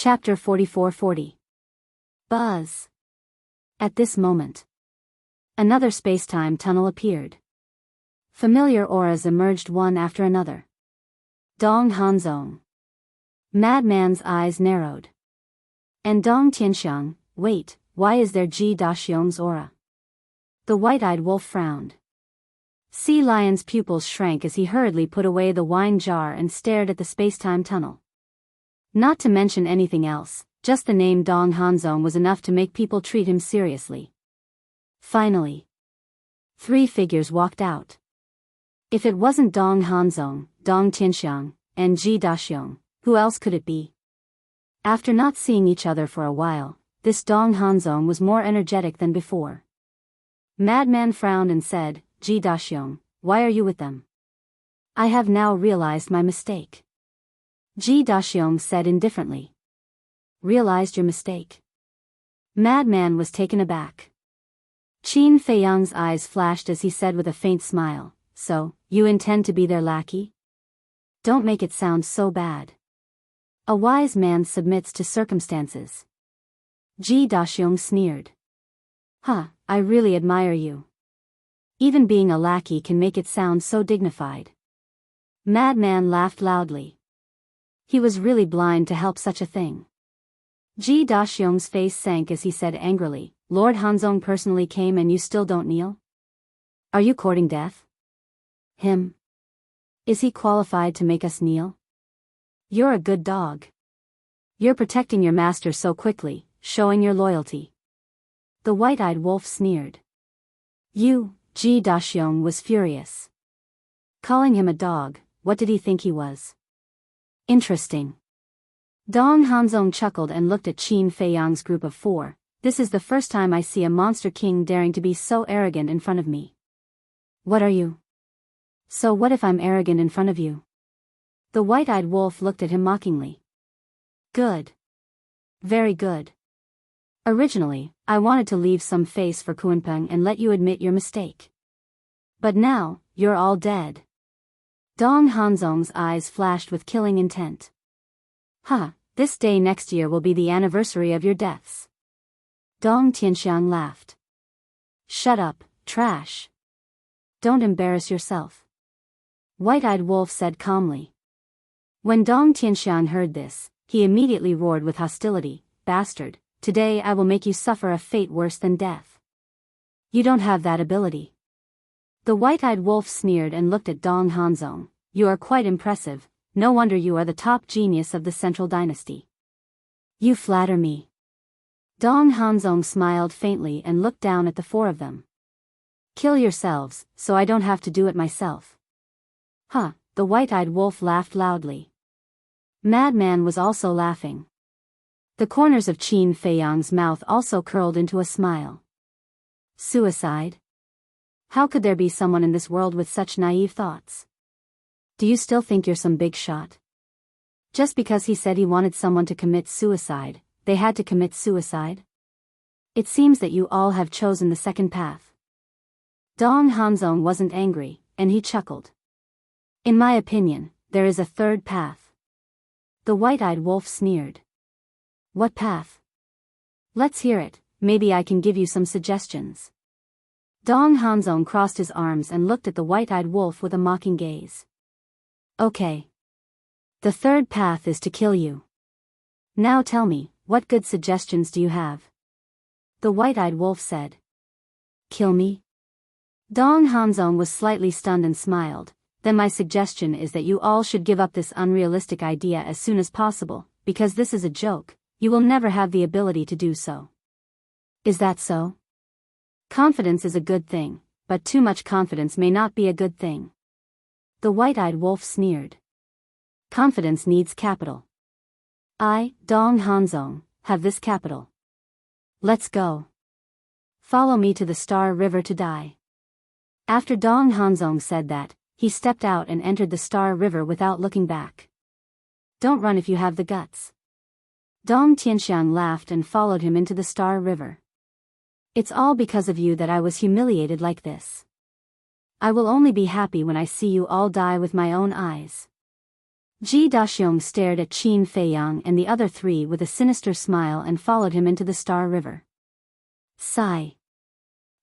Chapter 4440. Buzz. At this moment, another space-time tunnel appeared. Familiar auras emerged one after another. Dong Hanzong. Madman's eyes narrowed. And Dong Tianxiang, wait, why is there Ji Daxiong's aura? The white-eyed wolf frowned. Sea Lion's pupils shrank as he hurriedly put away the wine jar and stared at the space-time tunnel. Not to mention anything else, just the name Dong Hanzong was enough to make people treat him seriously. Finally, 3 figures walked out. If it wasn't Dong Hanzong, Dong Tianxiang, and Ji Daxiong, who else could it be? After not seeing each other for a while, this Dong Hanzong was more energetic than before. Madman frowned and said, Ji Daxiong, why are you with them? I have now realized my mistake. Ji Daxiong said indifferently. Realized your mistake? Madman was taken aback. Qin Feiyang's eyes flashed as he said with a faint smile, so, you intend to be their lackey? Don't make it sound so bad. A wise man submits to circumstances. Ji Daxiong sneered. I really admire you. Even being a lackey can make it sound so dignified. Madman laughed loudly. He was really blind to help such a thing. Ji Daxiong's face sank as he said angrily, Lord Hanzong personally came and you still don't kneel? Are you courting death? Him? Is he qualified to make us kneel? You're a good dog. You're protecting your master so quickly, showing your loyalty. The white-eyed wolf sneered. You, Ji Daxiong was furious. Calling him a dog, what did he think he was? Interesting. Dong Hanzong chuckled and looked at Qin Feiyang's group of 4. This is the first time I see a monster king daring to be so arrogant in front of me. What are you? So what if I'm arrogant in front of you? The white-eyed wolf looked at him mockingly. Good. Very good. Originally, I wanted to leave some face for Kunpeng and let you admit your mistake. But now, you're all dead. Dong Hanzong's eyes flashed with killing intent. This day next year will be the anniversary of your deaths. Dong Tianxiang laughed. Shut up, trash. Don't embarrass yourself. White-eyed wolf said calmly. When Dong Tianxiang heard this, he immediately roared with hostility, Bastard, today I will make you suffer a fate worse than death. You don't have that ability. The white-eyed wolf sneered and looked at Dong Hanzong. You are quite impressive, no wonder you are the top genius of the Central Dynasty. You flatter me. Dong Hanzong smiled faintly and looked down at the 4 of them. Kill yourselves, so I don't have to do it myself. The white-eyed wolf laughed loudly. Madman was also laughing. The corners of Qin Feiyang's mouth also curled into a smile. Suicide? How could there be someone in this world with such naive thoughts? Do you still think you're some big shot? Just because he said he wanted someone to commit suicide, they had to commit suicide? It seems that you all have chosen the second path. Dong Hanzong wasn't angry, and he chuckled. In my opinion, there is a third path. The white-eyed wolf sneered. What path? Let's hear it, maybe I can give you some suggestions. Dong Hanzong crossed his arms and looked at the white-eyed wolf with a mocking gaze. Okay. The third path is to kill you. Now tell me, what good suggestions do you have? The white-eyed wolf said. Kill me? Dong Hanzong was slightly stunned and smiled. Then my suggestion is that you all should give up this unrealistic idea as soon as possible, because this is a joke, you will never have the ability to do so. Is that so? Confidence is a good thing, but too much confidence may not be a good thing. The white-eyed wolf sneered. Confidence needs capital. I, Dong Hanzong, have this capital. Let's go. Follow me to the Star River to die. After Dong Hanzong said that, he stepped out and entered the Star River without looking back. Don't run if you have the guts. Dong Tianxiang laughed and followed him into the Star River. It's all because of you that I was humiliated like this. I will only be happy when I see you all die with my own eyes. Ji Daxiong stared at Qin Feiyang and the other three with a sinister smile and followed him into the Star River. Sigh.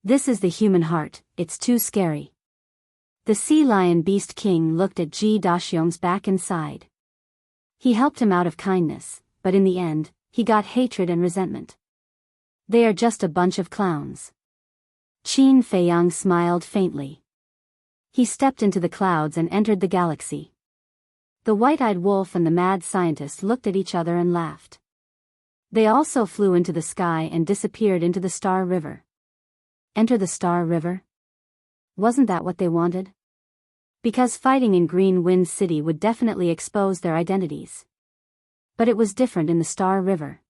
This is the human heart, it's too scary. The Sea Lion Beast King looked at Ji Daxiong's back and sighed. He helped him out of kindness, but in the end, he got hatred and resentment. They are just a bunch of clowns. Qin Feiyang smiled faintly. He stepped into the clouds and entered the galaxy. The white-eyed wolf and the mad scientist looked at each other and laughed. They also flew into the sky and disappeared into the Star River. Enter the Star River? Wasn't that what they wanted? Because fighting in Green Wind City would definitely expose their identities. But it was different in the Star River.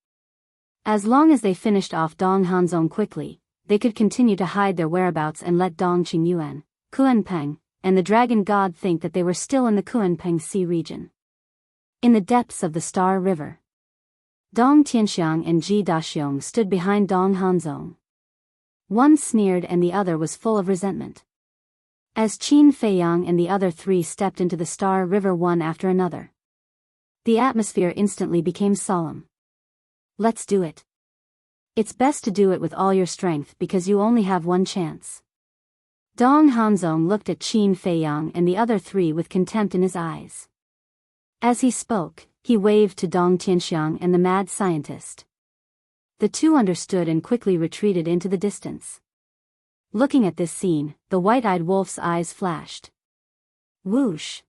As long as they finished off Dong Hanzong quickly, they could continue to hide their whereabouts and let Dong Qingyuan, Kuanpeng, and the dragon god think that they were still in the Kuanpeng Sea region. In the depths of the Star River, Dong Tianxiang and Ji Daxiong stood behind Dong Hanzong. One sneered and the other was full of resentment. As Qin Feiyang and the other three stepped into the Star River one after another, the atmosphere instantly became solemn. Let's do it. It's best to do it with all your strength because you only have one chance. Dong Hanzong looked at Qin Feiyang and the other three with contempt in his eyes. As he spoke, he waved to Dong Tianxiang and the mad scientist. The two understood and quickly retreated into the distance. Looking at this scene, the white-eyed wolf's eyes flashed. Whoosh!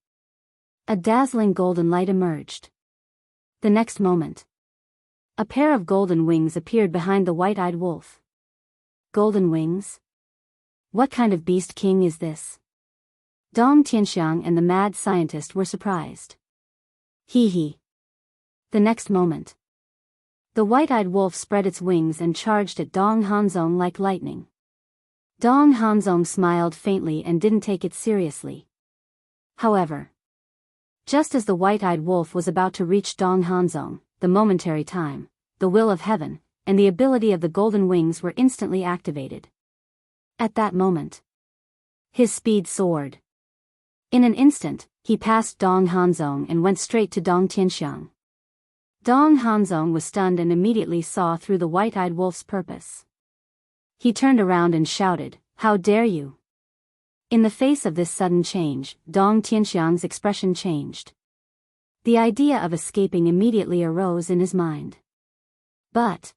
A dazzling golden light emerged. The next moment, a pair of golden wings appeared behind the white-eyed wolf. Golden wings? What kind of beast king is this? Dong Tianxiang and the mad scientist were surprised. Hee hee. The next moment, the white-eyed wolf spread its wings and charged at Dong Hanzong like lightning. Dong Hanzong smiled faintly and didn't take it seriously. However, just as the white-eyed wolf was about to reach Dong Hanzong, the momentary time, the will of heaven, and the ability of the golden wings were instantly activated. At that moment, his speed soared. In an instant, he passed Dong Hanzong and went straight to Dong Tianxiang. Dong Hanzong was stunned and immediately saw through the white-eyed wolf's purpose. He turned around and shouted, "How dare you!" In the face of this sudden change, Dong Tianxiang's expression changed. The idea of escaping immediately arose in his mind. But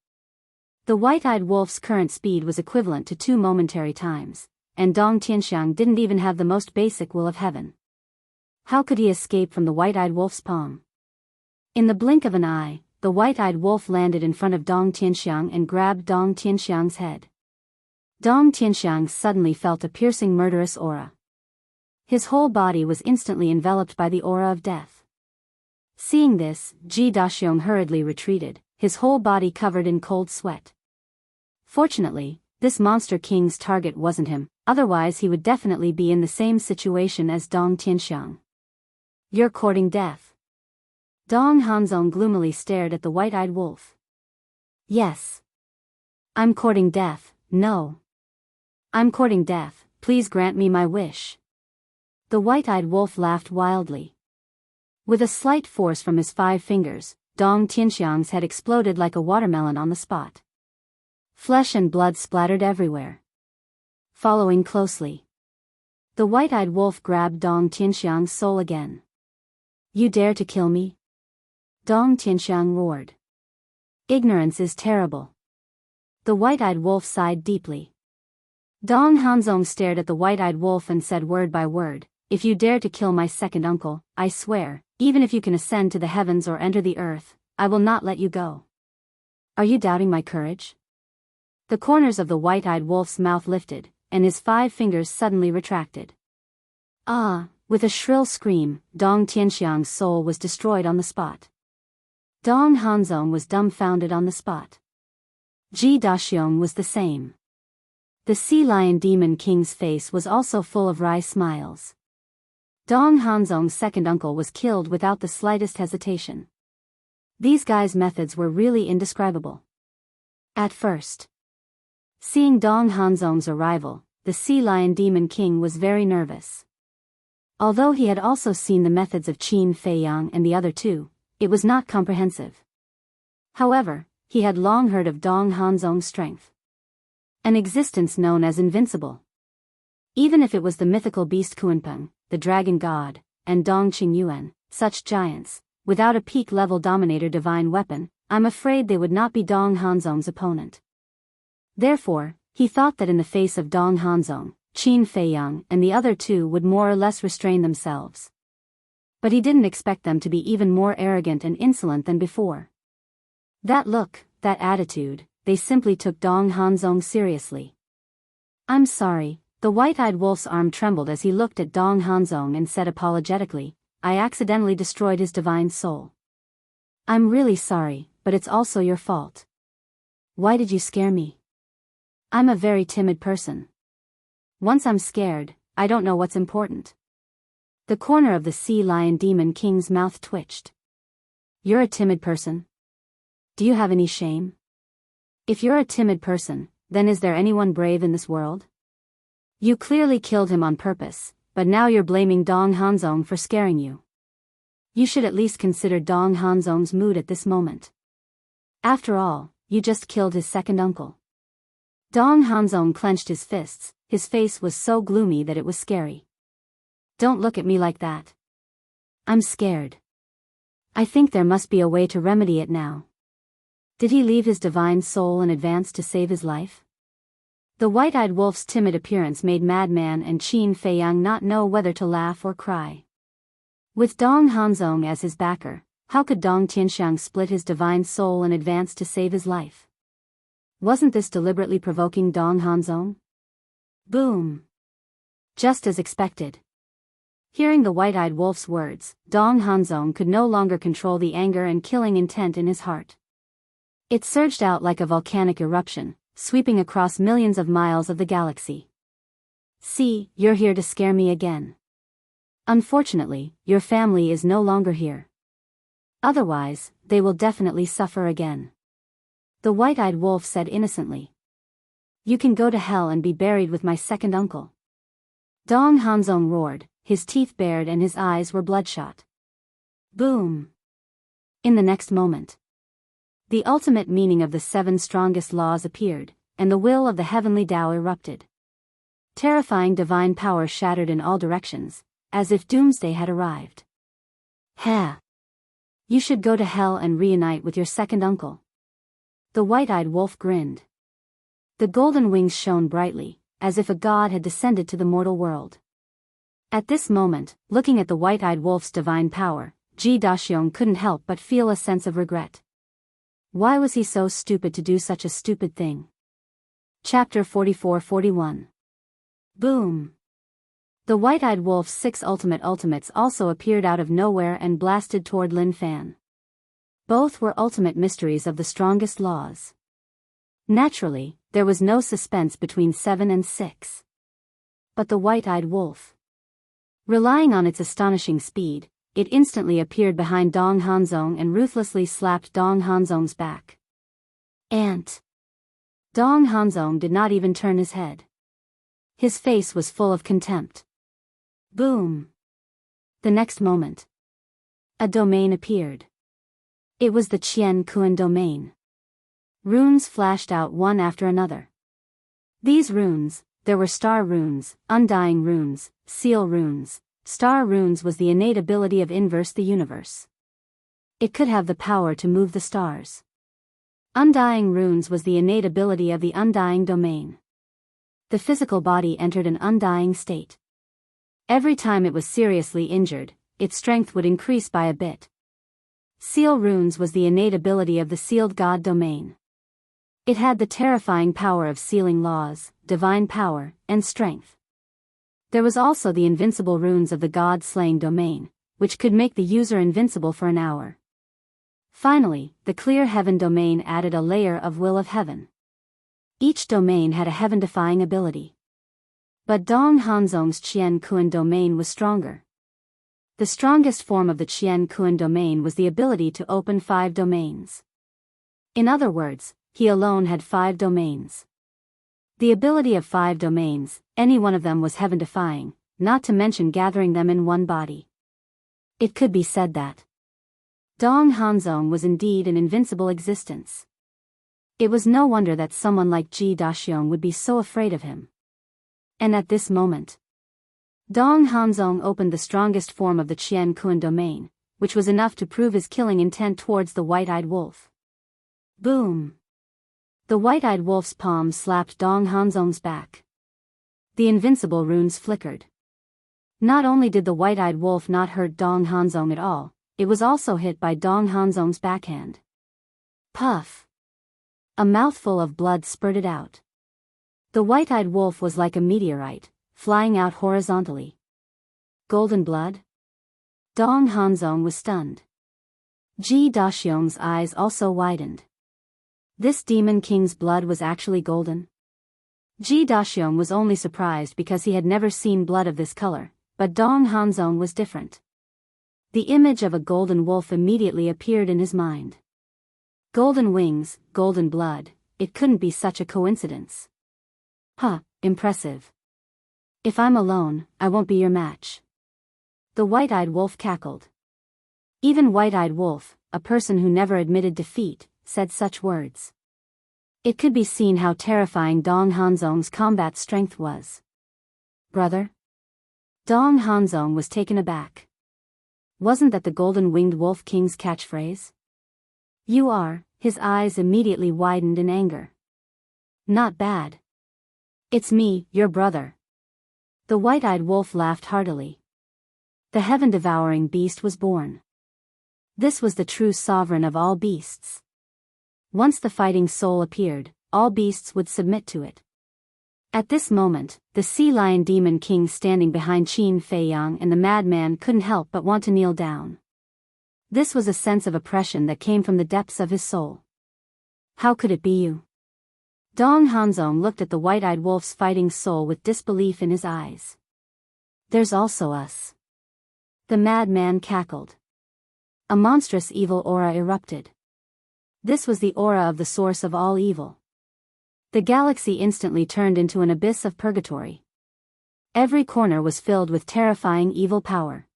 the white-eyed wolf's current speed was equivalent to 2 momentary times, and Dong Tianxiang didn't even have the most basic will of heaven. How could he escape from the white-eyed wolf's palm? In the blink of an eye, the white-eyed wolf landed in front of Dong Tianxiang and grabbed Dong Tianxiang's head. Dong Tianxiang suddenly felt a piercing murderous aura. His whole body was instantly enveloped by the aura of death. Seeing this, Ji Daxiong hurriedly retreated, his whole body covered in cold sweat. Fortunately, this monster king's target wasn't him, otherwise he would definitely be in the same situation as Dong Tianxiang. You're courting death. Dong Hanzong gloomily stared at the white-eyed wolf. Yes. I'm courting death, no. I'm courting death, please grant me my wish. The white-eyed wolf laughed wildly. With a slight force from his 5 fingers, Dong Tianxiang's head exploded like a watermelon on the spot. Flesh and blood splattered everywhere. Following closely, the white-eyed wolf grabbed Dong Tianxiang's soul again. You dare to kill me? Dong Tianxiang roared. Ignorance is terrible. The white-eyed wolf sighed deeply. Dong Hanzong stared at the white-eyed wolf and said word by word, if you dare to kill my second uncle, I swear, even if you can ascend to the heavens or enter the earth, I will not let you go. Are you doubting my courage? The corners of the white-eyed wolf's mouth lifted, and his 5 fingers suddenly retracted. Ah! With a shrill scream, Dong Tianxiang's soul was destroyed on the spot. Dong Hanzong was dumbfounded on the spot. Ji Daxiong was the same. The Sea Lion Demon King's face was also full of wry smiles. Dong Hanzong's second uncle was killed without the slightest hesitation. These guys' methods were really indescribable. At first, seeing Dong Hanzong's arrival, the Sea Lion Demon King was very nervous. Although he had also seen the methods of Qin Fei Yang and the other two, it was not comprehensive. However, he had long heard of Dong Hanzong's strength. An existence known as invincible. Even if it was the mythical beast Kunpeng, the dragon god, and Dong Qingyuan, such giants, without a peak-level dominator divine weapon, I'm afraid they would not be Dong Hanzong's opponent. Therefore, he thought that in the face of Dong Hanzong, Qin Fei Yang and the other two would more or less restrain themselves. But he didn't expect them to be even more arrogant and insolent than before. That look, that attitude, they simply took Dong Hanzong seriously. I'm sorry, the white-eyed wolf's arm trembled as he looked at Dong Hanzong and said apologetically, I accidentally destroyed his divine soul. I'm really sorry, but it's also your fault. Why did you scare me? I'm a very timid person. Once I'm scared, I don't know what's important. The corner of the sea lion demon king's mouth twitched. You're a timid person? Do you have any shame? If you're a timid person, then is there anyone brave in this world? You clearly killed him on purpose, but now you're blaming Dong Hanzong for scaring you. You should at least consider Dong Hanzong's mood at this moment. After all, you just killed his second uncle. Dong Hanzong clenched his fists, his face was so gloomy that it was scary. Don't look at me like that. I'm scared. I think there must be a way to remedy it now. Did he leave his divine soul in advance to save his life? The white-eyed wolf's timid appearance made Madman and Qin Fei Yang not know whether to laugh or cry. With Dong Hanzong as his backer, how could Dong Tianxiang split his divine soul in advance to save his life? Wasn't this deliberately provoking Dong Hanzong? Boom! Just as expected. Hearing the white-eyed wolf's words, Dong Hanzong could no longer control the anger and killing intent in his heart. It surged out like a volcanic eruption, sweeping across millions of miles of the galaxy. See, you're here to scare me again. Unfortunately, your family is no longer here. Otherwise, they will definitely suffer again. The white-eyed wolf said innocently. You can go to hell and be buried with my second uncle. Dong Hanzong roared, his teeth bared and his eyes were bloodshot. Boom! In the next moment, the ultimate meaning of the 7 strongest laws appeared, and the will of the heavenly Tao erupted. Terrifying divine power shattered in all directions, as if doomsday had arrived. Ha! You should go to hell and reunite with your second uncle. The white-eyed wolf grinned. The golden wings shone brightly, as if a god had descended to the mortal world. At this moment, looking at the white-eyed wolf's divine power, Ji Daxiong couldn't help but feel a sense of regret. Why was he so stupid to do such a stupid thing? Chapter 44-41. Boom! The white-eyed wolf's 6 ultimates also appeared out of nowhere and blasted toward Lin Fan. Both were ultimate mysteries of the strongest laws. Naturally, there was no suspense between 7 and 6. But the white-eyed wolf. Relying on its astonishing speed, it instantly appeared behind Dong Hanzong and ruthlessly slapped Dong Hanzong's back. Ant! Dong Hanzong did not even turn his head. His face was full of contempt. Boom! The next moment, a domain appeared. It was the Qian Kuan domain. Runes flashed out one after another. These runes, there were star runes, undying runes, seal runes. Star runes was the innate ability of Inverse the universe. It could have the power to move the stars. Undying runes was the innate ability of the undying domain. The physical body entered an undying state. Every time it was seriously injured, its strength would increase by a bit. Seal runes was the innate ability of the sealed god domain. It had the terrifying power of sealing laws, divine power, and strength. There was also the invincible runes of the god-slaying domain, which could make the user invincible for an hour. Finally, the clear heaven domain added a layer of will of heaven. Each domain had a heaven-defying ability. But Dong Hanzong's Qian Kuan domain was stronger. The strongest form of the Qian Kuan domain was the ability to open 5 domains. In other words, he alone had 5 domains. The ability of 5 domains, any one of them was heaven-defying, not to mention gathering them in one body. It could be said that Dong Hanzong was indeed an invincible existence. It was no wonder that someone like Ji Daxiong would be so afraid of him. And at this moment, Dong Hanzong opened the strongest form of the Qian Kun domain, which was enough to prove his killing intent towards the white-eyed wolf. Boom! The white-eyed wolf's palm slapped Dong Hanzong's back. The invincible runes flickered. Not only did the white-eyed wolf not hurt Dong Hanzong at all, it was also hit by Dong Hanzong's backhand. Puff! A mouthful of blood spurted out. The white-eyed wolf was like a meteorite, flying out horizontally. Golden blood? Dong Hanzong was stunned. Ji Daxiong's eyes also widened. This demon king's blood was actually golden? Ji Daxiong was only surprised because he had never seen blood of this color, but Dong Hanzong was different. The image of a golden wolf immediately appeared in his mind. Golden wings, golden blood, it couldn't be such a coincidence. Huh, impressive. If I'm alone, I won't be your match. The white-eyed wolf cackled. Even white-eyed wolf, a person who never admitted defeat, said such words. It could be seen how terrifying Dong Hanzong's combat strength was. Brother? Dong Hanzong was taken aback. Wasn't that the golden-winged wolf king's catchphrase? You are, his eyes immediately widened in anger. Not bad. It's me, your brother. The white-eyed wolf laughed heartily. The heaven-devouring beast was born. This was the true sovereign of all beasts. Once the fighting soul appeared, all beasts would submit to it. At this moment, the sea lion demon king standing behind Qin Feiyang and the madman couldn't help but want to kneel down. This was a sense of oppression that came from the depths of his soul. How could it be you? Dong Hanzong looked at the white-eyed wolf's fighting soul with disbelief in his eyes. There's also us. The madman cackled. A monstrous evil aura erupted. This was the aura of the source of all evil. The galaxy instantly turned into an abyss of purgatory. Every corner was filled with terrifying evil power.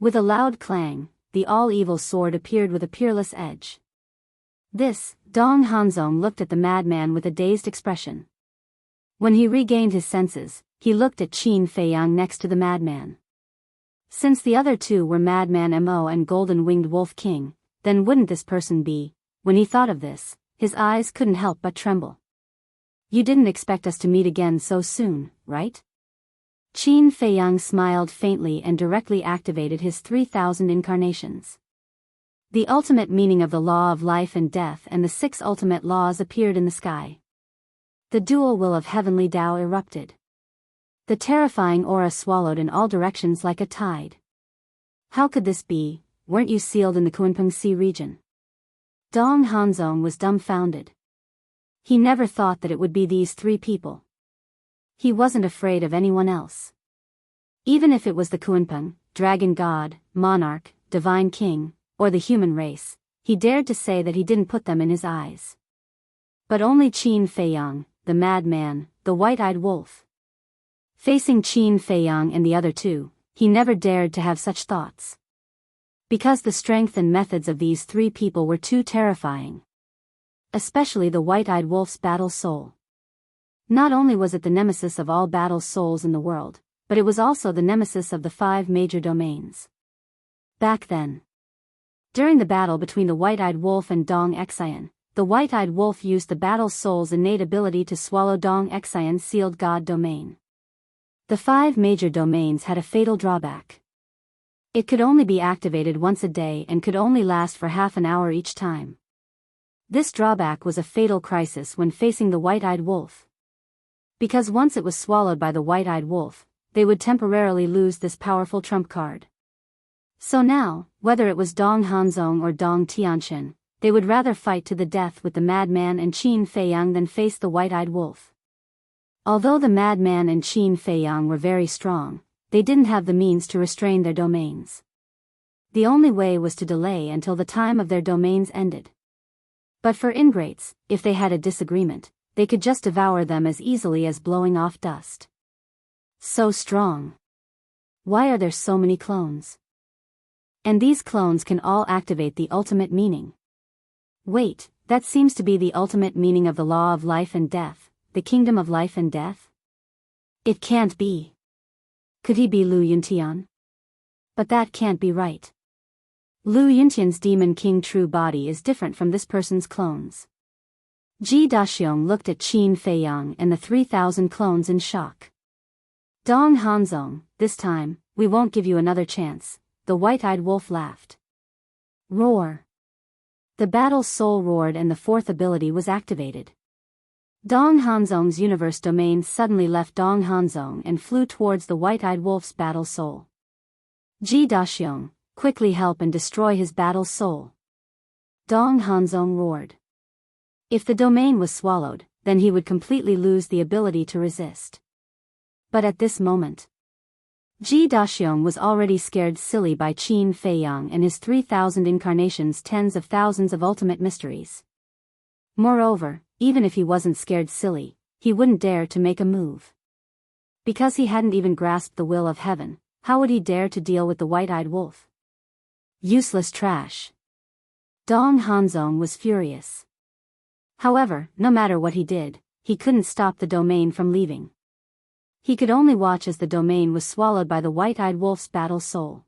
With a loud clang, the all-evil sword appeared with a peerless edge. Dong Hanzong looked at the madman with a dazed expression. When he regained his senses, he looked at Qin Feiyang next to the madman. Since the other two were Madman Mo and Golden-Winged Wolf King, then wouldn't this person be? When he thought of this, his eyes couldn't help but tremble. You didn't expect us to meet again so soon, right? Qin Feiyang smiled faintly and directly activated his 3,000 incarnations. The ultimate meaning of the law of life and death and the 6 ultimate laws appeared in the sky. The dual will of heavenly Tao erupted. The terrifying aura swallowed in all directions like a tide. How could this be? Weren't you sealed in the Kunpeng Sea region? Dong Hanzong was dumbfounded. He never thought that it would be these 3 people. He wasn't afraid of anyone else. Even if it was the Kunpeng, dragon god, monarch, divine king, or the human race, he dared to say that he didn't put them in his eyes. But only Qin Feiyang, the madman, the white-eyed wolf. Facing Qin Feiyang and the other two, he never dared to have such thoughts. Because the strength and methods of these 3 people were too terrifying. Especially the white-eyed wolf's battle soul. Not only was it the nemesis of all battle souls in the world, but it was also the nemesis of the 5 major domains. Back then, during the battle between the white-eyed wolf and Dong Xian, the white-eyed wolf used the battle soul's innate ability to swallow Dong Xian's sealed god domain. The 5 major domains had a fatal drawback. It could only be activated once a day and could only last for half an hour each time. This drawback was a fatal crisis when facing the white-eyed wolf. Because once it was swallowed by the white-eyed wolf, they would temporarily lose this powerful trump card. So now, whether it was Dong Hanzong or Dong Tianchen, they would rather fight to the death with the madman and Qin Feiyang than face the white-eyed wolf. Although the madman and Qin Feiyang were very strong, they didn't have the means to restrain their domains. The only way was to delay until the time of their domains ended. But for ingrates, if they had a disagreement, they could just devour them as easily as blowing off dust. So strong. Why are there so many clones? And these clones can all activate the ultimate meaning. Wait, that seems to be the ultimate meaning of the law of life and death, the kingdom of life and death? It can't be. Could he be Lu Yuntian? But that can't be right. Lu Yuntian's demon king true body is different from this person's clones. Ji Daxiong looked at Qin Feiyang and the 3,000 clones in shock. Dong Hanzong, this time, we won't give you another chance, the white-eyed wolf laughed. Roar. The battle soul roared and the fourth ability was activated. Dong Hanzong's universe domain suddenly left Dong Hanzong and flew towards the white-eyed wolf's battle soul. Ji Daxiong, quickly help and destroy his battle soul. Dong Hanzong roared. If the domain was swallowed, then he would completely lose the ability to resist. But at this moment, Ji Daxiong was already scared silly by Qin Feiyang and his 3,000 incarnations, tens of thousands of ultimate mysteries. Moreover, even if he wasn't scared silly, he wouldn't dare to make a move. Because he hadn't even grasped the will of heaven, how would he dare to deal with the white-eyed wolf? Useless trash. Dong Hanzong was furious. However, no matter what he did, he couldn't stop the domain from leaving. He could only watch as the domain was swallowed by the white-eyed wolf's battle soul.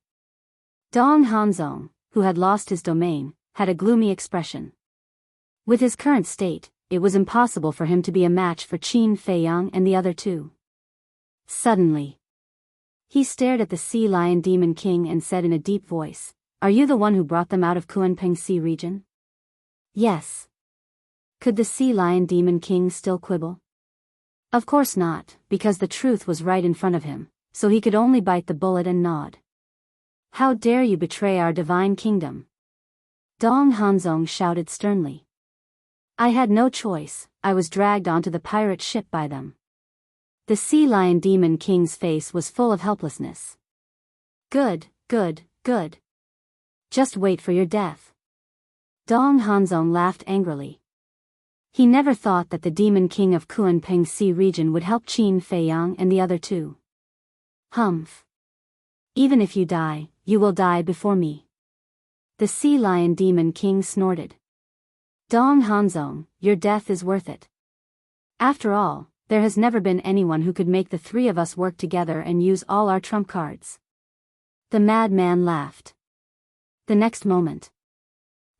Dong Hanzong, who had lost his domain, had a gloomy expression. With his current state, it was impossible for him to be a match for Qin Feiyang and the other two. Suddenly, he stared at the Sea Lion Demon King and said in a deep voice, "Are you the one who brought them out of Kunpeng Sea region?" Yes. Could the Sea Lion Demon King still quibble? Of course not, because the truth was right in front of him, so he could only bite the bullet and nod. How dare you betray our divine kingdom? Dong Hanzong shouted sternly. I had no choice, I was dragged onto the pirate ship by them. The Sea Lion Demon King's face was full of helplessness. Good, good, good. Just wait for your death. Dong Hanzong laughed angrily. He never thought that the Demon King of Kunpeng Sea region would help Qin Feiyang and the other two. Humph. Even if you die, you will die before me. The Sea Lion Demon King snorted. Dong Hanzong, your death is worth it. After all, there has never been anyone who could make the three of us work together and use all our trump cards. The madman laughed. The next moment,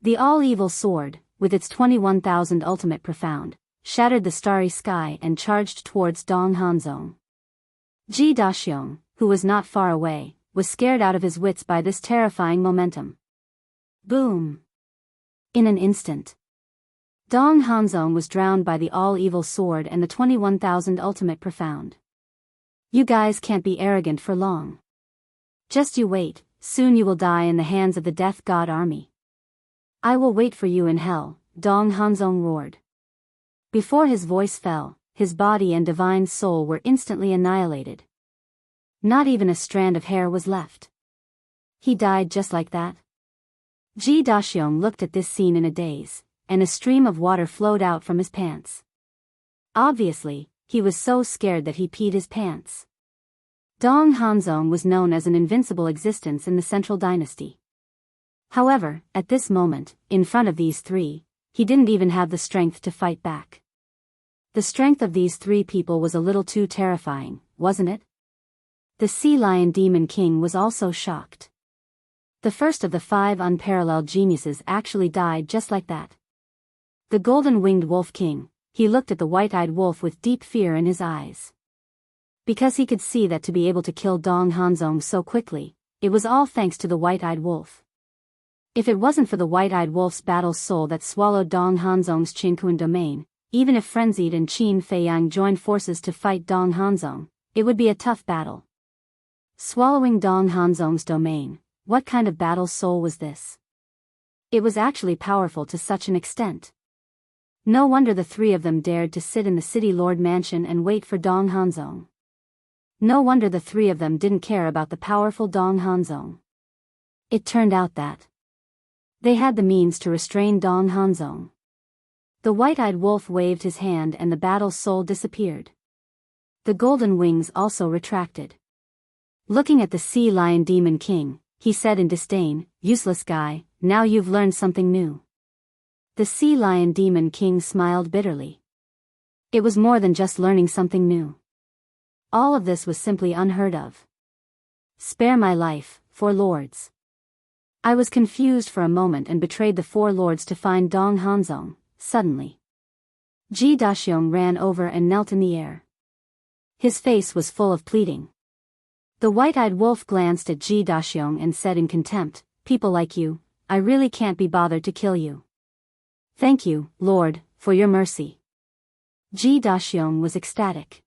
the all-evil sword, with its 21,000 ultimate profound, shattered the starry sky and charged towards Dong Hanzong. Ji Daxiong, who was not far away, was scared out of his wits by this terrifying momentum. Boom! In an instant, Dong Hanzong was drowned by the all-evil sword and the 21,000 ultimate profound. You guys can't be arrogant for long. Just you wait, soon you will die in the hands of the Death God army. I will wait for you in hell, Dong Hanzong roared. Before his voice fell, his body and divine soul were instantly annihilated. Not even a strand of hair was left. He died just like that. Ji Daxiong looked at this scene in a daze, and a stream of water flowed out from his pants. Obviously, he was so scared that he peed his pants. Dong Hanzong was known as an invincible existence in the Central Dynasty. However, at this moment, in front of these three, he didn't even have the strength to fight back. The strength of these three people was a little too terrifying, wasn't it? The Sea Lion Demon King was also shocked. The first of the 5 unparalleled geniuses actually died just like that. The Golden-Winged Wolf King, he looked at the white-eyed wolf with deep fear in his eyes. Because he could see that to be able to kill Dong Hanzong so quickly, it was all thanks to the white-eyed wolf. If it wasn't for the white-eyed wolf's battle soul that swallowed Dong Hanzong's Qinkuan domain, even if Frenzied and Qin Feiyang joined forces to fight Dong Hanzong, it would be a tough battle. Swallowing Dong Hanzong's domain, what kind of battle soul was this? It was actually powerful to such an extent. No wonder the three of them dared to sit in the City Lord Mansion and wait for Dong Hanzong. No wonder the three of them didn't care about the powerful Dong Hanzong. It turned out that they had the means to restrain Dong Hanzong. The white-eyed wolf waved his hand and the battle soul disappeared. The golden wings also retracted. Looking at the sea lion demon king, he said in disdain, "Useless guy, now you've learned something new." The sea lion demon king smiled bitterly. It was more than just learning something new. All of this was simply unheard of. "Spare my life, four lords." I was confused for a moment and betrayed the four lords to find Dong Hanzong. Suddenly, Ji Daxiong ran over and knelt in the air. His face was full of pleading. The white-eyed wolf glanced at Ji Daxiong and said in contempt, "People like you, I really can't be bothered to kill you." "Thank you, Lord, for your mercy." Ji Daxiong was ecstatic.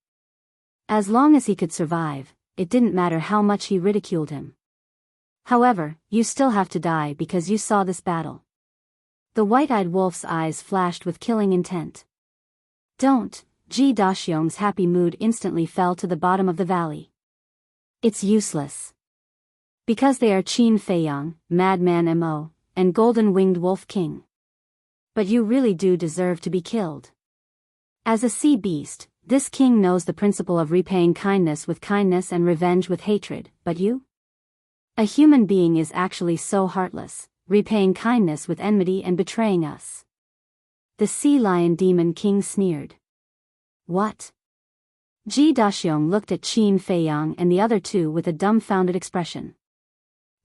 As long as he could survive, it didn't matter how much he ridiculed him. "However, you still have to die because you saw this battle." The white-eyed wolf's eyes flashed with killing intent. "Don't." Ji Daxiong's happy mood instantly fell to the bottom of the valley. "It's useless. Because they are Qin Feiyang, Madman Mo, and Golden-Winged Wolf King. But you really do deserve to be killed. As a sea beast, this king knows the principle of repaying kindness with kindness and revenge with hatred, but you? A human being is actually so heartless, repaying kindness with enmity and betraying us." The sea lion demon king sneered. "What?" Ji Daxiong looked at Qin Feiyang and the other two with a dumbfounded expression.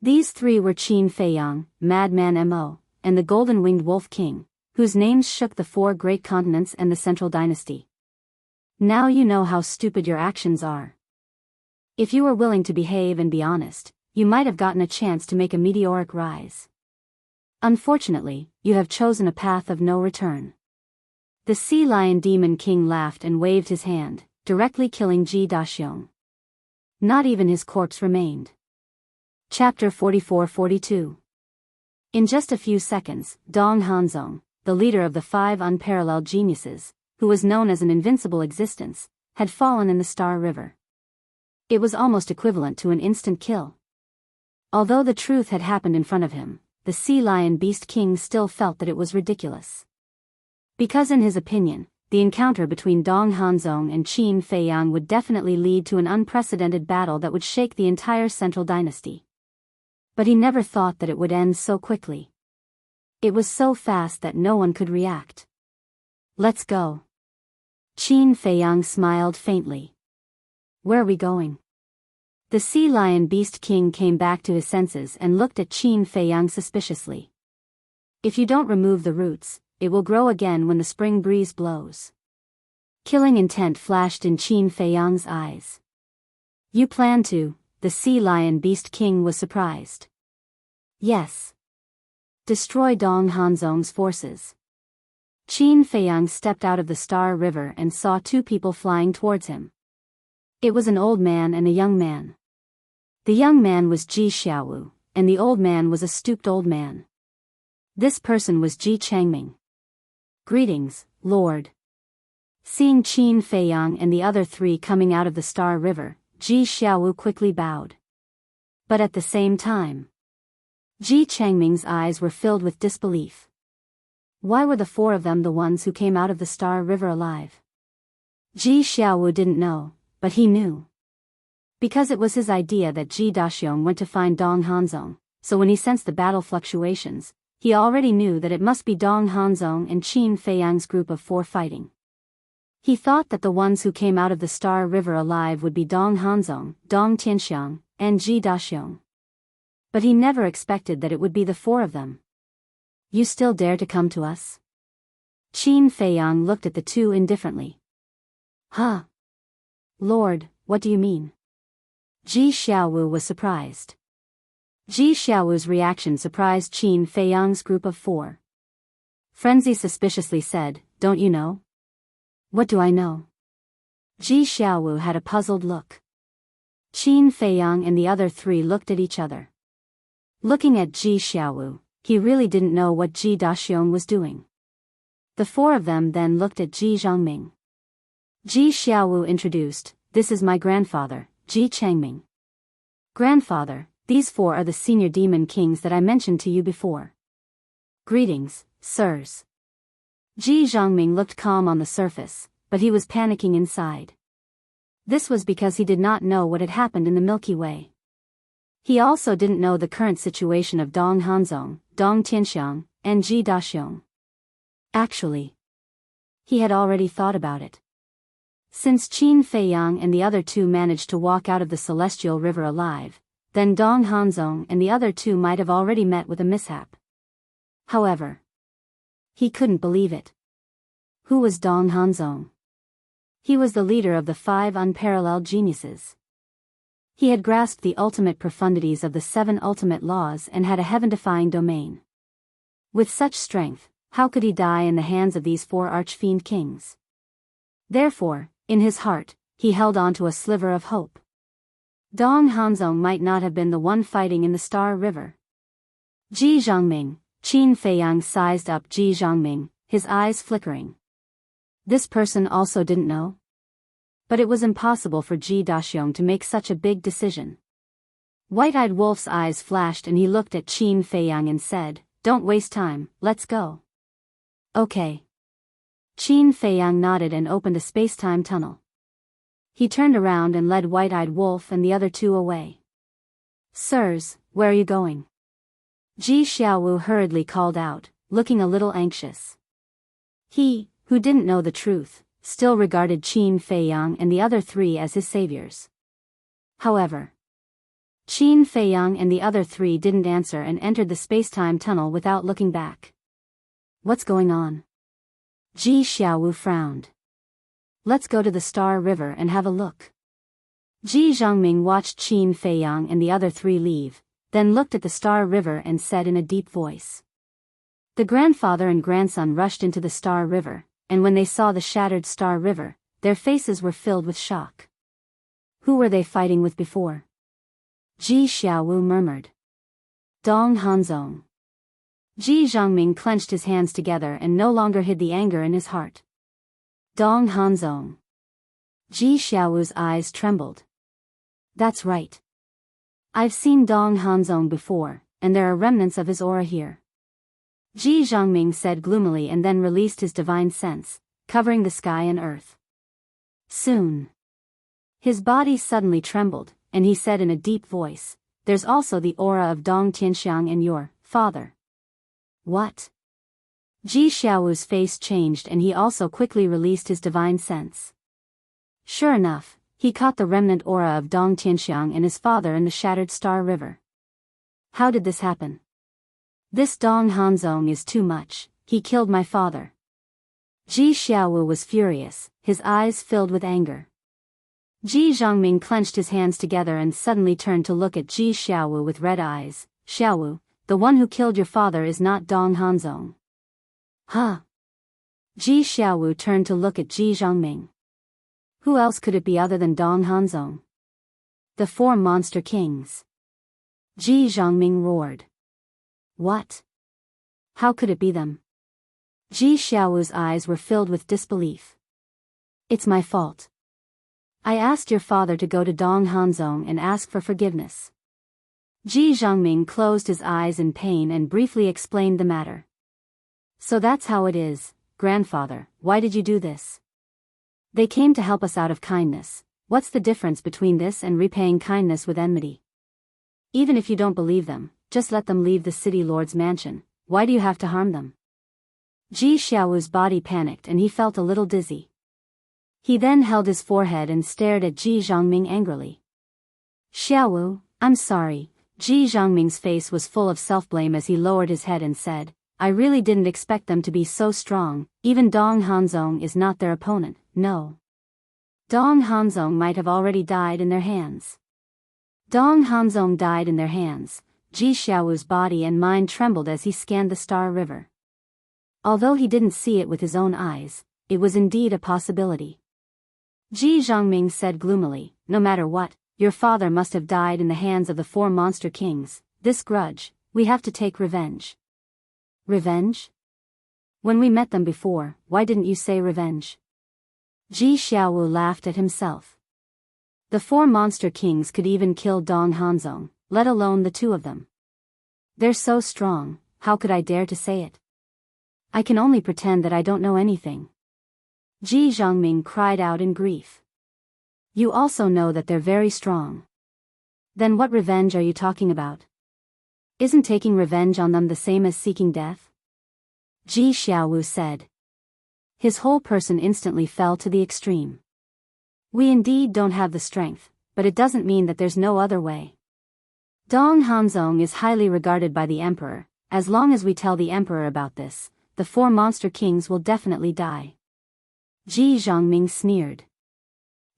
These three were Qin Feiyang, Madman Mo, and the Golden-Winged Wolf King, whose names shook the four great continents and the Central Dynasty. "Now you know how stupid your actions are. If you were willing to behave and be honest, you might have gotten a chance to make a meteoric rise. Unfortunately, you have chosen a path of no return." The sea lion demon king laughed and waved his hand, directly killing Ji Daxiong. Not even his corpse remained. Chapter 44-42. In just a few seconds, Dong Hanzong, the leader of the five unparalleled geniuses, who was known as an invincible existence, had fallen in the Star River. It was almost equivalent to an instant kill. Although the truth had happened in front of him, the sea lion beast king still felt that it was ridiculous. Because in his opinion, the encounter between Dong Hanzong and Qin Feiyang would definitely lead to an unprecedented battle that would shake the entire Central Dynasty. But he never thought that it would end so quickly. It was so fast that no one could react. "Let's go." Qin Feiyang smiled faintly. "Where are we going?" The sea lion beast king came back to his senses and looked at Qin Feiyang suspiciously. "If you don't remove the roots, it will grow again when the spring breeze blows." Killing intent flashed in Qin Feiyang's eyes. "You plan to?" The sea lion beast king was surprised. "Yes. Destroy Dong Hanzong's forces." Qin Feiyang stepped out of the Star River and saw two people flying towards him. It was an old man and a young man. The young man was Ji Xiaowu, and the old man was a stooped old man. This person was Ji Changming. "Greetings, Lord." Seeing Qin Feiyang and the other three coming out of the Star River, Ji Xiaowu quickly bowed. But at the same time, Ji Changming's eyes were filled with disbelief. Why were the four of them the ones who came out of the Star River alive? Ji Xiaowu didn't know, but he knew. Because it was his idea that Ji Daxiong went to find Dong Hanzong, so when he sensed the battle fluctuations, he already knew that it must be Dong Hanzong and Qin Feiyang's group of four fighting. He thought that the ones who came out of the Star River alive would be Dong Hanzong, Dong Tianxiang, and Ji Daxiong. But he never expected that it would be the four of them. "You still dare to come to us?" Qin Feiyang looked at the two indifferently. "Huh? Lord, what do you mean?" Ji Xiaowu was surprised. Ji Xiaowu's reaction surprised Qin Feiyang's group of four. Frenzy suspiciously said, "Don't you know?" "What do I know?" Ji Xiaowu had a puzzled look. Qin Feiyang and the other three looked at each other. Looking at Ji Xiaowu, he really didn't know what Ji Daxiong was doing. The four of them then looked at Ji Zhongming. Ji Xiaowu introduced, "This is my grandfather, Ji Changming." "Grandfather, these four are the senior demon kings that I mentioned to you before." "Greetings, sirs." Ji Zhongming looked calm on the surface, but he was panicking inside. This was because he did not know what had happened in the Milky Way. He also didn't know the current situation of Dong Hanzong, Dong Tianxiang, and Ji Daxiong. Actually, he had already thought about it. Since Qin Feiyang and the other two managed to walk out of the Celestial River alive, then Dong Hanzong and the other two might have already met with a mishap. However, he couldn't believe it. Who was Dong Hanzong? He was the leader of the 5 unparalleled geniuses. He had grasped the ultimate profundities of the 7 ultimate laws and had a heaven-defying domain. With such strength, how could he die in the hands of these 4 archfiend kings? Therefore, in his heart, he held on to a sliver of hope. Dong Hanzong might not have been the one fighting in the Star River. Ji Zhongming, Qin Feiyang sized up Ji Zhongming, his eyes flickering. This person also didn't know? But it was impossible for Ji Daxiong to make such a big decision. White-eyed Wolf's eyes flashed and he looked at Qin Feiyang and said, "Don't waste time, let's go." Okay. Qin Feiyang nodded and opened a space-time tunnel. He turned around and led White-eyed Wolf and the other two away. "Sirs, where are you going?" Ji Xiaowu hurriedly called out, looking a little anxious. He, who didn't know the truth, still regarded Qin Feiyang and the other 3 as his saviors. However, Qin Feiyang and the other 3 didn't answer and entered the space-time tunnel without looking back. What's going on? Ji Xiaowu frowned. Let's go to the Star River and have a look. Ji Zhongming watched Qin Feiyang and the other 3 leave, then looked at the Star River and said in a deep voice. The grandfather and grandson rushed into the Star River, and when they saw the shattered Star River, their faces were filled with shock. Who were they fighting with before? Ji Xiaowu murmured. Dong Hanzong. Ji Zhongming clenched his hands together and no longer hid the anger in his heart. Dong Hanzong. Ji Xiaowu's eyes trembled. That's right. I've seen Dong Hanzong before, and there are remnants of his aura here. Ji Zhongming said gloomily and then released his divine sense, covering the sky and earth. Soon. His body suddenly trembled, and he said in a deep voice, "There's also the aura of Dong Tianxiang and your father." What? Ji Xiaowu's face changed and he also quickly released his divine sense. Sure enough, he caught the remnant aura of Dong Tianxiang and his father in the shattered Star River. How did this happen? This Dong Hanzong is too much, he killed my father. Ji Xiaowu was furious, his eyes filled with anger. Ji Zhongming clenched his hands together and suddenly turned to look at Ji Xiaowu with red eyes. Xiaowu, the one who killed your father is not Dong Hanzong. Huh? Ji Xiaowu turned to look at Ji Zhongming. Who else could it be other than Dong Hanzong? The 4 monster kings. Ji Zhongming roared. What? How could it be them? Ji Xiaowu's eyes were filled with disbelief. It's my fault. I asked your father to go to Dong Hanzong and ask for forgiveness. Ji Zhongming closed his eyes in pain and briefly explained the matter. So that's how it is, grandfather, why did you do this? They came to help us out of kindness. What's the difference between this and repaying kindness with enmity? Even if you don't believe them, just let them leave the city lord's mansion. Why do you have to harm them? Ji Xiaowu's body panicked and he felt a little dizzy. He then held his forehead and stared at Ji Zhongming angrily. Xiaowu, I'm sorry. Ji Zhongming's face was full of self-blame as he lowered his head and said, I really didn't expect them to be so strong. Even Dong Hanzong is not their opponent, no. Dong Hanzong might have already died in their hands. Dong Hanzong died in their hands. Ji Xiaowu's body and mind trembled as he scanned the Star River. Although he didn't see it with his own eyes, it was indeed a possibility. Ji Zhongming said gloomily, no matter what, your father must have died in the hands of the 4 monster kings. This grudge, we have to take revenge. Revenge? When we met them before, why didn't you say revenge? Ji Xiaowu laughed at himself. The 4 monster kings could even kill Dong Hanzong, let alone the 2 of them. They're so strong, how could I dare to say it? I can only pretend that I don't know anything. Ji Zhongming cried out in grief. You also know that they're very strong. Then what revenge are you talking about? Isn't taking revenge on them the same as seeking death? Ji Xiaowu said. His whole person instantly fell to the extreme. We indeed don't have the strength, but it doesn't mean that there's no other way. Dong Hanzong is highly regarded by the emperor. As long as we tell the emperor about this, the 4 monster kings will definitely die. Ji Zhongming sneered.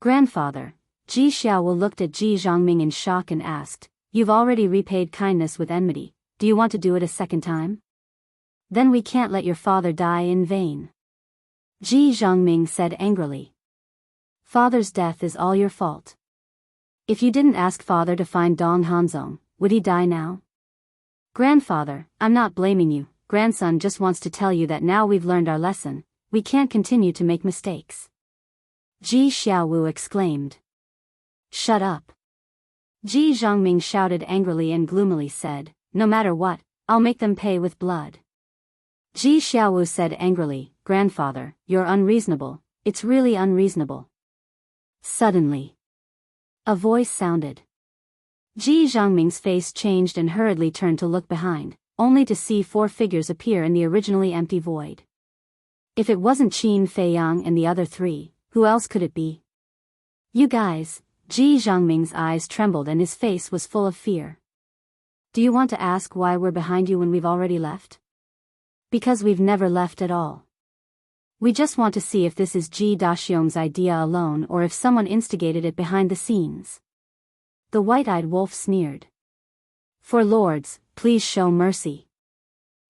Grandfather, Ji Xiaowu looked at Ji Zhongming in shock and asked, "You've already repaid kindness with enmity, do you want to do it a second time? Then we can't let your father die in vain." Ji Zhongming said angrily. Father's death is all your fault. If you didn't ask father to find Dong Hanzong, would he die now? Grandfather, I'm not blaming you, grandson just wants to tell you that now we've learned our lesson, we can't continue to make mistakes. Ji Xiaowu exclaimed. Shut up. Ji Zhongming shouted angrily and gloomily said, no matter what, I'll make them pay with blood. Ji Xiaowu said angrily, Grandfather, you're unreasonable, it's really unreasonable. Suddenly, a voice sounded. Ji Zhongming's face changed and hurriedly turned to look behind, only to see 4 figures appear in the originally empty void. If it wasn't Qin Feiyang and the other 3, who else could it be? You guys, Ji Zhongming's eyes trembled and his face was full of fear. Do you want to ask why we're behind you when we've already left? Because we've never left at all. We just want to see if this is Ji Daxiong's idea alone or if someone instigated it behind the scenes. The white-eyed wolf sneered. For lords, please show mercy.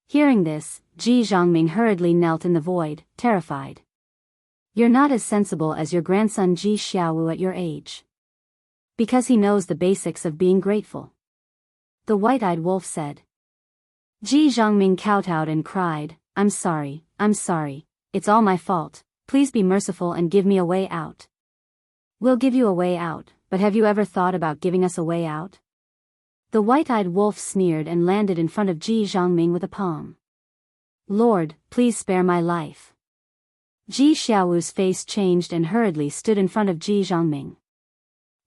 Hearing this, Ji Zhongming hurriedly knelt in the void, terrified. You're not as sensible as your grandson Ji Xiaowu at your age. Because he knows the basics of being grateful. The white-eyed wolf said. Ji Zhongming kowtowed and cried, I'm sorry, it's all my fault, please be merciful and give me a way out. We'll give you a way out, but have you ever thought about giving us a way out? The white-eyed wolf sneered and landed in front of Ji Zhongming with a palm. Lord, please spare my life. Ji Xiaowu's face changed and hurriedly stood in front of Ji Zhongming.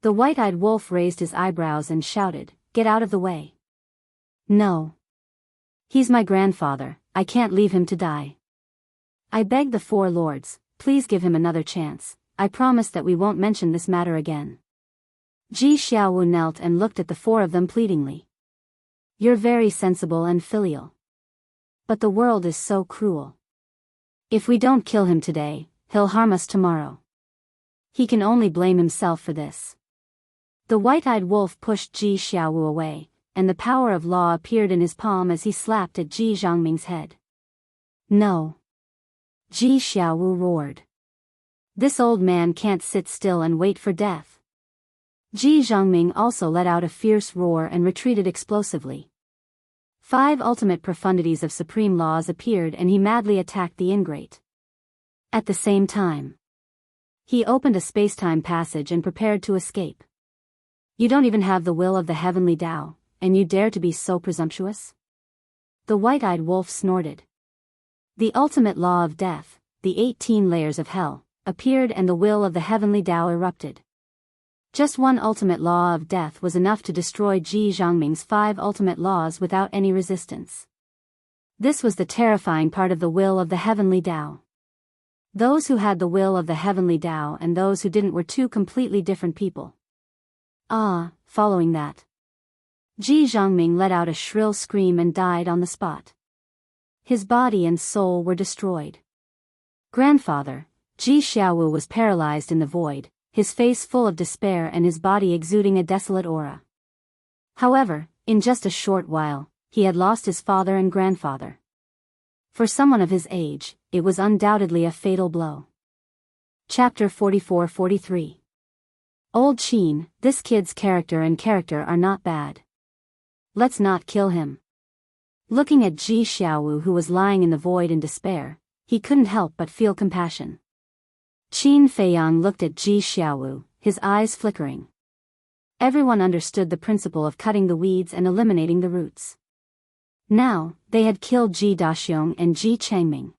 The white-eyed wolf raised his eyebrows and shouted, Get out of the way. No. He's my grandfather, I can't leave him to die. I beg the 4 lords, please give him another chance, I promise that we won't mention this matter again. Ji Xiaowu knelt and looked at the 4 of them pleadingly. You're very sensible and filial. But the world is so cruel. If we don't kill him today, he'll harm us tomorrow. He can only blame himself for this. The white-eyed wolf pushed Ji Xiaowu away, and the power of law appeared in his palm as he slapped at Ji Zhongming's head. No. Ji Xiaowu roared. This old man can't sit still and wait for death. Ji Zhongming also let out a fierce roar and retreated explosively. 5 ultimate profundities of supreme laws appeared and he madly attacked the ingrate. At the same time, he opened a space-time passage and prepared to escape. You don't even have the will of the heavenly Tao, and you dare to be so presumptuous? The white-eyed wolf snorted. The ultimate law of death, the 18 layers of hell, appeared and the will of the heavenly Tao erupted. Just one ultimate law of death was enough to destroy Ji Zhongming's 5 ultimate laws without any resistance. This was the terrifying part of the will of the heavenly Tao. Those who had the will of the heavenly Tao and those who didn't were 2 completely different people. Following that, Ji Zhongming let out a shrill scream and died on the spot. His body and soul were destroyed. Grandfather, Ji Xiaowu was paralyzed in the void, his face full of despair and his body exuding a desolate aura. However, in just a short while, he had lost his father and grandfather. For someone of his age, it was undoubtedly a fatal blow. Chapter 44-43. Old Qin, this kid's character are not bad. Let's not kill him. Looking at Ji Xiaowu who was lying in the void in despair, he couldn't help but feel compassion. Qin Feiyang looked at Ji Xiaowu, his eyes flickering. Everyone understood the principle of cutting the weeds and eliminating the roots. Now, they had killed Ji Daxiong and Ji Changming.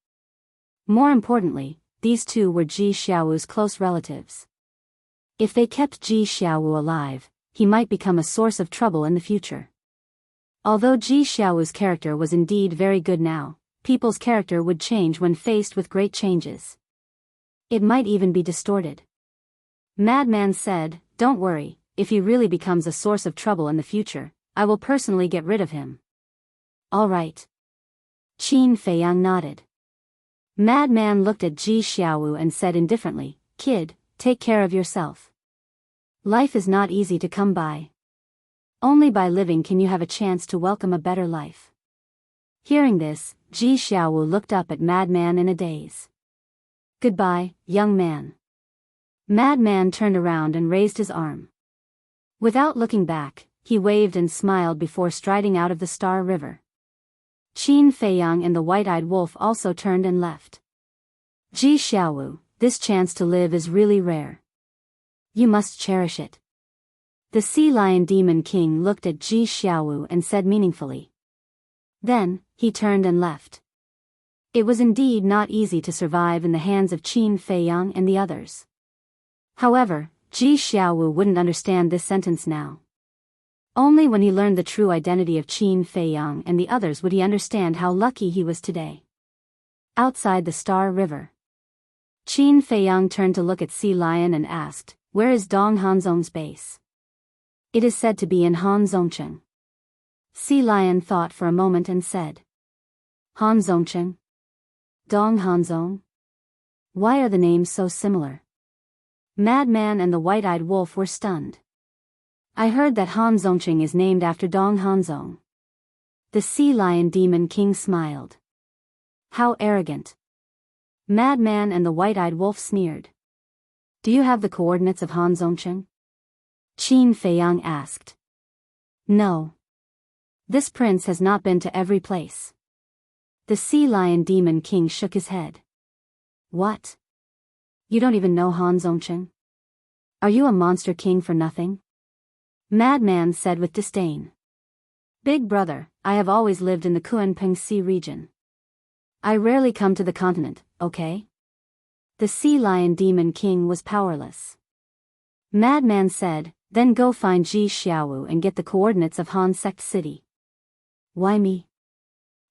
More importantly, these 2 were Ji Xiaowu's close relatives. If they kept Ji Xiaowu alive, he might become a source of trouble in the future. Although Ji Xiaowu's character was indeed very good now, people's character would change when faced with great changes. It might even be distorted. Madman said, "Don't worry, if he really becomes a source of trouble in the future, I will personally get rid of him." "All right." Qin Feiyang nodded. Madman looked at Ji Xiaowu and said indifferently, "Kid, take care of yourself. Life is not easy to come by. Only by living can you have a chance to welcome a better life." Hearing this, Ji Xiaowu looked up at Madman in a daze. "Goodbye, young man." Madman turned around and raised his arm. Without looking back, he waved and smiled before striding out of the Star River. Qin Feiyang and the white-eyed wolf also turned and left. "Ji Xiaowu, this chance to live is really rare. You must cherish it." The Sea Lion Demon King looked at Ji Xiaowu and said meaningfully. Then, he turned and left. It was indeed not easy to survive in the hands of Qin Feiyang and the others. However, Ji Xiaowu wouldn't understand this sentence now. Only when he learned the true identity of Qin Feiyang and the others would he understand how lucky he was today. Outside the Star River, Qin Feiyang turned to look at Sea Lion and asked, "Where is Dong Hanzong's base?" "It is said to be in Hanzongcheng." Sea Lion thought for a moment and said, "Hanzongcheng? Dong Hanzong? Why are the names so similar?" Madman and the white-eyed wolf were stunned. "I heard that Hanzongcheng is named after Dong Hanzong." The Sea Lion Demon King smiled. "How arrogant." Madman and the white-eyed wolf sneered. "Do you have the coordinates of Hanzongcheng?" Qin Feiyang asked. "No. This prince has not been to every place." The Sea Lion Demon King shook his head. "What? You don't even know Hanzongcheng? Are you a monster king for nothing?" Madman said with disdain. "Big brother, I have always lived in the Kunpeng Sea region. I rarely come to the continent, okay?" The Sea Lion Demon King was powerless. Madman said, "Then go find Ji Xiaowu and get the coordinates of Han Sect City." "Why me?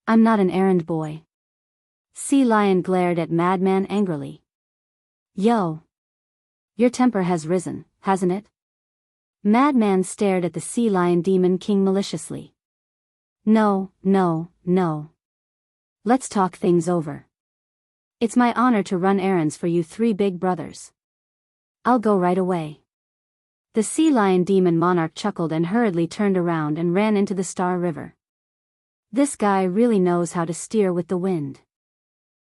I'm not an errand boy." Sea Lion glared at Madman angrily. "Yo! Your temper has risen, hasn't it?" Madman stared at the Sea Lion Demon King maliciously. No. Let's talk things over. It's my honor to run errands for you three big brothers. I'll go right away." The Sea Lion Demon Monarch chuckled and hurriedly turned around and ran into the Star River. This guy really knows how to steer with the wind.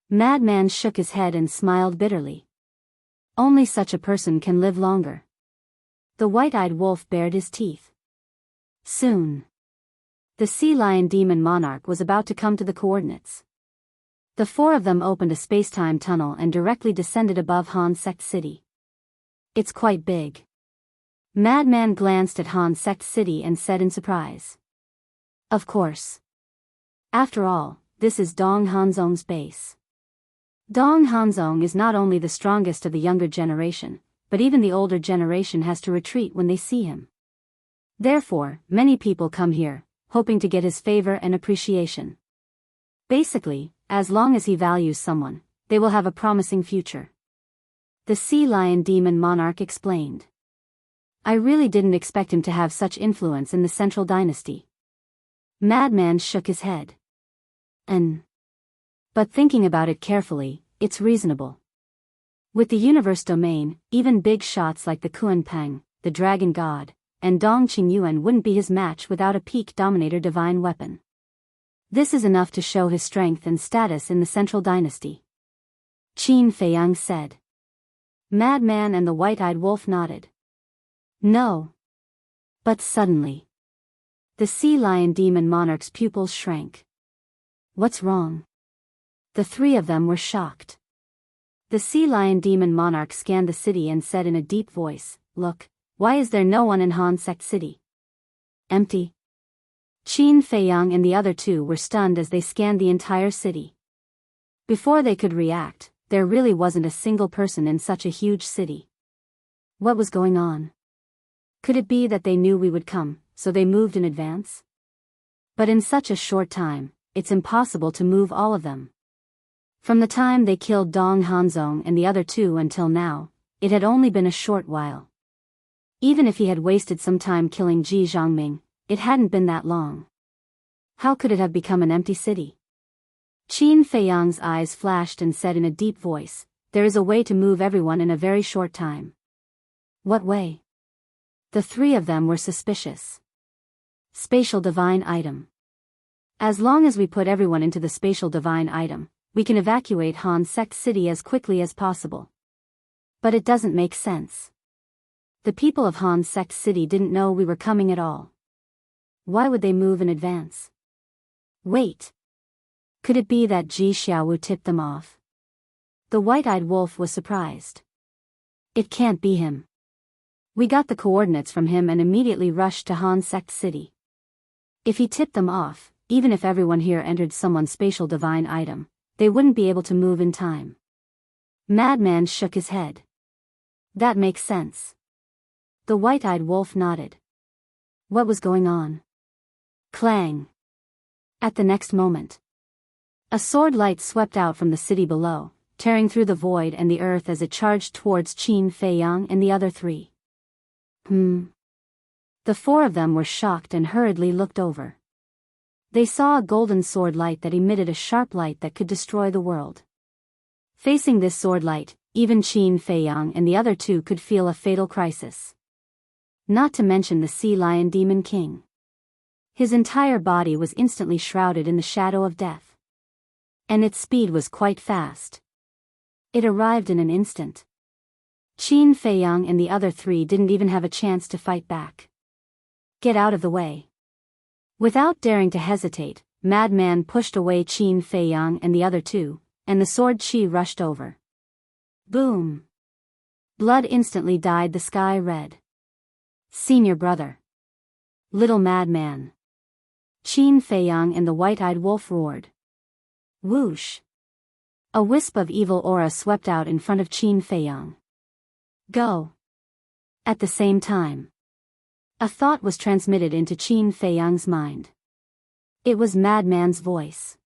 Madman shook his head and smiled bitterly. Only such a person can live longer. The white-eyed wolf bared his teeth. Soon, the Sea Lion Demon Monarch was about to come to the coordinates. The four of them opened a space-time tunnel and directly descended above Han Sect City. "It's quite big." Madman glanced at Han Sect City and said in surprise. "Of course. After all, this is Dong Hanzong's base." Dong Hanzong is not only the strongest of the younger generation, but even the older generation has to retreat when they see him. Therefore, many people come here, hoping to get his favor and appreciation. Basically, as long as he values someone, they will have a promising future. The Sea Lion Demon Monarch explained. "I really didn't expect him to have such influence in the Central Dynasty." Madman shook his head. But thinking about it carefully, it's reasonable. With the universe domain, even big shots like the Kunpeng, the Dragon God, and Dong Qingyuan wouldn't be his match without a peak dominator divine weapon. This is enough to show his strength and status in the Central Dynasty. Qin Feiyang said. Madman and the white-eyed wolf nodded. No. But suddenly, the Sea Lion Demon Monarch's pupils shrank. What's wrong? The three of them were shocked. The Sea Lion Demon Monarch scanned the city and said in a deep voice, "Look, why is there no one in Han Sect City? Empty." Qin Feiyang and the other two were stunned as they scanned the entire city. Before they could react, there really wasn't a single person in such a huge city. What was going on? Could it be that they knew we would come, so they moved in advance? But in such a short time, it's impossible to move all of them. From the time they killed Dong Hanzong and the other two until now, it had only been a short while. Even if he had wasted some time killing Ji Zhongming, it hadn't been that long. How could it have become an empty city? Qin Feiyang's eyes flashed and said in a deep voice, "There is a way to move everyone in a very short time." What way? The three of them were suspicious. Spatial divine item. As long as we put everyone into the spatial divine item, we can evacuate Han Sect City as quickly as possible. But it doesn't make sense. The people of Han Sect City didn't know we were coming at all. Why would they move in advance? Wait. Could it be that Ji Xiaowu tipped them off? The white-eyed wolf was surprised. It can't be him. We got the coordinates from him and immediately rushed to Han Sect City. If he tipped them off, even if everyone here entered someone's spatial divine item, they wouldn't be able to move in time. Madman shook his head. That makes sense. The white-eyed wolf nodded. What was going on? Clang. At the next moment, a sword light swept out from the city below, tearing through the void and the earth as it charged towards Qin Feiyang and the other three. The four of them were shocked and hurriedly looked over. They saw a golden sword light that emitted a sharp light that could destroy the world. Facing this sword light, even Qin Feiyang and the other two could feel a fatal crisis. Not to mention the Sea Lion Demon King. His entire body was instantly shrouded in the shadow of death. And its speed was quite fast. It arrived in an instant. Qin Feiyang and the other three didn't even have a chance to fight back. Get out of the way. Without daring to hesitate, Madman pushed away Qin Feiyang and the other two, and the sword chi rushed over. Boom! Blood instantly dyed the sky red. Senior brother. Little Madman. Qin Feiyang and the white-eyed wolf roared. Whoosh! A wisp of evil aura swept out in front of Qin Feiyang. Go! At the same time, a thought was transmitted into Qin Feiyang's mind. It was Madman's voice.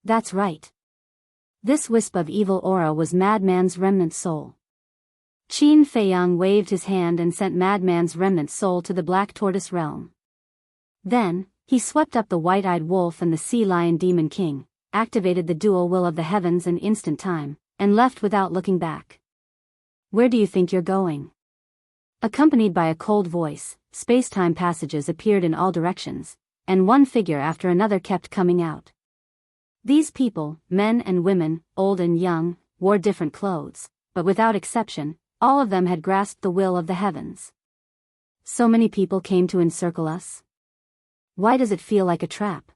That's right. This wisp of evil aura was Madman's remnant soul. Qin Feiyang waved his hand and sent Madman's remnant soul to the Black Tortoise realm. Then, he swept up the white-eyed wolf and the Sea Lion Demon King, activated the dual will of the heavens in instant time, and left without looking back. Where do you think you're going? Accompanied by a cold voice, space-time passages appeared in all directions, and one figure after another kept coming out. These people, men and women, old and young, wore different clothes, but without exception, all of them had grasped the will of the heavens. So many people came to encircle us? Why does it feel like a trap?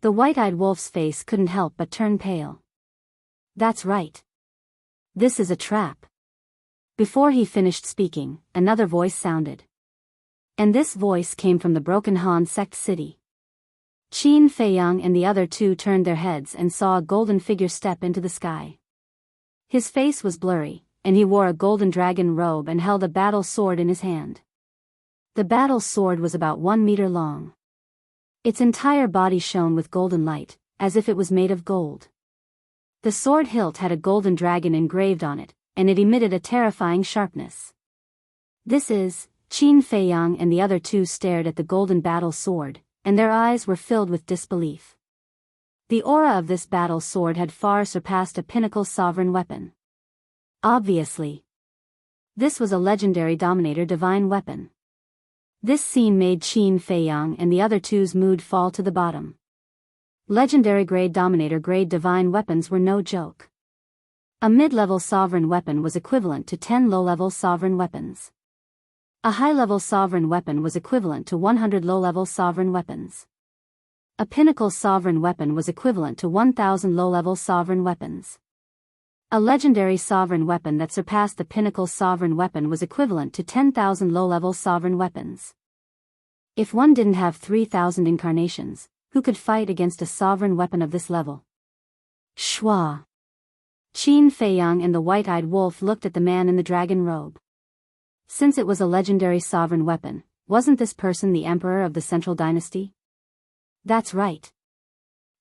The white-eyed wolf's face couldn't help but turn pale. That's right. This is a trap. Before he finished speaking, another voice sounded. And this voice came from the broken Han Sect City. Qin Feiyang and the other two turned their heads and saw a golden figure step into the sky. His face was blurry, and he wore a golden dragon robe and held a battle sword in his hand. The battle sword was about 1 meter long. Its entire body shone with golden light, as if it was made of gold. The sword hilt had a golden dragon engraved on it, and it emitted a terrifying sharpness. This is, Qin Feiyang and the other two stared at the golden battle sword, and their eyes were filled with disbelief. The aura of this battle sword had far surpassed a pinnacle sovereign weapon. Obviously, this was a legendary dominator divine weapon. This scene made Qin Feiyang and the other two's mood fall to the bottom. Legendary grade dominator grade divine weapons were no joke. A mid-level sovereign weapon was equivalent to 10 low-level sovereign weapons. A high-level sovereign weapon was equivalent to 100 low-level sovereign weapons. A pinnacle sovereign weapon was equivalent to 1,000 low-level sovereign weapons. A legendary sovereign weapon that surpassed the pinnacle sovereign weapon was equivalent to 10,000 low-level sovereign weapons. If one didn't have 3,000 incarnations, who could fight against a sovereign weapon of this level? Shwa! Qin Feiyang and the white-eyed wolf looked at the man in the dragon robe. Since it was a legendary sovereign weapon, wasn't this person the emperor of the Central Dynasty? That's right.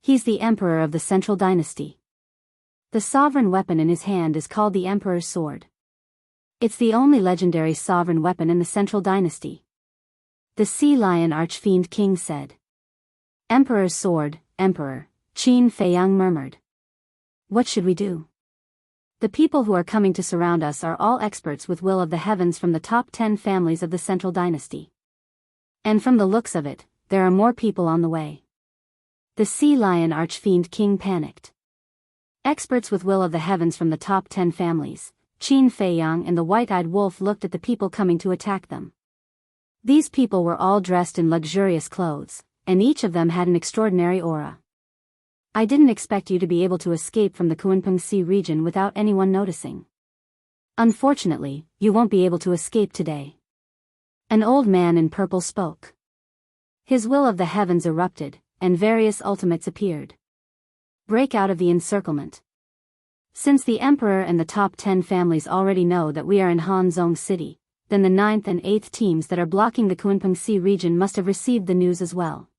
He's the emperor of the Central Dynasty. The sovereign weapon in his hand is called the Emperor's Sword. It's the only legendary sovereign weapon in the Central Dynasty. The Sea Lion Archfiend King said. Emperor's Sword, Emperor, Qin Feiyang murmured. What should we do? The people who are coming to surround us are all experts with will of the heavens from the top 10 families of the Central Dynasty. And from the looks of it, there are more people on the way. The Sea Lion Archfiend King panicked. Experts with will of the heavens from the top 10 families, Qin Feiyang and the White-Eyed Wolf looked at the people coming to attack them. These people were all dressed in luxurious clothes, and each of them had an extraordinary aura. I didn't expect you to be able to escape from the Kunpeng Sea region without anyone noticing. Unfortunately, you won't be able to escape today. An old man in purple spoke. His will of the heavens erupted, and various ultimates appeared. Break out of the encirclement. Since the Emperor and the top 10 families already know that we are in Hanzhong City, then the 9th and 8th teams that are blocking the Kunpeng Sea region must have received the news as well.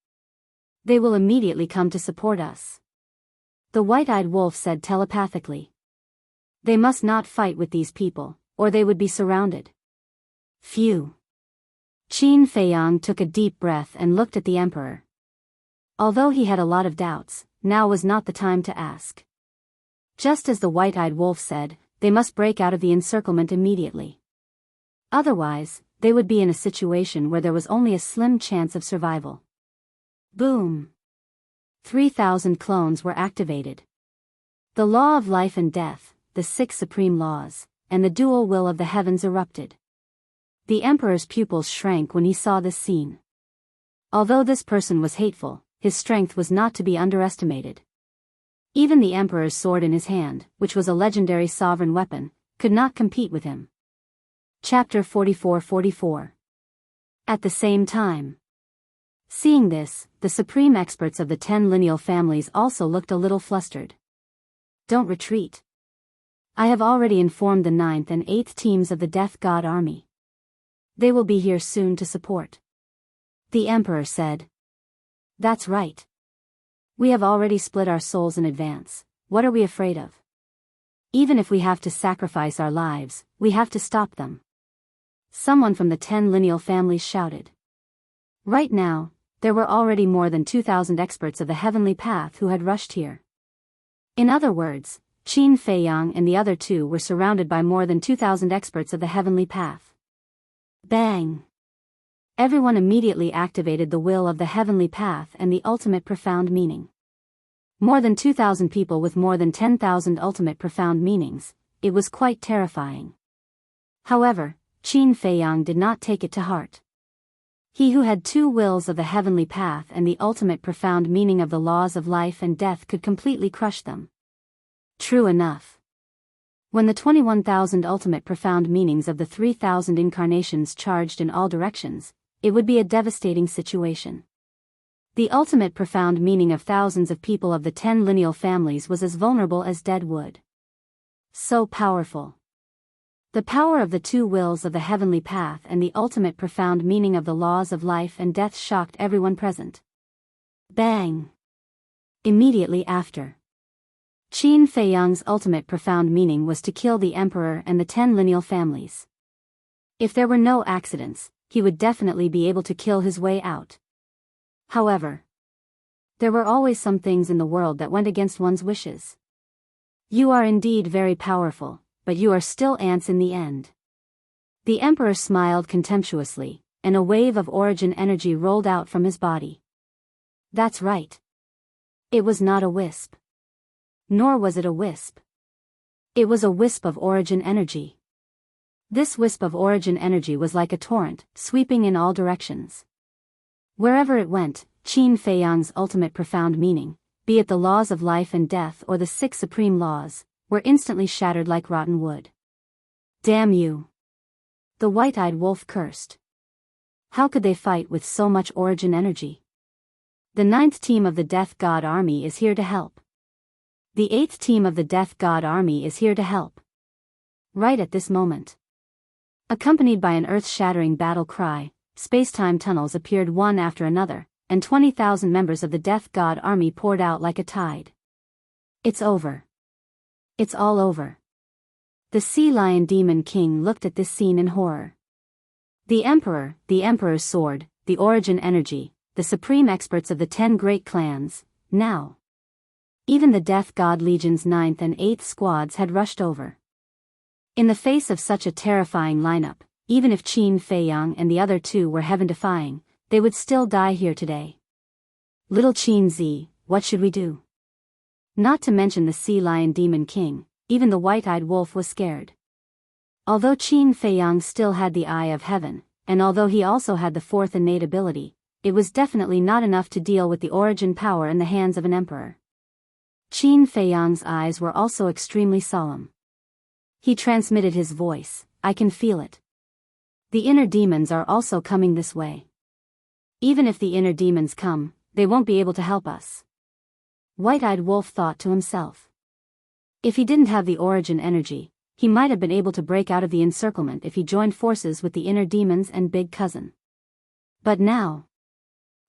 They will immediately come to support us. The White-Eyed Wolf said telepathically. They must not fight with these people, or they would be surrounded. Phew. Qin Feiyang took a deep breath and looked at the Emperor. Although he had a lot of doubts, now was not the time to ask. Just as the White-Eyed Wolf said, they must break out of the encirclement immediately. Otherwise, they would be in a situation where there was only a slim chance of survival. Boom! 3,000 clones were activated. The law of life and death, the 6 supreme laws, and the dual will of the heavens erupted. The Emperor's pupils shrank when he saw this scene. Although this person was hateful, his strength was not to be underestimated. Even the Emperor's sword in his hand, which was a legendary sovereign weapon, could not compete with him. Chapter 44:44. At the same time. Seeing this, the supreme experts of the 10 lineal families also looked a little flustered. Don't retreat. I have already informed the 9th and 8th teams of the Death God Army. They will be here soon to support. The Emperor said. That's right. We have already split our souls in advance. What are we afraid of? Even if we have to sacrifice our lives, we have to stop them. Someone from the 10 lineal families shouted. Right now, there were already more than 2,000 experts of the heavenly path who had rushed here. In other words, Qin Feiyang and the other two were surrounded by more than 2,000 experts of the heavenly path. Bang! Everyone immediately activated the will of the heavenly path and the ultimate profound meaning. More than 2,000 people with more than 10,000 ultimate profound meanings. It was quite terrifying. However, Qin Feiyang did not take it to heart. He who had 2 wills of the heavenly path and the ultimate profound meaning of the laws of life and death could completely crush them. True enough. When the 21,000 ultimate profound meanings of the 3,000 incarnations charged in all directions, it would be a devastating situation. The ultimate profound meaning of thousands of people of the 10 lineal families was as vulnerable as dead wood. So powerful. The power of the 2 wills of the heavenly path and the ultimate profound meaning of the laws of life and death shocked everyone present. Bang! Immediately after. Qin Feiyang's ultimate profound meaning was to kill the Emperor and the 10 lineal families. If there were no accidents, he would definitely be able to kill his way out. However, there were always some things in the world that went against one's wishes. You are indeed very powerful, but you are still ants in the end. The Emperor smiled contemptuously, and a wave of origin energy rolled out from his body. That's right. It was not a wisp. Nor was it a wisp. It was a wisp of origin energy. This wisp of origin energy was like a torrent, sweeping in all directions. Wherever it went, Qin Feiyang's ultimate profound meaning, be it the laws of life and death or the 6 supreme laws, were instantly shattered like rotten wood. Damn you! The White-Eyed Wolf cursed. How could they fight with so much origin energy? The 9th team of the Death God Army is here to help. The 8th team of the Death God Army is here to help. Right at this moment. Accompanied by an earth-shattering battle cry, space-time tunnels appeared one after another, and 20,000 members of the Death God army poured out like a tide. It's over. It's all over. The Sea Lion Demon King looked at this scene in horror. The Emperor's sword, the origin energy, the supreme experts of the 10 great clans, now. Even the Death God Legion's 9th and 8th squads had rushed over. In the face of such a terrifying lineup, even if Qin Feiyang and the other two were heaven-defying, they would still die here today. Little Qin Zi, what should we do? Not to mention the Sea Lion Demon King, even the white-eyed wolf was scared. Although Qin Feiyang still had the Eye of Heaven, and although he also had the 4th innate ability, it was definitely not enough to deal with the origin power in the hands of an emperor. Qin Feiyang's eyes were also extremely solemn. He transmitted his voice, I can feel it. The inner demons are also coming this way. Even if the inner demons come, they won't be able to help us. White-eyed wolf thought to himself. If he didn't have the origin energy, he might have been able to break out of the encirclement if he joined forces with the inner demons and Big Cousin. But now,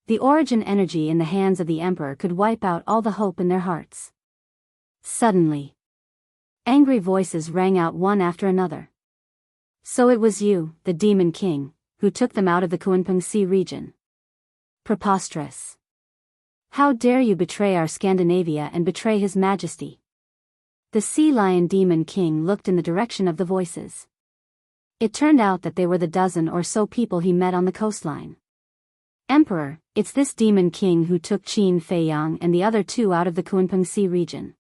the origin energy in the hands of the Emperor could wipe out all the hope in their hearts. Suddenly, angry voices rang out one after another. So it was you, the Demon King, who took them out of the Kunpeng Sea region. Preposterous. How dare you betray our Scandinavia and betray His Majesty? The Sea Lion Demon King looked in the direction of the voices. It turned out that they were the dozen or so people he met on the coastline. Emperor, it's this Demon King who took Qin Feiyang and the other two out of the Kunpeng Sea region.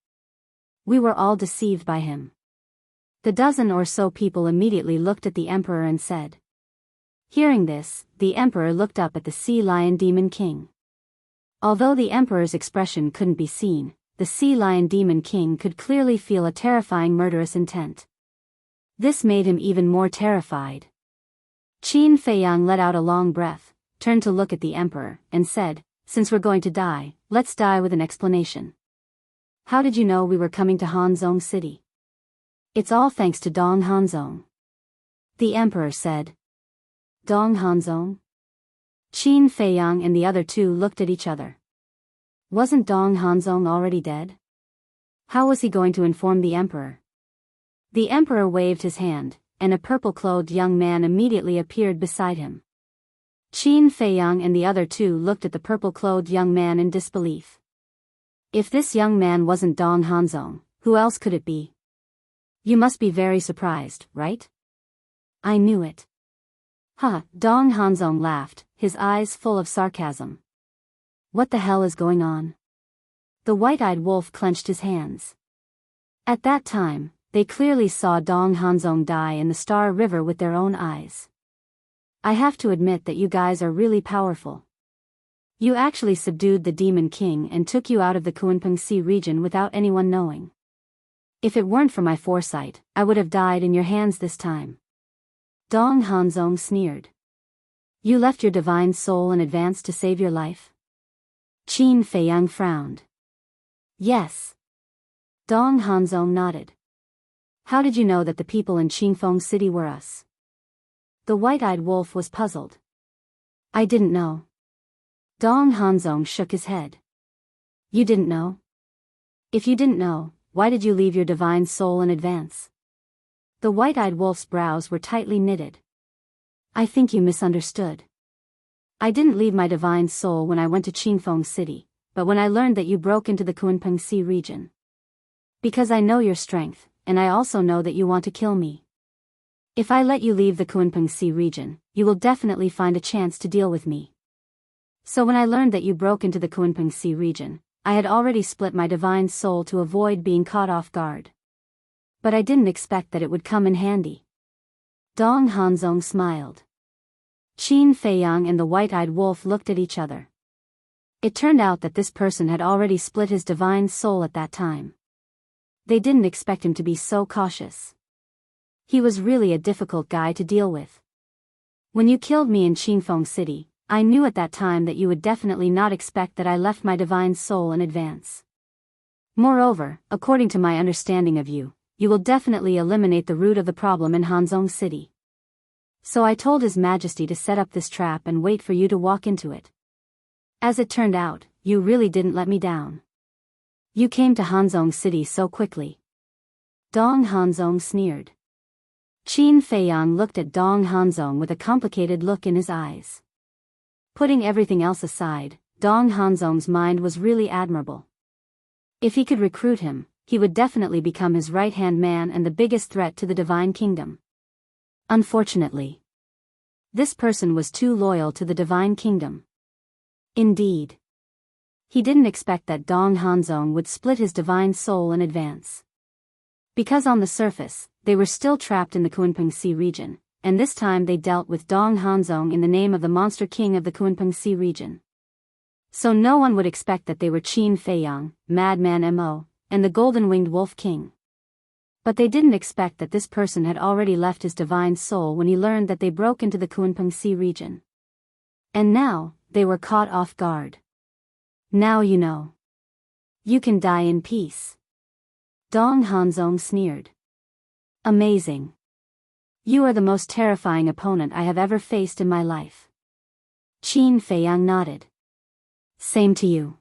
We were all deceived by him. The dozen or so people immediately looked at the Emperor and said. Hearing this, the Emperor looked up at the Sea Lion Demon King. Although the Emperor's expression couldn't be seen, the Sea Lion Demon King could clearly feel a terrifying murderous intent. This made him even more terrified. Qin Feiyang let out a long breath, turned to look at the Emperor, and said, since we're going to die, let's die with an explanation. How did you know we were coming to Hanzhong City? It's all thanks to Dong Hanzhong. The Emperor said. Dong Hanzhong? Qin Feiyang and the other two looked at each other. Wasn't Dong Hanzhong already dead? How was he going to inform the Emperor? The Emperor waved his hand, and a purple-clothed young man immediately appeared beside him. Qin Feiyang and the other two looked at the purple-clothed young man in disbelief. If this young man wasn't Dong Hanzhong, who else could it be? You must be very surprised, right? I knew it. Ha, Dong Hanzhong laughed, his eyes full of sarcasm. What the hell is going on? The white-eyed wolf clenched his hands. At that time, they clearly saw Dong Hanzhong die in the Star River with their own eyes. I have to admit that you guys are really powerful. You actually subdued the Demon King and took you out of the Kunpeng Sea region without anyone knowing. If it weren't for my foresight, I would have died in your hands this time. Dong Hanzhong sneered. You left your divine soul in advance to save your life? Qin Feiyang frowned. Yes. Dong Hanzhong nodded. How did you know that the people in Qingfeng City were us? The white-eyed wolf was puzzled. I didn't know. Dong Hanzhong shook his head. You didn't know? If you didn't know, why did you leave your divine soul in advance? The white-eyed wolf's brows were tightly knitted. I think you misunderstood. I didn't leave my divine soul when I went to Qingfeng City, but when I learned that you broke into the Kunpeng Sea region. Because I know your strength, and I also know that you want to kill me. If I let you leave the Kunpeng Sea region, you will definitely find a chance to deal with me. So when I learned that you broke into the Kunpeng Sea region, I had already split my divine soul to avoid being caught off guard. But I didn't expect that it would come in handy. Dong Hanzhong smiled. Qin Feiyang and the white-eyed wolf looked at each other. It turned out that this person had already split his divine soul at that time. They didn't expect him to be so cautious. He was really a difficult guy to deal with. When you killed me in Qingfeng City, I knew at that time that you would definitely not expect that I left my divine soul in advance. Moreover, according to my understanding of you, you will definitely eliminate the root of the problem in Hanzhong City. So I told His Majesty to set up this trap and wait for you to walk into it. As it turned out, you really didn't let me down. You came to Hanzong City so quickly." Dong Hanzong sneered. Qin Feiyang looked at Dong Hanzong with a complicated look in his eyes. Putting everything else aside, Dong Hanzong's mind was really admirable. If he could recruit him, he would definitely become his right-hand man and the biggest threat to the Divine Kingdom. Unfortunately, this person was too loyal to the Divine Kingdom. Indeed, he didn't expect that Dong Hanzong would split his divine soul in advance. Because on the surface, they were still trapped in the Kunpeng Sea region, and this time they dealt with Dong Hanzong in the name of the Monster King of the Kunpeng Sea region. So no one would expect that they were Qin Feiyang, Madman Mo, and the Golden-Winged Wolf King. But they didn't expect that this person had already left his divine soul when he learned that they broke into the Kunpeng Sea region. And now, they were caught off guard. "Now you know. You can die in peace." Dong Hanzong sneered. "Amazing. You are the most terrifying opponent I have ever faced in my life." Qin Feiyang nodded. "Same to you.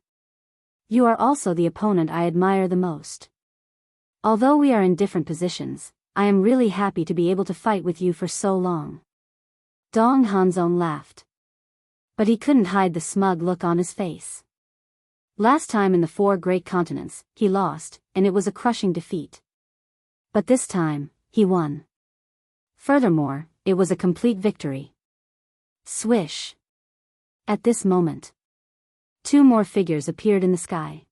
You are also the opponent I admire the most. Although we are in different positions, I am really happy to be able to fight with you for so long." Dong Hanzong laughed. But he couldn't hide the smug look on his face. Last time in the 4 great continents, he lost, and it was a crushing defeat. But this time, he won. Furthermore, it was a complete victory. Swish. At this moment, 2 more figures appeared in the sky.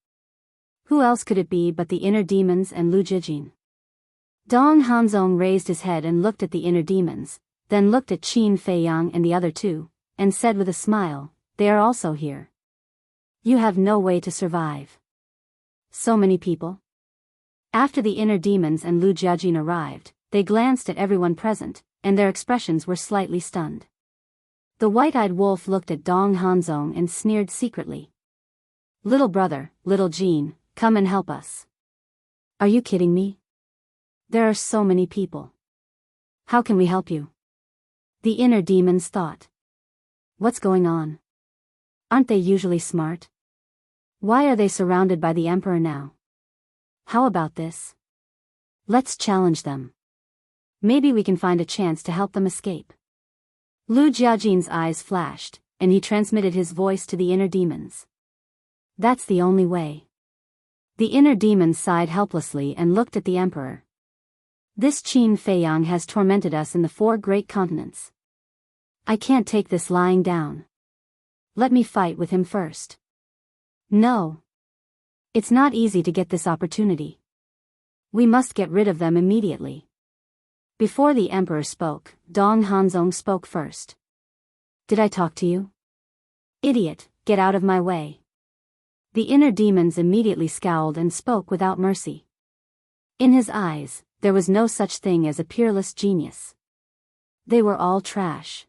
Who else could it be but the inner demons and Lu Jijin? Dong Hanzong raised his head and looked at the inner demons, then looked at Qin Feiyang and the other 2, and said with a smile, "They are also here. You have no way to survive. So many people." After the inner demons and Lu Jiajin arrived, they glanced at everyone present, and their expressions were slightly stunned. The white-eyed wolf looked at Dong Hanzong and sneered secretly. "Little brother, little Jean, come and help us." "Are you kidding me? There are so many people. How can we help you?" The inner demons thought. What's going on? Aren't they usually smart? Why are they surrounded by the Emperor now? How about this? Let's challenge them. Maybe we can find a chance to help them escape. Lu Jiajin's eyes flashed, and he transmitted his voice to the inner demons. That's the only way. The inner demons sighed helplessly and looked at the Emperor. This Qin Feiyang has tormented us in the 4 great continents. I can't take this lying down. Let me fight with him first. No. It's not easy to get this opportunity. We must get rid of them immediately. Before the Emperor spoke, Dong Hanzong spoke first. Did I talk to you? Idiot, get out of my way. The inner demons immediately scowled and spoke without mercy. In his eyes, there was no such thing as a peerless genius. They were all trash.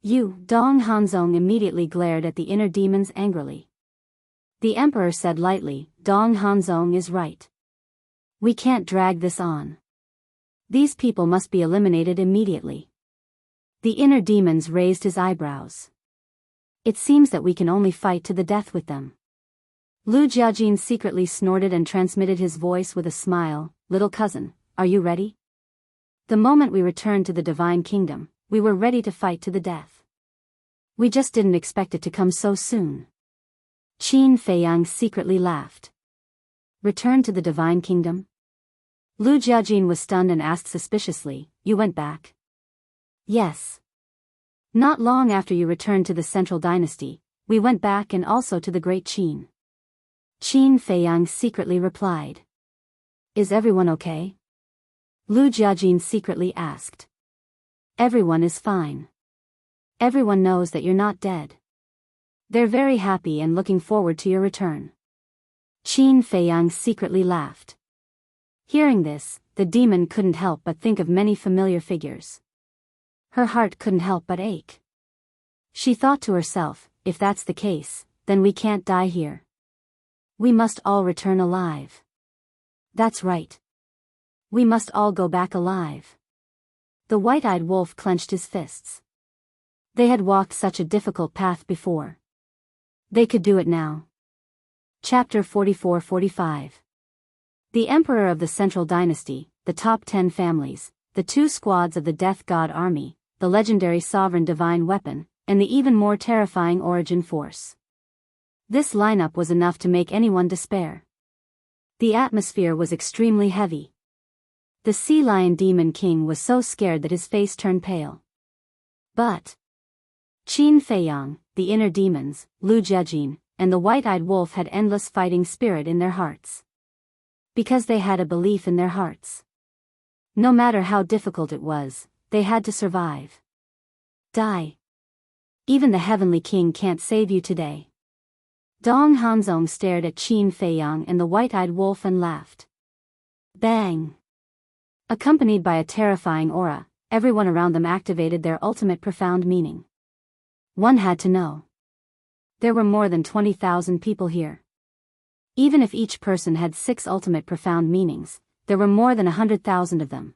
You, Dong Hanzong immediately glared at the inner demons angrily. The Emperor said lightly, Dong Hanzong is right. We can't drag this on. These people must be eliminated immediately. The inner demons raised his eyebrows. It seems that we can only fight to the death with them. Lu Jiajin secretly snorted and transmitted his voice with a smile, Little cousin, are you ready? The moment we returned to the Divine Kingdom, we were ready to fight to the death. We just didn't expect it to come so soon. Qin Feiyang secretly laughed. Return to the Divine Kingdom? Lu Jiajin was stunned and asked suspiciously, you went back? Yes. Not long after you returned to the Central Dynasty, we went back and also to the Great Qin. Qin Feiyang secretly replied. Is everyone okay? Lu Jiajin secretly asked. Everyone is fine. Everyone knows that you're not dead. They're very happy and looking forward to your return. Qin Feiyang secretly laughed. Hearing this, the demon couldn't help but think of many familiar figures. Her heart couldn't help but ache. She thought to herself, if that's the case, then we can't die here. We must all return alive. That's right. We must all go back alive. The white-eyed wolf clenched his fists. They had walked such a difficult path before. They could do it now. Chapter 44-45. The Emperor of the Central Dynasty, the top 10 families, the 2 squads of the Death God Army, the legendary Sovereign Divine Weapon, and the even more terrifying Origin Force. This lineup was enough to make anyone despair. The atmosphere was extremely heavy. The Sea Lion Demon King was so scared that his face turned pale. But Qin Feiyang, the inner demons, Lu Jiajin, and the white-eyed wolf had endless fighting spirit in their hearts. Because they had a belief in their hearts. No matter how difficult it was, they had to survive. Die. Even the Heavenly King can't save you today. Dong Hanzong stared at Qin Feiyang and the white-eyed wolf and laughed. Bang! Accompanied by a terrifying aura, everyone around them activated their ultimate profound meaning. One had to know. There were more than 20,000 people here. Even if each person had 6 ultimate profound meanings, there were more than 100,000 of them.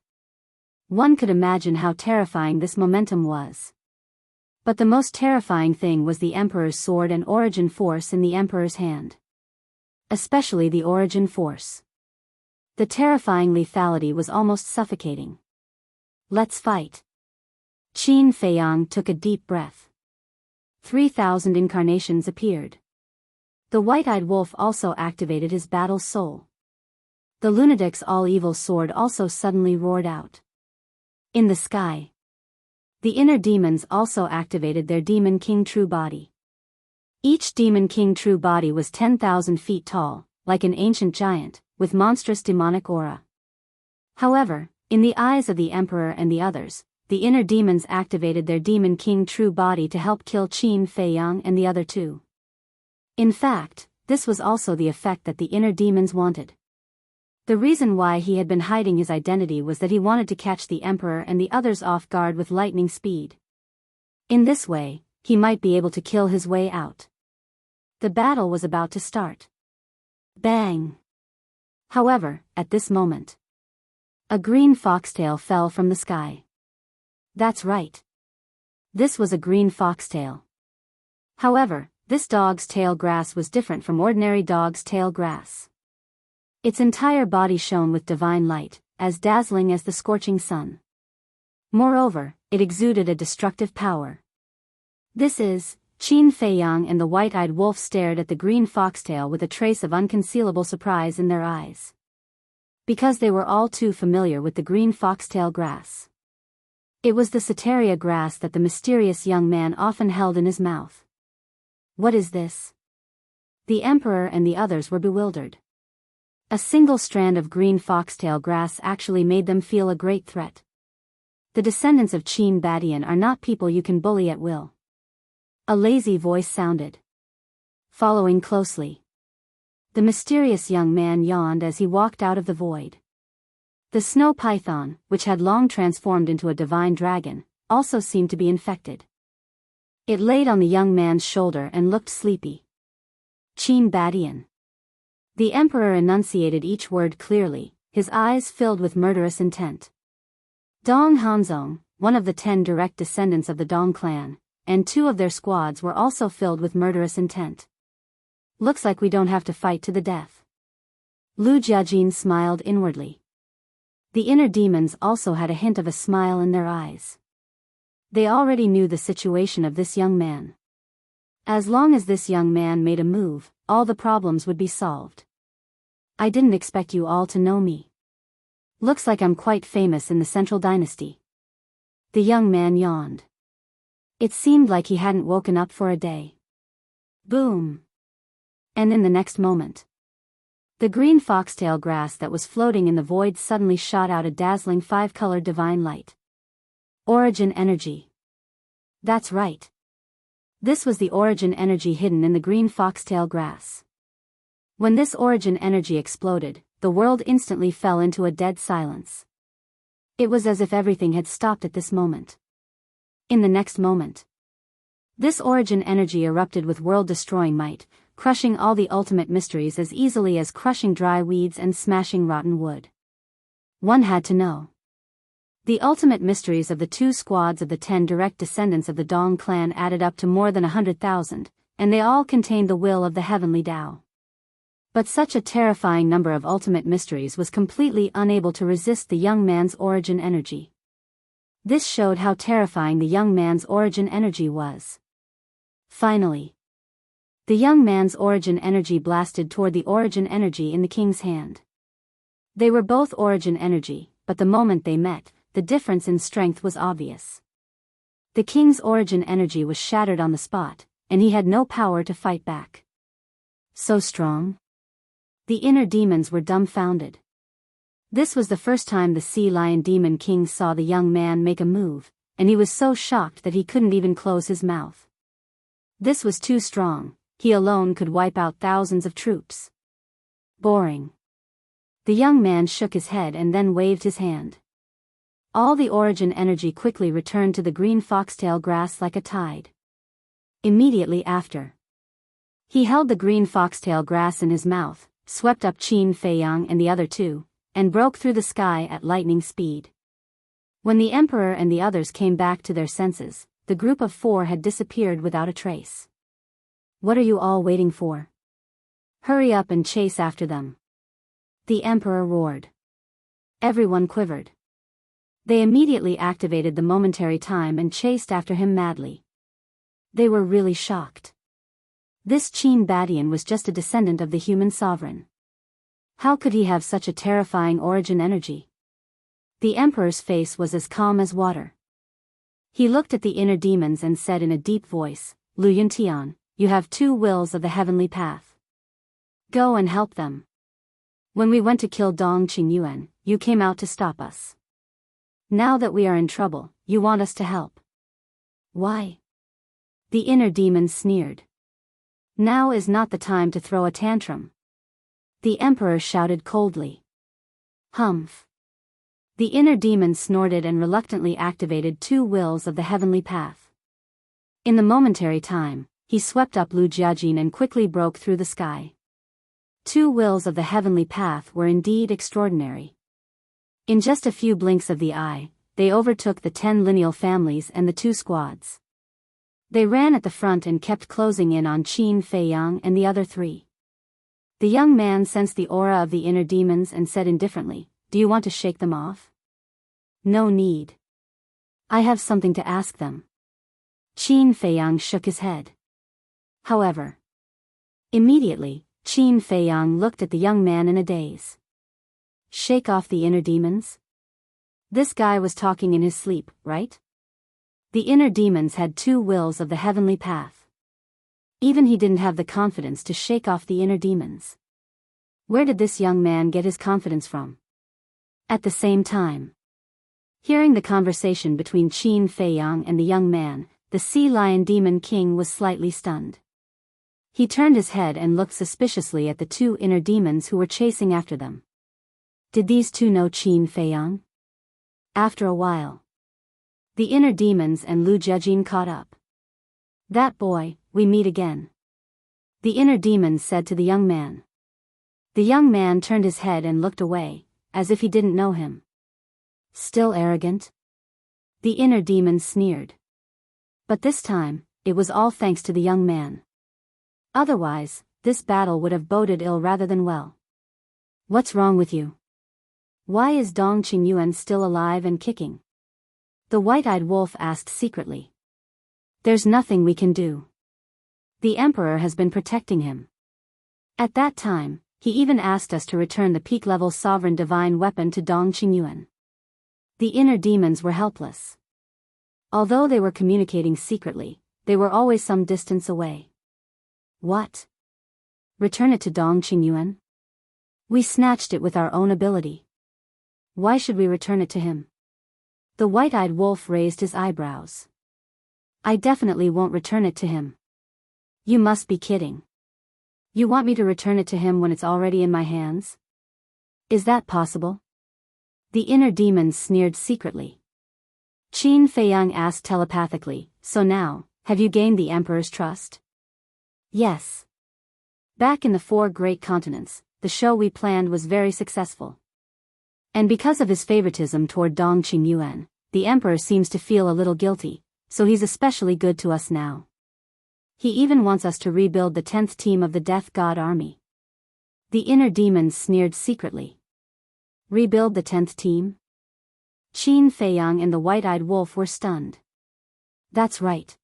One could imagine how terrifying this momentum was. But the most terrifying thing was the Emperor's sword and Origin Force in the Emperor's hand. Especially the Origin Force. The terrifying lethality was almost suffocating. Let's fight. Qin Feiyang took a deep breath. 3,000 incarnations appeared. The white-eyed wolf also activated his battle soul. The lunatic's all-evil sword also suddenly roared out. In the sky. The inner demons also activated their Demon King True Body. Each Demon King True Body was 10,000 feet tall, like an ancient giant, with monstrous demonic aura. However, in the eyes of the Emperor and the others, the inner demons activated their Demon King True Body to help kill Qin Feiyang and the other 2. In fact, this was also the effect that the inner demons wanted. The reason why he had been hiding his identity was that he wanted to catch the Emperor and the others off guard with lightning speed. In this way, he might be able to kill his way out. The battle was about to start. Bang! However, at this moment, a green foxtail fell from the sky. That's right. This was a green foxtail. However, this dog's tail grass was different from ordinary dog's tail grass. Its entire body shone with divine light, as dazzling as the scorching sun. Moreover, it exuded a destructive power. This is, Qin Feiyang and the white-eyed wolf stared at the green foxtail with a trace of unconcealable surprise in their eyes. Because they were all too familiar with the green foxtail grass. It was the Soteria grass that the mysterious young man often held in his mouth. What is this? The Emperor and the others were bewildered. A single strand of green foxtail grass actually made them feel a great threat. The descendants of Qin Badian are not people you can bully at will. A lazy voice sounded. Following closely. The mysterious young man yawned as he walked out of the void. The snow python, which had long transformed into a divine dragon, also seemed to be infected. It laid on the young man's shoulder and looked sleepy. Qin Badian. The Emperor enunciated each word clearly, his eyes filled with murderous intent. Dong Hanzong, one of the 10 direct descendants of the Dong clan, and 2 of their squads were also filled with murderous intent. Looks like we don't have to fight to the death. Lu Jiajin smiled inwardly. The inner demons also had a hint of a smile in their eyes. They already knew the situation of this young man. As long as this young man made a move, all the problems would be solved. I didn't expect you all to know me. Looks like I'm quite famous in the Central Dynasty. The young man yawned. It seemed like he hadn't woken up for a day. Boom! And in the next moment, the green foxtail grass that was floating in the void suddenly shot out a dazzling 5-colored divine light. Origin energy. That's right. This was the origin energy hidden in the green foxtail grass. When this origin energy exploded, the world instantly fell into a dead silence. It was as if everything had stopped at this moment. In the next moment, this origin energy erupted with world-destroying might, crushing all the ultimate mysteries as easily as crushing dry weeds and smashing rotten wood. One had to know. The ultimate mysteries of the 2 squads of the 10 direct descendants of the Dong clan added up to more than 100,000, and they all contained the will of the heavenly Tao. But such a terrifying number of ultimate mysteries was completely unable to resist the young man's origin energy. This showed how terrifying the young man's origin energy was. Finally, the young man's origin energy blasted toward the origin energy in the king's hand. They were both origin energy, but the moment they met, the difference in strength was obvious. The king's origin energy was shattered on the spot, and he had no power to fight back. So strong? The inner demons were dumbfounded. This was the first time the sea lion demon king saw the young man make a move, and he was so shocked that he couldn't even close his mouth. This was too strong. He alone could wipe out thousands of troops. Boring. The young man shook his head and then waved his hand. All the origin energy quickly returned to the green foxtail grass like a tide. Immediately after, he held the green foxtail grass in his mouth, swept up Qin Feiyang and the other 2, and broke through the sky at lightning speed. When the emperor and the others came back to their senses, the group of 4 had disappeared without a trace. What are you all waiting for? Hurry up and chase after them. The emperor roared. Everyone quivered. They immediately activated the momentary time and chased after him madly. They were really shocked. This Qin Badian was just a descendant of the human sovereign. How could he have such a terrifying origin energy? The emperor's face was as calm as water. He looked at the inner demons and said in a deep voice, Lu Yuntian, you have 2 wills of the heavenly path. Go and help them. When we went to kill Dong Qingyuan, you came out to stop us. Now that we are in trouble, you want us to help. Why? The inner demon sneered. Now is not the time to throw a tantrum. The emperor shouted coldly. Humph. The inner demon snorted and reluctantly activated 2 wills of the heavenly path. In the momentary time, he swept up Lu Jiajin and quickly broke through the sky. 2 wills of the heavenly path were indeed extraordinary. In just a few blinks of the eye, they overtook the 10 lineal families and the 2 squads. They ran at the front and kept closing in on Qin Feiyang and the other 3. The young man sensed the aura of the inner demons and said indifferently, do you want to shake them off? No need. I have something to ask them. Qin Feiyang shook his head. However, immediately, Qin Feiyang looked at the young man in a daze. Shake off the inner demons? This guy was talking in his sleep, right? The inner demons had 2 wills of the heavenly path. Even he didn't have the confidence to shake off the inner demons. Where did this young man get his confidence from? At the same time, hearing the conversation between Qin Feiyang and the young man, the sea lion demon king was slightly stunned. He turned his head and looked suspiciously at the 2 inner demons who were chasing after them. Did these 2 know Qin Feiyang? After a while, the inner demons and Lu Jiajin caught up. That boy, we meet again. The inner demons said to the young man. The young man turned his head and looked away, as if he didn't know him. Still arrogant? The inner demons sneered. But this time, it was all thanks to the young man. Otherwise, this battle would have boded ill rather than well. What's wrong with you? Why is Dong Qingyuan still alive and kicking? The white-eyed wolf asked secretly. There's nothing we can do. The emperor has been protecting him. At that time, he even asked us to return the peak-level sovereign divine weapon to Dong Qingyuan. The inner demons were helpless. Although they were communicating secretly, they were always some distance away. What? Return it to Dong Qingyuan? We snatched it with our own ability. Why should we return it to him? The white-eyed wolf raised his eyebrows. I definitely won't return it to him. You must be kidding. You want me to return it to him when it's already in my hands? Is that possible? The inner demons sneered secretly. Qin Feiyang asked telepathically, so now, have you gained the emperor's trust? Yes. Back in the 4 great continents, the show we planned was very successful. And because of his favoritism toward Dong Qingyuan, the emperor seems to feel a little guilty, so he's especially good to us now. He even wants us to rebuild the 10th team of the Death God army. The inner demons sneered secretly. Rebuild the 10th team? Qin Feiyang and the white-eyed wolf were stunned. That's right.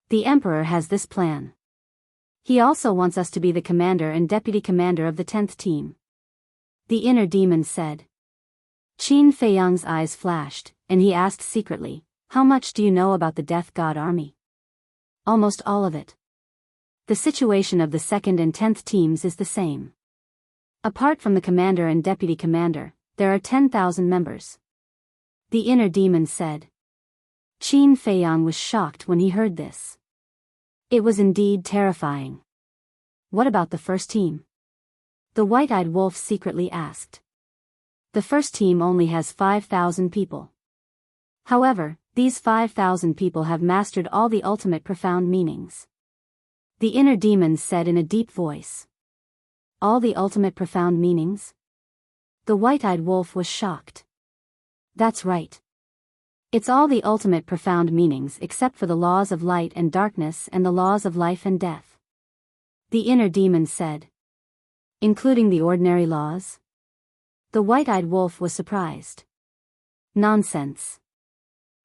The emperor has this plan. He also wants us to be the commander and deputy commander of the 10th team. The inner demon said. Qin Feiyang's eyes flashed, and he asked secretly, "How much do you know about the Death God army?" "Almost all of it. The situation of the 2nd and 10th teams is the same. Apart from the commander and deputy commander, there are 10,000 members." The inner demon said. Qin Feiyang was shocked when he heard this. It was indeed terrifying. What about the first team? The white-eyed wolf secretly asked. The first team only has 5,000 people. However, these 5,000 people have mastered all the ultimate profound meanings. The inner demon said in a deep voice. All the ultimate profound meanings? The white-eyed wolf was shocked. That's right. It's all the ultimate profound meanings except for the laws of light and darkness and the laws of life and death. The inner demon said. Including the ordinary laws? The white-eyed wolf was surprised. Nonsense.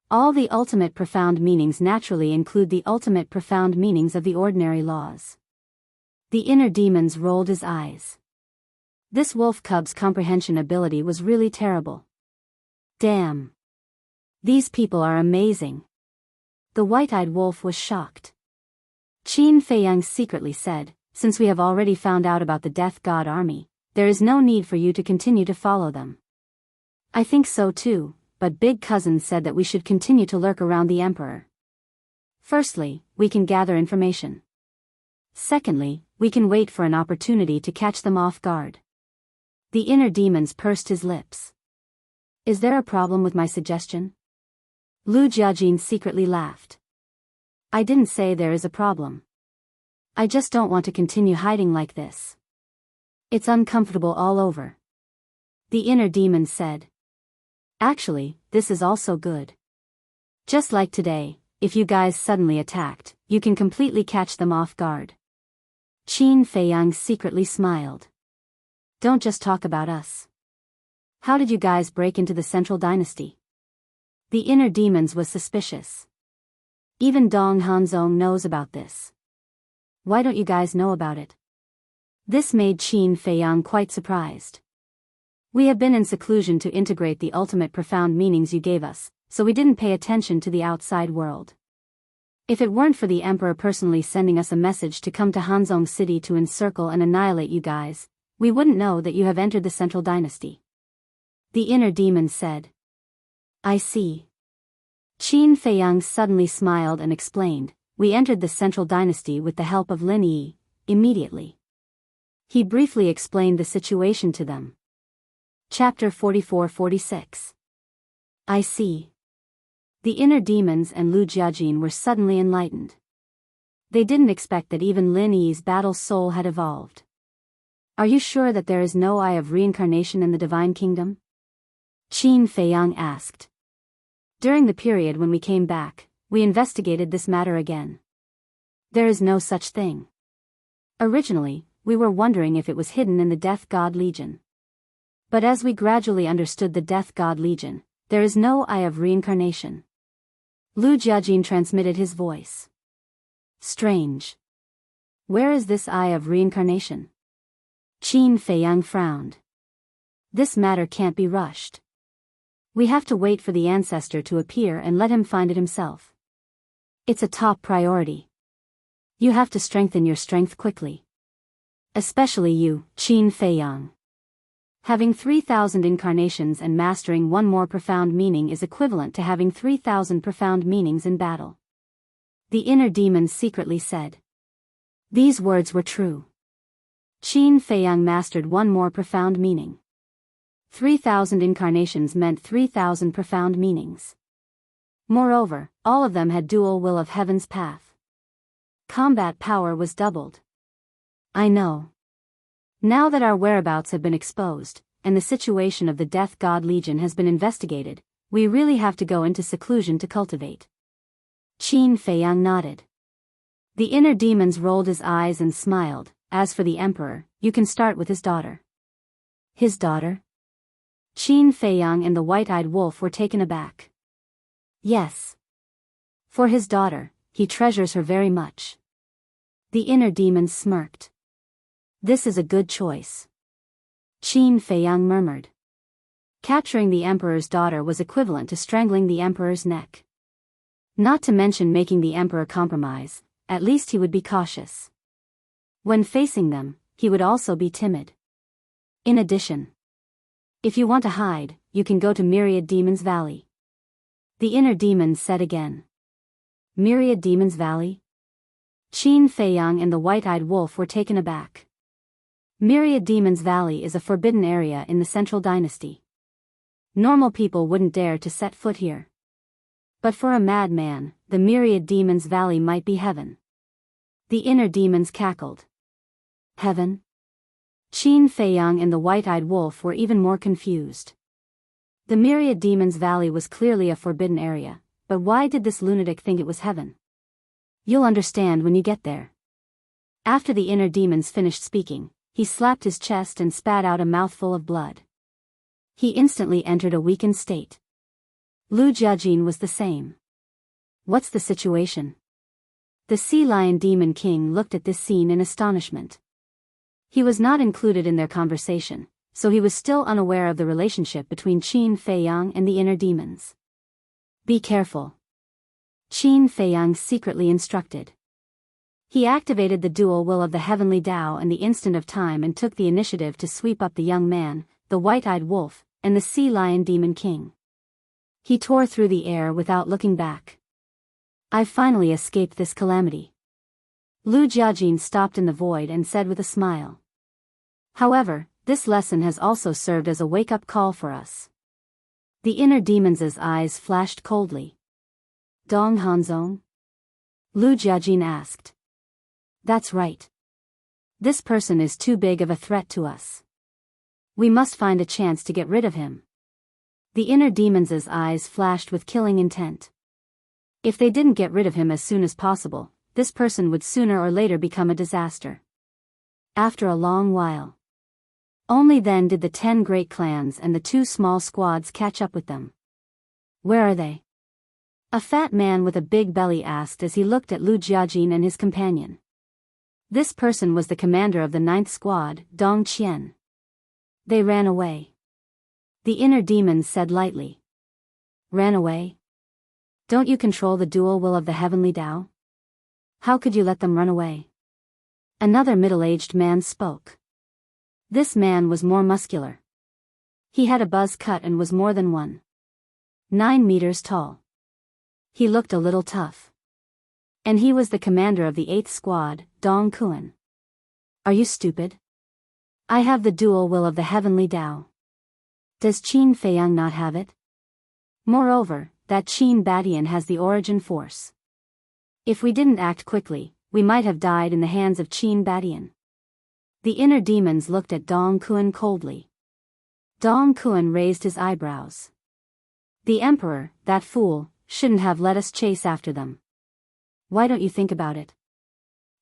All the ultimate profound meanings naturally include the ultimate profound meanings of the ordinary laws. The inner demons rolled his eyes. This wolf cub's comprehension ability was really terrible. Damn. These people are amazing. The white-eyed wolf was shocked. Qin Feiyang secretly said, "Since we have already found out about the Death God army, there is no need for you to continue to follow them." "I think so too, but Big Cousin said that we should continue to lurk around the emperor. Firstly, we can gather information. Secondly, we can wait for an opportunity to catch them off guard." The inner demons pursed his lips. "Is there a problem with my suggestion?" Lu Jiajin secretly laughed. "I didn't say there is a problem. I just don't want to continue hiding like this. It's uncomfortable all over." The inner demon said. "Actually, this is also good. Just like today, if you guys suddenly attacked, you can completely catch them off guard." Qin Feiyang secretly smiled. "Don't just talk about us. How did you guys break into the Central Dynasty?" The inner demons was suspicious. "Even Dong Hanzong knows about this. Why don't you guys know about it?" This made Qin Feiyang quite surprised. "We have been in seclusion to integrate the ultimate profound meanings you gave us, so we didn't pay attention to the outside world. If it weren't for the Emperor personally sending us a message to come to Hanzong City to encircle and annihilate you guys, we wouldn't know that you have entered the Central Dynasty." The inner demon said. "I see." Qin Feiyang suddenly smiled and explained, "We entered the Central Dynasty with the help of Lin Yi, immediately." He briefly explained the situation to them. Chapter 44-46. I see. The inner demons and Lu Jiajin were suddenly enlightened. They didn't expect that even Lin Yi's battle soul had evolved. "Are you sure that there is no eye of reincarnation in the Divine Kingdom?" Qin Feiyang asked. "During the period when we came back, we investigated this matter again. There is no such thing. Originally, we were wondering if it was hidden in the Death God Legion. But as we gradually understood the Death God Legion, there is no eye of reincarnation." Lu Jiajin transmitted his voice. "Strange. Where is this eye of reincarnation?" Qin Feiyang frowned. "This matter can't be rushed. We have to wait for the ancestor to appear and let him find it himself. It's a top priority. You have to strengthen your strength quickly. Especially you, Qin Feiyang. Having 3,000 incarnations and mastering one more profound meaning is equivalent to having 3,000 profound meanings in battle." The inner demon secretly said. These words were true. Qin Feiyang mastered one more profound meaning. 3,000 incarnations meant 3,000 profound meanings. Moreover, all of them had dual will of heaven's path. Combat power was doubled. "I know. Now that our whereabouts have been exposed, and the situation of the Death God Legion has been investigated, we really have to go into seclusion to cultivate. Qin Feiyang nodded. The inner demons rolled his eyes and smiled. As for the Emperor, you can start with his daughter. His daughter? Qin Feiyang and the white-eyed wolf were taken aback. Yes. For his daughter, he treasures her very much. The inner demons smirked. This is a good choice. Qin Feiyang murmured. Capturing the Emperor's daughter was equivalent to strangling the Emperor's neck. Not to mention making the Emperor compromise, at least he would be cautious. When facing them, he would also be timid. In addition, if you want to hide, you can go to Myriad Demons Valley. The inner demons said again. Myriad Demons Valley? Qin Feiyang and the white-eyed wolf were taken aback. Myriad Demons Valley is a forbidden area in the Central Dynasty. Normal people wouldn't dare to set foot here. But for a madman, the Myriad Demons Valley might be heaven. The inner demons cackled. Heaven? Qin Feiyang and the white-eyed wolf were even more confused. The Myriad Demons Valley was clearly a forbidden area, but why did this lunatic think it was heaven? You'll understand when you get there. After the inner demons finished speaking, he slapped his chest and spat out a mouthful of blood. He instantly entered a weakened state. Lu Jiajin was the same. What's the situation? The Sea Lion Demon King looked at this scene in astonishment. He was not included in their conversation, so he was still unaware of the relationship between Qin Feiyang and the inner demons. Be careful. Qin Feiyang secretly instructed. He activated the dual will of the heavenly Tao in the instant of time and took the initiative to sweep up the young man, the white-eyed wolf, and the Sea Lion Demon King. He tore through the air without looking back. I've finally escaped this calamity. Lu Jiajin stopped in the void and said with a smile. However, this lesson has also served as a wake-up call for us. The inner demons' eyes flashed coldly. Dong Hanzong? Lu Jiajin asked. That's right. This person is too big of a threat to us. We must find a chance to get rid of him. The inner demons' eyes flashed with killing intent. If they didn't get rid of him as soon as possible, this person would sooner or later become a disaster. After a long while. Only then did the 10 great clans and the 2 small squads catch up with them. Where are they? A fat man with a big belly asked as he looked at Lu Jiajin and his companion. This person was the commander of the 9th squad, Dong Qian. They ran away. The inner demons said lightly. Ran away? Don't you control the dual will of the heavenly Tao? How could you let them run away? Another middle-aged man spoke. This man was more muscular. He had a buzz cut and was more than 1.9 meters tall. He looked a little tough. And he was the commander of the 8th squad, Dong Kuan. Are you stupid? I have the dual will of the heavenly Tao. Does Qin Feiyang not have it? Moreover, that Qin Badian has the origin force. If we didn't act quickly, we might have died in the hands of Qin Badian. The inner demons looked at Dong Kuan coldly. Dong Kuan raised his eyebrows. The Emperor, that fool, shouldn't have let us chase after them. Why don't you think about it?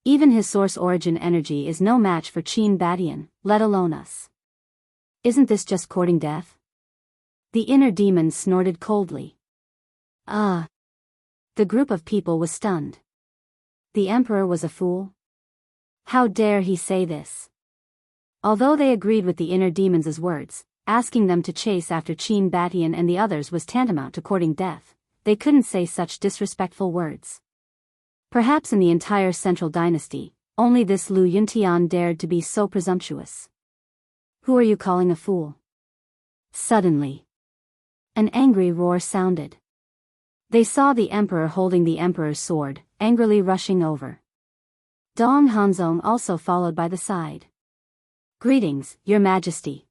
Even his source origin energy is no match for Qin Badian, let alone us. Isn't this just courting death? The inner demons snorted coldly. The group of people was stunned. The Emperor was a fool? How dare he say this? Although they agreed with the inner demons' words, asking them to chase after Qin Badian and the others was tantamount to courting death, they couldn't say such disrespectful words. Perhaps in the entire Central Dynasty, only this Lu Yuntian dared to be so presumptuous. Who are you calling a fool? Suddenly, an angry roar sounded. They saw the Emperor holding the Emperor's sword, angrily rushing over. Dong Hanzong also followed by the side. Greetings, Your Majesty.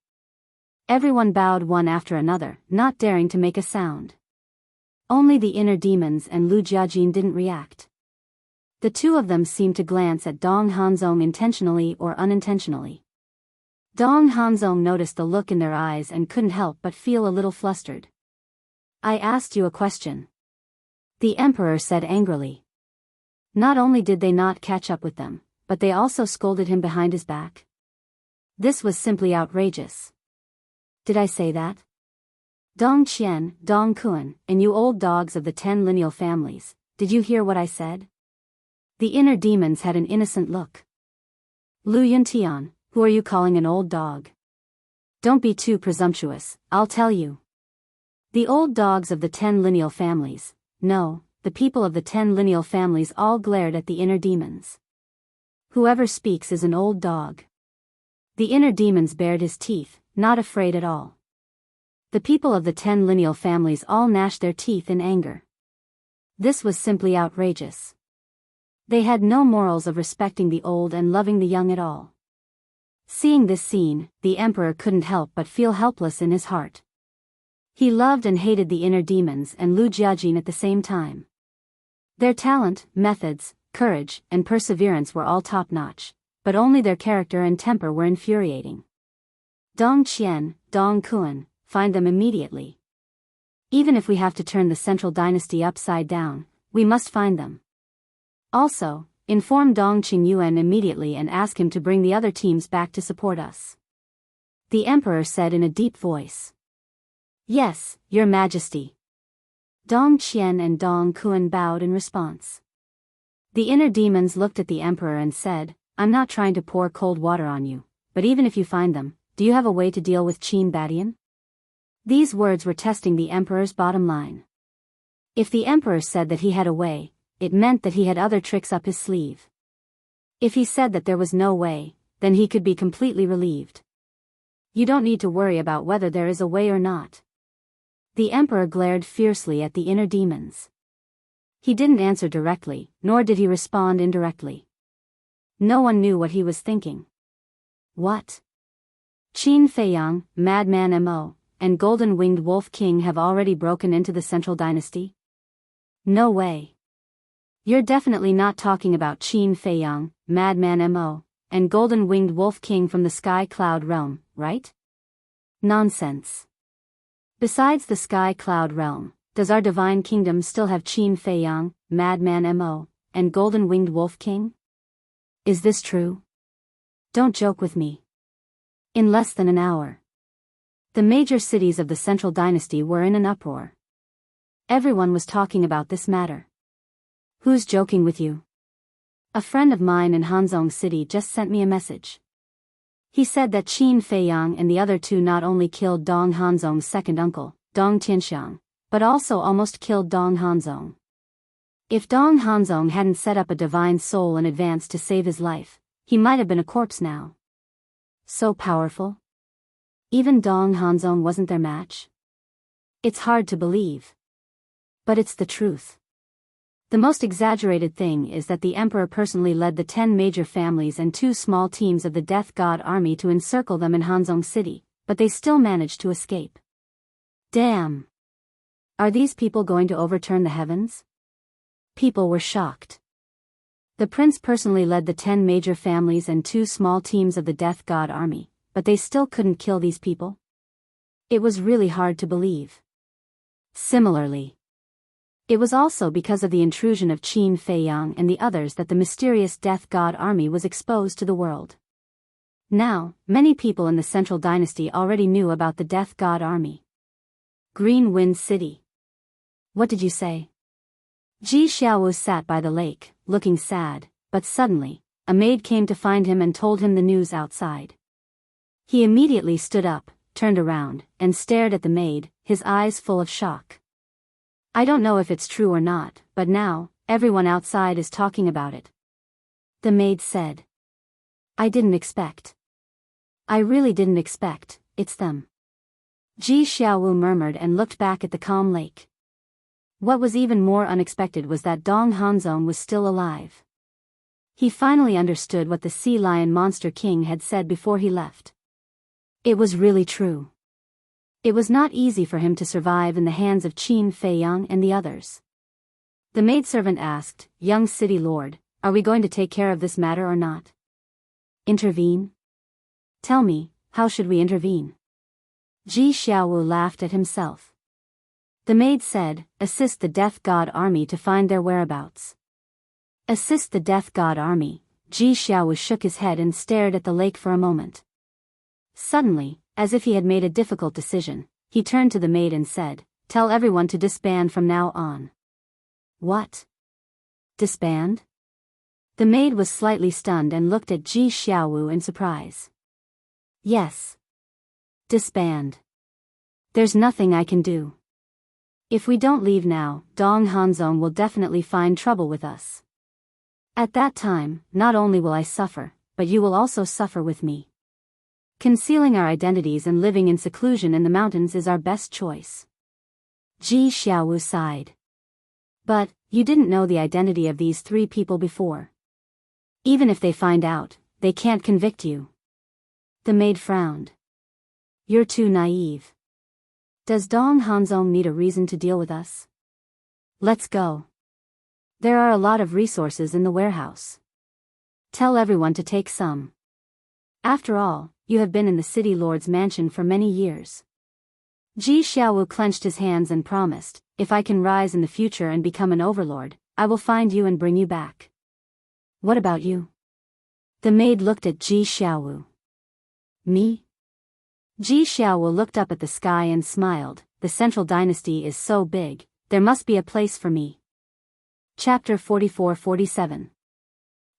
Everyone bowed one after another, not daring to make a sound. Only the inner demons and Lu Jiajin didn't react. The two of them seemed to glance at Dong Hanzong intentionally or unintentionally. Dong Hanzong noticed the look in their eyes and couldn't help but feel a little flustered. I asked you a question. The emperor said angrily. Not only did they not catch up with them, but they also scolded him behind his back. This was simply outrageous. Did I say that? Dong Qian, Dong Kuan, and you old dogs of the 10 lineal families, did you hear what I said? The inner demons had an innocent look. Lu Yuntian, who are you calling an old dog? Don't be too presumptuous, I'll tell you. The old dogs of the 10 lineal families, no, the people of the 10 lineal families all glared at the inner demons. Whoever speaks is an old dog. The inner demons bared his teeth, not afraid at all. The people of the 10 lineal families all gnashed their teeth in anger. This was simply outrageous. They had no morals of respecting the old and loving the young at all. Seeing this scene, the emperor couldn't help but feel helpless in his heart. He loved and hated the inner demons and Lu Jiajin at the same time. Their talent, methods, courage, and perseverance were all top-notch, but only their character and temper were infuriating. Dong Qian, Dong Kuan, find them immediately. Even if we have to turn the central dynasty upside down, we must find them. Also, inform Dong Qingyuan immediately and ask him to bring the other teams back to support us. The emperor said in a deep voice. Yes, your majesty. Dong Qian and Dong Kuan bowed in response. The inner demons looked at the emperor and said, I'm not trying to pour cold water on you, but even if you find them, do you have a way to deal with Qin Badian? These words were testing the emperor's bottom line. If the emperor said that he had a way, it meant that he had other tricks up his sleeve. If he said that there was no way, then he could be completely relieved. You don't need to worry about whether there is a way or not. The emperor glared fiercely at the inner demons. He didn't answer directly, nor did he respond indirectly. No one knew what he was thinking. What? Qin Feiyang, Madman Mo, and Golden-Winged Wolf King have already broken into the Central Dynasty? No way. You're definitely not talking about Qin Feiyang, Madman Mo, and Golden-Winged Wolf King from the Sky Cloud Realm, right? Nonsense. Besides the Sky Cloud Realm, does our divine kingdom still have Qin Feiyang, Madman Mo, and Golden-Winged Wolf King? Is this true? Don't joke with me. In less than an hour, the major cities of the Central Dynasty were in an uproar. Everyone was talking about this matter. Who's joking with you? A friend of mine in Hanzong City just sent me a message. He said that Qin Feiyang and the other two not only killed Dong Hanzong's second uncle, Dong Tianxiang, but also almost killed Dong Hanzong. If Dong Hanzong hadn't set up a divine soul in advance to save his life, he might have been a corpse now. So powerful? Even Dong Hanzong wasn't their match? It's hard to believe. But it's the truth. The most exaggerated thing is that the emperor personally led the 10 major families and 2 small teams of the Death God army to encircle them in Hanzong City, but they still managed to escape. Damn! Are these people going to overturn the heavens? People were shocked. The prince personally led the 10 major families and 2 small teams of the Death God army, but they still couldn't kill these people? It was really hard to believe. Similarly, it was also because of the intrusion of Qin Feiyang and the others that the mysterious Death God army was exposed to the world. Now, many people in the Central Dynasty already knew about the Death God army. Green Wind City. What did you say? Ji Xiaowu sat by the lake, looking sad, but suddenly, a maid came to find him and told him the news outside. He immediately stood up, turned around, and stared at the maid, his eyes full of shock. I don't know if it's true or not, but now, everyone outside is talking about it. The maid said. I really didn't expect, it's them. Ji Xiaowu murmured and looked back at the calm lake. What was even more unexpected was that Dong Hanzong was still alive. He finally understood what the Sea Lion Monster King had said before he left. It was really true. It was not easy for him to survive in the hands of Qin Feiyang and the others. The maidservant asked, Young city lord, are we going to take care of this matter or not? Intervene? Tell me, how should we intervene? Ji Xiaowu laughed at himself. The maid said, assist the Death God army to find their whereabouts. Assist the Death God army. Ji Xiaowu shook his head and stared at the lake for a moment. Suddenly, as if he had made a difficult decision, he turned to the maid and said, tell everyone to disband from now on. What? Disband? The maid was slightly stunned and looked at Ji Xiaowu in surprise. Yes. Disband. There's nothing I can do. If we don't leave now, Dong Hanzong will definitely find trouble with us. At that time, not only will I suffer, but you will also suffer with me. Concealing our identities and living in seclusion in the mountains is our best choice. Ji Xiaowu sighed. But, you didn't know the identity of these 3 people before. Even if they find out, they can't convict you. The maid frowned. You're too naive. Does Dong Hanzong need a reason to deal with us? Let's go. There are a lot of resources in the warehouse. Tell everyone to take some. After all, you have been in the city lord's mansion for many years. Ji Xiaowu clenched his hands and promised, if I can rise in the future and become an overlord, I will find you and bring you back. What about you? The maid looked at Ji Xiaowu. Me? Ji Xiaowu looked up at the sky and smiled, the central dynasty is so big, there must be a place for me. Chapter 44-47.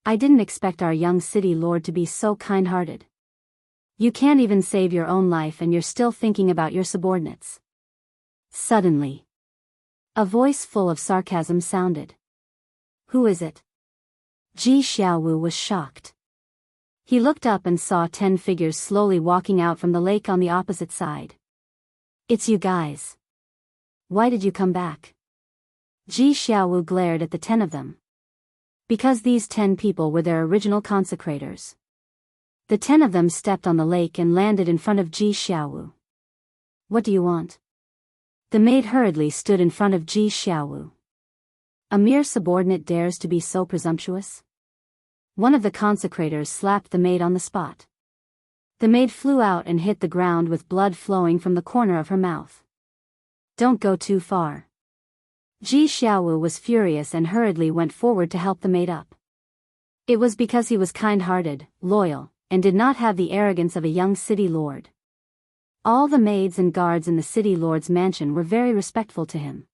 I didn't expect our young city lord to be so kind-hearted. You can't even save your own life and you're still thinking about your subordinates. Suddenly, a voice full of sarcasm sounded. Who is it? Ji Xiaowu was shocked. He looked up and saw 10 figures slowly walking out from the lake on the opposite side. It's you guys. Why did you come back? Ji Xiaowu glared at the 10 of them. Because these 10 people were their original consecrators. The 10 of them stepped on the lake and landed in front of Ji Xiaowu. What do you want? The maid hurriedly stood in front of Ji Xiaowu. A mere subordinate dares to be so presumptuous? One of the consecrators slapped the maid on the spot. The maid flew out and hit the ground with blood flowing from the corner of her mouth. Don't go too far. Ji Xiaowu was furious and hurriedly went forward to help the maid up. It was because he was kind-hearted, loyal, and did not have the arrogance of a young city lord. All the maids and guards in the city lord's mansion were very respectful to him.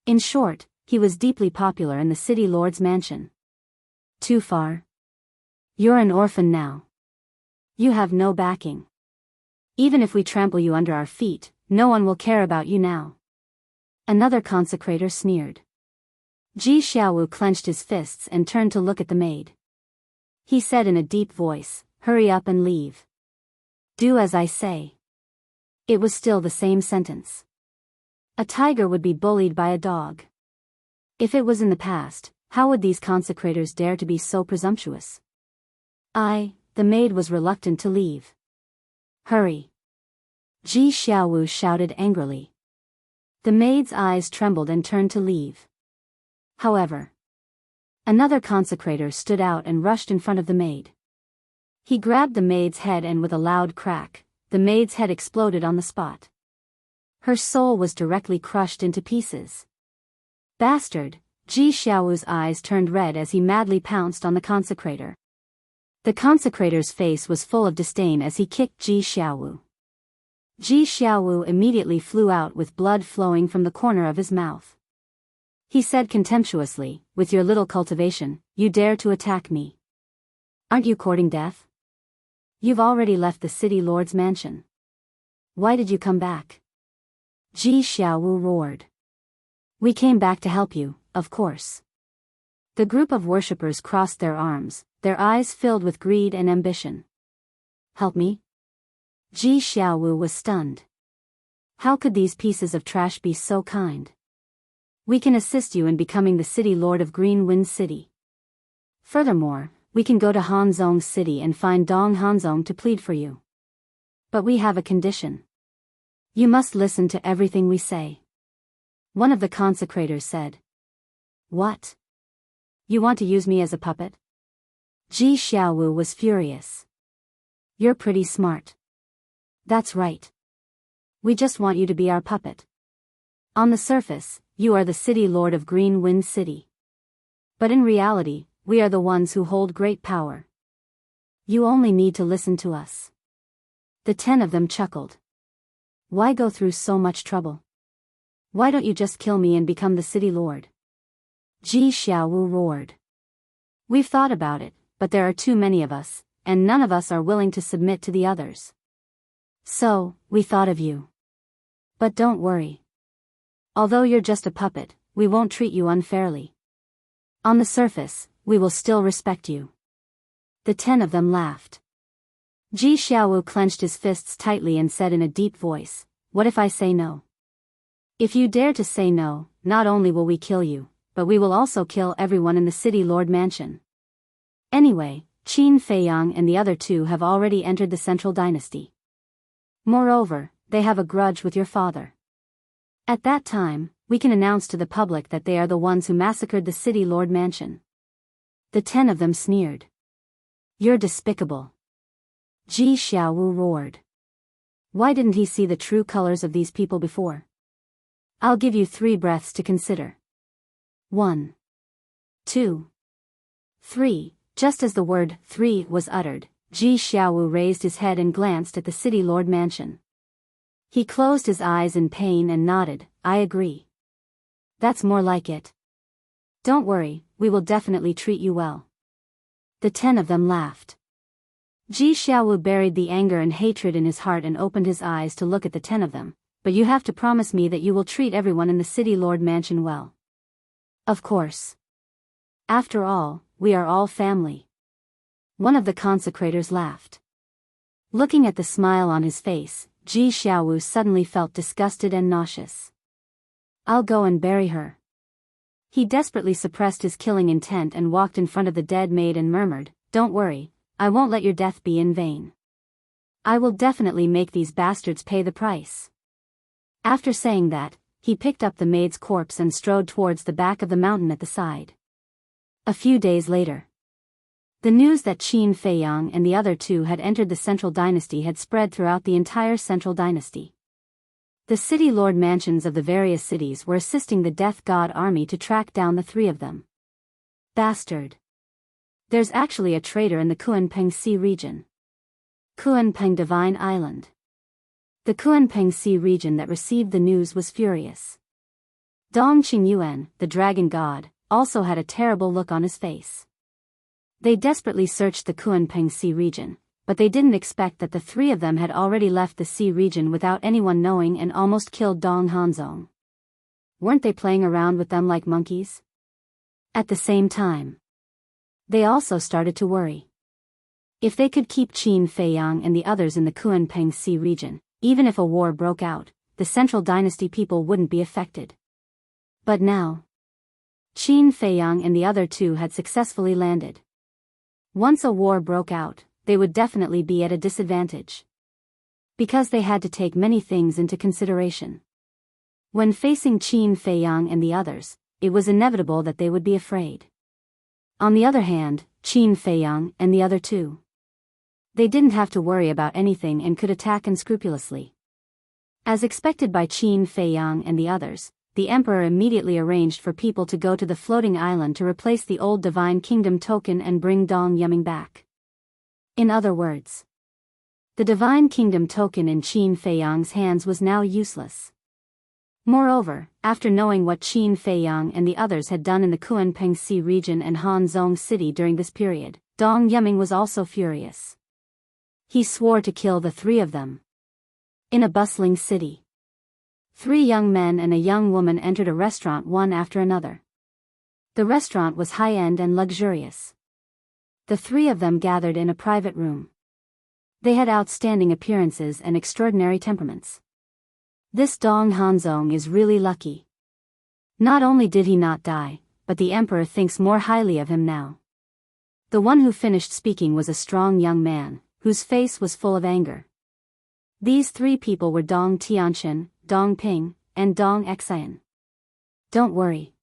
In short, he was deeply popular in the city lord's mansion. Too far? You're an orphan now. You have no backing. Even if we trample you under our feet, no one will care about you now. Another consecrator sneered. Ji Xiaowu clenched his fists and turned to look at the maid. He said in a deep voice, hurry up and leave. Do as I say. It was still the same sentence. A tiger would be bullied by a dog. If it was in the past, how would these consecrators dare to be so presumptuous? The maid was reluctant to leave. Hurry. Ji Xiaowu shouted angrily. The maid's eyes trembled and turned to leave. However, another consecrator stood out and rushed in front of the maid. He grabbed the maid's head and with a loud crack, the maid's head exploded on the spot. Her soul was directly crushed into pieces. Bastard! Ji Xiaowu's eyes turned red as he madly pounced on the consecrator. The consecrator's face was full of disdain as he kicked Ji Xiaowu. Ji Xiaowu immediately flew out with blood flowing from the corner of his mouth. He said contemptuously, with your little cultivation, you dare to attack me. Aren't you courting death? You've already left the city lord's mansion. Why did you come back? Ji Xiaowu roared. We came back to help you, of course. The group of worshippers crossed their arms, their eyes filled with greed and ambition. Help me? Ji Xiaowu was stunned. How could these pieces of trash be so kind? We can assist you in becoming the city lord of Green Wind City. Furthermore, we can go to Hanzong City and find Dong Hanzong to plead for you. But we have a condition. You must listen to everything we say. One of the consecrators said. What? You want to use me as a puppet? Ji Xiaowu was furious. You're pretty smart. That's right. We just want you to be our puppet. On the surface, you are the city lord of Green Wind City. But in reality, we are the ones who hold great power. You only need to listen to us. The 10 of them chuckled. Why go through so much trouble? Why don't you just kill me and become the city lord? Ji Xiaowu roared. We've thought about it, but there are too many of us, and none of us are willing to submit to the others. So, we thought of you. But don't worry. Although you're just a puppet, we won't treat you unfairly. On the surface, we will still respect you. The 10 of them laughed. Ji Xiaowu clenched his fists tightly and said in a deep voice, "What if I say no? If you dare to say no, not only will we kill you, but we will also kill everyone in the city lord mansion." Anyway, Qin Feiyang and the other 2 have already entered the central dynasty. Moreover, they have a grudge with your father. At that time, we can announce to the public that they are the ones who massacred the city lord mansion. The 10 of them sneered. You're despicable. Ji Xiaowu roared. Why didn't he see the true colors of these people before? I'll give you 3 breaths to consider. 1, 2, 3. Just as the word 3 was uttered, Ji Xiaowu raised his head and glanced at the city lord mansion. He closed his eyes in pain and nodded, I agree. That's more like it. Don't worry, we will definitely treat you well. The 10 of them laughed. Ji Xiaowu buried the anger and hatred in his heart and opened his eyes to look at the 10 of them, but you have to promise me that you will treat everyone in the city lord mansion well. Of course. After all, we are all family. One of the consecrators laughed. Looking at the smile on his face, Ji Xiaowu suddenly felt disgusted and nauseous. I'll go and bury her. He desperately suppressed his killing intent and walked in front of the dead maid and murmured, Don't worry, I won't let your death be in vain. I will definitely make these bastards pay the price. After saying that, he picked up the maid's corpse and strode towards the back of the mountain at the side. A few days later, the news that Qin Feiyang and the other 2 had entered the central dynasty had spread throughout the entire central dynasty. The city lord mansions of the various cities were assisting the death god army to track down the 3 of them. Bastard. There's actually a traitor in the Kunpeng Sea region. Kunpeng Divine Island. The Kunpeng Sea region that received the news was furious. Dong Qingyuan, the dragon god, also had a terrible look on his face. They desperately searched the Kunpeng Sea region, but they didn't expect that the 3 of them had already left the sea region without anyone knowing and almost killed Dong Hanzong. Weren't they playing around with them like monkeys? At the same time, they also started to worry. If they could keep Qin Feiyang and the others in the Kunpeng Sea region, even if a war broke out, the central dynasty people wouldn't be affected. But now, Qin Feiyang and the other 2 had successfully landed. Once a war broke out, they would definitely be at a disadvantage. Because they had to take many things into consideration. When facing Qin Feiyang and the others, it was inevitable that they would be afraid. On the other hand, Qin Feiyang and the other 2. They didn't have to worry about anything and could attack unscrupulously. As expected by Qin Feiyang and the others, the emperor immediately arranged for people to go to the floating island to replace the old divine kingdom token and bring Dong Yuming back. In other words, the divine kingdom token in Qin Feiyang's hands was now useless. Moreover, after knowing what Qin Feiyang and the others had done in the Kunpeng Sea region and Hanzhong city during this period, Dong Yuming was also furious. He swore to kill the 3 of them. In a bustling city, 3 young men and a young woman entered a restaurant one after another. The restaurant was high-end and luxurious. The 3 of them gathered in a private room. They had outstanding appearances and extraordinary temperaments. This Dong Hanzong is really lucky. Not only did he not die, but the emperor thinks more highly of him now. The one who finished speaking was a strong young man, whose face was full of anger. These 3 people were Dong Tianqian, Dong Ping, and Dong Xian. Don't worry.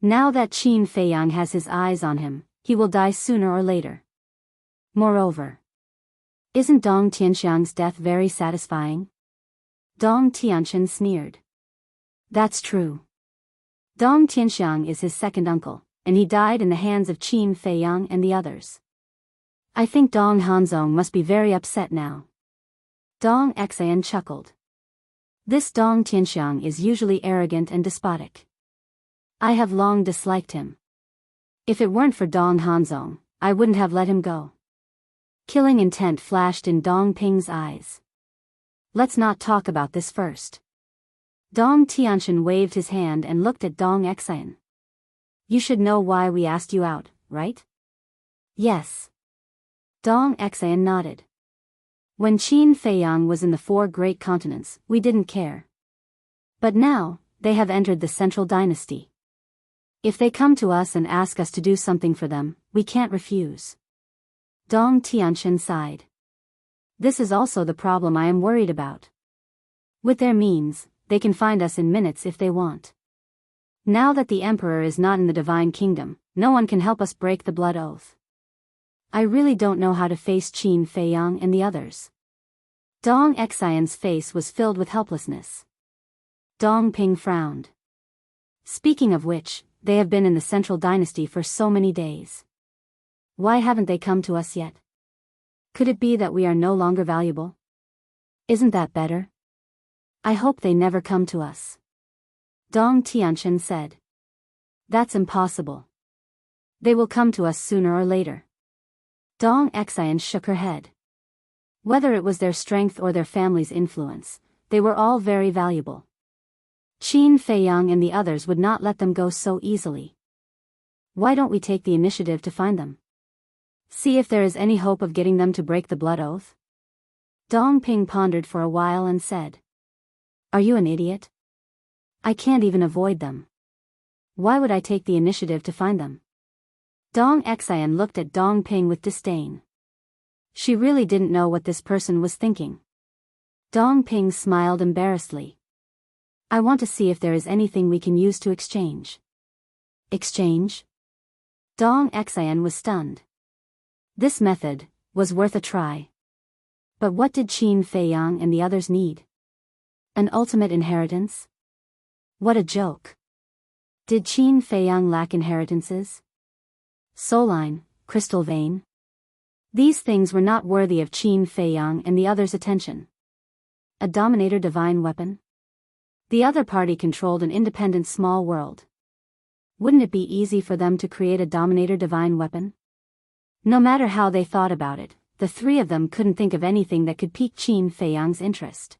Now that Qin Feiyang has his eyes on him, he will die sooner or later. Moreover, Isn't Dong Tianxiang's death very satisfying? Dong Tianxian sneered. That's true. Dong Tianxiang is his second uncle, and he died in the hands of Qin Feiyang and the others. I think Dong Hanzong must be very upset now. Dong Xian chuckled. This Dong Tianxiang is usually arrogant and despotic. I have long disliked him. If it weren't for Dong Hanzong, I wouldn't have let him go. Killing intent flashed in Dong Ping's eyes. Let's not talk about this first. Dong Tianxian waved his hand and looked at Dong Xian. You should know why we asked you out, right? Yes. Dong Xian nodded. When Qin Feiyang was in the 4 great continents, we didn't care. But now, they have entered the central dynasty. If they come to us and ask us to do something for them, we can't refuse. Dong Tianxian sighed. This is also the problem I am worried about. With their means, they can find us in minutes if they want. Now that the emperor is not in the divine kingdom, no one can help us break the blood oath. I really don't know how to face Qin Feiyang and the others. Dong Xian's face was filled with helplessness. Dong Ping frowned. Speaking of which, they have been in the central dynasty for so many days. Why haven't they come to us yet? Could it be that we are no longer valuable? Isn't that better? I hope they never come to us. Dong Tianxian said. That's impossible. They will come to us sooner or later. Dong Xian shook her head. Whether it was their strength or their family's influence, they were all very valuable. Qin Feiyang and the others would not let them go so easily. Why don't we take the initiative to find them? See if there is any hope of getting them to break the blood oath? Dong Ping pondered for a while and said. Are you an idiot? I can't even avoid them. Why would I take the initiative to find them? Dong Xian looked at Dong Ping with disdain. She really didn't know what this person was thinking. Dong Ping smiled embarrassedly. I want to see if there is anything we can use to exchange. Exchange? Dong Xian was stunned. This method was worth a try. But what did Qin Feiyang and the others need? An ultimate inheritance? What a joke. Did Qin Feiyang lack inheritances? Soline, crystal vein? These things were not worthy of Qin Feiyang and the others' attention. A dominator divine weapon? The other party controlled an independent small world. Wouldn't it be easy for them to create a dominator divine weapon? No matter how they thought about it, the 3 of them couldn't think of anything that could pique Qin Feiyang's interest.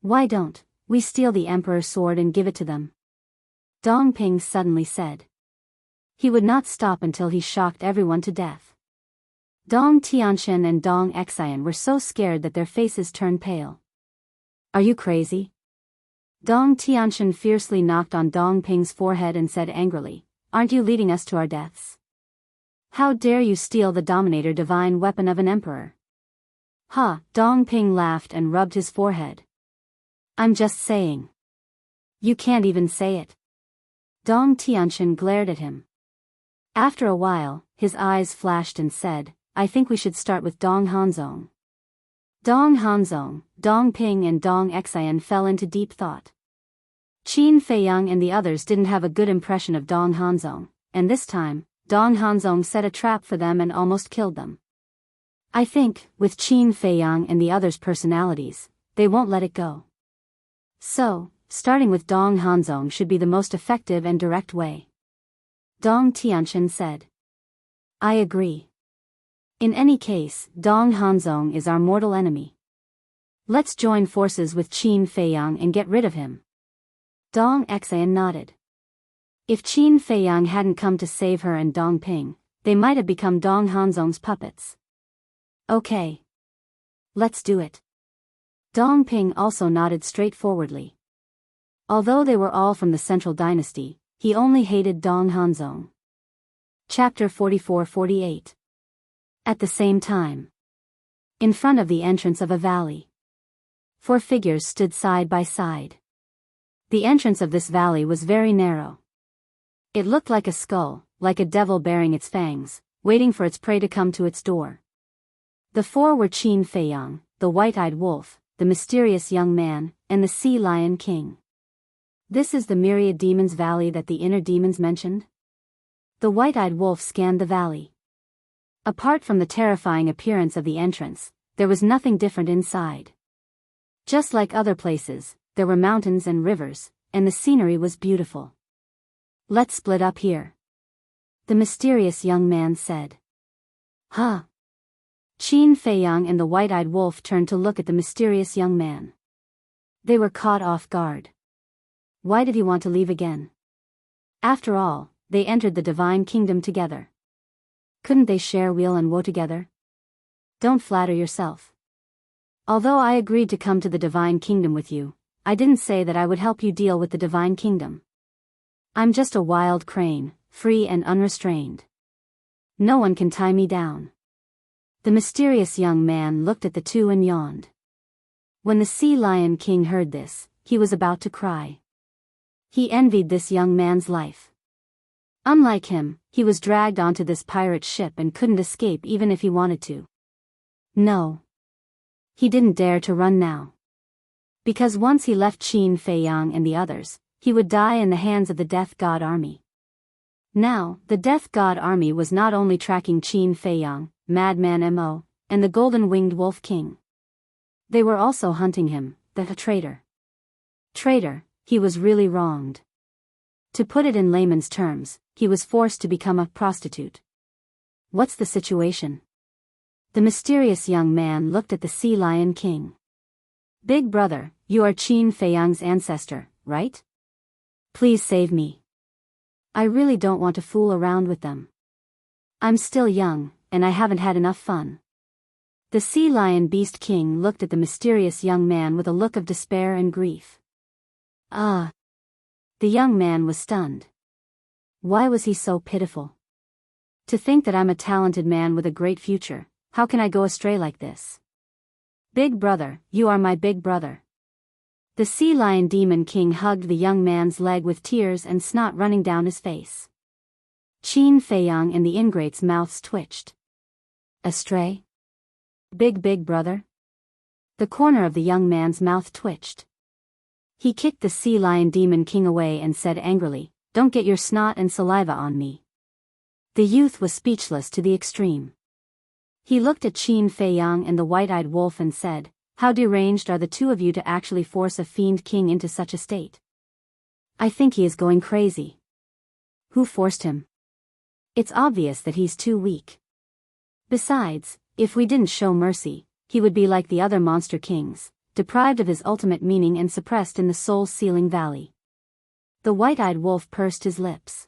Why don't we steal the emperor's sword and give it to them? Dong Ping suddenly said. He would not stop until he shocked everyone to death. Dong Tianxian and Dong Xian were so scared that their faces turned pale. Are you crazy? Dong Tianxian fiercely knocked on Dong Ping's forehead and said angrily, aren't you leading us to our deaths? How dare you steal the dominator divine weapon of an emperor? Ha! Dong Ping laughed and rubbed his forehead. I'm just saying. You can't even say it. Dong Tianxian glared at him. After a while, his eyes flashed and said, I think we should start with Dong Hanzong. Dong Hanzong, Dong Ping and Dong Xian fell into deep thought. Qin Feiyang and the others didn't have a good impression of Dong Hanzong, and this time, Dong Hanzong set a trap for them and almost killed them. I think, with Qin Feiyang and the others' personalities, they won't let it go. So, starting with Dong Hanzong should be the most effective and direct way. Dong Tianxian said. I agree. In any case, Dong Hanzong is our mortal enemy. Let's join forces with Qin Feiyang and get rid of him. Dong Xian nodded. If Qin Feiyang hadn't come to save her and Dong Ping, they might have become Dong Hanzong's puppets. Okay. Let's do it. Dong Ping also nodded straightforwardly. Although they were all from the central dynasty, he only hated Dong Hanzong. Chapter 44-48. At the same time. In front of the entrance of a valley. 4 figures stood side by side. The entrance of this valley was very narrow. It looked like a skull, like a devil bearing its fangs, waiting for its prey to come to its door. The four were Qin Feiyang, the white-eyed wolf, the mysterious young man, and the sea lion king. This is the myriad demons valley that the inner demons mentioned? The white-eyed wolf scanned the valley. Apart from the terrifying appearance of the entrance, there was nothing different inside. Just like other places, there were mountains and rivers, and the scenery was beautiful. Let's split up here, the mysterious young man said. Huh? Qin Feiyang and the white-eyed wolf turned to look at the mysterious young man. They were caught off guard. Why did he want to leave again? After all, they entered the divine kingdom together. Couldn't they share weal and woe together? Don't flatter yourself. Although I agreed to come to the divine kingdom with you, I didn't say that I would help you deal with the divine kingdom. I'm just a wild crane, free and unrestrained. No one can tie me down. The mysterious young man looked at the two and yawned. When the sea lion king heard this, he was about to cry. He envied this young man's life. Unlike him, he was dragged onto this pirate ship and couldn't escape even if he wanted to. No. He didn't dare to run now. Because once he left Qin Feiyang and the others, he would die in the hands of the Death God Army. Now, the Death God Army was not only tracking Qin Feiyang, Madman Mo, and the Golden-Winged Wolf King. They were also hunting him, the traitor. Traitor, he was really wronged. To put it in layman's terms, he was forced to become a prostitute. What's the situation? The mysterious young man looked at the sea lion king. Big brother, you are Qin Feiyang's ancestor, right? Please save me. I really don't want to fool around with them. I'm still young, and I haven't had enough fun. The sea lion beast king looked at the mysterious young man with a look of despair and grief. Ah! The young man was stunned. Why was he so pitiful? To think that I'm a talented man with a great future, how can I go astray like this? Big brother, you are my big brother. The sea lion demon king hugged the young man's leg with tears and snot running down his face. Qin Feiyang and the ingrates' mouths twitched. Astray? Big brother? The corner of the young man's mouth twitched. He kicked the sea lion demon king away and said angrily, "Don't get your snot and saliva on me." The youth was speechless to the extreme. He looked at Qin Feiyang and the white-eyed wolf and said, "How deranged are the two of you to actually force a fiend king into such a state? I think he is going crazy." Who forced him? It's obvious that he's too weak. Besides, if we didn't show mercy, he would be like the other monster kings, deprived of his ultimate meaning and suppressed in the soul-sealing valley. The white-eyed wolf pursed his lips.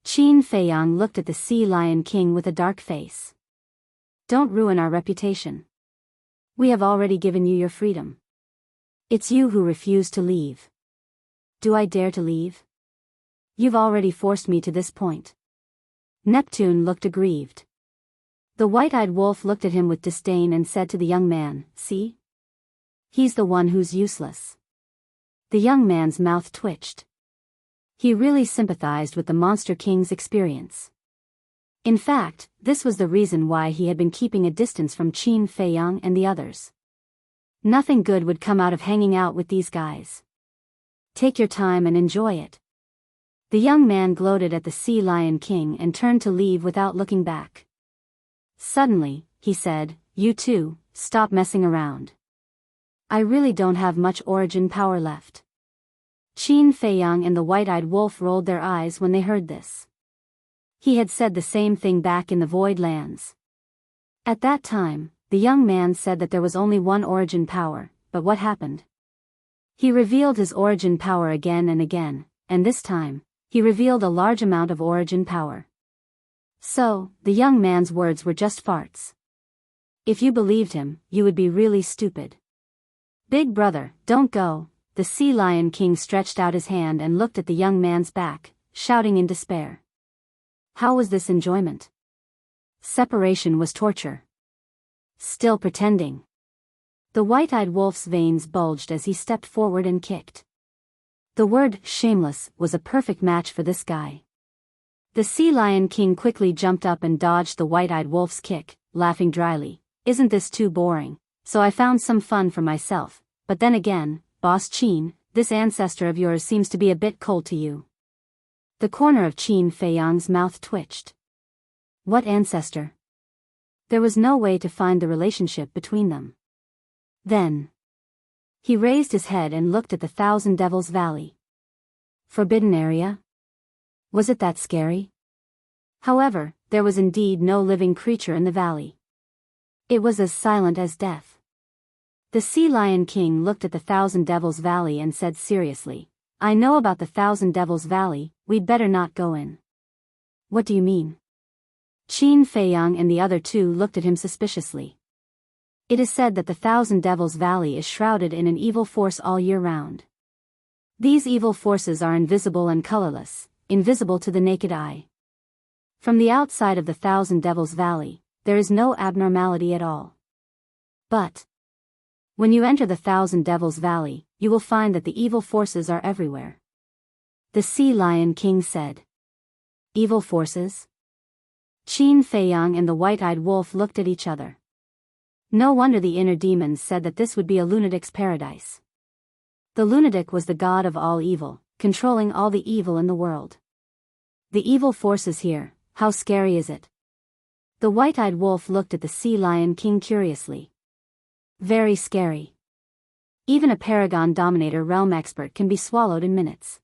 Qin Feiyang looked at the sea lion king with a dark face. Don't ruin our reputation. We have already given you your freedom. It's you who refuse to leave. Do I dare to leave? You've already forced me to this point. Neptune looked aggrieved. The white-eyed wolf looked at him with disdain and said to the young man, "See? He's the one who's useless." The young man's mouth twitched. He really sympathized with the Monster King's experience. In fact, this was the reason why he had been keeping a distance from Qin Feiyang and the others. Nothing good would come out of hanging out with these guys. Take your time and enjoy it. The young man gloated at the Sea Lion King and turned to leave without looking back. Suddenly, he said, "You two, stop messing around. I really don't have much origin power left." Qin Feiyang and the white-eyed wolf rolled their eyes when they heard this. He had said the same thing back in the Void Lands. At that time, the young man said that there was only one origin power, but what happened? He revealed his origin power again and again, and this time, he revealed a large amount of origin power. So, the young man's words were just farts. If you believed him, you would be really stupid. "Big brother, don't go." The Sea Lion King stretched out his hand and looked at the young man's back, shouting in despair. How was this enjoyment? Separation was torture. Still pretending. The white-eyed wolf's veins bulged as he stepped forward and kicked. The word shameless was a perfect match for this guy. The Sea Lion King quickly jumped up and dodged the white-eyed wolf's kick, laughing dryly. isn't this too boring? So I found some fun for myself, but then again, Boss Qin, this ancestor of yours seems to be a bit cold to you. The corner of Qin Feiyang's mouth twitched. What ancestor? There was no way to find the relationship between them. Then he raised his head and looked at the Thousand Devils Valley. Forbidden area? Was it that scary? However, there was indeed no living creature in the valley. It was as silent as death. The Sea Lion King looked at the Thousand Devils Valley and said seriously, I know about the Thousand Devils Valley, we'd better not go in. What do you mean? Qin Feiyang and the other two looked at him suspiciously. It is said that the Thousand Devils Valley is shrouded in an evil force all year round. These evil forces are invisible and colorless, invisible to the naked eye. From the outside of the Thousand Devils Valley, there is no abnormality at all. But when you enter the Thousand Devils Valley, you will find that the evil forces are everywhere. The Sea Lion King said. Evil forces? Qin Feiyang and the white-eyed wolf looked at each other. No wonder the inner demons said that this would be a lunatic's paradise. The lunatic was the god of all evil, controlling all the evil in the world. The evil forces here, how scary is it? The white-eyed wolf looked at the Sea Lion King curiously. Very scary. Even a Paragon Dominator realm expert can be swallowed in minutes.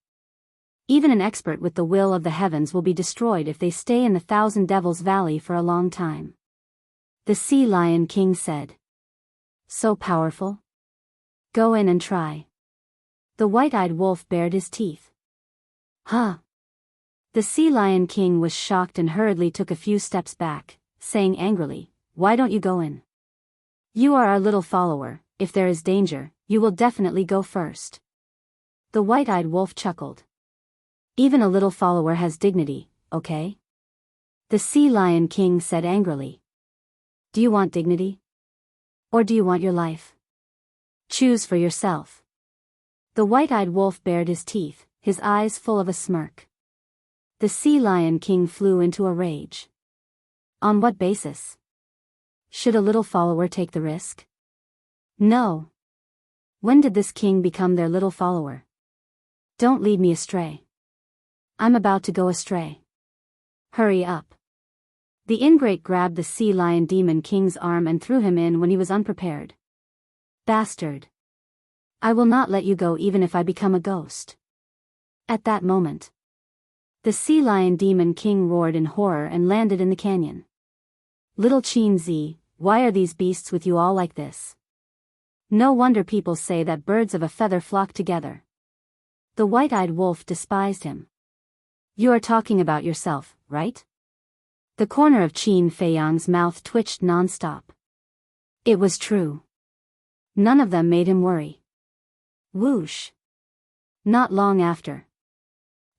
Even an expert with the will of the heavens will be destroyed if they stay in the Thousand Devils Valley for a long time. The Sea Lion King said. So powerful? Go in and try. The white-eyed wolf bared his teeth. Huh? The Sea Lion King was shocked and hurriedly took a few steps back, saying angrily, why don't you go in? You are our little follower, if there is danger, you will definitely go first. The white-eyed wolf chuckled. Even a little follower has dignity, okay? The Sea Lion King said angrily. Do you want dignity? Or do you want your life? Choose for yourself. The white-eyed wolf bared his teeth, his eyes full of a smirk. The Sea Lion King flew into a rage. On what basis? Should a little follower take the risk? No. When did this king become their little follower? Don't lead me astray. I'm about to go astray. Hurry up. The ingrate grabbed the Sea Lion Demon King's arm and threw him in when he was unprepared. Bastard. I will not let you go even if I become a ghost. At that moment, the Sea Lion Demon King roared in horror and landed in the canyon. Little Qin Zi, why are these beasts with you all like this? No wonder people say that birds of a feather flock together. The white-eyed wolf despised him. You are talking about yourself, right? The corner of Qin Feiyang's mouth twitched non-stop. It was true. None of them made him worry. Whoosh. Not long after,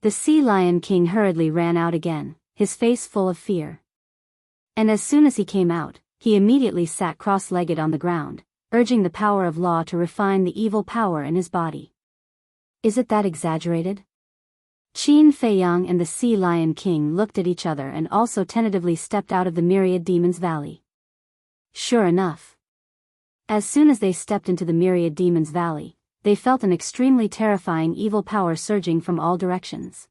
the Sea Lion King hurriedly ran out again, his face full of fear. And as soon as he came out, he immediately sat cross-legged on the ground, urging the power of law to refine the evil power in his body. Is it that exaggerated? Qin Feiyang and the Sea Lion King looked at each other and also tentatively stepped out of the Myriad Demons Valley. Sure enough. As soon as they stepped into the Myriad Demons Valley, they felt an extremely terrifying evil power surging from all directions.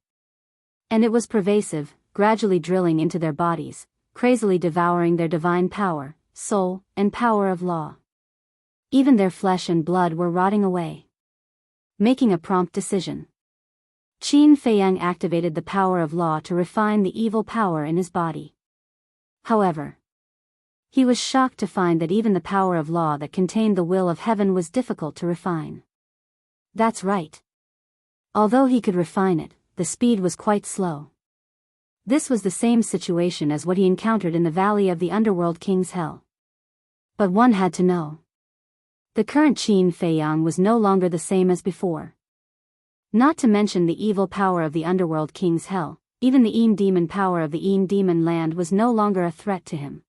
And it was pervasive, gradually drilling into their bodies, crazily devouring their divine power, soul, and power of law. Even their flesh and blood were rotting away. Making a prompt decision, Qin Feiyang activated the power of law to refine the evil power in his body. However, he was shocked to find that even the power of law that contained the will of heaven was difficult to refine. That's right. Although he could refine it, the speed was quite slow. This was the same situation as what he encountered in the Valley of the Underworld King's Hell. But one had to know. The current Qin Feiyang was no longer the same as before. Not to mention the evil power of the Underworld King's Hell, even the Eem Demon power of the Eem Demon Land was no longer a threat to him.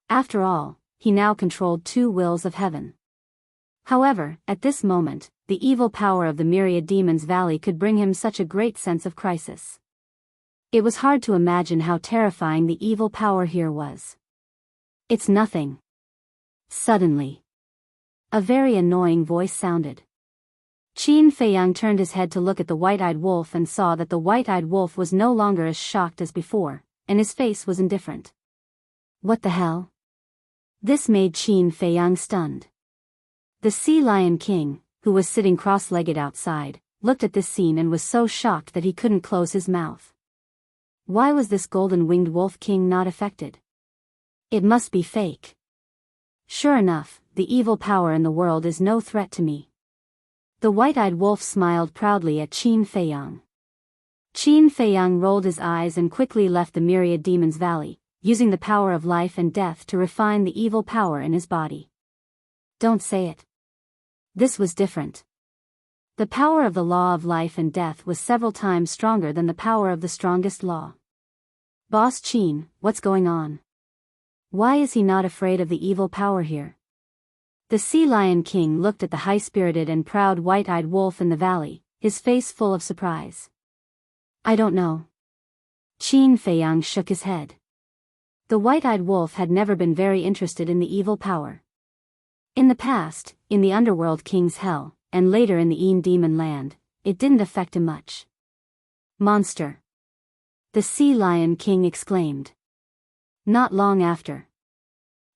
After all, he now controlled two wills of heaven. However, at this moment, the evil power of the Myriad Demons Valley could bring him such a great sense of crisis. It was hard to imagine how terrifying the evil power here was. It's nothing. Suddenly, a very annoying voice sounded. Qin Feiyang turned his head to look at the white-eyed wolf and saw that the white-eyed wolf was no longer as shocked as before, and his face was indifferent. What the hell? This made Qin Feiyang stunned. The Sea Lion King, who was sitting cross-legged outside, looked at this scene and was so shocked that he couldn't close his mouth. Why was this golden-winged wolf king not affected? It must be fake. Sure enough, the evil power in the world is no threat to me. The white-eyed wolf smiled proudly at Qin Feiyang. Qin Feiyang rolled his eyes and quickly left the Myriad Demon's Valley, using the power of life and death to refine the evil power in his body. Don't say it. This was different. The power of the law of life and death was several times stronger than the power of the strongest law. Boss Qin, what's going on? Why is he not afraid of the evil power here? The Sea Lion King looked at the high-spirited and proud white-eyed wolf in the valley, his face full of surprise. I don't know. Qin Feiyang shook his head. The white-eyed wolf had never been very interested in the evil power. In the past, in the Underworld King's Hell, and later in the Demon Land, it didn't affect him much. Monster! The Sea Lion King exclaimed. Not long after,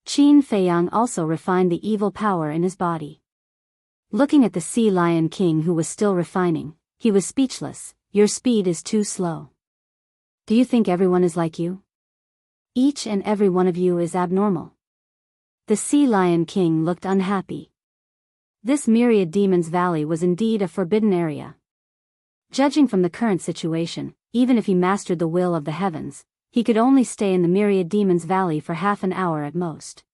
Qin Feiyang also refined the evil power in his body. Looking at the Sea Lion King who was still refining, he was speechless. Your speed is too slow. Do you think everyone is like you? Each and every one of you is abnormal. The Sea Lion King looked unhappy. This Myriad Demon's Valley was indeed a forbidden area. Judging from the current situation, even if he mastered the will of the heavens, he could only stay in the Myriad Demon's Valley for half an hour at most.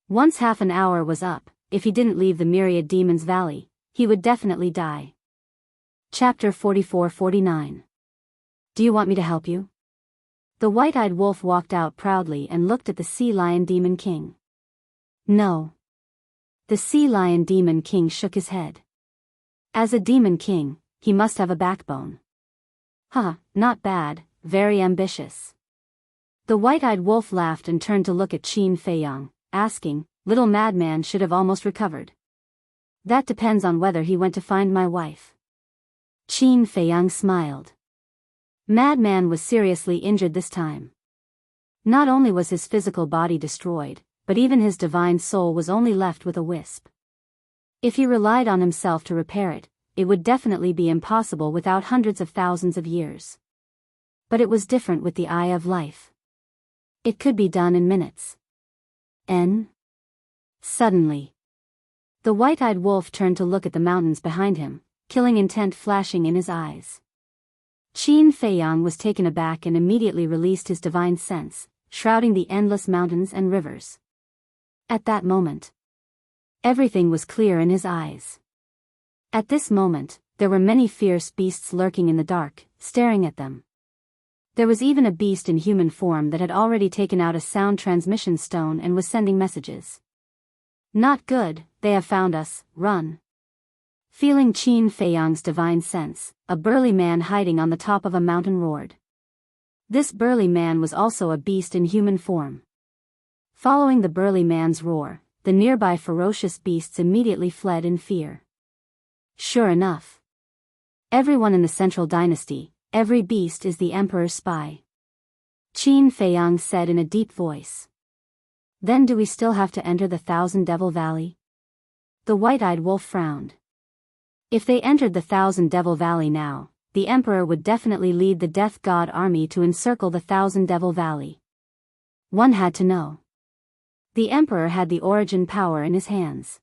Once half an hour was up, if he didn't leave the Myriad Demon's Valley, he would definitely die. Chapter 44-49. Do you want me to help you? The white-eyed wolf walked out proudly and looked at the Sea Lion Demon King. No. The Sea Lion Demon King shook his head. As a Demon King, he must have a backbone. Not bad, very ambitious. The white-eyed wolf laughed and turned to look at Qin Feiyang, asking, Little madman should have almost recovered. That depends on whether he went to find my wife. Qin Feiyang smiled. Madman was seriously injured this time. Not only was his physical body destroyed, but even his divine soul was only left with a wisp. If he relied on himself to repair it, it would definitely be impossible without hundreds of thousands of years. But it was different with the Eye of Life. It could be done in minutes. Suddenly, the white-eyed wolf turned to look at the mountains behind him, killing intent flashing in his eyes. Qin Feiyang was taken aback and immediately released his divine sense, shrouding the endless mountains and rivers. At that moment, everything was clear in his eyes. At this moment, there were many fierce beasts lurking in the dark, staring at them. There was even a beast in human form that had already taken out a sound transmission stone and was sending messages. Not good, they have found us, run. Feeling Qin Feiyang's divine sense, a burly man hiding on the top of a mountain roared. This burly man was also a beast in human form. Following the burly man's roar, the nearby ferocious beasts immediately fled in fear. Sure enough. Everyone in the Central Dynasty, every beast is the Emperor's spy. Qin Feiyang said in a deep voice. Then do we still have to enter the Thousand Devil Valley? The white-eyed wolf frowned. If they entered the Thousand Devil Valley now, the Emperor would definitely lead the Death God army to encircle the Thousand Devil Valley. One had to know. The Emperor had the origin power in his hands.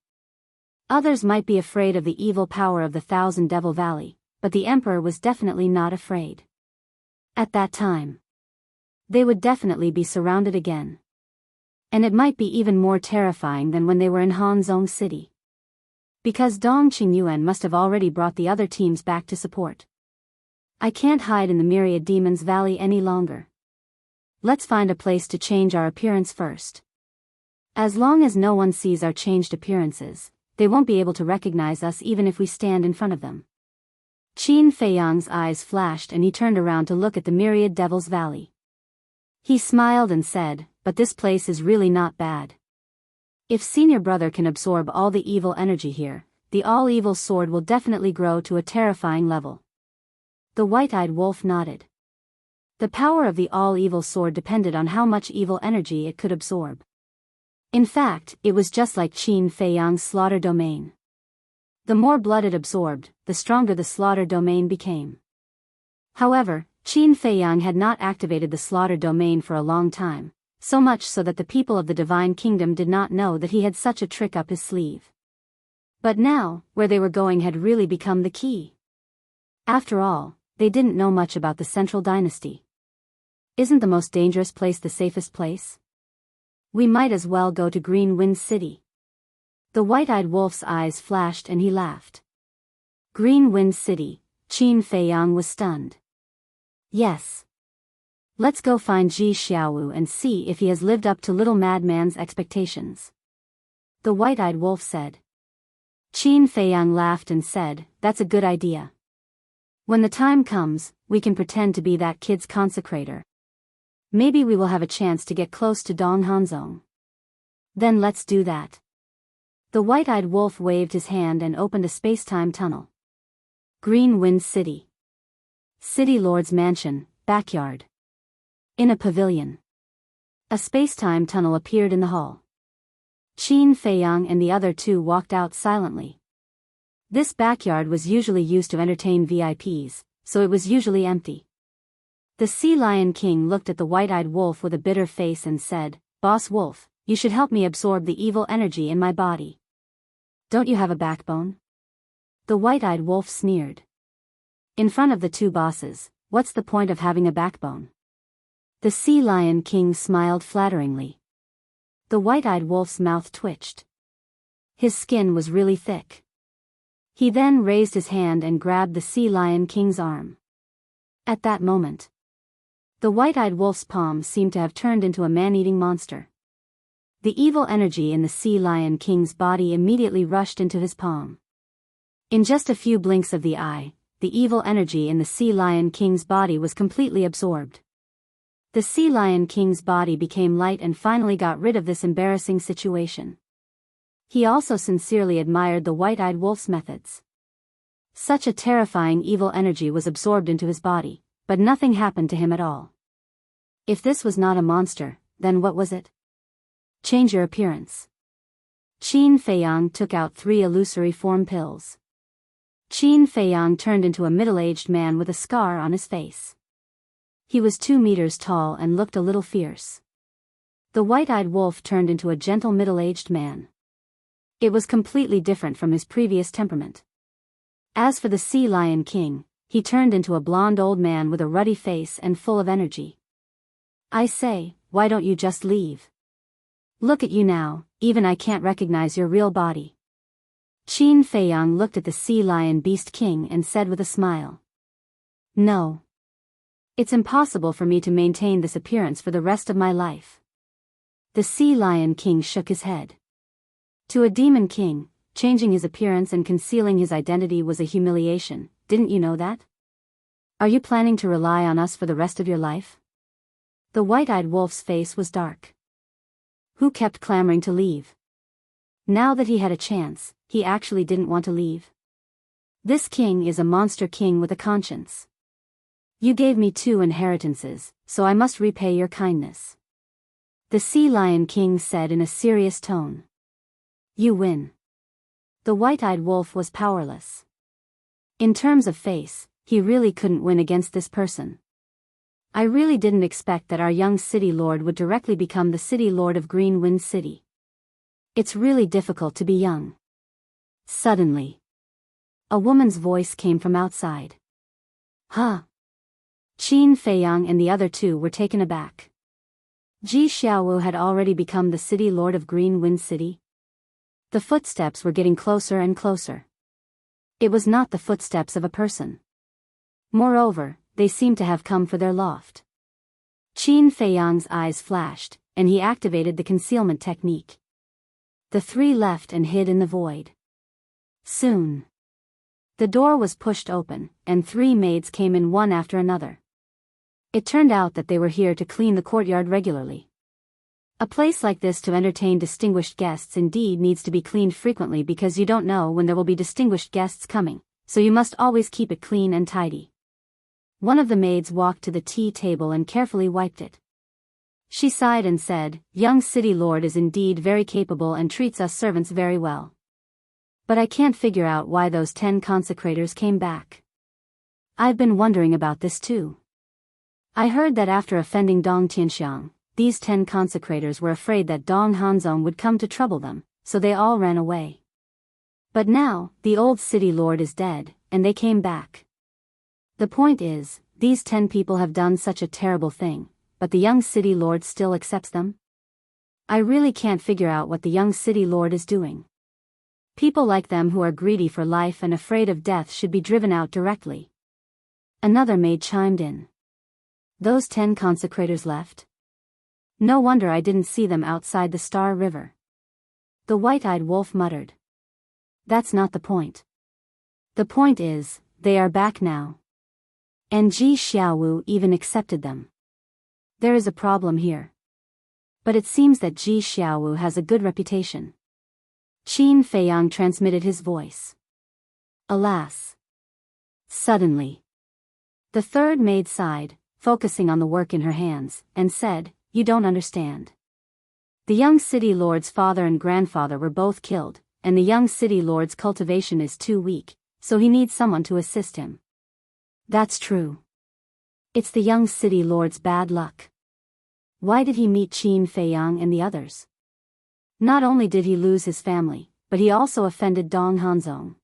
Others might be afraid of the evil power of the Thousand Devil Valley, but the Emperor was definitely not afraid. At that time, they would definitely be surrounded again. And it might be even more terrifying than when they were in Hanzhong City. Because Dong Qingyuan must have already brought the other teams back to support. I can't hide in the Myriad Demon's Valley any longer. Let's find a place to change our appearance first. As long as no one sees our changed appearances, they won't be able to recognize us even if we stand in front of them. Qin Feiyang's eyes flashed and he turned around to look at the Myriad Devil's Valley. He smiled and said, but this place is really not bad. If senior brother can absorb all the evil energy here, the all-evil sword will definitely grow to a terrifying level. The white-eyed wolf nodded. The power of the all-evil sword depended on how much evil energy it could absorb. In fact, it was just like Qin Feiyang's slaughter domain. The more blood it absorbed, the stronger the slaughter domain became. However, Qin Feiyang had not activated the slaughter domain for a long time, so much so that the people of the Divine Kingdom did not know that he had such a trick up his sleeve. But now, where they were going had really become the key. After all, they didn't know much about the Central Dynasty. Isn't the most dangerous place the safest place? We might as well go to Green Wind City. The white-eyed wolf's eyes flashed and he laughed. Green Wind City, Qin Feiyang was stunned. Yes. Let's go find Ji Xiaowu and see if he has lived up to little madman's expectations. The white-eyed wolf said. Qin Feiyang laughed and said, that's a good idea. When the time comes, we can pretend to be that kid's consecrator. Maybe we will have a chance to get close to Dong Hanzong. Then let's do that. The white-eyed wolf waved his hand and opened a space-time tunnel. Green Wind City. City Lord's mansion, backyard. In a pavilion. A space-time tunnel appeared in the hall. Qin Feiyang and the other two walked out silently. This backyard was usually used to entertain VIPs, so it was usually empty. The Sea Lion King looked at the white-eyed wolf with a bitter face and said, Boss Wolf, you should help me absorb the evil energy in my body. Don't you have a backbone? The white-eyed wolf sneered. In front of the two bosses, what's the point of having a backbone? The Sea Lion King smiled flatteringly. The white-eyed wolf's mouth twitched. His skin was really thick. He then raised his hand and grabbed the Sea Lion King's arm. At that moment, the white-eyed wolf's palm seemed to have turned into a man-eating monster. The evil energy in the Sea Lion King's body immediately rushed into his palm. In just a few blinks of the eye, the evil energy in the Sea Lion King's body was completely absorbed. The Sea Lion King's body became light and finally got rid of this embarrassing situation. He also sincerely admired the white-eyed wolf's methods. Such a terrifying evil energy was absorbed into his body, but nothing happened to him at all. If this was not a monster, then what was it? Change your appearance. Qin Feiyang took out 3 illusory form pills. Qin Feiyang turned into a middle-aged man with a scar on his face. He was 2 meters tall and looked a little fierce. The white-eyed wolf turned into a gentle middle-aged man. It was completely different from his previous temperament. As for the Sea Lion King, he turned into a blonde old man with a ruddy face and full of energy. I say, why don't you just leave? Look at you now, even I can't recognize your real body. Qin Feiyang looked at the Sea Lion Beast King and said with a smile. No. It's impossible for me to maintain this appearance for the rest of my life. The Sea Lion King shook his head. To a demon king, changing his appearance and concealing his identity was a humiliation, didn't you know that? Are you planning to rely on us for the rest of your life? The white-eyed wolf's face was dark. Who kept clamoring to leave? Now that he had a chance, he actually didn't want to leave. This king is a monster king with a conscience. You gave me 2 inheritances, so I must repay your kindness. The Sea Lion King said in a serious tone. You win. The white-eyed wolf was powerless. In terms of face, he really couldn't win against this person. I really didn't expect that our young city lord would directly become the city lord of Green Wind City. It's really difficult to be young. Suddenly, a woman's voice came from outside. Huh? Qin Feiyang and the other 2 were taken aback. Ji Xiaowu had already become the city lord of Green Wind City. The footsteps were getting closer and closer. It was not the footsteps of a person. Moreover, they seemed to have come for their loft. Qin Feiyang's eyes flashed, and he activated the concealment technique. The 3 left and hid in the void. Soon, the door was pushed open, and 3 maids came in one after another. It turned out that they were here to clean the courtyard regularly. A place like this to entertain distinguished guests indeed needs to be cleaned frequently because you don't know when there will be distinguished guests coming, so you must always keep it clean and tidy. One of the maids walked to the tea table and carefully wiped it. She sighed and said, "Young city lord is indeed very capable and treats us servants very well. But I can't figure out why those 10 consecrators came back. I've been wondering about this too. I heard that after offending Dong Tianxiang, these 10 consecrators were afraid that Dong Hanzong would come to trouble them, so they all ran away. But now, the old city lord is dead, and they came back. The point is, these 10 people have done such a terrible thing, but the young city lord still accepts them? I really can't figure out what the young city lord is doing. People like them who are greedy for life and afraid of death should be driven out directly." Another maid chimed in. "Those 10 consecrators left? No wonder I didn't see them outside the Star River." The white-eyed wolf muttered. "That's not the point. The point is, they are back now. And Ji Xiaowu even accepted them. There is a problem here. But it seems that Ji Xiaowu has a good reputation." Qin Feiyang transmitted his voice. Alas. Suddenly, the third maid sighed, focusing on the work in her hands, and said, "You don't understand. The young city lord's father and grandfather were both killed, and the young city lord's cultivation is too weak, so he needs someone to assist him." "That's true. It's the young city lord's bad luck. Why did he meet Qin Feiyang and the others? Not only did he lose his family, but he also offended Dong Hanzong.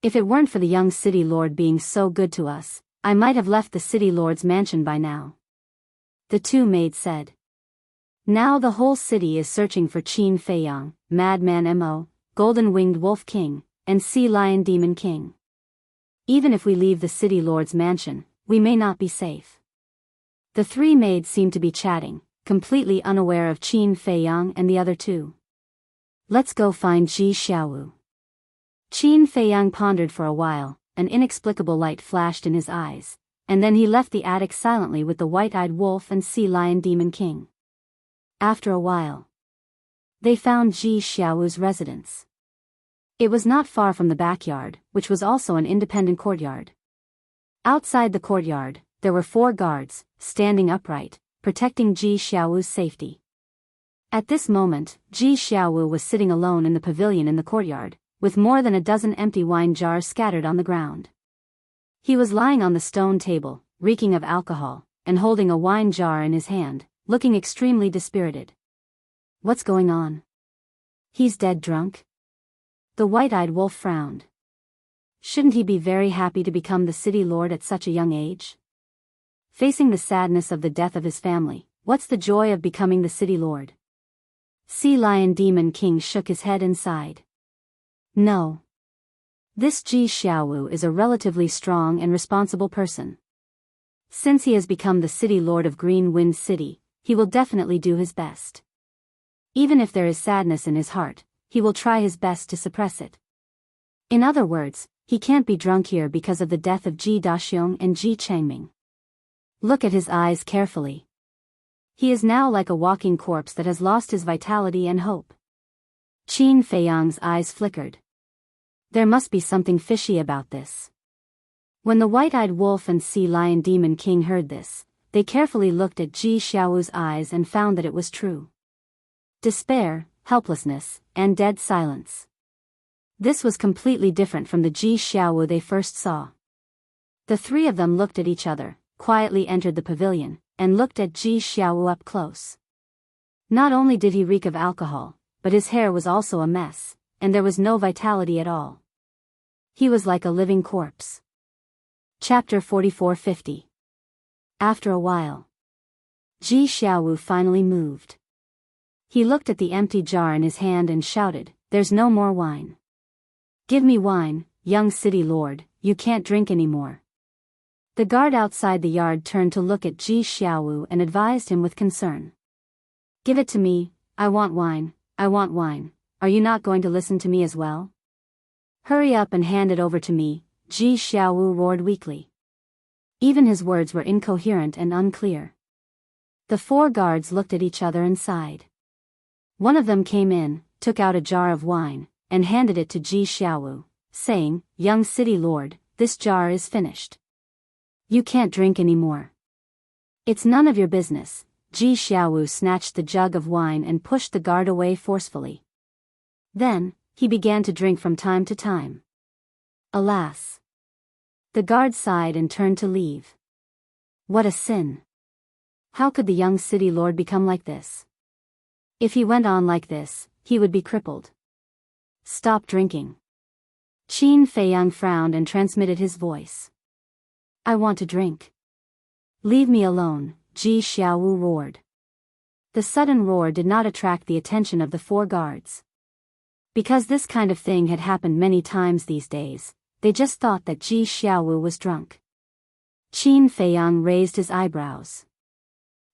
If it weren't for the young city lord being so good to us, I might have left the city lord's mansion by now." The 2 maids said. "Now the whole city is searching for Qin Feiyang, Madman Mo, Golden-Winged Wolf King, and Sea Lion Demon King. Even if we leave the city lord's mansion, we may not be safe." The 3 maids seemed to be chatting, completely unaware of Qin Feiyang and the other 2. "Let's go find Ji Xiaowu." Qin Feiyang pondered for a while, an inexplicable light flashed in his eyes, and then he left the attic silently with the white-eyed wolf and Sea Lion Demon King. After a while, they found Ji Xiaowu's residence. It was not far from the backyard, which was also an independent courtyard. Outside the courtyard, there were 4 guards, standing upright, protecting Ji Xiaowu's safety. At this moment, Ji Xiaowu was sitting alone in the pavilion in the courtyard, with more than a dozen empty wine jars scattered on the ground. He was lying on the stone table, reeking of alcohol, and holding a wine jar in his hand, looking extremely dispirited. "What's going on? He's dead drunk?" The white-eyed wolf frowned. Shouldn't he be very happy to become the city lord at such a young age? Facing the sadness of the death of his family, what's the joy of becoming the city lord? Sea Lion Demon King shook his head and sighed. "No. This Ji Xiaowu is a relatively strong and responsible person. Since he has become the city lord of Green Wind City, he will definitely do his best. Even if there is sadness in his heart, he will try his best to suppress it. In other words, he can't be drunk here because of the death of Ji Daxiong and Ji Changming. Look at his eyes carefully. He is now like a walking corpse that has lost his vitality and hope." Qin Feiyang's eyes flickered. There must be something fishy about this. When the white-eyed wolf and Sea Lion Demon King heard this, they carefully looked at Ji Xiaowu's eyes and found that it was true. Despair, helplessness, and dead silence. This was completely different from the Ji Xiaowu they first saw. The 3 of them looked at each other, quietly entered the pavilion, and looked at Ji Xiaowu up close. Not only did he reek of alcohol, but his hair was also a mess, and there was no vitality at all. He was like a living corpse. Chapter 4450. After a while, Ji Xiaowu finally moved. He looked at the empty jar in his hand and shouted, "There's no more wine. Give me wine, young city lord, you can't drink anymore." The guard outside the yard turned to look at Ji Xiaowu and advised him with concern. "Give it to me, I want wine, I want wine. Are you not going to listen to me as well? Hurry up and hand it over to me," Ji Xiaowu roared weakly. Even his words were incoherent and unclear. The 4 guards looked at each other and sighed. One of them came in, took out a jar of wine, and handed it to Ji Xiaowu, saying, "Young city lord, this jar is finished. You can't drink anymore." "It's none of your business." Ji Xiaowu snatched the jug of wine and pushed the guard away forcefully. Then, he began to drink from time to time. Alas! The guard sighed and turned to leave. What a sin! How could the young city lord become like this? If he went on like this, he would be crippled. Stop drinking. Qin Feiyang frowned and transmitted his voice. I want to drink. Leave me alone, Ji Xiaowu roared. The sudden roar did not attract the attention of the 4 guards. Because this kind of thing had happened many times these days, they just thought that Ji Xiaowu was drunk. Qin Feiyang raised his eyebrows.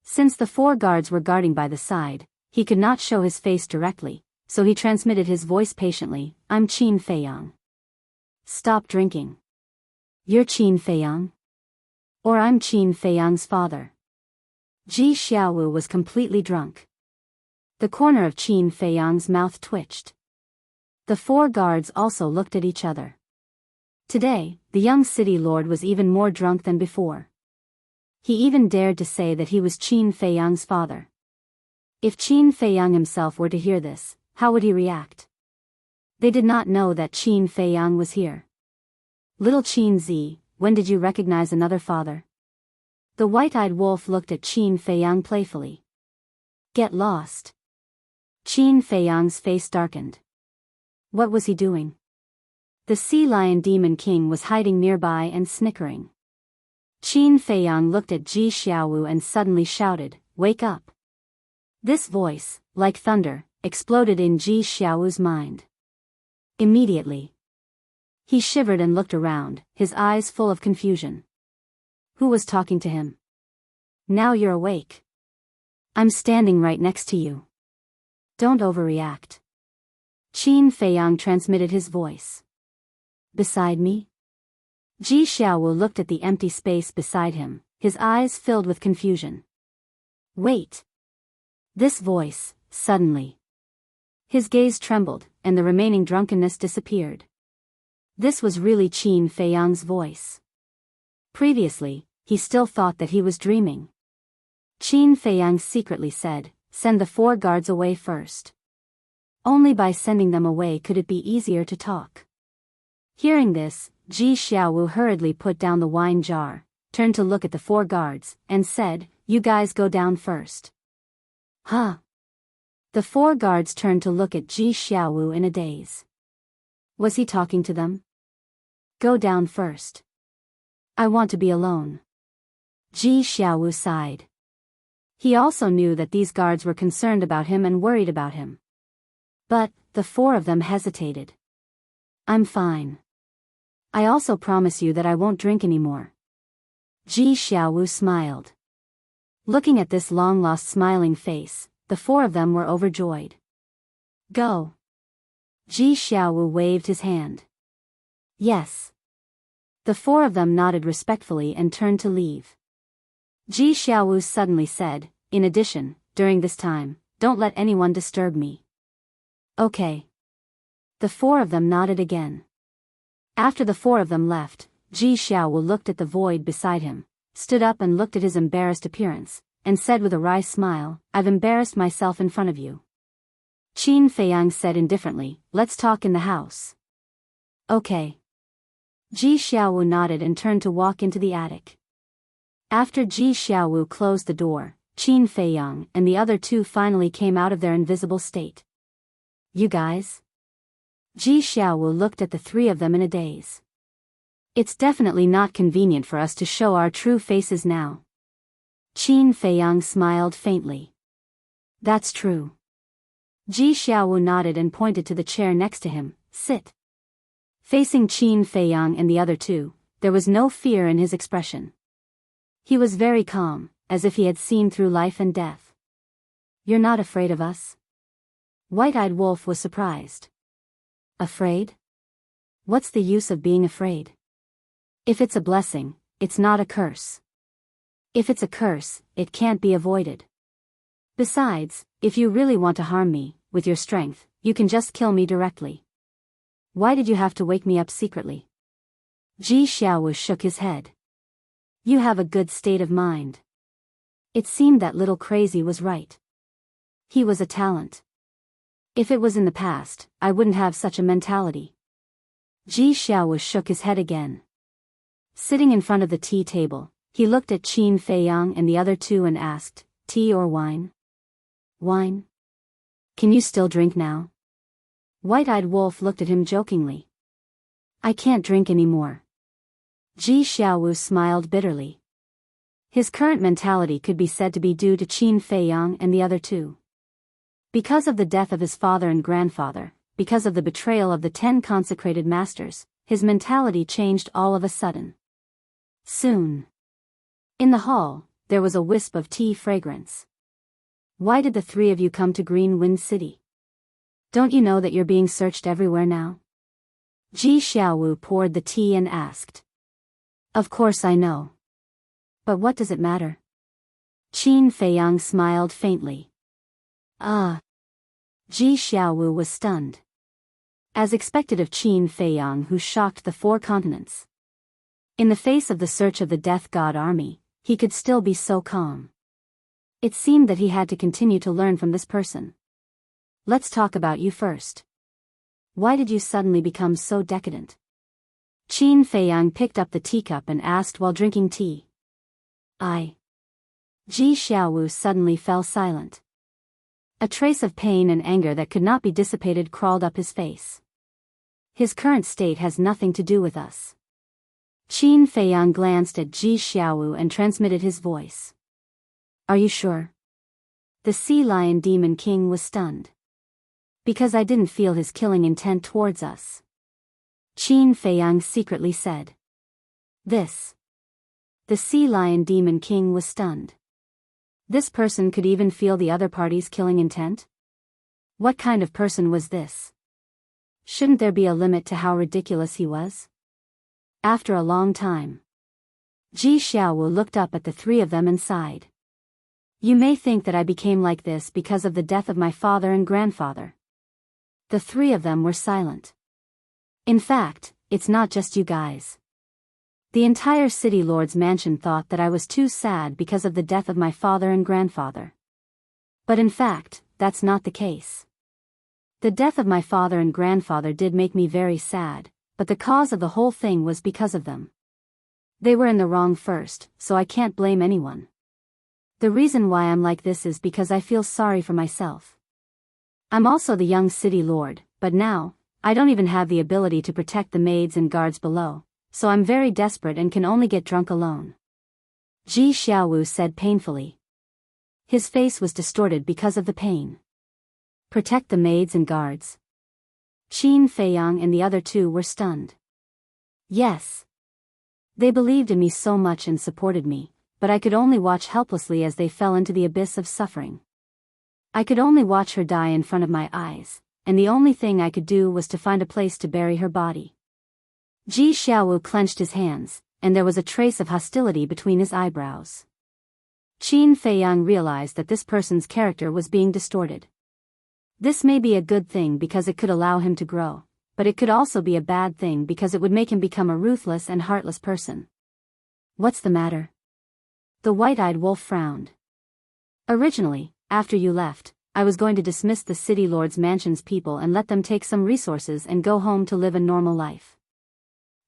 Since the 4 guards were guarding by the side, he could not show his face directly, so he transmitted his voice patiently, I'm Qin Feiyang. Stop drinking. You're Qin Feiyang? Or I'm Qin Feiyang's father. Ji Xiaowu was completely drunk. The corner of Qin Feiyang's mouth twitched. The 4 guards also looked at each other. Today, the young city lord was even more drunk than before. He even dared to say that he was Qin Feiyang's father. If Qin Feiyang himself were to hear this, how would he react? They did not know that Qin Feiyang was here. Little Qin Zi, when did you recognize another father? The white-eyed wolf looked at Qin Feiyang playfully. Get lost. Qin Feiyang's face darkened. What was he doing? The sea lion demon king was hiding nearby and snickering. Qin Feiyang looked at Ji Xiaowu and suddenly shouted, "Wake up!" This voice, like thunder, exploded in Ji Xiaowu's mind. Immediately, he shivered and looked around, his eyes full of confusion. Who was talking to him? Now you're awake. I'm standing right next to you. Don't overreact. Qin Feiyang transmitted his voice. Beside me? Ji Xiaowu looked at the empty space beside him, his eyes filled with confusion. Wait. This voice, suddenly. His gaze trembled, and the remaining drunkenness disappeared. This was really Qin Feiyang's voice. Previously, he still thought that he was dreaming. Qin Feiyang secretly said, "Send the 4 guards away first." Only by sending them away could it be easier to talk. Hearing this, Ji Xiaowu hurriedly put down the wine jar, turned to look at the 4 guards, and said, "You guys go down first." Huh? The 4 guards turned to look at Ji Xiaowu in a daze. Was he talking to them? Go down first. I want to be alone. Ji Xiaowu sighed. He also knew that these guards were concerned about him and worried about him. But, the 4 of them hesitated. I'm fine. I also promise you that I won't drink anymore. Ji Xiaowu smiled. Looking at this long-lost smiling face, the 4 of them were overjoyed. Go. Ji Xiaowu waved his hand. Yes. The 4 of them nodded respectfully and turned to leave. Ji Xiaowu suddenly said, in addition, during this time, don't let anyone disturb me. Okay. The 4 of them nodded again. After the 4 of them left, Ji Xiaowu looked at the void beside him, stood up and looked at his embarrassed appearance, and said with a wry smile, I've embarrassed myself in front of you. Qin Feiyang said indifferently, let's talk in the house. Okay. Ji Xiaowu nodded and turned to walk into the attic. After Ji Xiaowu closed the door, Qin Feiyang and the other 2 finally came out of their invisible state. You guys? Ji Xiaowu looked at the 3 of them in a daze. It's definitely not convenient for us to show our true faces now. Qin Feiyang smiled faintly. That's true. Ji Xiaowu nodded and pointed to the chair next to him, sit. Facing Qin Feiyang and the other 2, there was no fear in his expression. He was very calm, as if he had seen through life and death. You're not afraid of us? White-eyed Wolf was surprised. Afraid? What's the use of being afraid? If it's a blessing, it's not a curse. If it's a curse, it can't be avoided. Besides, if you really want to harm me, with your strength, you can just kill me directly. Why did you have to wake me up secretly? Ji Xiaowu shook his head. You have a good state of mind. It seemed that little crazy was right. He was a talent. If it was in the past, I wouldn't have such a mentality. Ji Xiaowu shook his head again. Sitting in front of the tea table, he looked at Qin Feiyang and the other two and asked, tea or wine? Wine? Can you still drink now? White-eyed Wolf looked at him jokingly. I can't drink anymore. Ji Xiaowu smiled bitterly. His current mentality could be said to be due to Qin Feiyang and the other two. Because of the death of his father and grandfather, because of the betrayal of the 10 consecrated masters, his mentality changed all of a sudden. Soon. In the hall, there was a wisp of tea fragrance. Why did the three of you come to Green Wind City? Don't you know that you're being searched everywhere now? Ji Xiaowu poured the tea and asked. Of course I know. But what does it matter? Qin Feiyang smiled faintly. Ji Xiaowu was stunned. As expected of Qin Feiyang, who shocked the 4 continents. In the face of the search of the Death God army, he could still be so calm. It seemed that he had to continue to learn from this person. Let's talk about you first. Why did you suddenly become so decadent? Qin Feiyang picked up the teacup and asked while drinking tea. Ji Xiaowu suddenly fell silent. A trace of pain and anger that could not be dissipated crawled up his face. His current state has nothing to do with us. Qin Feiyang glanced at Ji Xiaowu and transmitted his voice. Are you sure? The Sea Lion Demon King was stunned. Because I didn't feel his killing intent towards us. Qin Feiyang secretly said. This. The Sea Lion Demon King was stunned. This person could even feel the other party's killing intent? What kind of person was this? Shouldn't there be a limit to how ridiculous he was? After a long time, Ji Xiaowu looked up at the three of them and sighed. You may think that I became like this because of the death of my father and grandfather. The three of them were silent. In fact, it's not just you guys. The entire City Lord's mansion thought that I was too sad because of the death of my father and grandfather. But in fact, that's not the case. The death of my father and grandfather did make me very sad, but the cause of the whole thing was because of them. They were in the wrong first, so I can't blame anyone. The reason why I'm like this is because I feel sorry for myself. I'm also the young City Lord, but now, I don't even have the ability to protect the maids and guards below. So I'm very desperate and can only get drunk alone. Ji Xiaowu said painfully. His face was distorted because of the pain. Protect the maids and guards. Qin Feiyang and the other two were stunned. Yes. They believed in me so much and supported me, but I could only watch helplessly as they fell into the abyss of suffering. I could only watch her die in front of my eyes, and the only thing I could do was to find a place to bury her body. Ji Xiaowu clenched his hands, and there was a trace of hostility between his eyebrows. Qin Feiyang realized that this person's character was being distorted. This may be a good thing because it could allow him to grow, but it could also be a bad thing because it would make him become a ruthless and heartless person. What's the matter? The white-eyed wolf frowned. Originally, after you left, I was going to dismiss the City Lord's mansion's people and let them take some resources and go home to live a normal life.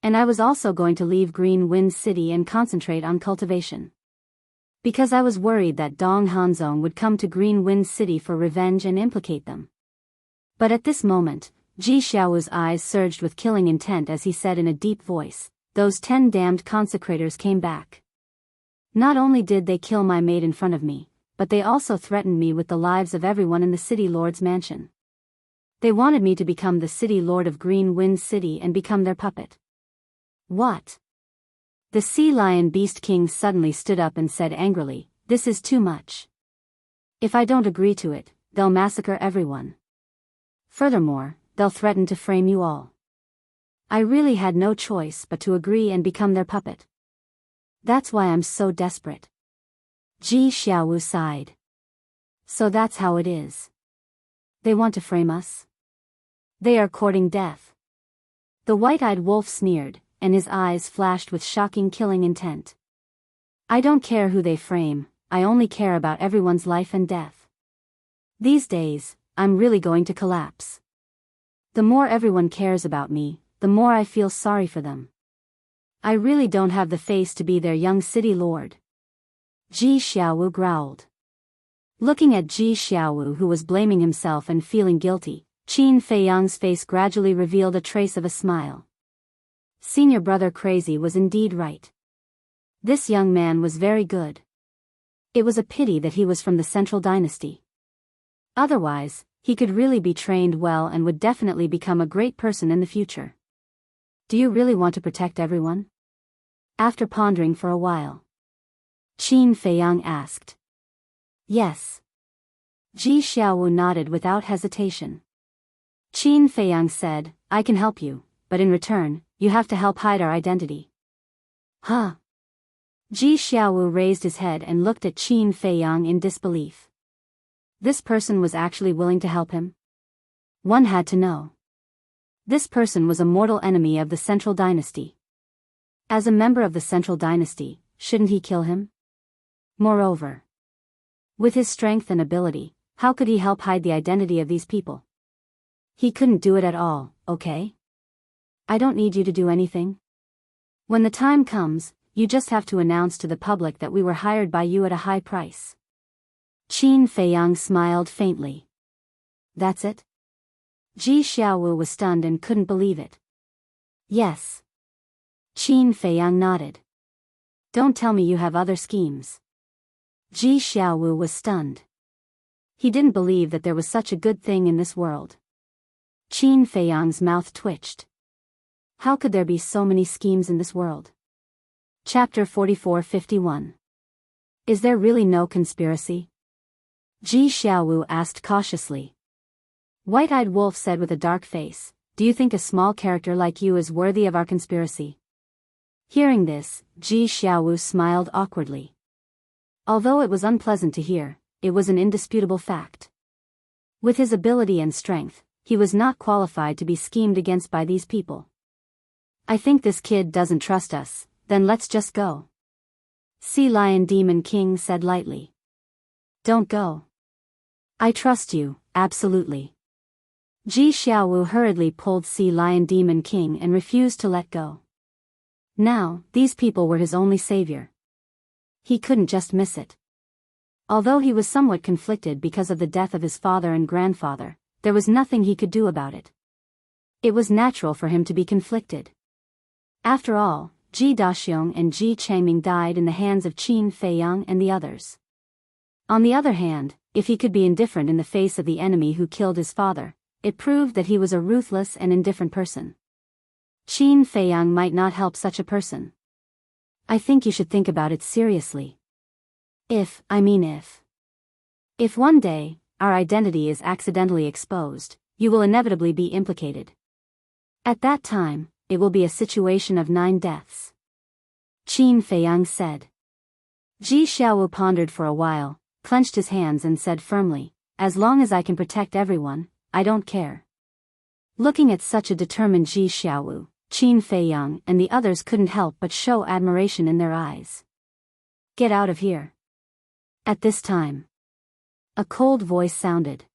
And I was also going to leave Green Wind City and concentrate on cultivation. Because I was worried that Dong Hanzong would come to Green Wind City for revenge and implicate them. But at this moment, Ji Xiaowu's eyes surged with killing intent as he said in a deep voice, those 10 damned consecrators came back. Not only did they kill my maid in front of me, but they also threatened me with the lives of everyone in the City Lord's mansion. They wanted me to become the City Lord of Green Wind City and become their puppet. What? The Sea Lion Beast King suddenly stood up and said angrily, this is too much. If I don't agree to it, they'll massacre everyone. Furthermore, they'll threaten to frame you all. I really had no choice but to agree and become their puppet. That's why I'm so desperate. Ji Xiaowu sighed. So that's how it is. They want to frame us? They are courting death. The white-eyed wolf sneered, and his eyes flashed with shocking killing intent. I don't care who they frame, I only care about everyone's life and death. These days, I'm really going to collapse. The more everyone cares about me, the more I feel sorry for them. I really don't have the face to be their young city lord. Ji Xiaowu growled. Looking at Ji Xiaowu, who was blaming himself and feeling guilty, Qin Feiyang's face gradually revealed a trace of a smile. Senior brother Crazy was indeed right. This young man was very good. It was a pity that he was from the Central Dynasty. Otherwise, he could really be trained well and would definitely become a great person in the future. Do you really want to protect everyone? After pondering for a while, Qin Feiyang asked. Yes. Ji Xiaowu nodded without hesitation. Qin Feiyang said, I can help you, but in return, you have to help hide our identity. Huh? Ji Xiaowu raised his head and looked at Qin Feiyang in disbelief. This person was actually willing to help him? One had to know. This person was a mortal enemy of the Central Dynasty. As a member of the Central Dynasty, shouldn't he kill him? Moreover, with his strength and ability, how could he help hide the identity of these people? He couldn't do it at all, okay? I don't need you to do anything. When the time comes, you just have to announce to the public that we were hired by you at a high price. Qin Feiyang smiled faintly. That's it? Ji Xiaowu was stunned and couldn't believe it. Yes. Qin Feiyang nodded. Don't tell me you have other schemes. Ji Xiaowu was stunned. He didn't believe that there was such a good thing in this world. Qin Feiyang's mouth twitched. How could there be so many schemes in this world? Chapter 44-51. Is there really no conspiracy? Ji Xiaowu asked cautiously. White-eyed Wolf said with a dark face, do you think a small character like you is worthy of our conspiracy? Hearing this, Ji Xiaowu smiled awkwardly. Although it was unpleasant to hear, it was an indisputable fact. With his ability and strength, he was not qualified to be schemed against by these people. I think this kid doesn't trust us, then let's just go. Sea Lion Demon King said lightly. Don't go. I trust you, absolutely. Ji Xiaowu hurriedly pulled Sea Lion Demon King and refused to let go. Now, these people were his only savior. He couldn't just miss it. Although he was somewhat conflicted because of the death of his father and grandfather, there was nothing he could do about it. It was natural for him to be conflicted. After all, Ji Daxiong and Ji Changming died in the hands of Qin Feiyang and the others. On the other hand, if he could be indifferent in the face of the enemy who killed his father, it proved that he was a ruthless and indifferent person. Qin Feiyang might not help such a person. I think you should think about it seriously. If one day, our identity is accidentally exposed, you will inevitably be implicated. At that time, it will be a situation of 9 deaths. Qin Feiyang said. Ji Xiaowu pondered for a while, clenched his hands and said firmly, as long as I can protect everyone, I don't care. Looking at such a determined Ji Xiaowu, Qin Feiyang and the others couldn't help but show admiration in their eyes. Get out of here. At this time, a cold voice sounded.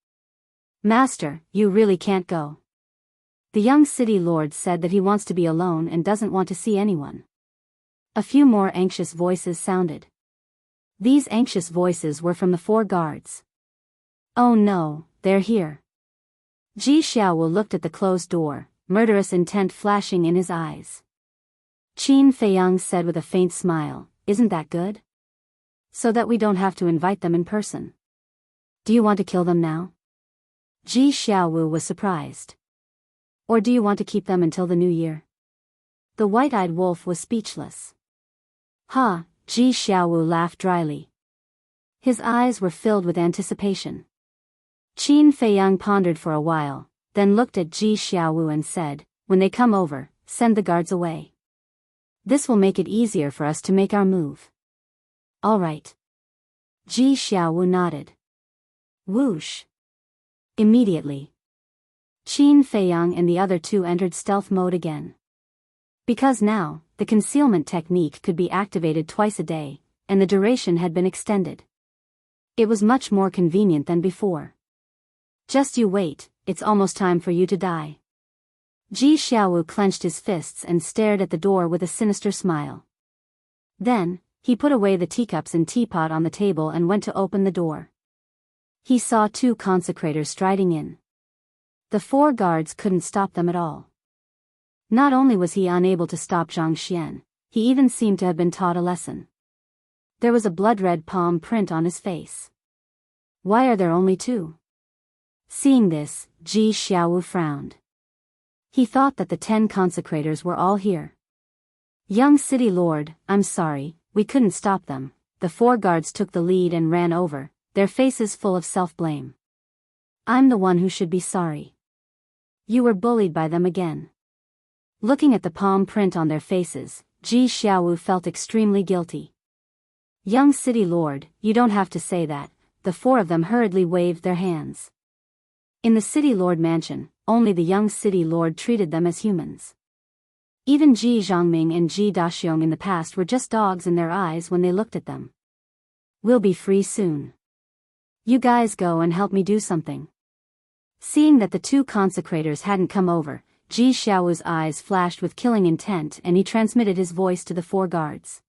Master, you really can't go. The young city lord said that he wants to be alone and doesn't want to see anyone. A few more anxious voices sounded. These anxious voices were from the 4 guards. Oh no, they're here. Ji Xiaowu looked at the closed door, murderous intent flashing in his eyes. Qin Feiyang said with a faint smile, isn't that good? So that we don't have to invite them in person. Do you want to kill them now? Ji Xiaowu was surprised. Or do you want to keep them until the new year? The white-eyed wolf was speechless. Ha, Ji Xiaowu laughed dryly. His eyes were filled with anticipation. Qin Feiyang pondered for a while, then looked at Ji Xiaowu and said, when they come over, send the guards away. This will make it easier for us to make our move. All right. Ji Xiaowu nodded. Whoosh. Immediately, Qin Feiyang and the other two entered stealth mode again. Because now, the concealment technique could be activated twice a day, and the duration had been extended. It was much more convenient than before. Just you wait, it's almost time for you to die. Ji Xiaowu clenched his fists and stared at the door with a sinister smile. Then, he put away the teacups and teapot on the table and went to open the door. He saw two consecrators striding in. The 4 guards couldn't stop them at all. Not only was he unable to stop Zhang Xian, he even seemed to have been taught a lesson. There was a blood-red palm print on his face. Why are there only 2? Seeing this, Ji Xiaowu frowned. He thought that the 10 consecrators were all here. Young city lord, I'm sorry, we couldn't stop them. The 4 guards took the lead and ran over, their faces full of self-blame. I'm the one who should be sorry. You were bullied by them again. Looking at the palm print on their faces, Ji Xiaowu felt extremely guilty. Young city lord, you don't have to say that. The 4 of them hurriedly waved their hands. In the city lord mansion, only the young city lord treated them as humans. Even Ji Zhangming and Ji Daxiong in the past were just dogs in their eyes when they looked at them. We'll be free soon. You guys go and help me do something. Seeing that the 2 consecrators hadn't come over, Ji Xiaowu's eyes flashed with killing intent and he transmitted his voice to the 4 guards.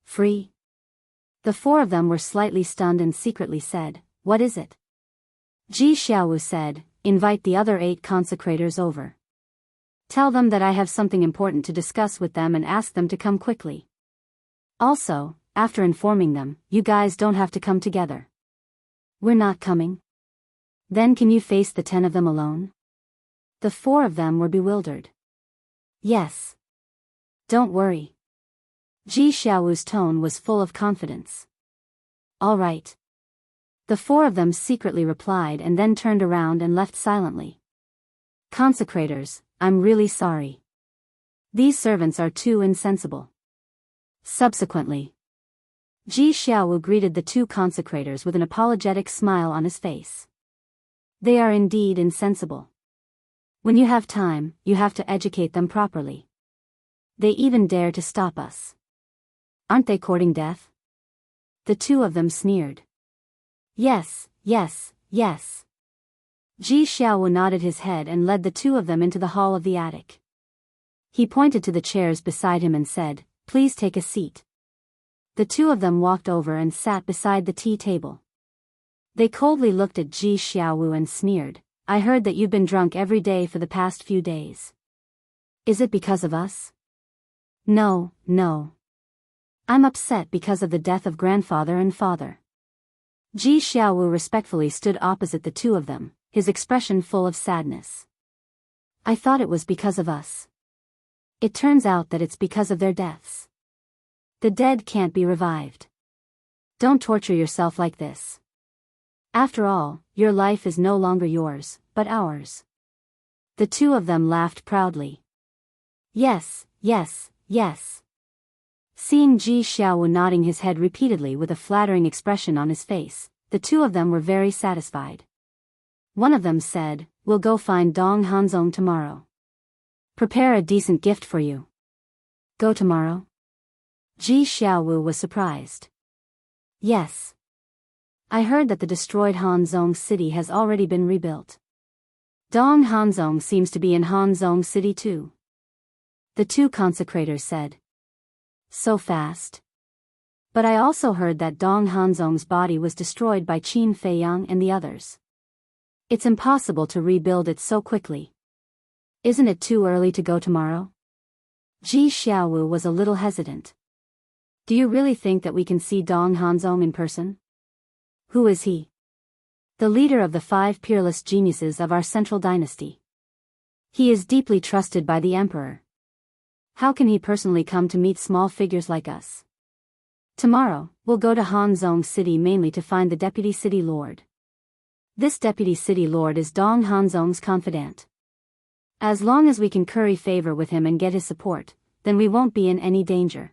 Free? The 4 of them were slightly stunned and secretly said, what is it? Ji Xiaowu said, invite the other 8 consecrators over. Tell them that I have something important to discuss with them and ask them to come quickly. Also, after informing them, you guys don't have to come together. We're not coming. Then can you face the 10 of them alone? The 4 of them were bewildered. Yes. Don't worry. Ji Xiaowu's tone was full of confidence. All right. The 4 of them secretly replied and then turned around and left silently. Consecrators, I'm really sorry. These servants are too insensible. Subsequently, Ji Xiaowu greeted the 2 consecrators with an apologetic smile on his face. They are indeed insensible. When you have time, you have to educate them properly. They even dare to stop us. Aren't they courting death? The 2 of them sneered. Yes, yes, yes. Ji Xiaowu nodded his head and led the 2 of them into the hall of the attic. He pointed to the chairs beside him and said, please take a seat. The 2 of them walked over and sat beside the tea table. They coldly looked at Ji Xiaowu and sneered, I heard that you've been drunk every day for the past few days. Is it because of us? No, no. I'm upset because of the death of grandfather and father. Ji Xiaowu respectfully stood opposite the 2 of them, his expression full of sadness. I thought it was because of us. It turns out that it's because of their deaths. The dead can't be revived. Don't torture yourself like this. After all, your life is no longer yours, but ours. The 2 of them laughed proudly. Yes, yes, yes. Seeing Ji Xiaowu nodding his head repeatedly with a flattering expression on his face, the 2 of them were very satisfied. One of them said, we'll go find Dong Hanzong tomorrow. Prepare a decent gift for you. Go tomorrow? Ji Xiaowu was surprised. Yes. I heard that the destroyed Hanzong city has already been rebuilt. Dong Hanzong seems to be in Hanzong city too. The 2 consecrators said. So fast. But I also heard that Dong Hanzong's body was destroyed by Qin Feiyang and the others. It's impossible to rebuild it so quickly. Isn't it too early to go tomorrow? Ji Xiaowu was a little hesitant. Do you really think that we can see Dong Hanzong in person? Who is he? The leader of the 5 peerless geniuses of our central dynasty. He is deeply trusted by the emperor. How can he personally come to meet small figures like us? Tomorrow, we'll go to Hanzong city mainly to find the deputy city lord. This deputy city lord is Dong Hanzong's confidant. As long as we can curry favor with him and get his support, then we won't be in any danger.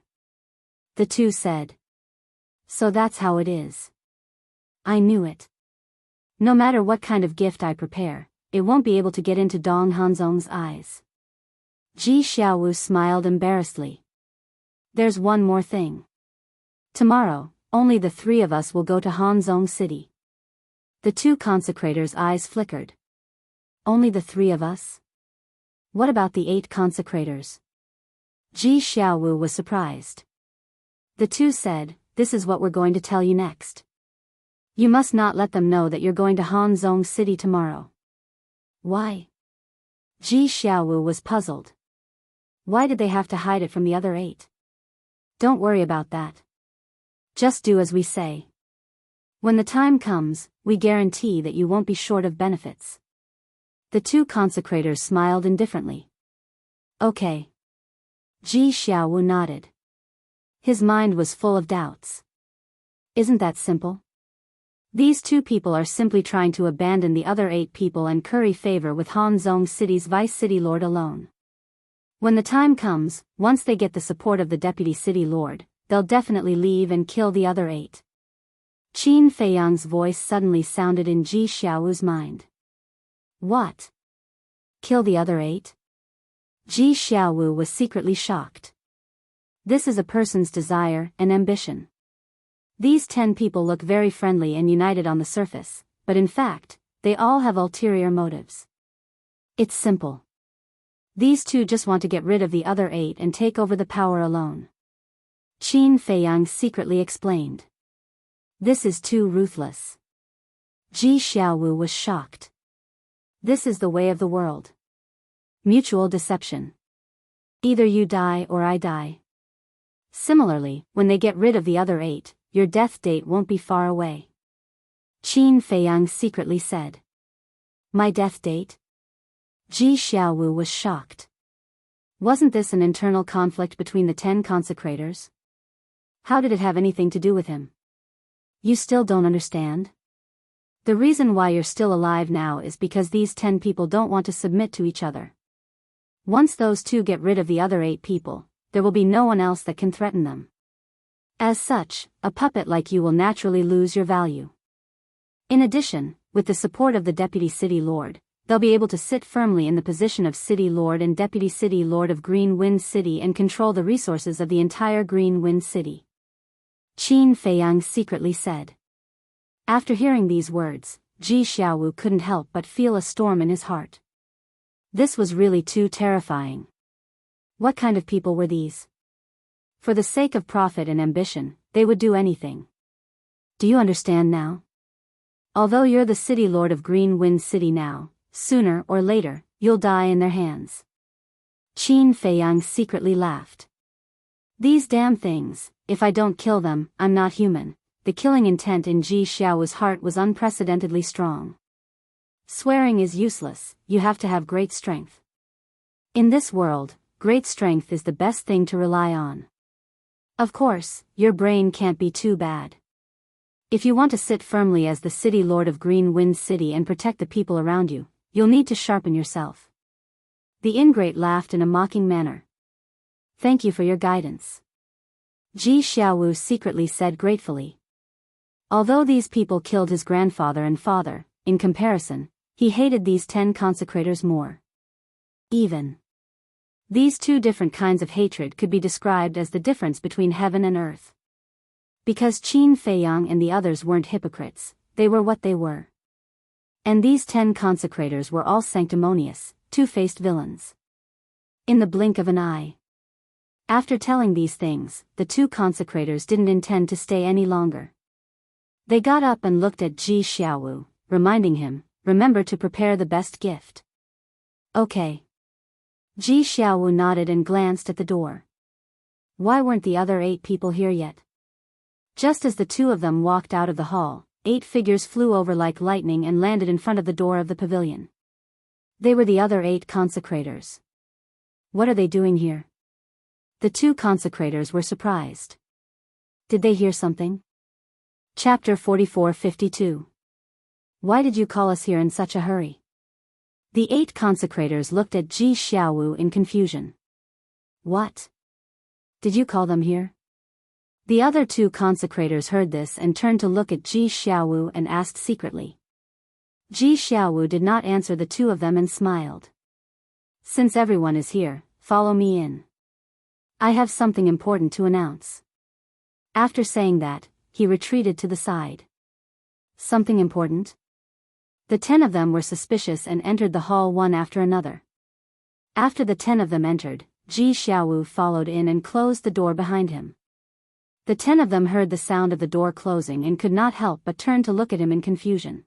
The 2 said. So that's how it is. I knew it. No matter what kind of gift I prepare, it won't be able to get into Dong Hanzong's eyes. Ji Xiaowu smiled embarrassedly. There's one more thing. Tomorrow, only the three of us will go to Hanzong City. The two consecrators' eyes flickered. Only the three of us? What about the 8 consecrators? Ji Xiaowu was surprised. The two said, "This is what we're going to tell you next. You must not let them know that you're going to Hanzong City tomorrow." Why? Ji Xiaowu was puzzled. Why did they have to hide it from the other 8? Don't worry about that. Just do as we say. When the time comes, we guarantee that you won't be short of benefits. The two consecrators smiled indifferently. Okay. Ji Xiaowu nodded. His mind was full of doubts. Isn't that simple? These 2 people are simply trying to abandon the other 8 people and curry favor with Hanzong City's Vice City Lord alone. When the time comes, once they get the support of the Deputy City Lord, they'll definitely leave and kill the other 8. Qin Feiyang's voice suddenly sounded in Ji Xiaowu's mind. What? Kill the other 8? Ji Xiaowu was secretly shocked. This is a person's desire and ambition. These 10 people look very friendly and united on the surface, but in fact, they all have ulterior motives. It's simple. These 2 just want to get rid of the other 8 and take over the power alone. Qin Feiyang secretly explained. This is too ruthless. Ji Xiaowu was shocked. This is the way of the world. Mutual deception. Either you die or I die. Similarly, when they get rid of the other 8, your death date won't be far away. Qin Feiyang secretly said. My death date? Ji Xiaowu was shocked. Wasn't this an internal conflict between the 10 consecrators? How did it have anything to do with him? You still don't understand? The reason why you're still alive now is because these 10 people don't want to submit to each other. Once those 2 get rid of the other 8 people, there will be no one else that can threaten them. As such, a puppet like you will naturally lose your value. In addition, with the support of the Deputy City Lord, they'll be able to sit firmly in the position of City Lord and Deputy City Lord of Green Wind City and control the resources of the entire Green Wind City. Qin Feiyang secretly said. After hearing these words, Ji Xiaowu couldn't help but feel a storm in his heart. This was really too terrifying. What kind of people were these? For the sake of profit and ambition, they would do anything. Do you understand now? Although you're the City Lord of Green Wind City now, sooner or later, you'll die in their hands. Qin Feiyang secretly laughed. These damn things, if I don't kill them, I'm not human. The killing intent in Ji Xiaowu's heart was unprecedentedly strong. Swearing is useless, you have to have great strength. In this world, great strength is the best thing to rely on. Of course, your brain can't be too bad. If you want to sit firmly as the City Lord of Green Wind City and protect the people around you, you'll need to sharpen yourself. The ingrate laughed in a mocking manner. Thank you for your guidance. Ji Xiaowu secretly said gratefully. Although these people killed his grandfather and father, in comparison, he hated these 10 consecrators more. Even. These 2 different kinds of hatred could be described as the difference between heaven and earth. Because Qin Feiyang and the others weren't hypocrites, they were what they were. And these 10 consecrators were all sanctimonious, 2-faced villains. In the blink of an eye. After telling these things, the 2 consecrators didn't intend to stay any longer. They got up and looked at Ji Xiaowu, reminding him, remember to prepare the best gift. Okay. Ji Xiaowu nodded and glanced at the door. Why weren't the other 8 people here yet? Just as the 2 of them walked out of the hall, 8 figures flew over like lightning and landed in front of the door of the pavilion. They were the other 8 consecrators. What are they doing here? The 2 consecrators were surprised. Did they hear something? Chapter 44-52. Why did you call us here in such a hurry? The 8 consecrators looked at Ji Xiaowu in confusion. What? Did you call them here? The other two consecrators heard this and turned to look at Ji Xiaowu and asked secretly. Ji Xiaowu did not answer the two of them and smiled. Since everyone is here, follow me in. I have something important to announce. After saying that, he retreated to the side. Something important? The 10 of them were suspicious and entered the hall one after another. After the 10 of them entered, Ji Xiaowu followed in and closed the door behind him. The 10 of them heard the sound of the door closing and could not help but turn to look at him in confusion.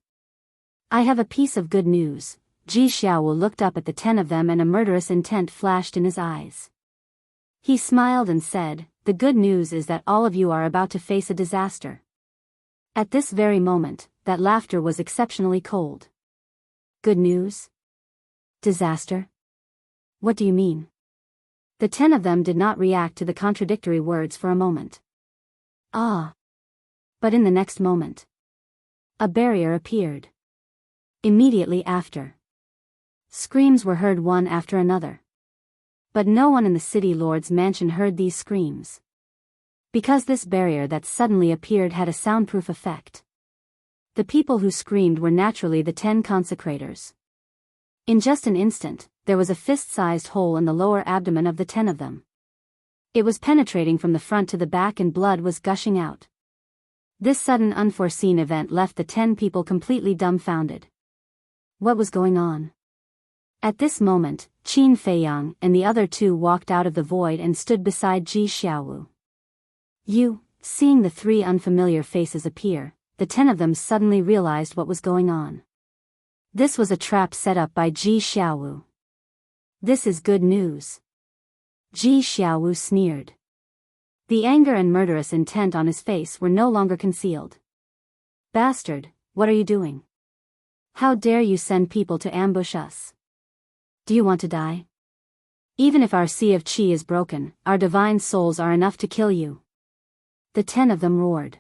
I have a piece of good news. Ji Xiaowu looked up at the 10 of them and a murderous intent flashed in his eyes. He smiled and said, "The good news is that all of you are about to face a disaster." At this very moment, that laughter was exceptionally cold. Good news? Disaster? What do you mean? The 10 of them did not react to the contradictory words for a moment. Ah! But in the next moment, a barrier appeared. Immediately after, screams were heard one after another. But no one in the city lord's mansion heard these screams. Because this barrier that suddenly appeared had a soundproof effect. The people who screamed were naturally the 10 consecrators. In just an instant, there was a fist-sized hole in the lower abdomen of the 10 of them. It was penetrating from the front to the back and blood was gushing out. This sudden unforeseen event left the 10 people completely dumbfounded. What was going on? At this moment, Qin Feiyang and the other two walked out of the void and stood beside Ji Xiaowu. Seeing the 3 unfamiliar faces appear, the 10 of them suddenly realized what was going on. This was a trap set up by Ji Xiaowu. This is good news. Ji Xiaowu sneered. The anger and murderous intent on his face were no longer concealed. Bastard, what are you doing? How dare you send people to ambush us? Do you want to die? Even if our sea of qi is broken, our divine souls are enough to kill you. The 10 of them roared.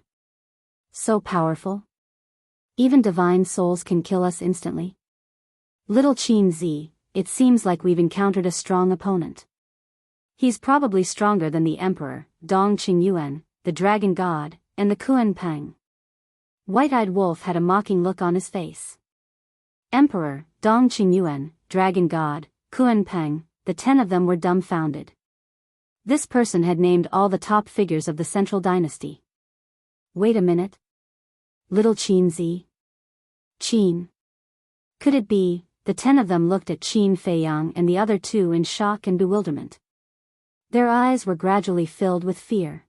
So powerful? Even divine souls can kill us instantly? Little Qin Zi, it seems like we've encountered a strong opponent. He's probably stronger than the Emperor, Dong Qingyuan, the Dragon God, and the Kuan Peng. White-Eyed Wolf had a mocking look on his face. Emperor, Dong Qingyuan, Dragon God, Kuan Peng, the 10 of them were dumbfounded. This person had named all the top figures of the Central Dynasty. Wait a minute. Little Qin Zi? Qin? Could it be? The 10 of them looked at Qin Feiyang and the other two in shock and bewilderment. Their eyes were gradually filled with fear.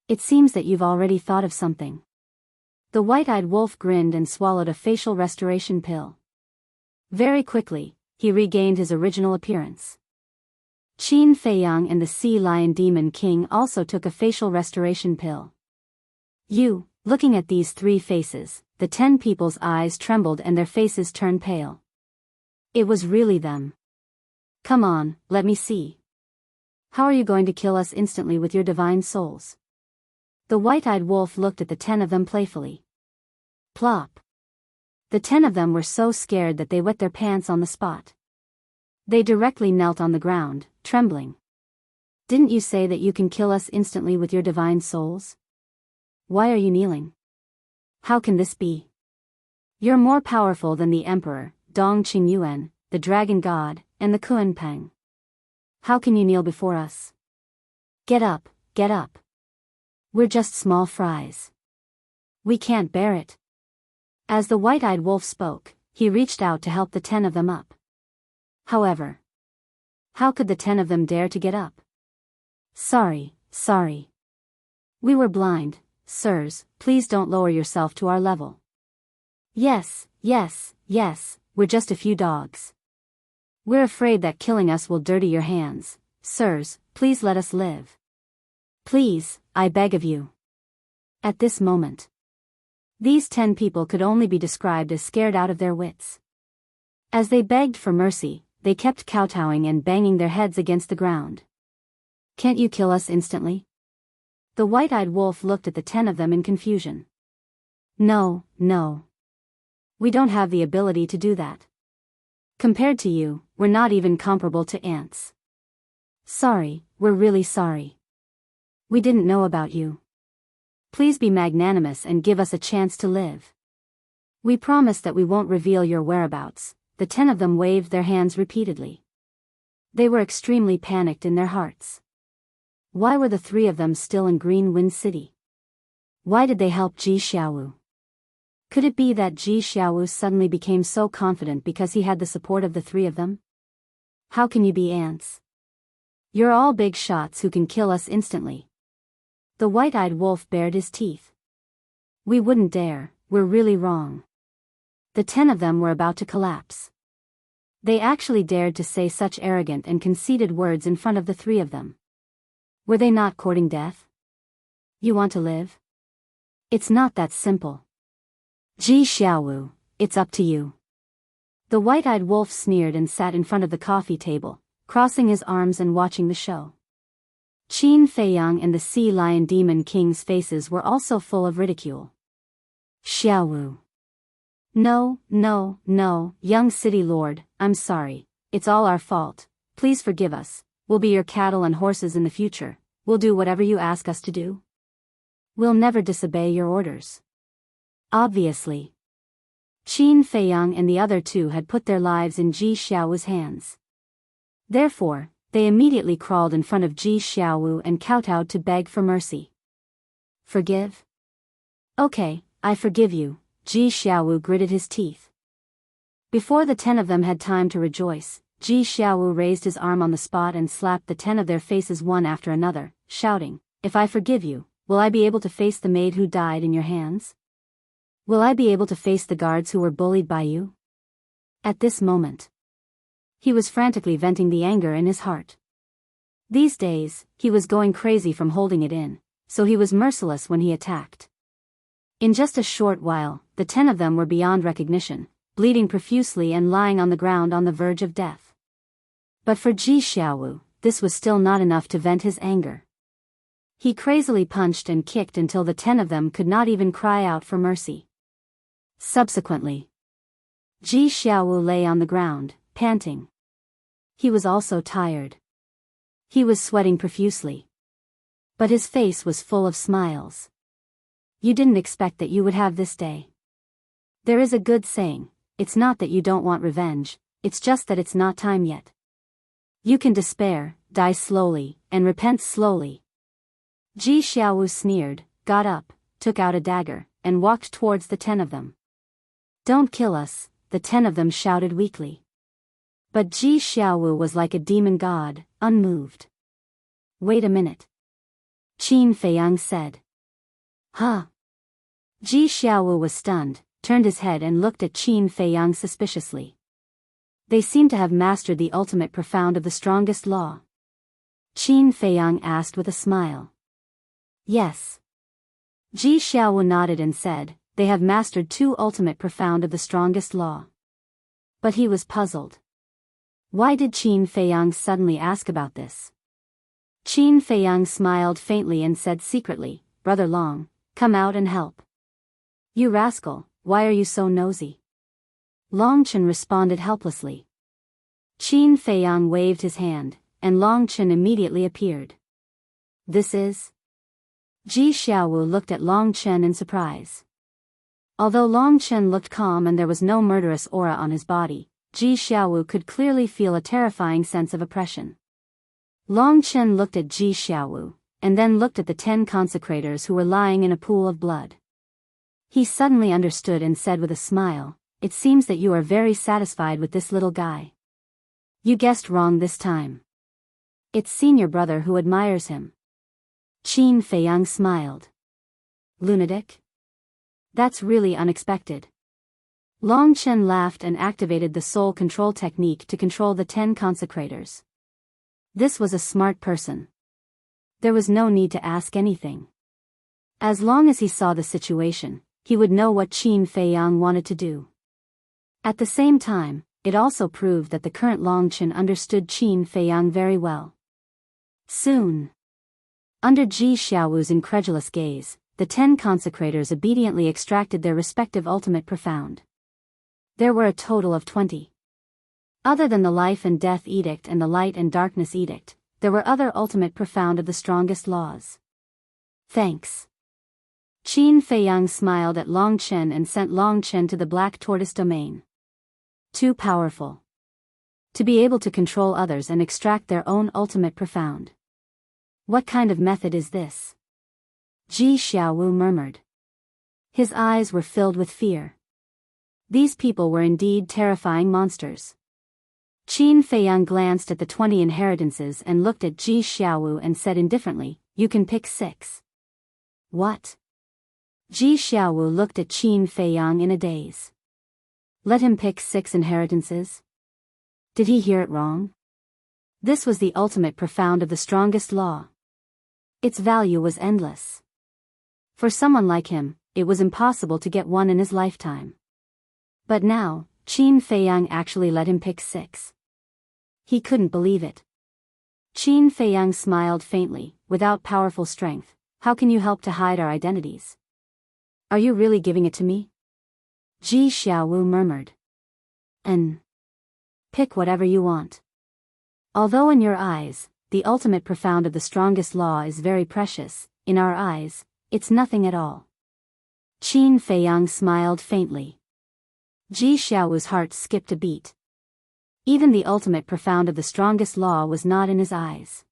It seems that you've already thought of something. The white-eyed wolf grinned and swallowed a facial restoration pill. Very quickly, he regained his original appearance. Qin Feiyang and the Sea Lion Demon King also took a facial restoration pill. Looking at these 3 faces, the 10 people's eyes trembled and their faces turned pale. It was really them. Come on, let me see. How are you going to kill us instantly with your divine souls? The white-eyed wolf looked at the 10 of them playfully. Plop. The 10 of them were so scared that they wet their pants on the spot. They directly knelt on the ground, trembling. Didn't you say that you can kill us instantly with your divine souls? Why are you kneeling? How can this be? You're more powerful than the Emperor, Dong Qingyuan, the Dragon God, and the Kuan Peng. How can you kneel before us? Get up, get up. We're just small fries. We can't bear it. As the white-eyed wolf spoke, he reached out to help the 10 of them up. However, how could the 10 of them dare to get up? Sorry. We were blind, sirs, please don't lower yourself to our level. Yes, we're just a few dogs. We're afraid that killing us will dirty your hands. Sirs, please let us live. Please, I beg of you. At this moment, these 10 people could only be described as scared out of their wits. As they begged for mercy, they kept kowtowing and banging their heads against the ground. Can't you kill us instantly? The white-eyed wolf looked at the 10 of them in confusion. No. We don't have the ability to do that. Compared to you, we're not even comparable to ants. Sorry, we're really sorry. We didn't know about you. Please be magnanimous and give us a chance to live. We promise that we won't reveal your whereabouts." The 10 of them waved their hands repeatedly. They were extremely panicked in their hearts. Why were the 3 of them still in Green Wind City? Why did they help Ji Xiaowu? Could it be that Ji Xiaowu suddenly became so confident because he had the support of the 3 of them? How can you be ants? You're all big shots who can kill us instantly. The white-eyed wolf bared his teeth. We wouldn't dare, we're really wrong. The 10 of them were about to collapse. They actually dared to say such arrogant and conceited words in front of the 3 of them. Were they not courting death? You want to live? It's not that simple. Ji Xiaowu, it's up to you. The white-eyed wolf sneered and sat in front of the coffee table, crossing his arms and watching the show. Qin Feiyang and the Sea Lion Demon King's faces were also full of ridicule. Xiaowu. No, young city lord, I'm sorry. It's all our fault. Please forgive us. We'll be your cattle and horses in the future. We'll do whatever you ask us to do. We'll never disobey your orders. Obviously. Qin Feiyang and the other 2 had put their lives in Ji Xiaowu's hands. Therefore, they immediately crawled in front of Ji Xiaowu and kowtowed to beg for mercy. Forgive? Okay, I forgive you, Ji Xiaowu gritted his teeth. Before the 10 of them had time to rejoice, Ji Xiaowu raised his arm on the spot and slapped the 10 of their faces one after another, shouting, "If I forgive you, will I be able to face the maid who died in your hands? Will I be able to face the guards who were bullied by you?" At this moment, he was frantically venting the anger in his heart. These days, he was going crazy from holding it in, so he was merciless when he attacked. In just a short while, the 10 of them were beyond recognition, bleeding profusely and lying on the ground on the verge of death. But for Ji Xiaowu, this was still not enough to vent his anger. He crazily punched and kicked until the 10 of them could not even cry out for mercy. Subsequently, Ji Xiaowu lay on the ground, panting. He was also tired. He was sweating profusely. But his face was full of smiles. You didn't expect that you would have this day. There is a good saying, it's not that you don't want revenge, it's just that it's not time yet. You can despair, die slowly, and repent slowly. Ji Xiaowu sneered, got up, took out a dagger, and walked towards the 10 of them. Don't kill us, the 10 of them shouted weakly. But Ji Xiaowu was like a demon god, unmoved. Wait a minute. Qin Feiyang said. Huh? Ji Xiaowu was stunned, turned his head and looked at Qin Feiyang suspiciously. They seemed to have mastered the ultimate profound of the strongest law. Qin Feiyang asked with a smile. Yes. Ji Xiaowu nodded and said, they have mastered 2 ultimate profound of the strongest law. But he was puzzled. Why did Qin Feiyang suddenly ask about this? Qin Feiyang smiled faintly and said secretly, Brother Long, come out and help. You rascal, why are you so nosy? Long Chen responded helplessly. Qin Feiyang waved his hand, and Long Chen immediately appeared. This is? Ji Xiaowu looked at Long Chen in surprise. Although Long Chen looked calm and there was no murderous aura on his body, Ji Xiaowu could clearly feel a terrifying sense of oppression. Long Chen looked at Ji Xiaowu, and then looked at the 10 consecrators who were lying in a pool of blood. He suddenly understood and said with a smile, it seems that you are very satisfied with this little guy. You guessed wrong this time. It's senior brother who admires him. Qin Feiyang smiled. Lunatic? That's really unexpected. Long Chen laughed and activated the soul control technique to control the 10 consecrators. This was a smart person. There was no need to ask anything. As long as he saw the situation, he would know what Qin Feiyang wanted to do. At the same time, it also proved that the current Long Chen understood Qin Feiyang very well. Soon, under Ji Xiaowu's incredulous gaze, the 10 consecrators obediently extracted their respective ultimate profound. There were a total of 20. Other than the Life and Death Edict and the Light and Darkness Edict, there were other ultimate profound of the strongest laws. Thanks. Qin Feiyang smiled at Long Chen and sent Long Chen to the Black Tortoise domain. Too powerful. To be able to control others and extract their own ultimate profound. What kind of method is this? Ji Xiaowu murmured. His eyes were filled with fear. These people were indeed terrifying monsters. Qin Feiyang glanced at the 20 inheritances and looked at Ji Xiaowu and said indifferently, "You can pick 6. What? Ji Xiaowu looked at Qin Feiyang in a daze. Let him pick 6 inheritances? Did he hear it wrong? This was the ultimate profound of the strongest law. Its value was endless. For someone like him, it was impossible to get one in his lifetime. But now, Qin Feiyang actually let him pick 6. He couldn't believe it. Qin Feiyang smiled faintly. Without powerful strength, how can you help to hide our identities? Are you really giving it to me? Ji Xiaowu murmured. Pick whatever you want. Although in your eyes, the ultimate profound of the strongest law is very precious, in our eyes, it's nothing at all. Qin Feiyang smiled faintly. Ji Xiaowu's heart skipped a beat. Even the ultimate profound of the strongest law was not in his eyes.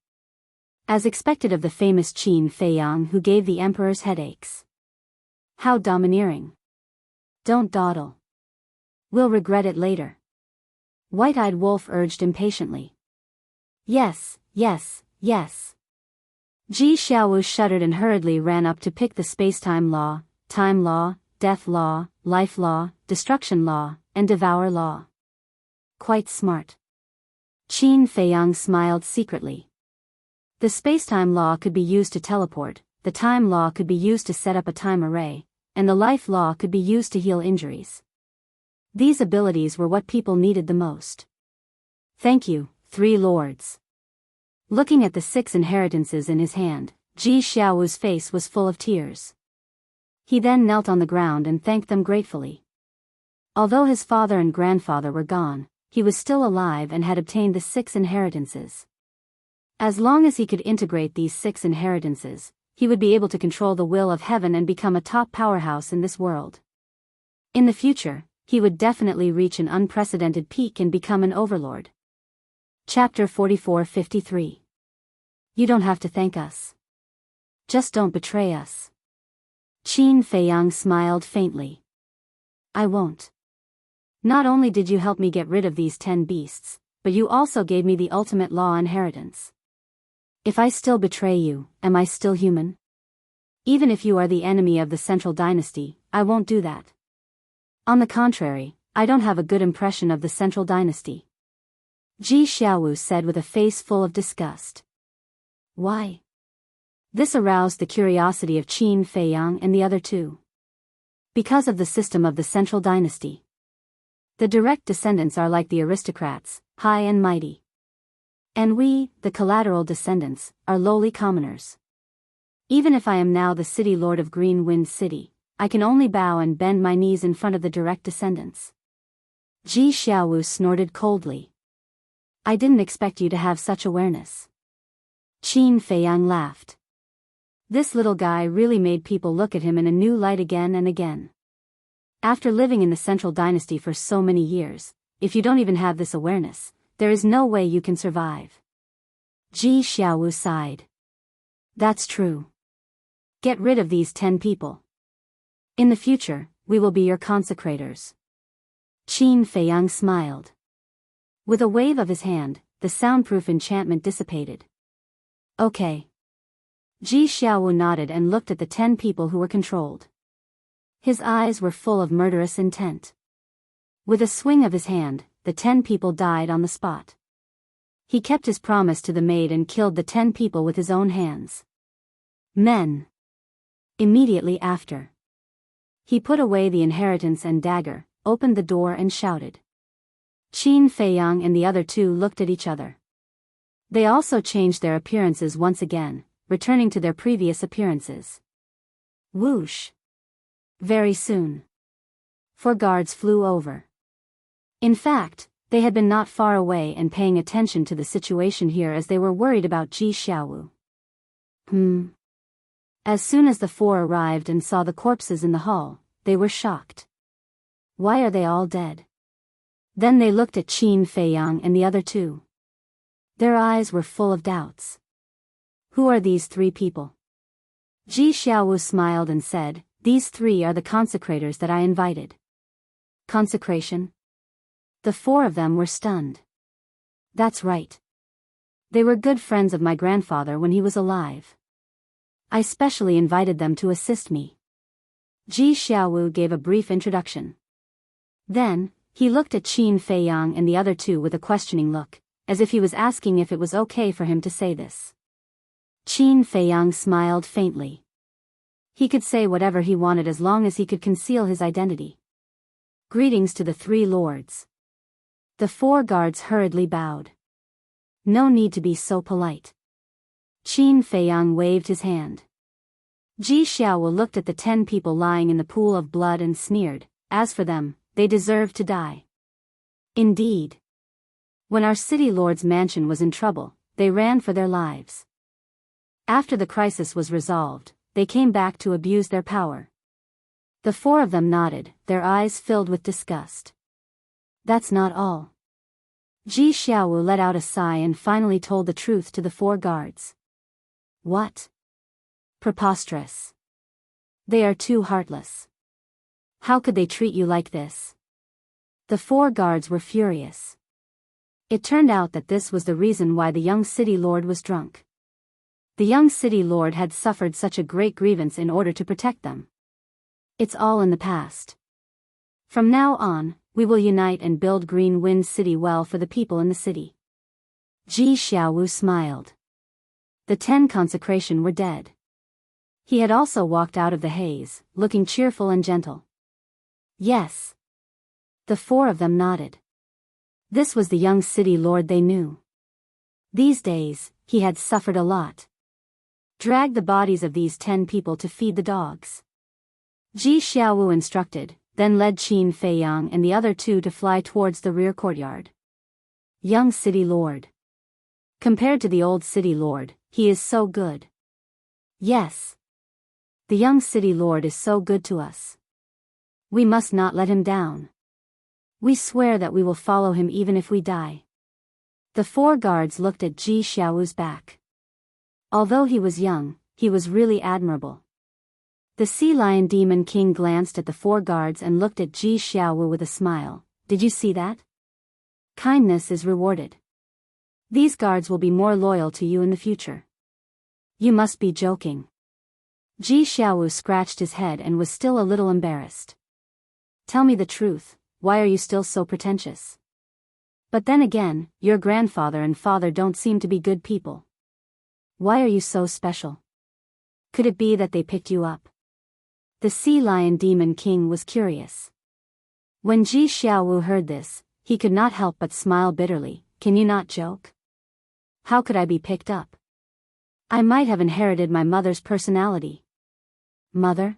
As expected of the famous Qin Feiyang who gave the emperor's headaches. How domineering. Don't dawdle. We'll regret it later. White-eyed Wolf urged impatiently. Yes, yes, yes. Ji Xiaowu shuddered and hurriedly ran up to pick the space-time law, time law, death law, life law, destruction law, and devour law. Quite smart. Qin Feiyang smiled secretly. The space-time law could be used to teleport, the time law could be used to set up a time array, and the life law could be used to heal injuries. These abilities were what people needed the most. Thank you, 3 lords. Looking at the 6 inheritances in his hand, Ji Xiaowu's face was full of tears. He then knelt on the ground and thanked them gratefully. Although his father and grandfather were gone, he was still alive and had obtained the 6 inheritances. As long as he could integrate these 6 inheritances, he would be able to control the will of heaven and become a top powerhouse in this world. In the future, he would definitely reach an unprecedented peak and become an overlord. Chapter 44-53. You don't have to thank us. Just don't betray us. Qin Feiyang smiled faintly. I won't. Not only did you help me get rid of these 10 beasts, but you also gave me the ultimate law inheritance. If I still betray you, am I still human? Even if you are the enemy of the Central Dynasty, I won't do that. On the contrary, I don't have a good impression of the Central Dynasty. Ji Xiaowu said with a face full of disgust. Why? This aroused the curiosity of Qin Feiyang and the other 2. Because of the system of the Central Dynasty. The direct descendants are like the aristocrats, high and mighty. And we, the collateral descendants, are lowly commoners. Even if I am now the city lord of Green Wind City, I can only bow and bend my knees in front of the direct descendants. Ji Xiaowu snorted coldly. I didn't expect you to have such awareness. Qin Feiyang laughed. This little guy really made people look at him in a new light again and again. After living in the Central Dynasty for so many years, if you don't even have this awareness, there is no way you can survive. Ji Xiaowu sighed. That's true. Get rid of these 10 people. In the future, we will be your consecrators. Qin Feiyang smiled. With a wave of his hand, the soundproof enchantment dissipated. Okay. Ji Xiaowu nodded and looked at the 10 people who were controlled. His eyes were full of murderous intent. With a swing of his hand, the 10 people died on the spot. He kept his promise to the maid and killed the 10 people with his own hands. Men. Immediately after. He put away the inheritance and dagger, opened the door and shouted. Qin Feiyang and the other 2 looked at each other. They also changed their appearances once again, returning to their previous appearances. Whoosh. Very soon. 4 guards flew over. In fact, they had been not far away and paying attention to the situation here as they were worried about Ji Xiaowu. As soon as the four arrived and saw the corpses in the hall, they were shocked. Why are they all dead? Then they looked at Qin Feiyang and the other two. Their eyes were full of doubts. Who are these three people? Ji Xiaowu smiled and said, these three are the consecrators that I invited. Consecration? The four of them were stunned. That's right. They were good friends of my grandfather when he was alive. I specially invited them to assist me. Ji Xiaowu gave a brief introduction. Then, he looked at Qin Feiyang and the other two with a questioning look, as if he was asking if it was okay for him to say this. Qin Feiyang smiled faintly. He could say whatever he wanted as long as he could conceal his identity. Greetings to the three lords. The four guards hurriedly bowed. No need to be so polite. Qin Feiyang waved his hand. Ji Xiaowu looked at the 10 people lying in the pool of blood and sneered, as for them, they deserved to die. Indeed. When our city lord's mansion was in trouble, they ran for their lives. After the crisis was resolved, they came back to abuse their power. The four of them nodded, their eyes filled with disgust. That's not all. Ji Xiaowu let out a sigh and finally told the truth to the four guards. What? Preposterous. They are too heartless. How could they treat you like this? The four guards were furious. It turned out that this was the reason why the young city lord was drunk. The young city lord had suffered such a great grievance in order to protect them. It's all in the past. From now on, we will unite and build Green Wind City well for the people in the city. Ji Xiaowu smiled. The 10 consecration were dead. He had also walked out of the haze, looking cheerful and gentle. Yes. The four of them nodded. This was the young city lord they knew. These days, he had suffered a lot. Drag the bodies of these 10 people to feed the dogs. Ji Xiaowu instructed, then led Qin Feiyang and the other two to fly towards the rear courtyard. Young city lord. Compared to the old city lord, he is so good. Yes. The young city lord is so good to us. We must not let him down. We swear that we will follow him even if we die. The four guards looked at Ji Xiaowu's back. Although he was young, he was really admirable. The Sea Lion Demon King glanced at the four guards and looked at Ji Xiaowu with a smile. Did you see that? Kindness is rewarded. These guards will be more loyal to you in the future. You must be joking. Ji Xiaowu scratched his head and was still a little embarrassed. Tell me the truth, why are you still so pretentious? But then again, your grandfather and father don't seem to be good people. Why are you so special? Could it be that they picked you up? The Sea Lion Demon King was curious. When Ji Xiaowu heard this, he could not help but smile bitterly. Can you not joke? How could I be picked up? I might have inherited my mother's personality. Mother?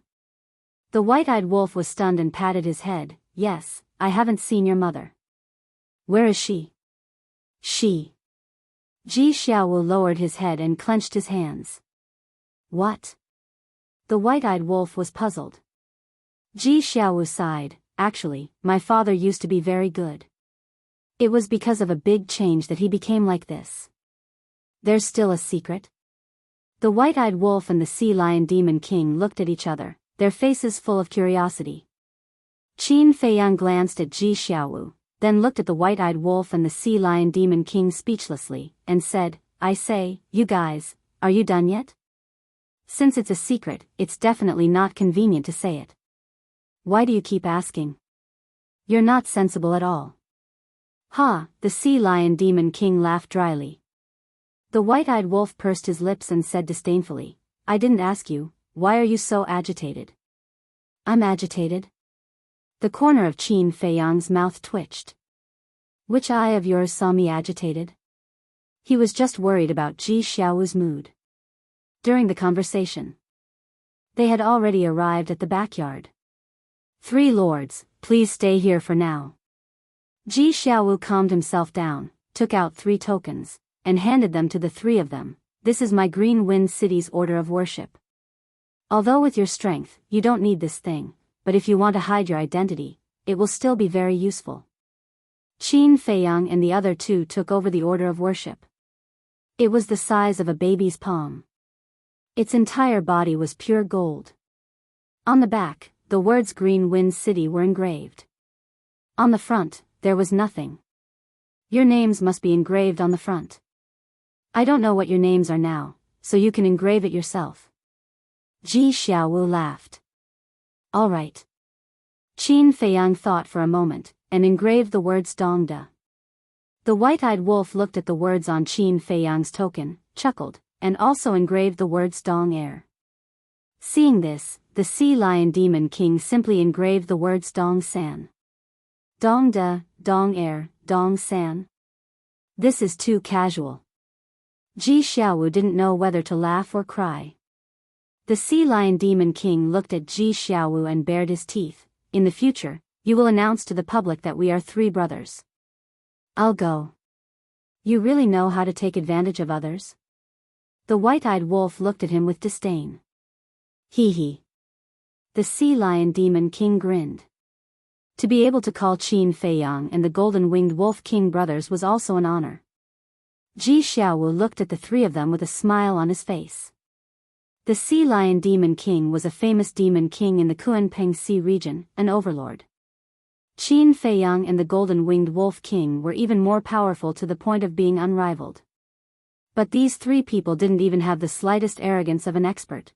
The white-eyed wolf was stunned and patted his head. Yes, I haven't seen your mother. Where is she? She. Ji Xiaowu lowered his head and clenched his hands. What? The white-eyed wolf was puzzled. Ji Xiaowu sighed. Actually, my father used to be very good. It was because of a big change that he became like this. There's still a secret? The white-eyed wolf and the Sea Lion Demon King looked at each other, their faces full of curiosity. Qin Feiyang glanced at Ji Xiaowu, then looked at the white-eyed wolf and the Sea Lion Demon King speechlessly, and said, I say, you guys, are you done yet? Since it's a secret, it's definitely not convenient to say it. Why do you keep asking? You're not sensible at all. Ha, the Sea Lion Demon King laughed dryly. The white-eyed wolf pursed his lips and said disdainfully, I didn't ask you, why are you so agitated? I'm agitated? The corner of Qin Feiyang's mouth twitched. Which eye of yours saw me agitated? He was just worried about Ji Xiaowu's mood. During the conversation, they had already arrived at the backyard. 3 lords, please stay here for now. Ji Xiaowu calmed himself down, took out 3 tokens, and handed them to the 3 of them. This is my Green Wind City's order of worship. Although with your strength, you don't need this thing, but if you want to hide your identity, it will still be very useful. Qin Feiyang and the other two took over the order of worship. It was the size of a baby's palm. Its entire body was pure gold. On the back, the words Green Wind City were engraved. On the front, there was nothing. Your names must be engraved on the front. I don't know what your names are now, so you can engrave it yourself. Ji Xiaowu laughed. All right. Qin Feiyang thought for a moment, and engraved the words Dongda. The white-eyed wolf looked at the words on Qin Feiyang's token, chuckled, and also engraved the words Dong Air. Seeing this, the Sea Lion Demon King simply engraved the words Dong San. Dongda, Dong Air, Dong San. This is too casual. Ji Xiaowu didn't know whether to laugh or cry. The Sea Lion Demon King looked at Ji Xiaowu and bared his teeth. In the future, you will announce to the public that we are 3 brothers. I'll go. You really know how to take advantage of others? The white-eyed wolf looked at him with disdain. Hee hee. The Sea Lion Demon King grinned. To be able to call Qin Feiyang and the Golden-Winged Wolf King brothers was also an honor. Ji Xiaowu looked at the 3 of them with a smile on his face. The Sea Lion Demon King was a famous demon king in the Kunpeng Sea region, an overlord. Qin Feiyang and the Golden-Winged Wolf King were even more powerful to the point of being unrivaled. But these 3 people didn't even have the slightest arrogance of an expert.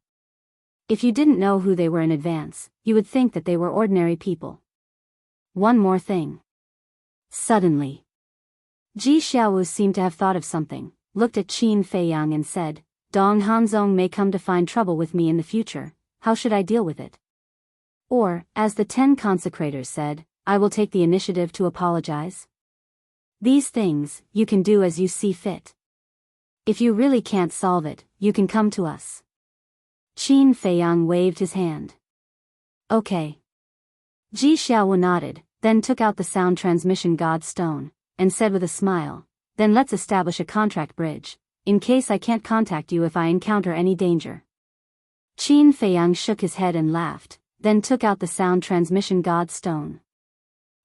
If you didn't know who they were in advance, you would think that they were ordinary people. One more thing. Suddenly, Ji Xiaowu seemed to have thought of something, looked at Qin Feiyang and said, Dong Hanzong may come to find trouble with me in the future, how should I deal with it? Or, as the 10 consecrators said, I will take the initiative to apologize. These things, you can do as you see fit. If you really can't solve it, you can come to us. Qin Feiyang waved his hand. Okay. Ji Xiaowu nodded, then took out the sound transmission god stone, and said with a smile, then let's establish a contract bridge, in case I can't contact you if I encounter any danger. Qin Feiyang shook his head and laughed, then took out the sound transmission god stone.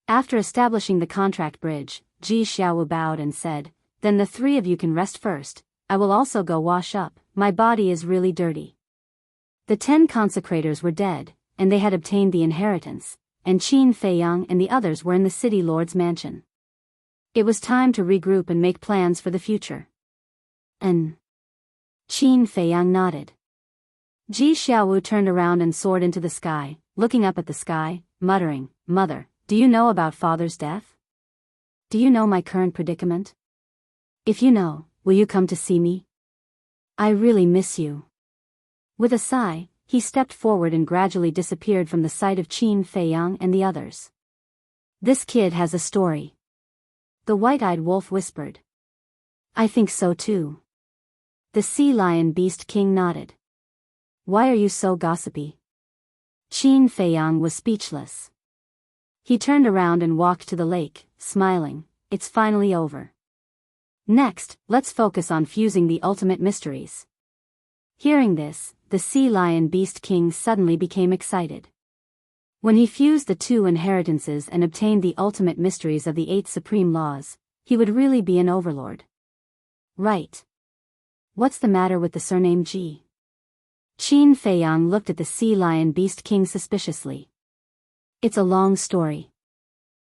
After establishing the contract bridge, Ji Xiaowu bowed and said, then the 3 of you can rest first, I will also go wash up, my body is really dirty. The 10 consecrators were dead, and they had obtained the inheritance, and Qin Feiyang and the others were in the city lord's mansion. It was time to regroup and make plans for the future. Qin Feiyang nodded. Ji Xiaowu turned around and soared into the sky, looking up at the sky, muttering, Mother, do you know about Father's death? Do you know my current predicament? If you know, will you come to see me? I really miss you. With a sigh, he stepped forward and gradually disappeared from the sight of Qin Feiyang and the others. This kid has a story. The white-eyed wolf whispered. I think so too. The Sea Lion Beast King nodded. Why are you so gossipy? Qin Feiyang was speechless. He turned around and walked to the lake, smiling, it's finally over. Next, let's focus on fusing the ultimate mysteries. Hearing this, the Sea Lion Beast King suddenly became excited. When he fused the 2 inheritances and obtained the ultimate mysteries of the 8 supreme laws, he would really be an overlord. Right. What's the matter with the surname Ji? Qin Feiyang looked at the Sea Lion Beast King suspiciously. It's a long story.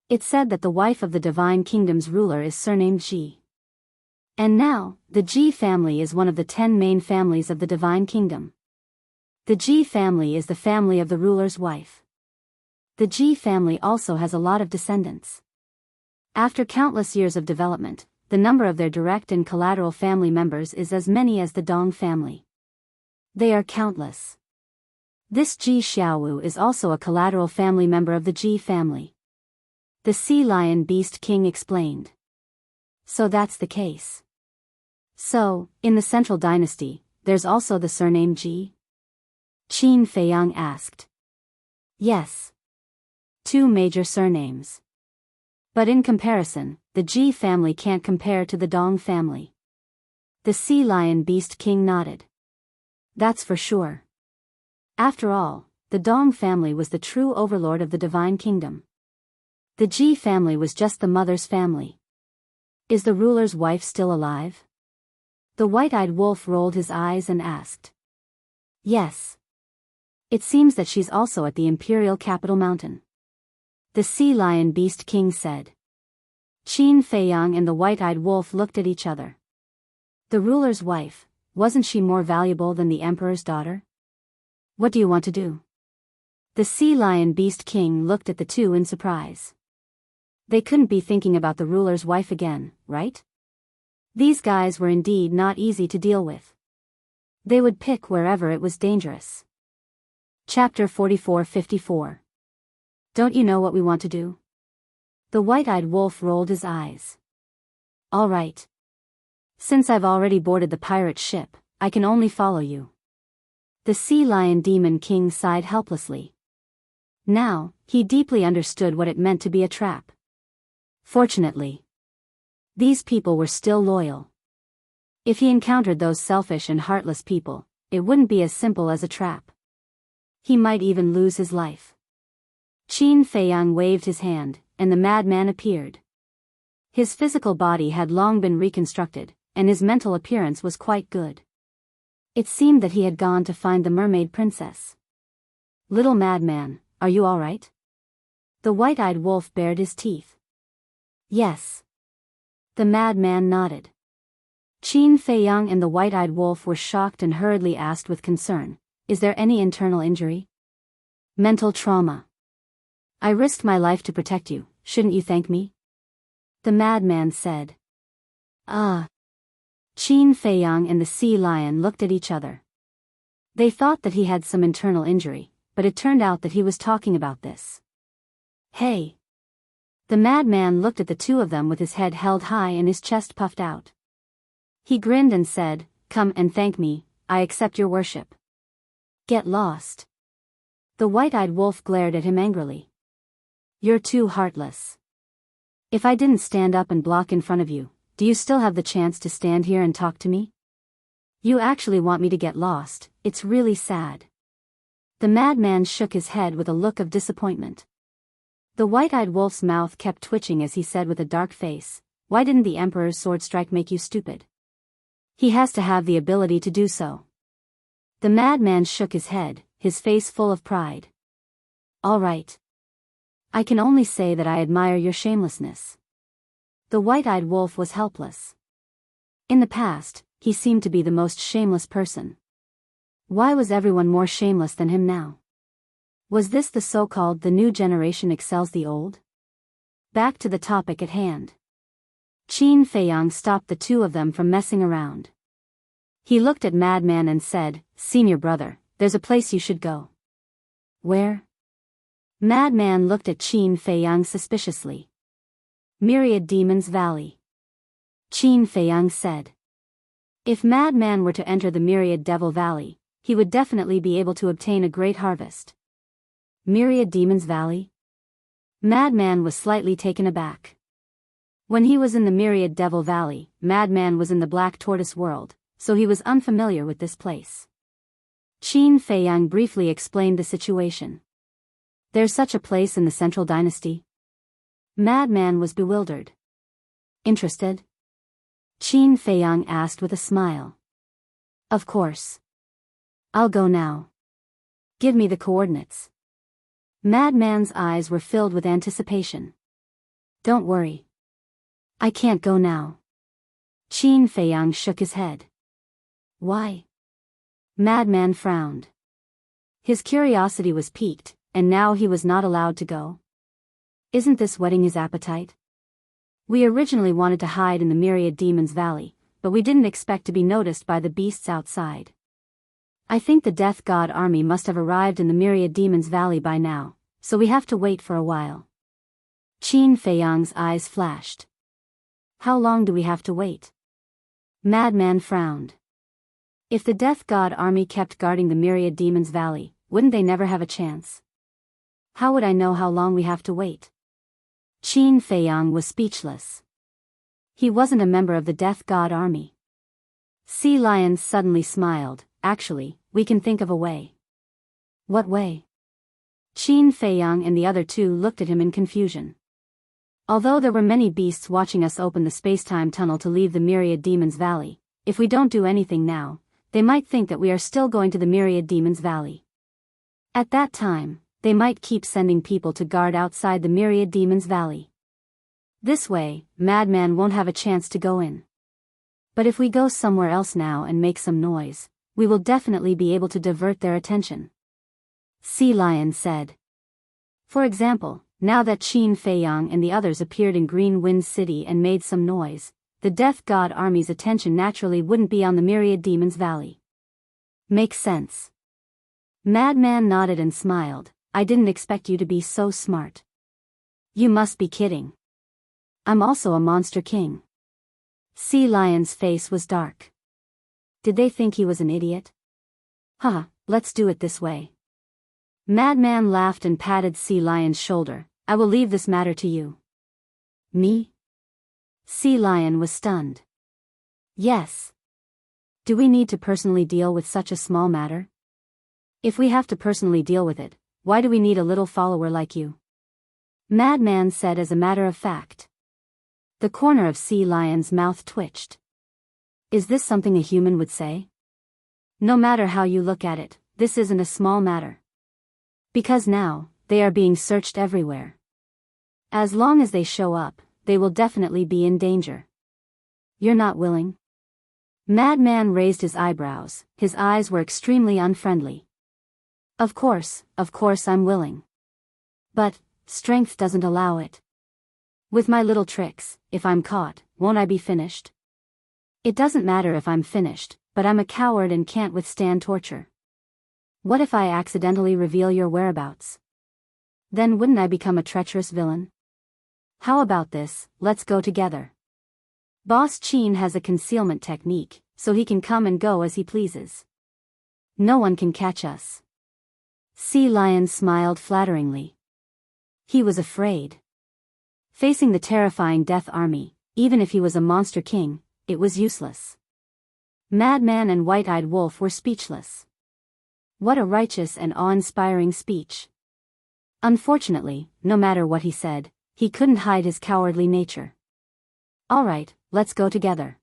It's said that the wife of the Divine Kingdom's ruler is surnamed Ji. And now, the Ji family is one of the 10 main families of the Divine Kingdom. The Ji family is the family of the ruler's wife. The Ji family also has a lot of descendants. After countless years of development, the number of their direct and collateral family members is as many as the Dong family. They are countless. This Ji Xiaowu is also a collateral family member of the Ji family. The Sea Lion Beast King explained. So that's the case. So, in the Central Dynasty, there's also the surname Ji? Qin Feiyang asked. Yes. 2 major surnames. But in comparison, the Ji family can't compare to the Dong family. The Sea Lion Beast King nodded. That's for sure. After all, the Dong family was the true overlord of the divine kingdom. The Ji family was just the mother's family. Is the ruler's wife still alive? The white-eyed wolf rolled his eyes and asked. Yes. It seems that she's also at the imperial capital mountain. The sea lion beast king said. Qin Feiyang and the white-eyed wolf looked at each other. The ruler's wife, wasn't she more valuable than the emperor's daughter? What do you want to do? The sea lion beast king looked at the two in surprise. They couldn't be thinking about the ruler's wife again, right? These guys were indeed not easy to deal with. They would pick wherever it was dangerous. Chapter 44-54. Don't you know what we want to do? The white-eyed wolf rolled his eyes. All right. Since I've already boarded the pirate ship, I can only follow you. The sea lion demon king sighed helplessly. Now, he deeply understood what it meant to be a trap. Fortunately, these people were still loyal. If he encountered those selfish and heartless people, it wouldn't be as simple as a trap. He might even lose his life. Qin Feiyang waved his hand, and the madman appeared. His physical body had long been reconstructed, and his mental appearance was quite good. It seemed that he had gone to find the mermaid princess. Little madman, are you all right? The white-eyed wolf bared his teeth. Yes. The madman nodded. Qin Feiyang and the white-eyed wolf were shocked and hurriedly asked with concern, is there any internal injury? Mental trauma. I risked my life to protect you, shouldn't you thank me? The madman said. Ah. Qin Feiyang and the sea lion looked at each other. They thought that he had some internal injury, but it turned out that he was talking about this. Hey. The madman looked at the two of them with his head held high and his chest puffed out. He grinned and said, come and thank me, I accept your worship. Get lost. The white-eyed wolf glared at him angrily. You're too heartless. If I didn't stand up and block in front of you, do you still have the chance to stand here and talk to me? You actually want me to get lost, it's really sad. The madman shook his head with a look of disappointment. The white-eyed wolf's mouth kept twitching as he said with a dark face, why didn't the emperor's sword strike make you stupid? He has to have the ability to do so. The madman shook his head, his face full of pride. All right. I can only say that I admire your shamelessness. The white-eyed wolf was helpless. In the past, he seemed to be the most shameless person. Why was everyone more shameless than him now? Was this the so-called the new generation excels the old? Back to the topic at hand. Qin Feiyang stopped the two of them from messing around. He looked at Madman and said, Senior brother, there's a place you should go. Where? Madman looked at Qin Feiyang suspiciously. Myriad Demons Valley. Qin Feiyang said. If Madman were to enter the Myriad Devil Valley, he would definitely be able to obtain a great harvest. Myriad Demons Valley? Madman was slightly taken aback. When he was in the Myriad Devil Valley, Madman was in the Black Tortoise world, so he was unfamiliar with this place. Qin Feiyang briefly explained the situation. There's such a place in the Central Dynasty? Madman was bewildered. Interested? Qin Feiyang asked with a smile. Of course. I'll go now. Give me the coordinates. Madman's eyes were filled with anticipation. Don't worry. I can't go now. Qin Feiyang shook his head. Why? Madman frowned. His curiosity was piqued, and now he was not allowed to go. Isn't this whetting his appetite? We originally wanted to hide in the Myriad Demons Valley, but we didn't expect to be noticed by the beasts outside. I think the Death God army must have arrived in the Myriad Demons Valley by now, so we have to wait for a while. Qin Feiyang's eyes flashed. How long do we have to wait? Madman frowned. If the Death God army kept guarding the Myriad Demons Valley, wouldn't they never have a chance? How would I know how long we have to wait? Qin Feiyang was speechless. He wasn't a member of the Death God army. Sea Lion suddenly smiled. Actually, we can think of a way. What way? Qin Feiyang and the other two looked at him in confusion. Although there were many beasts watching us open the space-time tunnel to leave the Myriad Demons Valley, if we don't do anything now, they might think that we are still going to the Myriad Demons Valley. At that time, they might keep sending people to guard outside the Myriad Demons Valley. This way, Madman won't have a chance to go in. But if we go somewhere else now and make some noise, we will definitely be able to divert their attention. Sea Lion said. For example, now that Qin Feiyang and the others appeared in Green Wind City and made some noise, the Death God Army's attention naturally wouldn't be on the Myriad Demons Valley. Makes sense. Madman nodded and smiled. I didn't expect you to be so smart. You must be kidding. I'm also a monster king. Sea Lion's face was dark. Did they think he was an idiot? Huh, let's do it this way. Madman laughed and patted Sea Lion's shoulder. I will leave this matter to you. Me? Sea Lion was stunned. Yes. Do we need to personally deal with such a small matter? If we have to personally deal with it, why do we need a little follower like you? Madman said as a matter of fact. The corner of Sea Lion's mouth twitched. Is this something a human would say? No matter how you look at it, this isn't a small matter. Because now, they are being searched everywhere. As long as they show up, they will definitely be in danger. You're not willing? Madman raised his eyebrows. His eyes were extremely unfriendly. Of course I'm willing. But, strength doesn't allow it. With my little tricks, if I'm caught, won't I be finished? It doesn't matter if I'm finished, but I'm a coward and can't withstand torture. What if I accidentally reveal your whereabouts? Then wouldn't I become a treacherous villain? How about this, let's go together. Boss Qin has a concealment technique, so he can come and go as he pleases. No one can catch us. Sea Lion smiled flatteringly. He was afraid. Facing the terrifying Death Army, even if he was a monster king, it was useless. Madman and White-Eyed Wolf were speechless. What a righteous and awe-inspiring speech. Unfortunately, no matter what he said, he couldn't hide his cowardly nature. All right, let's go together.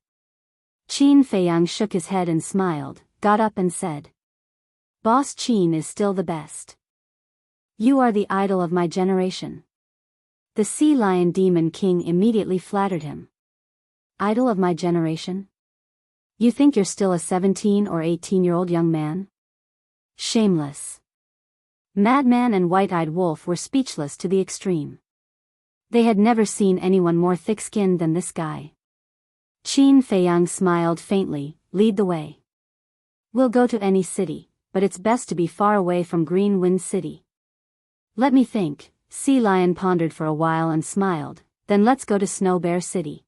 Qin Feiyang shook his head and smiled, got up and said. Boss Qin is still the best. You are the idol of my generation. The Sea Lion Demon King immediately flattered him. Idol of my generation? You think you're still a 17 or 18-year-old young man? Shameless. Madman and White-Eyed Wolf were speechless to the extreme. They had never seen anyone more thick-skinned than this guy. Qin Feiyang smiled faintly. Lead the way. We'll go to any city, but it's best to be far away from Green Wind City. Let me think. Sea Lion pondered for a while and smiled. Then let's go to Snow Bear City.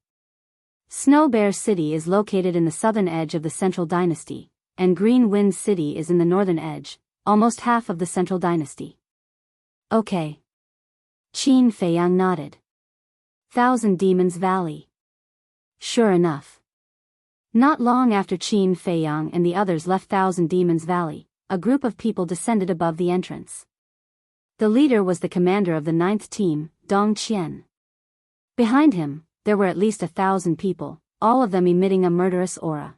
Snow Bear City is located in the southern edge of the Central Dynasty, and Green Wind City is in the northern edge, almost half of the Central Dynasty. Okay. Qin Feiyang nodded. Thousand Demons Valley. Sure enough. Not long after Qin Feiyang and the others left Thousand Demons Valley, a group of people descended above the entrance. The leader was the commander of the 9th team, Dong Qian. Behind him, there were at least 1,000 people, all of them emitting a murderous aura.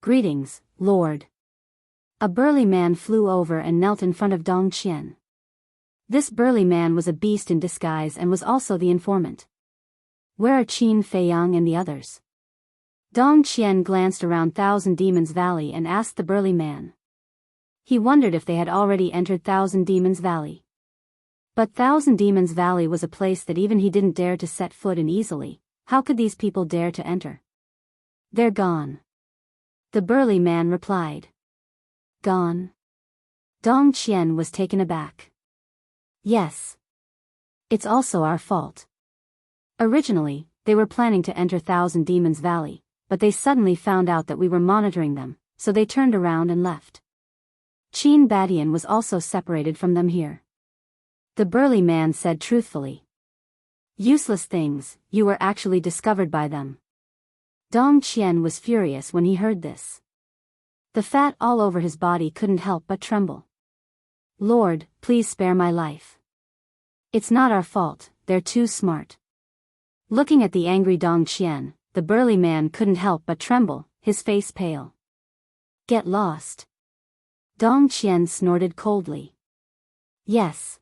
Greetings, Lord. A burly man flew over and knelt in front of Dong Qian. This burly man was a beast in disguise and was also the informant. Where are Qin Feiyang and the others? Dong Qian glanced around Thousand Demons Valley and asked the burly man. He wondered if they had already entered Thousand Demons Valley. But Thousand Demons Valley was a place that even he didn't dare to set foot in easily. How could these people dare to enter? They're gone. The burly man replied. Gone? Dong Qian was taken aback. Yes. It's also our fault. Originally, they were planning to enter Thousand Demons Valley, but they suddenly found out that we were monitoring them, so they turned around and left. Qin Badian was also separated from them here. The burly man said truthfully. Useless things, you were actually discovered by them. Dong Qian was furious when he heard this. The fat all over his body couldn't help but tremble. Lord, please spare my life. It's not our fault, they're too smart. Looking at the angry Dong Qian, the burly man couldn't help but tremble, his face pale. Get lost. Dong Qian snorted coldly. Yes.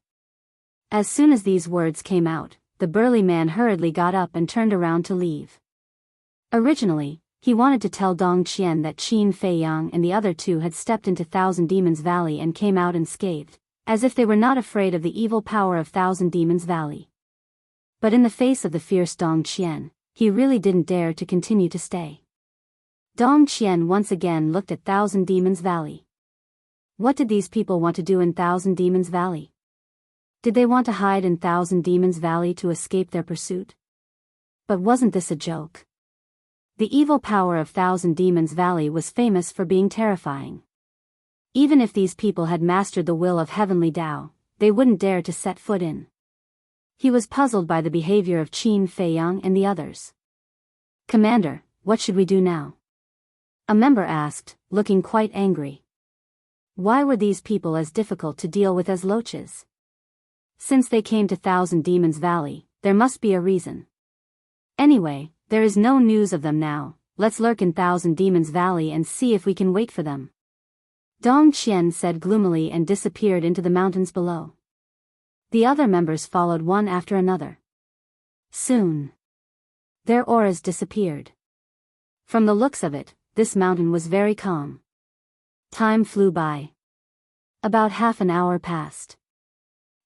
As soon as these words came out, the burly man hurriedly got up and turned around to leave. Originally, he wanted to tell Dong Qian that Qin Fei Yang and the other two had stepped into Thousand Demons Valley and came out unscathed, as if they were not afraid of the evil power of Thousand Demons Valley. But in the face of the fierce Dong Qian, he really didn't dare to continue to stay. Dong Qian once again looked at Thousand Demons Valley. What did these people want to do in Thousand Demons Valley? Did they want to hide in Thousand Demons Valley to escape their pursuit? But wasn't this a joke? The evil power of Thousand Demons Valley was famous for being terrifying. Even if these people had mastered the will of Heavenly Tao, they wouldn't dare to set foot in. He was puzzled by the behavior of Qin Fei Yang and the others. Commander, what should we do now? A member asked, looking quite angry. Why were these people as difficult to deal with as loaches? Since they came to Thousand Demons Valley, there must be a reason. Anyway, there is no news of them now, let's lurk in Thousand Demons Valley and see if we can wait for them. Dong Qian said gloomily and disappeared into the mountains below. The other members followed one after another. Soon, their auras disappeared. From the looks of it, this mountain was very calm. Time flew by. About half an hour passed.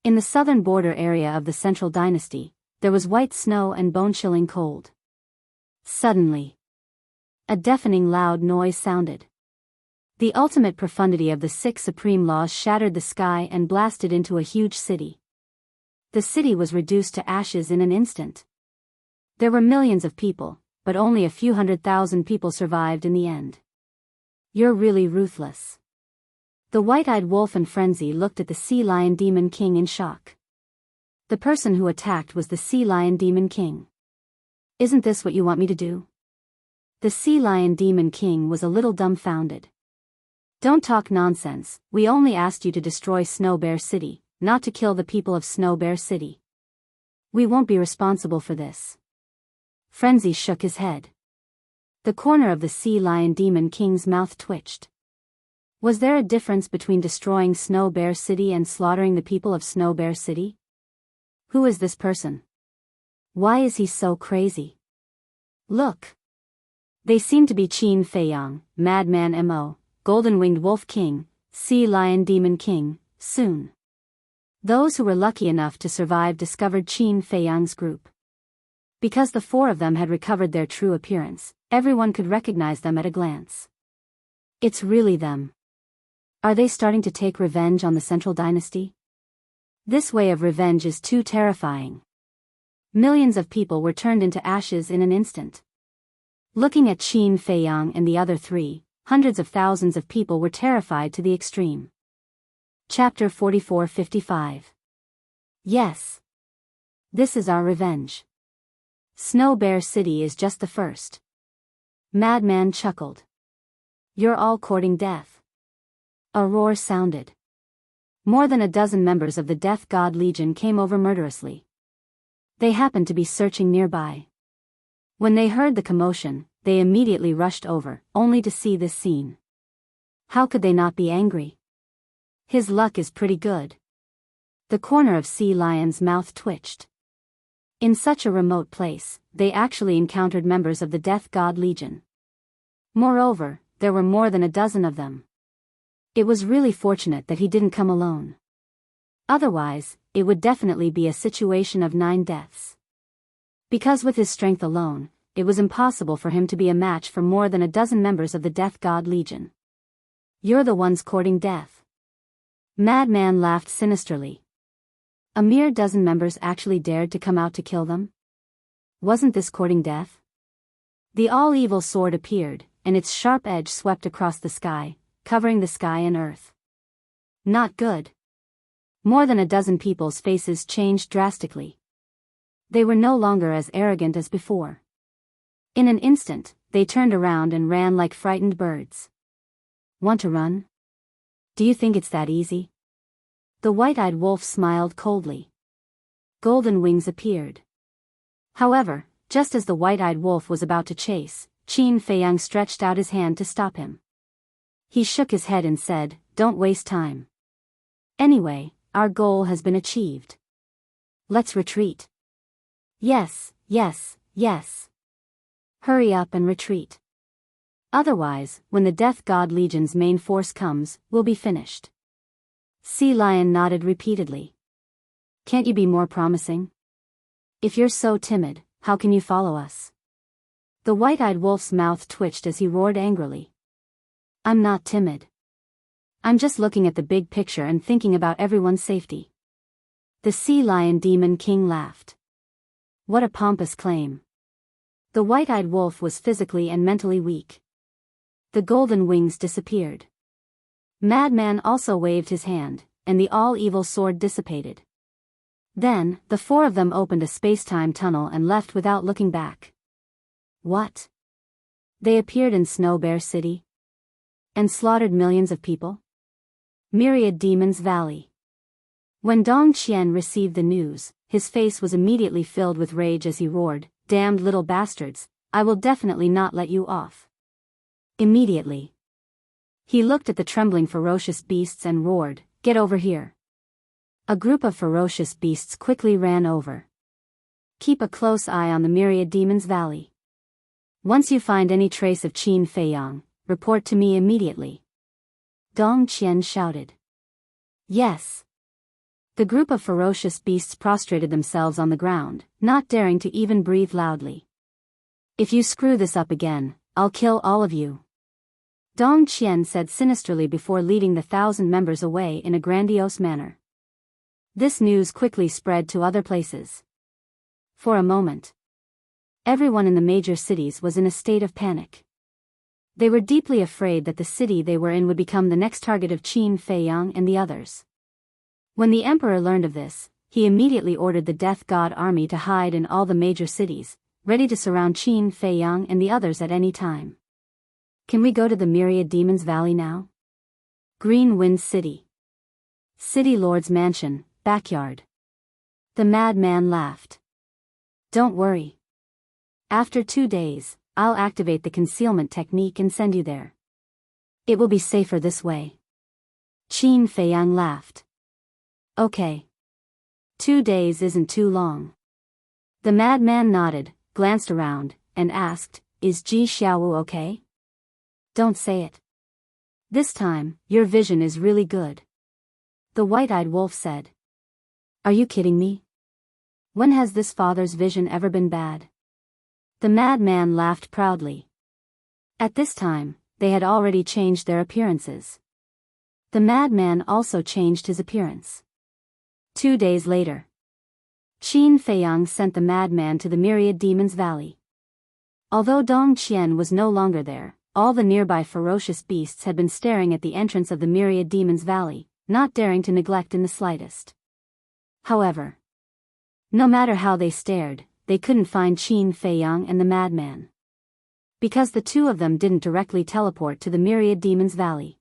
In the southern border area of the Central Dynasty, there was white snow and bone-chilling cold. Suddenly, a deafening loud noise sounded. The ultimate profundity of the 6 supreme laws shattered the sky and blasted into a huge city. The city was reduced to ashes in an instant. There were millions of people, but only a few 100,000 people survived in the end. You're really ruthless. The white-eyed wolf in frenzy looked at the Sea Lion Demon King in shock. The person who attacked was the Sea Lion Demon King. Isn't this what you want me to do? The Sea Lion Demon King was a little dumbfounded. Don't talk nonsense, we only asked you to destroy Snow Bear City, not to kill the people of Snow Bear City. We won't be responsible for this. Frenzy shook his head. The corner of the Sea Lion Demon King's mouth twitched. Was there a difference between destroying Snow Bear City and slaughtering the people of Snow Bear City? Who is this person? Why is he so crazy? Look. They seem to be Qin Fei Yang, Madman Mo, Golden-Winged Wolf King, Sea Lion Demon King, soon. Those who were lucky enough to survive discovered Qin Fei Yang's group. Because the 4 of them had recovered their true appearance, everyone could recognize them at a glance. It's really them. Are they starting to take revenge on the Central Dynasty? This way of revenge is too terrifying. Millions of people were turned into ashes in an instant. Looking at Qin Fei Yang and the other 3, hundreds of thousands of people were terrified to the extreme. Chapter 44-55. Yes. This is our revenge. Snow Bear City is just the first. Madman chuckled. You're all courting death. A roar sounded. More than a dozen members of the Death God Legion came over murderously. They happened to be searching nearby. When they heard the commotion, they immediately rushed over, only to see this scene. How could they not be angry? His luck is pretty good. The corner of Sea Lion's mouth twitched. In such a remote place, they actually encountered members of the Death God Legion. Moreover, there were more than a dozen of them. It was really fortunate that he didn't come alone. Otherwise, it would definitely be a situation of 9 deaths. Because with his strength alone, it was impossible for him to be a match for more than a dozen members of the Death God Legion. You're the ones courting death. Madman laughed sinisterly. A mere dozen members actually dared to come out to kill them? Wasn't this courting death? The all-evil sword appeared, and its sharp edge swept across the sky, covering the sky and earth. Not good. More than a dozen people's faces changed drastically. They were no longer as arrogant as before. In an instant, they turned around and ran like frightened birds. Want to run? Do you think it's that easy? The white-eyed wolf smiled coldly. Golden wings appeared. However, just as the white-eyed wolf was about to chase, Qin Feiyang stretched out his hand to stop him. He shook his head and said, "Don't waste time. Anyway, our goal has been achieved. Let's retreat." "Yes, yes, yes. Hurry up and retreat. Otherwise, when the Death God Legion's main force comes, we'll be finished." Sea Lion nodded repeatedly. "Can't you be more promising? If you're so timid, how can you follow us?" The white-eyed wolf's mouth twitched as he roared angrily. "I'm not timid. I'm just looking at the big picture and thinking about everyone's safety." The Sea Lion Demon King laughed. What a pompous claim. The white-eyed wolf was physically and mentally weak. The golden wings disappeared. Madman also waved his hand, and the all-evil sword dissipated. Then, the four of them opened a space-time tunnel and left without looking back. What? They appeared in Snow Bear City? And slaughtered millions of people? Myriad Demons Valley. When Dong Qian received the news, his face was immediately filled with rage as he roared, "Damned little bastards, I will definitely not let you off." Immediately, he looked at the trembling ferocious beasts and roared, "Get over here." A group of ferocious beasts quickly ran over. "Keep a close eye on the Myriad Demons Valley. Once you find any trace of Qin Feiyang, report to me immediately." Dong Qian shouted. "Yes." The group of ferocious beasts prostrated themselves on the ground, not daring to even breathe loudly. "If you screw this up again, I'll kill all of you," Dong Qian said sinisterly before leading the 1,000 members away in a grandiose manner. This news quickly spread to other places. For a moment, everyone in the major cities was in a state of panic. They were deeply afraid that the city they were in would become the next target of Qin Feiyang and the others. When the emperor learned of this, he immediately ordered the Death God army to hide in all the major cities, ready to surround Qin Feiyang and the others at any time. "Can we go to the Myriad Demons Valley now?" Green Wind City. City Lord's Mansion, backyard. The madman laughed. "Don't worry. After 2 days, I'll activate the concealment technique and send you there. It will be safer this way." Qin Feiyang laughed. "Okay. 2 days isn't too long." The madman nodded, glanced around, and asked, "Is Ji Xiaowu okay?" "Don't say it. This time, your vision is really good," the white-eyed wolf said. "Are you kidding me? When has this father's vision ever been bad?" The madman laughed proudly. At this time, they had already changed their appearances. The madman also changed his appearance. 2 days later, Qin Feiyang sent the madman to the Myriad Demons Valley. Although Dong Qian was no longer there, all the nearby ferocious beasts had been staring at the entrance of the Myriad Demons Valley, not daring to neglect in the slightest. However, no matter how they stared, they couldn't find Qin Feiyang and the madman. Because the two of them didn't directly teleport to the Myriad Demons Valley.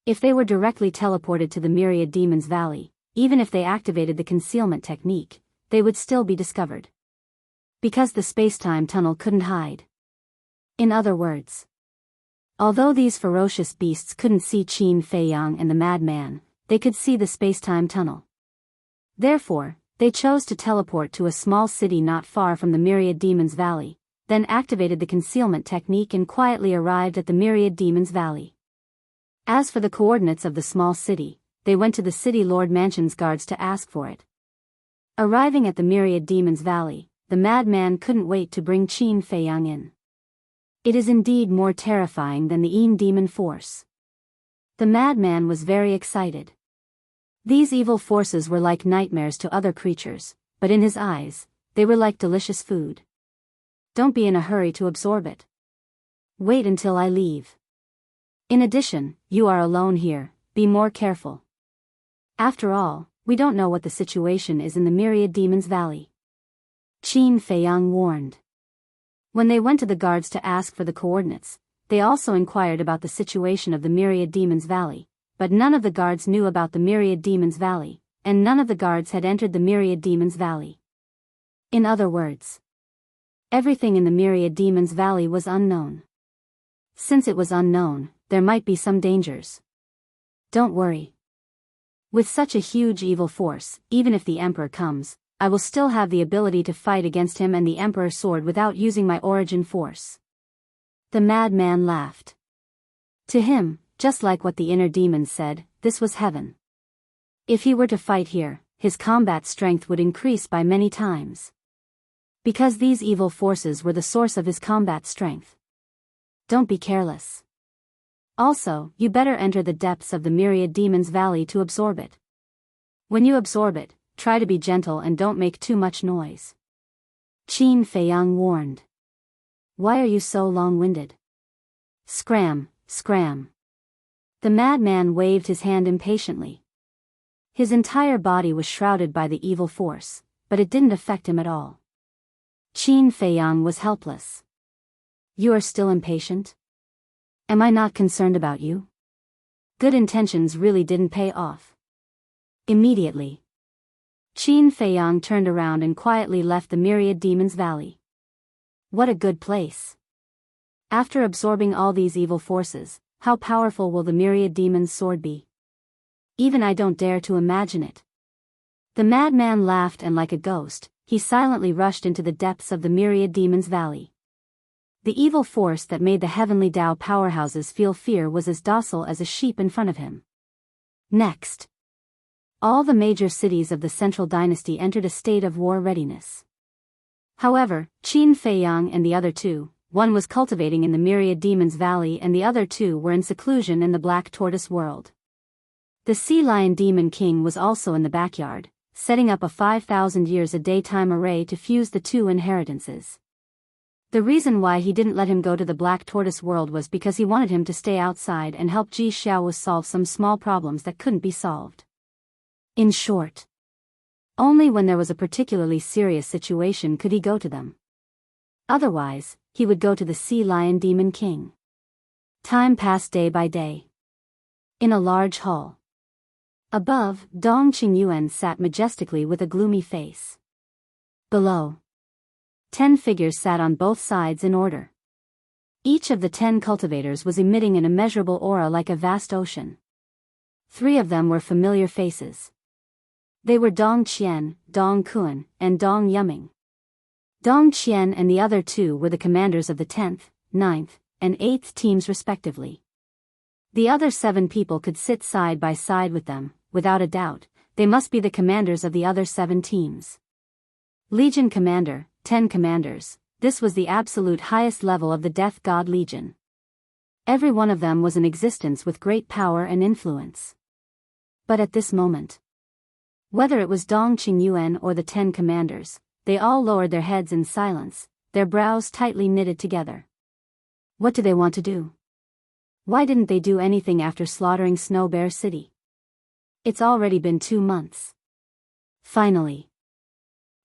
If they were directly teleported to the Myriad Demons Valley, even if they activated the concealment technique, they would still be discovered. Because the space-time tunnel couldn't hide. In other words, although these ferocious beasts couldn't see Qin Feiyang and the madman, they could see the space-time tunnel. Therefore, they chose to teleport to a small city not far from the Myriad Demons Valley, then activated the concealment technique and quietly arrived at the Myriad Demons Valley. As for the coordinates of the small city, they went to the City Lord Mansion's guards to ask for it. Arriving at the Myriad Demons Valley, the madman couldn't wait to bring Qin Feiyang in. It is indeed more terrifying than the Een demon force. The madman was very excited. These evil forces were like nightmares to other creatures, but in his eyes, they were like delicious food. Don't be in a hurry to absorb it. Wait until I leave. In addition, you are alone here, be more careful. After all, we don't know what the situation is in the Myriad Demons Valley. Qin Feiyang warned. When they went to the guards to ask for the coordinates, they also inquired about the situation of the Myriad Demons Valley, but none of the guards knew about the Myriad Demons Valley, and none of the guards had entered the Myriad Demons Valley. In other words, everything in the Myriad Demons Valley was unknown. Since it was unknown, there might be some dangers. Don't worry. With such a huge evil force, even if the Emperor comes, I will still have the ability to fight against him and the Emperor's sword without using my origin force. The madman laughed. To him, just like what the inner demons said, this was heaven. If he were to fight here, his combat strength would increase by many times. Because these evil forces were the source of his combat strength. Don't be careless. Also, you better enter the depths of the Myriad Demons Valley to absorb it. When you absorb it, try to be gentle and don't make too much noise. Qin Feiyang warned. Why are you so long-winded? Scram, scram. The madman waved his hand impatiently. His entire body was shrouded by the evil force, but it didn't affect him at all. Qin Feiyang was helpless. You are still impatient? Am I not concerned about you? Good intentions really didn't pay off. Immediately, Qin Feiyang turned around and quietly left the Myriad Demons Valley. What a good place. After absorbing all these evil forces, how powerful will the Myriad Demon's sword be? Even I don't dare to imagine it. The madman laughed and like a ghost, he silently rushed into the depths of the Myriad Demons Valley. The evil force that made the heavenly Tao powerhouses feel fear was as docile as a sheep in front of him. Next, all the major cities of the Central Dynasty entered a state of war readiness. However, Qin Feiyang and the other two, one was cultivating in the Myriad Demons Valley and the other two were in seclusion in the Black Tortoise world. The Sea Lion Demon King was also in the backyard, setting up a 5,000 years a daytime array to fuse the two inheritances. The reason why he didn't let him go to the Black Tortoise world was because he wanted him to stay outside and help Ji Xiao solve some small problems that couldn't be solved. In short, only when there was a particularly serious situation could he go to them. Otherwise, he would go to the Sea Lion Demon King. Time passed day by day. In a large hall. Above, Dong Qingyuan sat majestically with a gloomy face. Below, 10 figures sat on both sides in order. Each of the 10 cultivators was emitting an immeasurable aura like a vast ocean. 3 of them were familiar faces. They were Dong Qian, Dong Kuan, and Dong Yuming. Dong Qian and the other 2 were the commanders of the 10th, 9th, and 8th teams respectively. The other 7 people could sit side by side with them, without a doubt, they must be the commanders of the other 7 teams. Legion Commander, 10 commanders, this was the absolute highest level of the Death God Legion. Every one of them was in existence with great power and influence. But at this moment, whether it was Dong Qingyuan or the 10 commanders, they all lowered their heads in silence, their brows tightly knitted together. What do they want to do? Why didn't they do anything after slaughtering Snow Bear City? It's already been 2 months. Finally,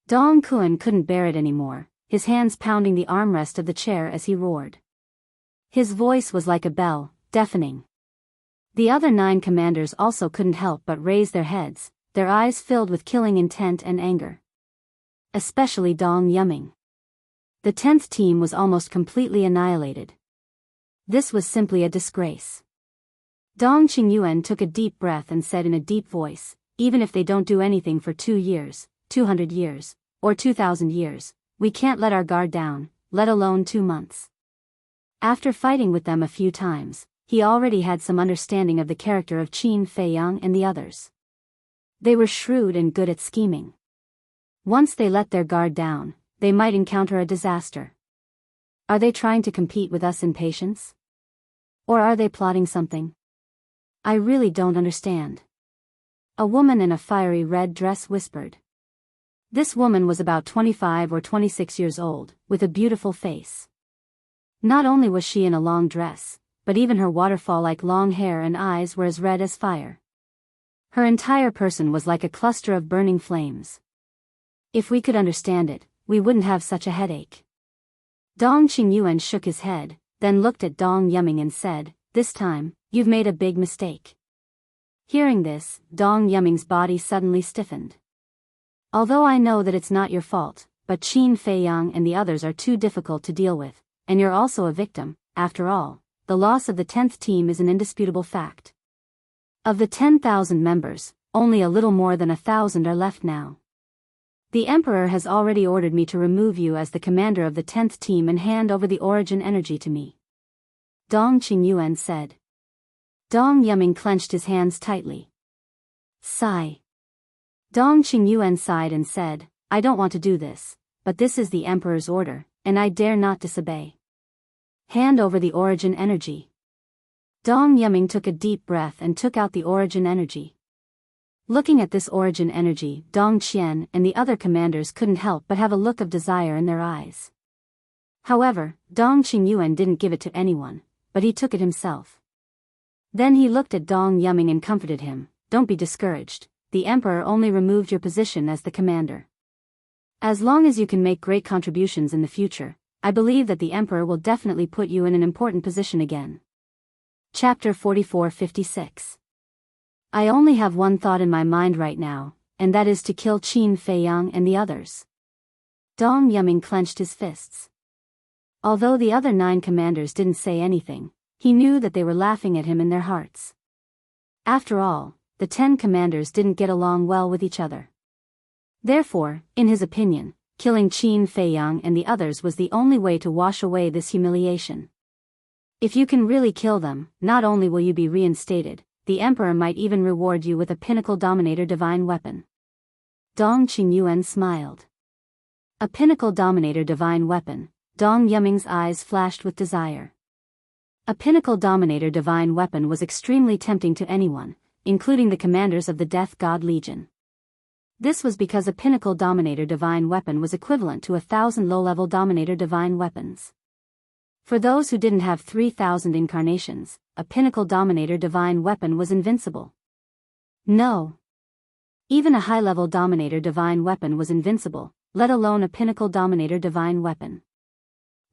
Dong Kuan couldn't bear it anymore, his hands pounding the armrest of the chair as he roared. His voice was like a bell, deafening. The other 9 commanders also couldn't help but raise their heads, their eyes filled with killing intent and anger. Especially Dong Yuming. The 10th team was almost completely annihilated. This was simply a disgrace. Dong Qingyuan took a deep breath and said in a deep voice, even if they don't do anything for 2 years, 200 years, or 2,000 years, we can't let our guard down, let alone 2 months. After fighting with them a few times, he already had some understanding of the character of Qin Feiyang and the others. They were shrewd and good at scheming. Once they let their guard down, they might encounter a disaster. Are they trying to compete with us in patience? Or are they plotting something? I really don't understand. A woman in a fiery red dress whispered. This woman was about 25 or 26 years old, with a beautiful face. Not only was she in a long dress, but even her waterfall-like long hair and eyes were as red as fire. Her entire person was like a cluster of burning flames. If we could understand it, we wouldn't have such a headache. Dong Qingyuan shook his head, then looked at Dong Yuming and said, this time, you've made a big mistake. Hearing this, Dong Yuming's body suddenly stiffened. Although I know that it's not your fault, but Qin Feiyang and the others are too difficult to deal with, and you're also a victim, after all, the loss of the 10th team is an indisputable fact. Of the 10,000 members, only a little more than 1,000 are left now. The Emperor has already ordered me to remove you as the commander of the 10th team and hand over the origin energy to me. Dong Qingyuan said. Dong Yuming clenched his hands tightly. Sigh. Dong Qingyuan sighed and said, I don't want to do this, but this is the Emperor's order, and I dare not disobey. Hand over the origin energy. Dong Yuming took a deep breath and took out the origin energy. Looking at this origin energy, Dong Qian and the other commanders couldn't help but have a look of desire in their eyes. However, Dong Qingyuan didn't give it to anyone, but he took it himself. Then he looked at Dong Yuming and comforted him, don't be discouraged, the Emperor only removed your position as the commander. As long as you can make great contributions in the future, I believe that the Emperor will definitely put you in an important position again. Chapter 44-56. I only have one thought in my mind right now, and that is to kill Qin Feiyang and the others. Dong Yuming clenched his fists. Although the other 9 commanders didn't say anything, he knew that they were laughing at him in their hearts. After all, the 10 commanders didn't get along well with each other. Therefore, in his opinion, killing Qin Feiyang and the others was the only way to wash away this humiliation. If you can really kill them, not only will you be reinstated, the Emperor might even reward you with a Pinnacle Dominator divine weapon. Dong Qingyuan smiled. A Pinnacle Dominator divine weapon, Dong Yuming's eyes flashed with desire. A Pinnacle Dominator divine weapon was extremely tempting to anyone, including the commanders of the Death God Legion. This was because a Pinnacle Dominator divine weapon was equivalent to 1,000 low-level Dominator divine weapons. For those who didn't have 3,000 incarnations, a Pinnacle Dominator divine weapon was invincible. No. Even a high-level Dominator divine weapon was invincible, let alone a Pinnacle Dominator divine weapon.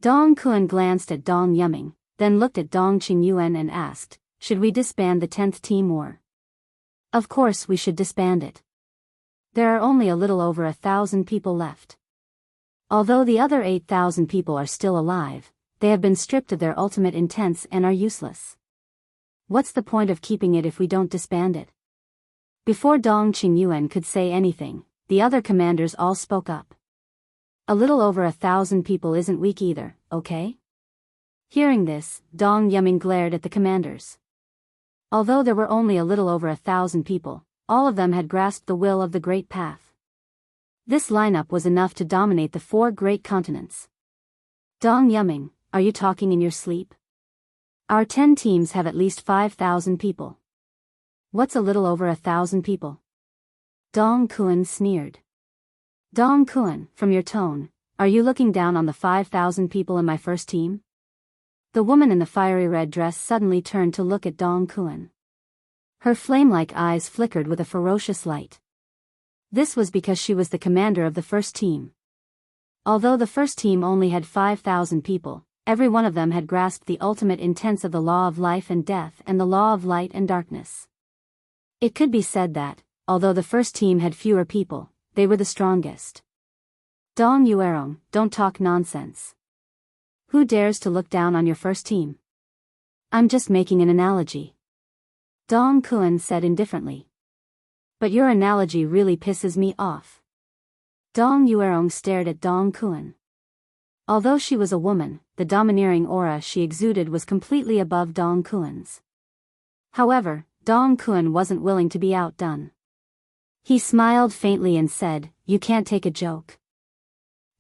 Dong Kuan glanced at Dong Yuming, then looked at Dong Qingyuan and asked, should we disband the 10th team or? Of course we should disband it. There are only a little over 1,000 people left. Although the other 8,000 people are still alive, they have been stripped of their ultimate intents and are useless. What's the point of keeping it if we don't disband it? Before Dong Qingyuan could say anything, the other commanders all spoke up. A little over 1,000 people isn't weak either, okay? Hearing this, Dong Yuming glared at the commanders. Although there were only a little over 1,000 people, all of them had grasped the will of the Great Path. This lineup was enough to dominate the 4 great continents. Dong Yuming, are you talking in your sleep? Our 10 teams have at least 5,000 people. What's a little over 1,000 people? Dong Kuan sneered. Dong Kuan, from your tone, are you looking down on the 5,000 people in my first team? The woman in the fiery red dress suddenly turned to look at Dong Kuan. Her flame-like eyes flickered with a ferocious light. This was because she was the commander of the first team. Although the first team only had 5,000 people, every one of them had grasped the ultimate intents of the law of life and death and the law of light and darkness. It could be said that, although the first team had fewer people, they were the strongest. Dong Yuerong, don't talk nonsense. Who dares to look down on your first team? I'm just making an analogy. Dong Kuan said indifferently. But your analogy really pisses me off. Dong Yuerong stared at Dong Kuan. Although she was a woman, the domineering aura she exuded was completely above Dong Kuan's. However, Dong Kuan wasn't willing to be outdone. He smiled faintly and said, you can't take a joke.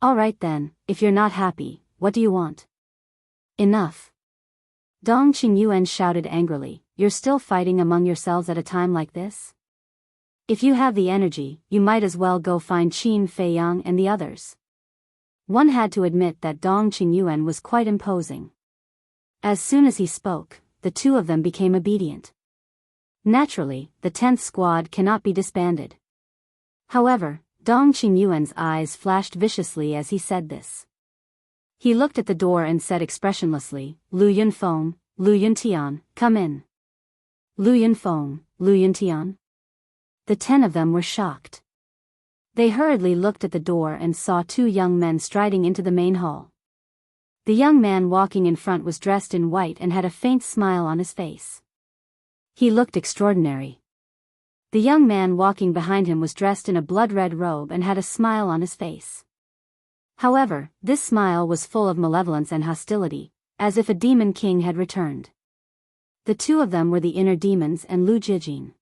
All right then, if you're not happy, what do you want? Enough. Dong Qingyuan shouted angrily, you're still fighting among yourselves at a time like this? If you have the energy, you might as well go find Qin Feiyang and the others. One had to admit that Dong Qingyuan was quite imposing. As soon as he spoke, the 2 of them became obedient. Naturally, the 10th squad cannot be disbanded. However, Dong Qingyuan's eyes flashed viciously as he said this. He looked at the door and said expressionlessly, Lu Yunfeng, Lu Yuntian, come in. Lu Yunfeng, Lu Yuntian? The 10 of them were shocked. They hurriedly looked at the door and saw 2 young men striding into the main hall. The young man walking in front was dressed in white and had a faint smile on his face. He looked extraordinary. The young man walking behind him was dressed in a blood-red robe and had a smile on his face. However, this smile was full of malevolence and hostility, as if a demon king had returned. The 2 of them were the inner demons and Lu Jijin.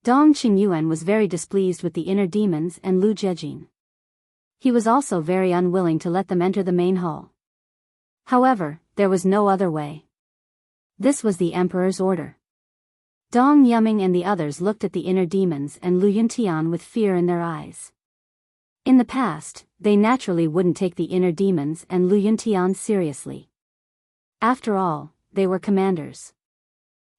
Dong Qingyuan was very displeased with the inner demons and Lu Jijin. He was also very unwilling to let them enter the main hall. However, there was no other way. This was the emperor's order. Dong Yuming and the others looked at the inner demons and Lu Yuntian with fear in their eyes. In the past, they naturally wouldn't take the inner demons and Lu Yuntian seriously. After all, they were commanders.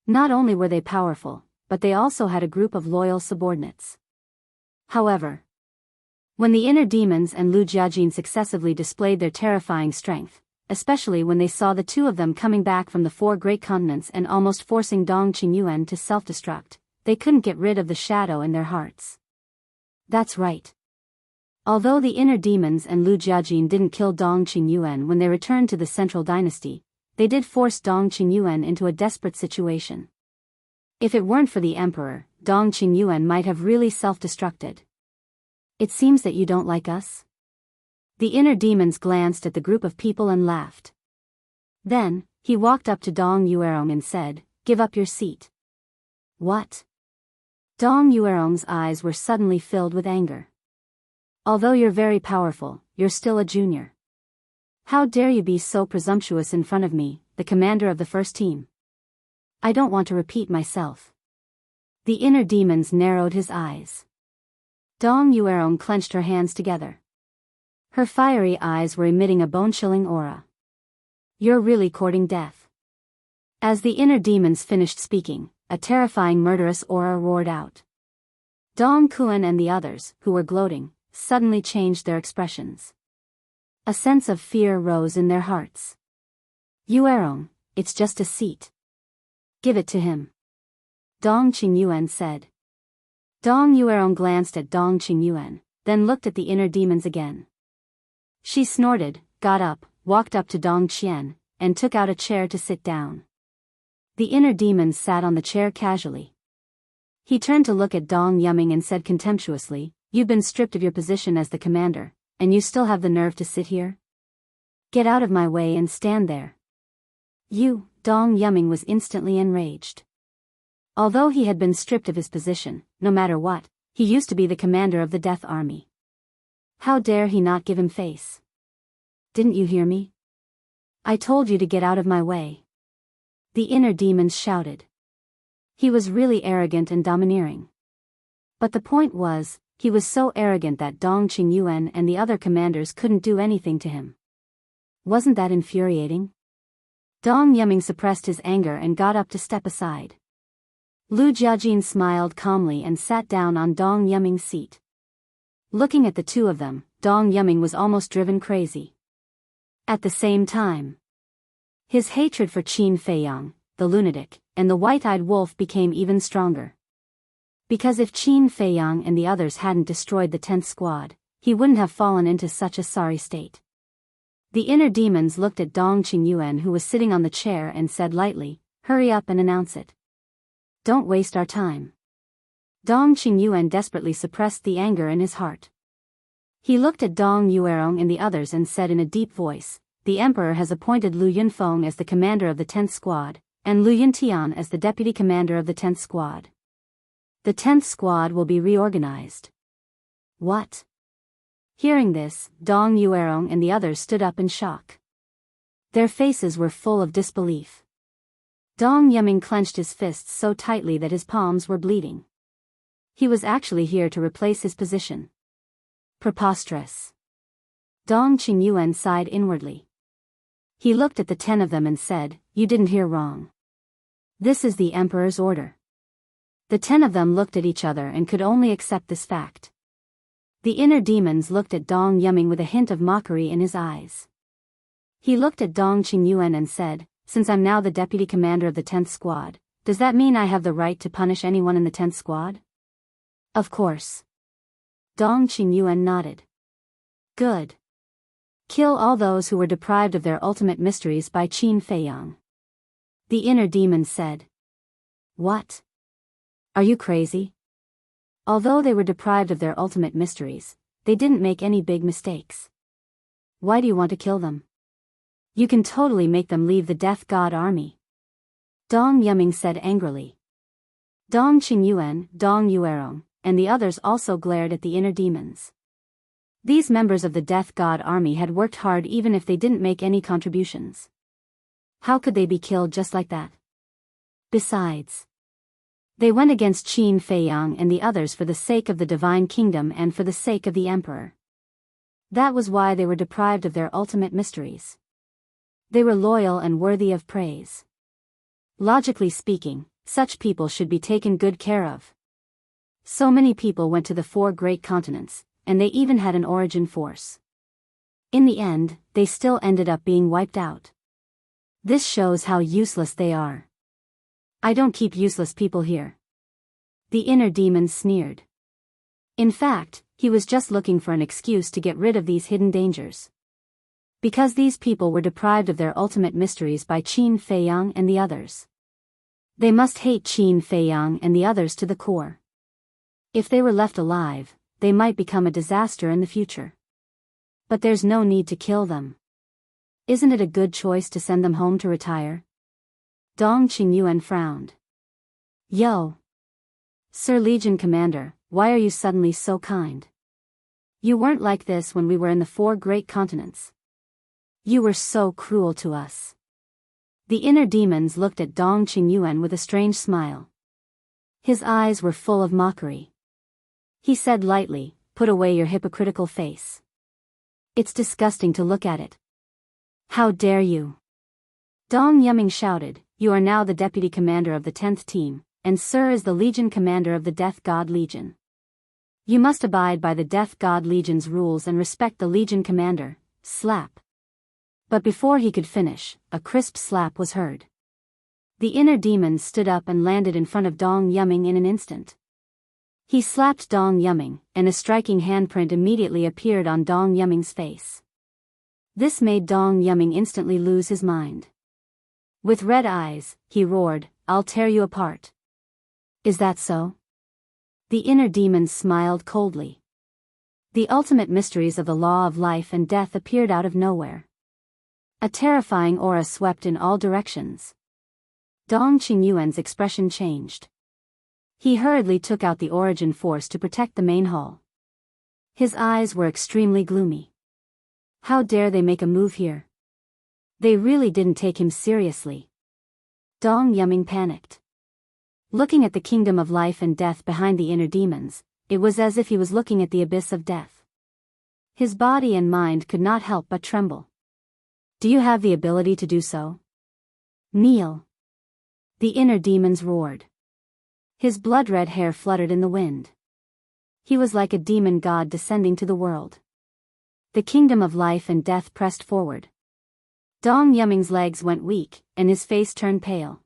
Not only were they powerful, but they also had a group of loyal subordinates. However, when the inner demons and Lu Jiajin successively displayed their terrifying strength, especially when they saw the 2 of them coming back from the 4 great continents and almost forcing Dong Qingyuan to self-destruct, they couldn't get rid of the shadow in their hearts. That's right. Although the inner demons and Lu Jiajin didn't kill Dong Qingyuan when they returned to the central dynasty, they did force Dong Qingyuan into a desperate situation. If it weren't for the emperor, Dong Qingyuan might have really self-destructed. It seems that you don't like us? The inner demons glanced at the group of people and laughed. Then, he walked up to Dong Yuerong and said, "Give up your seat." What? Dong Yuerong's eyes were suddenly filled with anger. Although you're very powerful, you're still a junior. How dare you be so presumptuous in front of me, the commander of the first team? I don't want to repeat myself. The inner demons narrowed his eyes. Dong Yuerong clenched her hands together. Her fiery eyes were emitting a bone-chilling aura. You're really courting death. As the inner demons finished speaking, a terrifying murderous aura roared out. Dong Kuan and the others, who were gloating, suddenly changed their expressions. A sense of fear rose in their hearts. Yuerong, it's just a seat. Give it to him. Dong Qingyuan said. Dong Yuerong glanced at Dong Qingyuan, then looked at the inner demons again. She snorted, got up, walked up to Dong Qian, and took out a chair to sit down. The inner demons sat on the chair casually. He turned to look at Dong Yuming and said contemptuously, "You've been stripped of your position as the commander, and you still have the nerve to sit here? Get out of my way and stand there." You, Dong Yuming was instantly enraged. Although he had been stripped of his position, no matter what, he used to be the commander of the Death Army. How dare he not give him face? Didn't you hear me? I told you to get out of my way. The inner demons shouted. He was really arrogant and domineering. But the point was, he was so arrogant that Dong Qingyuan and the other commanders couldn't do anything to him. Wasn't that infuriating? Dong Yuming suppressed his anger and got up to step aside. Lu Jiajin smiled calmly and sat down on Dong Yuming's seat. Looking at the 2 of them, Dong Yuming was almost driven crazy. At the same time, his hatred for Qin Feiyang, the lunatic, and the white-eyed wolf became even stronger. Because if Qin Feiyang and the others hadn't destroyed the 10th squad, he wouldn't have fallen into such a sorry state. The inner demons looked at Dong Qingyuan, who was sitting on the chair, and said lightly, "Hurry up and announce it. Don't waste our time." Dong Qingyuan desperately suppressed the anger in his heart. He looked at Dong Yuerong and the others and said in a deep voice, "The emperor has appointed Lu Yunfeng as the commander of the 10th squad, and Lu Yuntian as the deputy commander of the 10th squad. The 10th squad will be reorganized." What? Hearing this, Dong Yuerong and the others stood up in shock. Their faces were full of disbelief. Dong Yuming clenched his fists so tightly that his palms were bleeding. He was actually here to replace his position. Preposterous. Dong Qingyuan sighed inwardly. He looked at the 10 of them and said, "You didn't hear wrong. This is the emperor's order." The 10 of them looked at each other and could only accept this fact. The inner demons looked at Dong Yuming with a hint of mockery in his eyes. He looked at Dong Qingyuan and said, "Since I'm now the deputy commander of the 10th squad, Does that mean I have the right to punish anyone in the 10th squad? Of course. Dong Qingyuan nodded. Good. Kill all those who were deprived of their ultimate mysteries by Qin Feiyang. The inner demon said. What? Are you crazy? Although they were deprived of their ultimate mysteries, they didn't make any big mistakes. Why do you want to kill them? You can totally make them leave the Death God army. Dong Yuming said angrily. Dong Qingyuan, Dong Yuerong, and the others also glared at the inner demons. These members of the Death God army had worked hard even if they didn't make any contributions. How could they be killed just like that? Besides, they went against Qin Feiyang and the others for the sake of the Divine Kingdom and for the sake of the Emperor. That was why they were deprived of their ultimate mysteries. They were loyal and worthy of praise. Logically speaking, such people should be taken good care of. So many people went to the 4 great continents, and they even had an origin force. In the end, they still ended up being wiped out. This shows how useless they are. I don't keep useless people here. The inner demon sneered. In fact, he was just looking for an excuse to get rid of these hidden dangers. Because these people were deprived of their ultimate mysteries by Qin Feiyang and the others. They must hate Qin Feiyang and the others to the core. If they were left alive, they might become a disaster in the future. But there's no need to kill them. Isn't it a good choice to send them home to retire? Dong Qingyuan frowned. Yo! Sir Legion Commander, why are you suddenly so kind? You weren't like this when we were in the 4 great continents. You were so cruel to us. The inner demons looked at Dong Qingyuan with a strange smile. His eyes were full of mockery. He said lightly, put away your hypocritical face. It's disgusting to look at it. How dare you? Dong Yuming shouted, you are now the deputy commander of the 10th team, and Sir is the Legion commander of the Death God Legion. You must abide by the Death God Legion's rules and respect the Legion commander. Slap. But before he could finish, a crisp slap was heard. The inner demon stood up and landed in front of Dong Yuming in an instant. He slapped Dong Yuming, and a striking handprint immediately appeared on Dong Yuming's face. This made Dong Yuming instantly lose his mind. With red eyes, he roared, I'll tear you apart. Is that so? The inner demon smiled coldly. The ultimate mysteries of the law of life and death appeared out of nowhere. A terrifying aura swept in all directions. Dong Qingyuan's expression changed. He hurriedly took out the origin force to protect the main hall. His eyes were extremely gloomy. How dare they make a move here? They really didn't take him seriously. Dong Yuming panicked. Looking at the kingdom of life and death behind the inner demons, it was as if he was looking at the abyss of death. His body and mind could not help but tremble. Do you have the ability to do so? Kneel. The inner demons roared. His blood-red hair fluttered in the wind. He was like a demon god descending to the world. The kingdom of life and death pressed forward. Dong Yuming's legs went weak, and his face turned pale.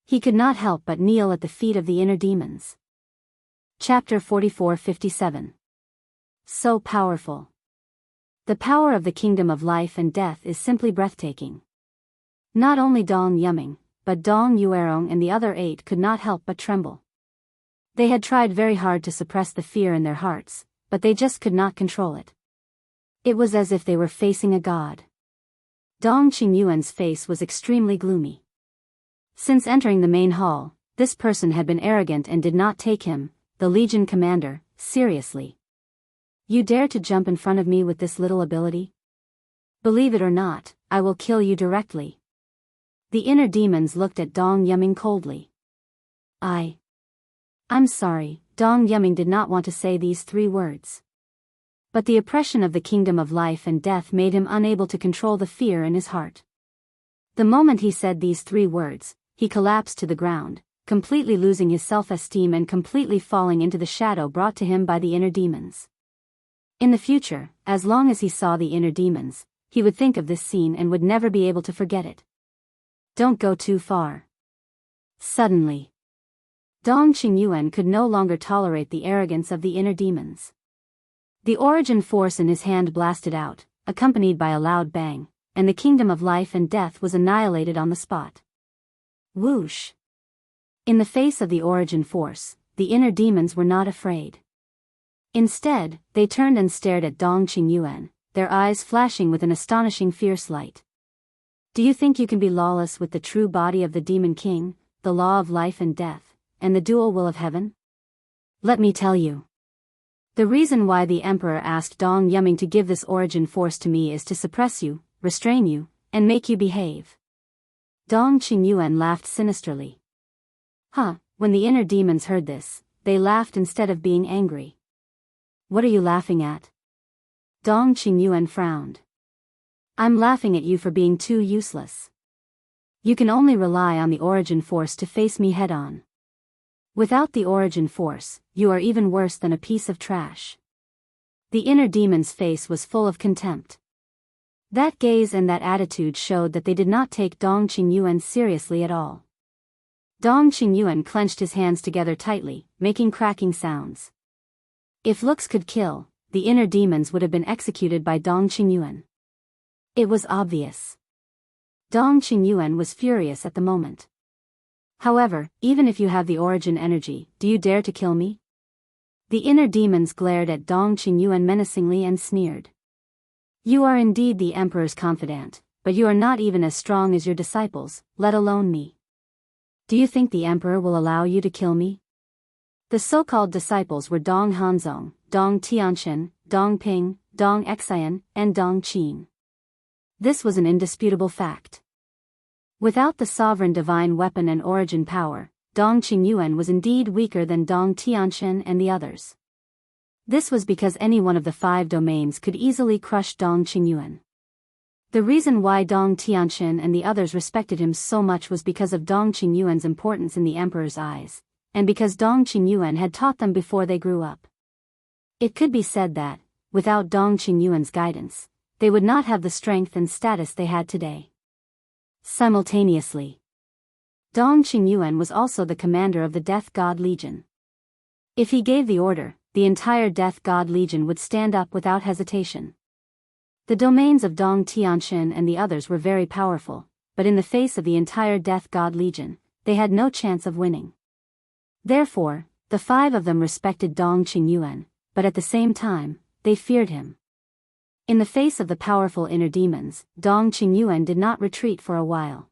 He could not help but kneel at the feet of the inner demons. Chapter 44-57. So powerful. The power of the kingdom of life and death is simply breathtaking. Not only Dong Yuming, but Dong Yuerong and the other 8 could not help but tremble. They had tried very hard to suppress the fear in their hearts, but they just could not control it. It was as if they were facing a god. Dong Qingyuan's face was extremely gloomy. Since entering the main hall, this person had been arrogant and did not take him, the Legion commander, seriously. You dare to jump in front of me with this little ability? Believe it or not, I will kill you directly. The inner demons looked at Dong Yuming coldly. I'm sorry, Dong Yuming did not want to say these 3 words. But the oppression of the kingdom of life and death made him unable to control the fear in his heart. The moment he said these 3 words, he collapsed to the ground, completely losing his self-esteem and completely falling into the shadow brought to him by the inner demons. In the future, as long as he saw the inner demons, he would think of this scene and would never be able to forget it. Don't go too far. Suddenly, Dong Qingyuan could no longer tolerate the arrogance of the inner demons. The origin force in his hand blasted out, accompanied by a loud bang, and the kingdom of life and death was annihilated on the spot. Whoosh! In the face of the origin force, the inner demons were not afraid. Instead, they turned and stared at Dong Qingyuan, their eyes flashing with an astonishing fierce light. Do you think you can be lawless with the true body of the Demon King, the law of life and death, and the dual will of heaven? Let me tell you. The reason why the Emperor asked Dong Yuming to give this origin force to me is to suppress you, restrain you, and make you behave. Dong Qingyuan laughed sinisterly. When the inner demons heard this, they laughed instead of being angry. What are you laughing at? Dong Qingyuan frowned. I'm laughing at you for being too useless. You can only rely on the origin force to face me head-on. Without the origin force, you are even worse than a piece of trash. The inner demon's face was full of contempt. That gaze and that attitude showed that they did not take Dong Qingyuan seriously at all. Dong Qingyuan clenched his hands together tightly, making cracking sounds. If looks could kill, the inner demons would have been executed by Dong Qingyuan. It was obvious. Dong Qingyuan was furious at the moment. However, even if you have the origin energy, do you dare to kill me? The inner demons glared at Dong Qingyuan menacingly and sneered. You are indeed the Emperor's confidant, but you are not even as strong as your disciples, let alone me. Do you think the Emperor will allow you to kill me? The so-called disciples were Dong Hanzong, Dong Tianchen, Dong Ping, Dong Xian, and Dong Qin. This was an indisputable fact. Without the sovereign divine weapon and origin power, Dong Qingyuan was indeed weaker than Dong Tianchen and the others. This was because any one of the 5 domains could easily crush Dong Qingyuan. The reason why Dong Tianchen and the others respected him so much was because of Dong Qingyuan's importance in the Emperor's eyes, and because Dong Qingyuan had taught them before they grew up. It could be said that, without Dong Qingyuan's guidance, they would not have the strength and status they had today. Simultaneously, Dong Qingyuan was also the commander of the Death God Legion. If he gave the order, the entire Death God Legion would stand up without hesitation. The domains of Dong Tianchen and the others were very powerful, but in the face of the entire Death God Legion, they had no chance of winning. Therefore, the 5 of them respected Dong Qingyuan, but at the same time, they feared him. In the face of the powerful inner demons, Dong Qingyuan did not retreat for a while.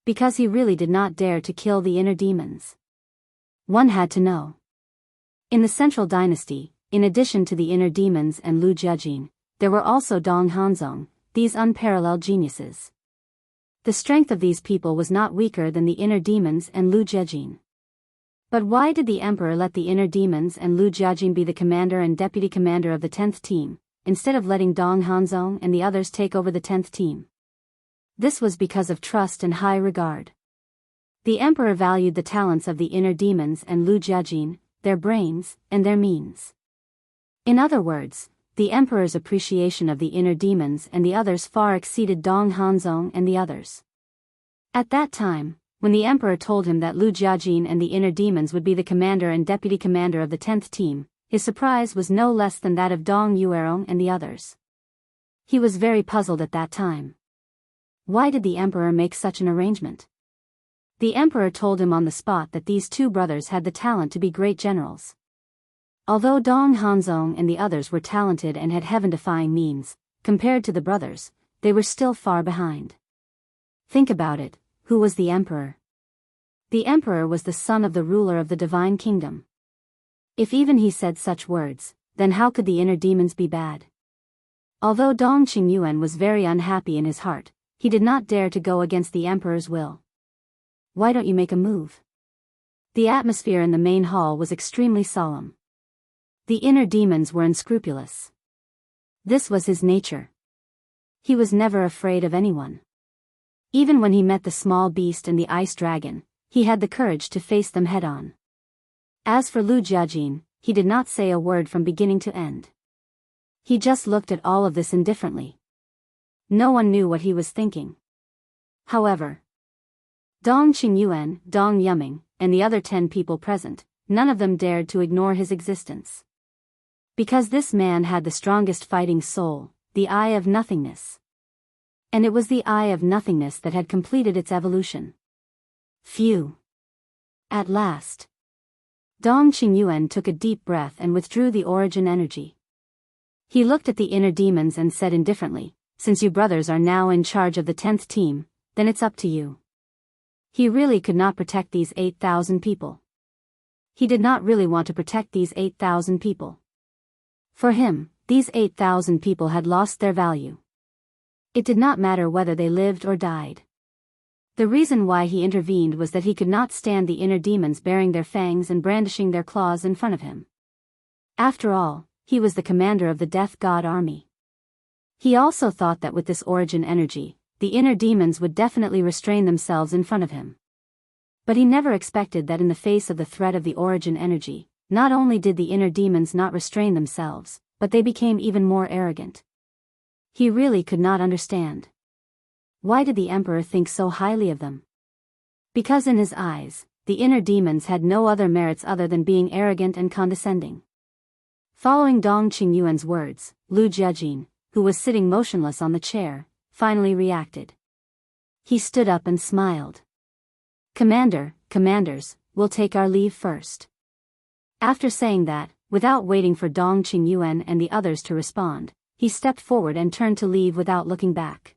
Because he really did not dare to kill the inner demons. One had to know. In the Central Dynasty, in addition to the inner demons and Lu Jiajin, there were also Dong Hanzong, these unparalleled geniuses. The strength of these people was not weaker than the inner demons and Lu Jiajin. But why did the Emperor let the inner demons and Lu Jiajin be the commander and deputy commander of the 10th team, instead of letting Dong Hanzong and the others take over the 10th team? This was because of trust and high regard. The Emperor valued the talents of the inner demons and Lu Jiajin, their brains, and their means. In other words, the Emperor's appreciation of the inner demons and the others far exceeded Dong Hanzong and the others. At that time, when the Emperor told him that Lu Jiajin and the inner demons would be the commander and deputy commander of the 10th team, his surprise was no less than that of Dong Yuerong and the others. He was very puzzled at that time. Why did the Emperor make such an arrangement? The Emperor told him on the spot that these 2 brothers had the talent to be great generals. Although Dong Hanzong and the others were talented and had heaven-defying means, compared to the brothers, they were still far behind. Think about it, who was the Emperor? The Emperor was the son of the ruler of the divine kingdom. If even he said such words, then how could the inner demons be bad? Although Dong Qingyuan was very unhappy in his heart, he did not dare to go against the Emperor's will. Why don't you make a move? The atmosphere in the main hall was extremely solemn. The inner demons were unscrupulous. This was his nature. He was never afraid of anyone. Even when he met the small beast and the ice dragon, he had the courage to face them head-on. As for Lu Jiajin, he did not say a word from beginning to end. He just looked at all of this indifferently. No one knew what he was thinking. However, Dong Qingyuan, Dong Yuming, and the other 10 people present, none of them dared to ignore his existence. Because this man had the strongest fighting soul, the Eye of Nothingness. And it was the Eye of Nothingness that had completed its evolution. Phew. At last. Dong Qingyuan took a deep breath and withdrew the origin energy. He looked at the inner demons and said indifferently, "Since you brothers are now in charge of the 10th team, then it's up to you." He really could not protect these 8,000 people. He did not really want to protect these 8,000 people. For him, these 8,000 people had lost their value. It did not matter whether they lived or died. The reason why he intervened was that he could not stand the inner demons baring their fangs and brandishing their claws in front of him. After all, he was the commander of the Death God army. He also thought that with this origin energy, the inner demons would definitely restrain themselves in front of him. But he never expected that in the face of the threat of the origin energy, not only did the inner demons not restrain themselves, but they became even more arrogant. He really could not understand. Why did the emperor think so highly of them? Because in his eyes, the inner demons had no other merits other than being arrogant and condescending. Following Dong Qingyuan's words, Lu Jiajin, who was sitting motionless on the chair, finally reacted. He stood up and smiled. Commanders, we'll take our leave first." After saying that, without waiting for Dong Qingyuan and the others to respond, he stepped forward and turned to leave without looking back.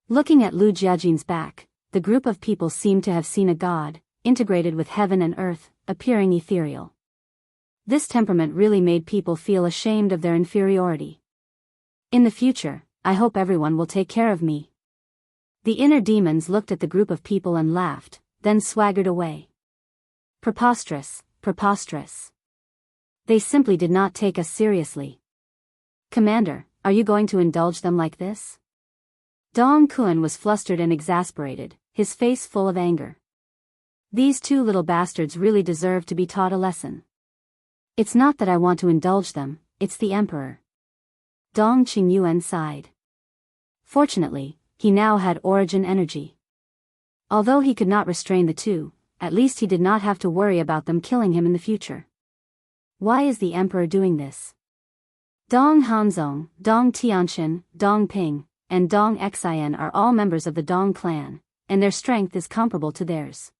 Looking at Lu Jiajin's back, the group of people seemed to have seen a god, integrated with heaven and earth, appearing ethereal. This temperament really made people feel ashamed of their inferiority. In the future, I hope everyone will take care of me. The inner demons looked at the group of people and laughed, then swaggered away. Preposterous. They simply did not take us seriously. "Commander, are you going to indulge them like this?" Dong Kun was flustered and exasperated, his face full of anger. These 2 little bastards really deserve to be taught a lesson. "It's not that I want to indulge them, it's the emperor." Dong Qingyuan sighed. Fortunately, he now had origin energy. Although he could not restrain the 2, at least he did not have to worry about them killing him in the future. Why is the emperor doing this? Dong Hanzong, Dong Tianqian, Dong Ping, and Dong Xian are all members of the Dong clan, and their strength is comparable to theirs.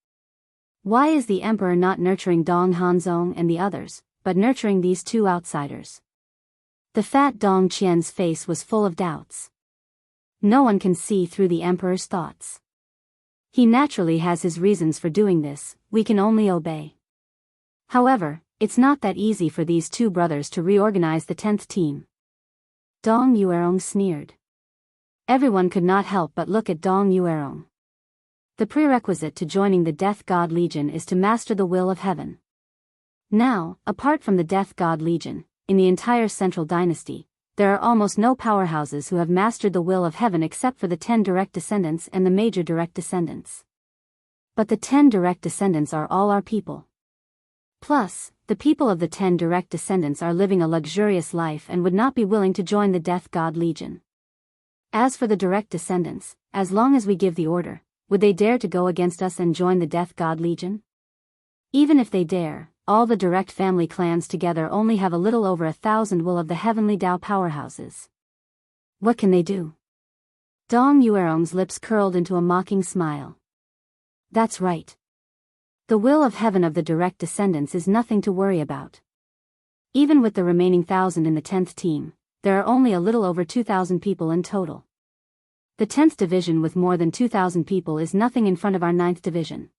Why is the emperor not nurturing Dong Hanzong and the others, but nurturing these 2 outsiders? The fat Dong Qian's face was full of doubts. No one can see through the emperor's thoughts. He naturally has his reasons for doing this, we can only obey. However, it's not that easy for these 2 brothers to reorganize the 10th team. Dong Yuerong sneered. Everyone could not help but look at Dong Yuerong. The prerequisite to joining the Death God Legion is to master the will of heaven. Now, apart from the Death God Legion, in the entire Central Dynasty, there are almost no powerhouses who have mastered the will of heaven except for the 10 direct descendants and the major direct descendants. But the 10 direct descendants are all our people. Plus, the people of the 10 direct descendants are living a luxurious life and would not be willing to join the Death God Legion. As for the direct descendants, as long as we give the order, would they dare to go against us and join the Death God Legion? Even if they dare, all the direct family clans together only have a little over 1,000 will of the heavenly Tao powerhouses. What can they do? Dong Yuerong's lips curled into a mocking smile. That's right. The will of heaven of the direct descendants is nothing to worry about. Even with the remaining 1,000 in the 10th team, there are only a little over 2,000 people in total. The 10th division with more than 2,000 people is nothing in front of our 9th division.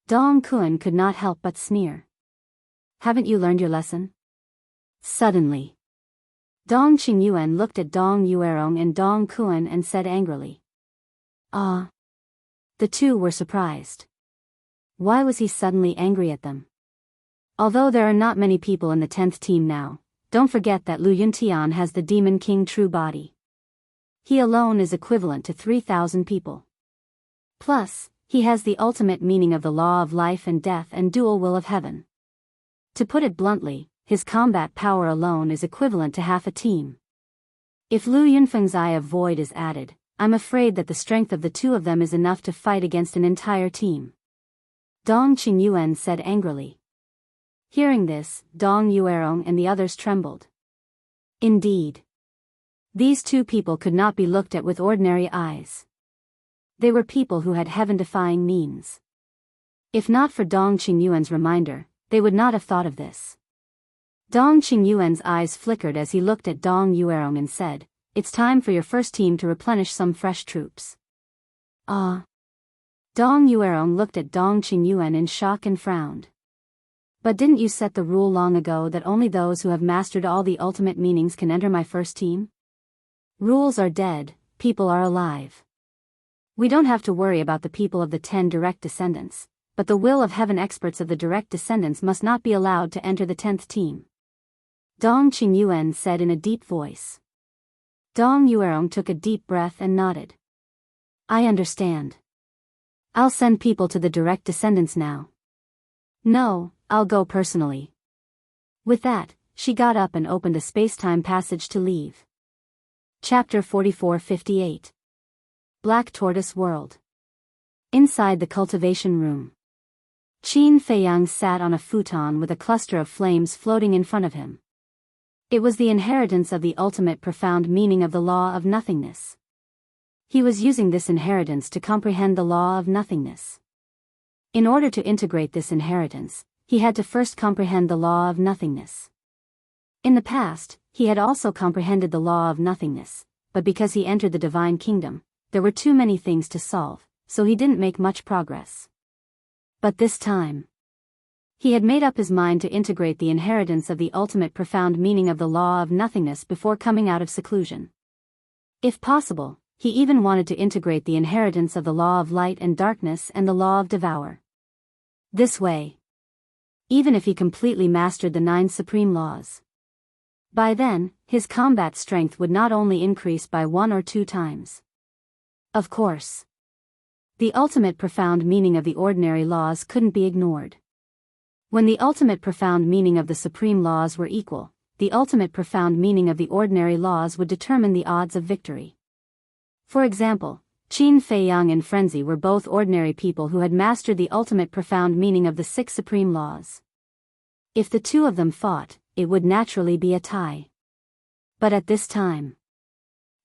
Dong Kun could not help but sneer. Haven't you learned your lesson? Suddenly, Dong Qingyuan looked at Dong Yuerong and Dong Kun and said angrily. Ah. The 2 were surprised. Why was he suddenly angry at them? Although there are not many people in the 10th team now, don't forget that Lu Yuntian has the Demon King true body. He alone is equivalent to 3,000 people. Plus, he has the ultimate meaning of the law of life and death and dual will of heaven. To put it bluntly, his combat power alone is equivalent to half a team. If Lu Yunfeng's Eye of Void is added, I'm afraid that the strength of the two of them is enough to fight against an entire team. Dong Qingyuan said angrily. Hearing this, Dong Yuerong and the others trembled. Indeed. These two people could not be looked at with ordinary eyes. They were people who had heaven-defying means. If not for Dong Qingyuan's reminder, they would not have thought of this. Dong Qingyuan's eyes flickered as he looked at Dong Yuerong and said, "It's time for your first team to replenish some fresh troops." Ah. Dong Yuerong looked at Dong Qingyuan in shock and frowned. "But didn't you set the rule long ago that only those who have mastered all the ultimate meanings can enter my first team? Rules are dead, people are alive. We don't have to worry about the people of the 10 direct descendants, but the will of heaven experts of the direct descendants must not be allowed to enter the 10th team." Dong Qingyuan said in a deep voice. Dong Yuerong took a deep breath and nodded. "I understand. I'll send people to the direct descendants now." "No, I'll go personally." With that, she got up and opened a space-time passage to leave. Chapter 44-58. Black Tortoise World. Inside the cultivation room. Qin Feiyang sat on a futon with a cluster of flames floating in front of him. It was the inheritance of the ultimate profound meaning of the law of nothingness. He was using this inheritance to comprehend the law of nothingness. In order to integrate this inheritance, he had to first comprehend the law of nothingness. In the past, he had also comprehended the law of nothingness, but because he entered the divine kingdom, there were too many things to solve, so he didn't make much progress. But this time, he had made up his mind to integrate the inheritance of the ultimate profound meaning of the law of nothingness before coming out of seclusion. If possible, he even wanted to integrate the inheritance of the law of light and darkness and the law of devour. This way, even if he completely mastered the 9 supreme laws, by then, his combat strength would not only increase by 1 or 2 times. Of course, the ultimate profound meaning of the ordinary laws couldn't be ignored. When the ultimate profound meaning of the supreme laws were equal, the ultimate profound meaning of the ordinary laws would determine the odds of victory. For example, Qin Feiyang and Frenzy were both ordinary people who had mastered the ultimate profound meaning of the 6 supreme laws. If the two of them fought, it would naturally be a tie. But at this time,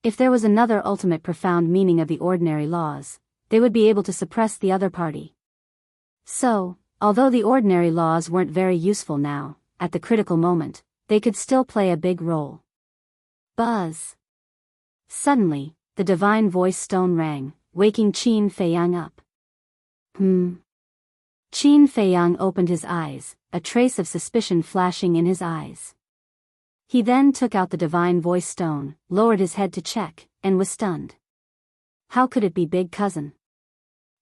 if there was another ultimate profound meaning of the ordinary laws, they would be able to suppress the other party. So, although the ordinary laws weren't very useful now, at the critical moment, they could still play a big role. Buzz! Suddenly, the divine voice stone rang, waking Qin Feiyang up. Qin Feiyang opened his eyes, a trace of suspicion flashing in his eyes. He then took out the divine voice stone, lowered his head to check, and was stunned. How could it be Big Cousin?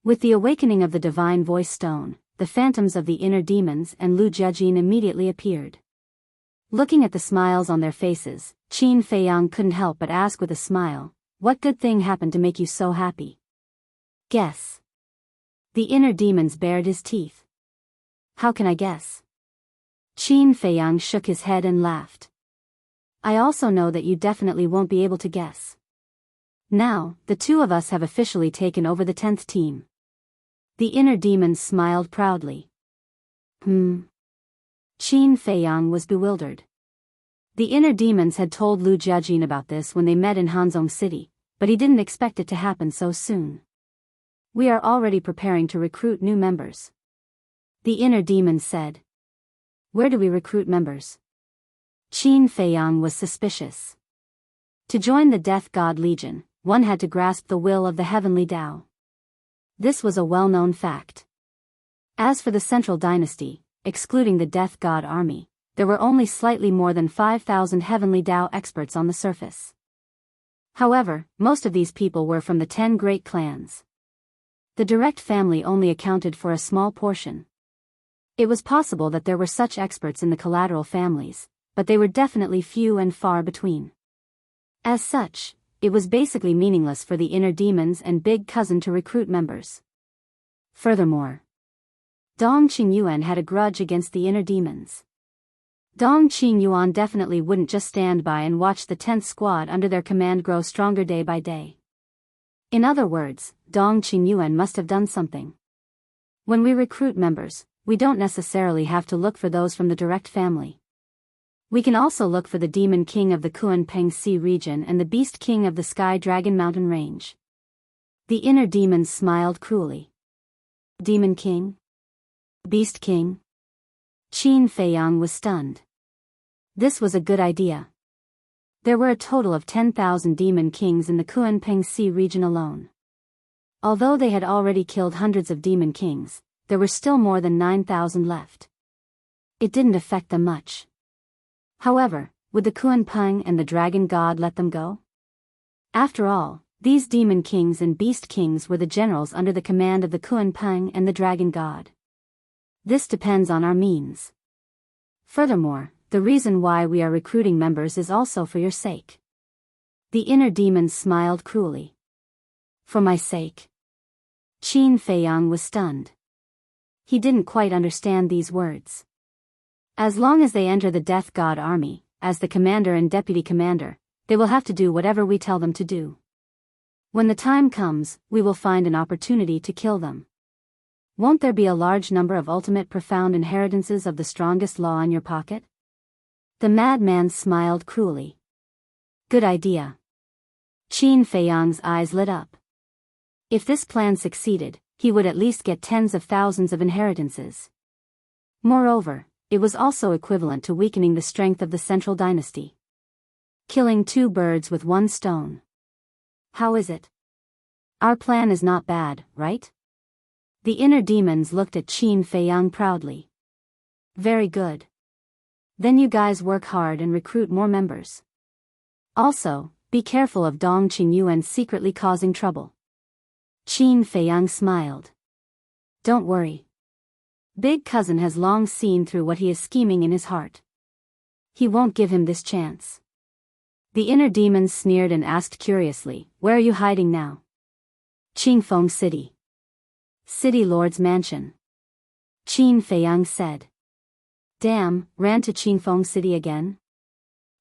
With the awakening of the divine voice stone, the phantoms of the inner demons and Lu Jiajin immediately appeared. Looking at the smiles on their faces, Qin Feiyang couldn't help but ask with a smile, "What good thing happened to make you so happy?" "Guess." The inner demons bared his teeth. "How can I guess?" Qin Feiyang shook his head and laughed. "I also know that you definitely won't be able to guess. Now, the two of us have officially taken over the 10th team." The inner demons smiled proudly. Qin Feiyang was bewildered. The inner demons had told Lu Jiajin about this when they met in Hanzhong City, but he didn't expect it to happen so soon. "We are already preparing to recruit new members," the inner demons said. "Where do we recruit members?" Qin Feiyang was suspicious. To join the Death God Legion, one had to grasp the will of the heavenly Tao. This was a well-known fact. As for the Central Dynasty, excluding the Death God Army, there were only slightly more than 5,000 heavenly Tao experts on the surface. However, most of these people were from the 10 great clans. The direct family only accounted for a small portion. It was possible that there were such experts in the collateral families, but they were definitely few and far between. As such, it was basically meaningless for the inner demons and Big Cousin to recruit members. Furthermore, Dong Qingyuan had a grudge against the inner demons. Dong Qingyuan definitely wouldn't just stand by and watch the 10th squad under their command grow stronger day by day. In other words, Dong Qingyuan must have done something. When we recruit members, we don't necessarily have to look for those from the direct family. We can also look for the Demon King of the Kunpeng Sea region and the Beast King of the Sky Dragon Mountain range. The inner demons smiled cruelly. Demon King? Beast King? Qin Feiyang was stunned. This was a good idea. There were a total of 10,000 demon kings in the Kunpeng Sea region alone. Although they had already killed hundreds of demon kings, there were still more than 9,000 left. It didn't affect them much. However, would the Kunpeng and the Dragon God let them go? After all, these demon kings and beast kings were the generals under the command of the Kunpeng and the Dragon God. This depends on our means. Furthermore, the reason why we are recruiting members is also for your sake. The inner demons smiled cruelly. For my sake? Qin Feiyang was stunned. He didn't quite understand these words. As long as they enter the Death God army, as the commander and deputy commander, they will have to do whatever we tell them to do. When the time comes, we will find an opportunity to kill them. Won't there be a large number of ultimate profound inheritances of the strongest law in your pocket? The madman smiled cruelly. Good idea. Qin Feiyang's eyes lit up. If this plan succeeded, he would at least get tens of thousands of inheritances. Moreover, it was also equivalent to weakening the strength of the central dynasty. Killing two birds with one stone. How is it? Our plan is not bad, right? The inner demons looked at Qin Feiyang proudly. Very good. Then you guys work hard and recruit more members. Also, be careful of Dong Qingyuan secretly causing trouble. Qin Feiyang smiled. Don't worry. Big cousin has long seen through what he is scheming in his heart. He won't give him this chance. The inner demons sneered and asked curiously, where are you hiding now? Qingfeng City. City Lord's mansion. Qin Feiyang said. Damn, ran to Qingfeng City again?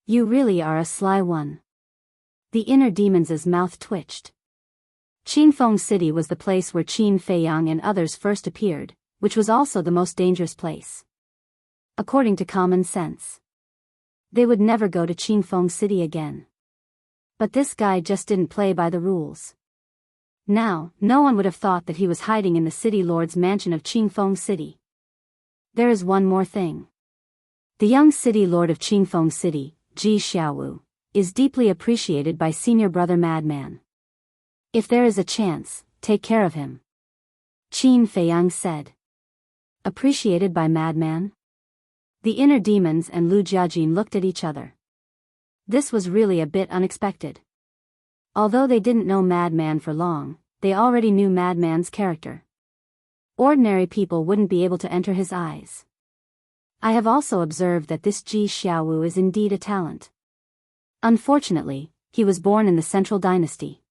You really are a sly one. The inner demons' mouth twitched. Qingfeng City was the place where Qin Feiyang and others first appeared, which was also the most dangerous place. According to common sense, they would never go to Qingfeng City again. But this guy just didn't play by the rules. Now, no one would have thought that he was hiding in the city lord's mansion of Qingfeng City. There is one more thing. The young city lord of Qingfeng City, Ji Xiaowu, is deeply appreciated by senior brother Madman. If there is a chance, take care of him. Qin Feiyang said. Appreciated by Madman? The inner demons and Lu Jiajin looked at each other. This was really a bit unexpected. Although they didn't know Madman for long, they already knew Madman's character. Ordinary people wouldn't be able to enter his eyes. I have also observed that this Ji Xiaowu is indeed a talent. Unfortunately, he was born in the Central Dynasty.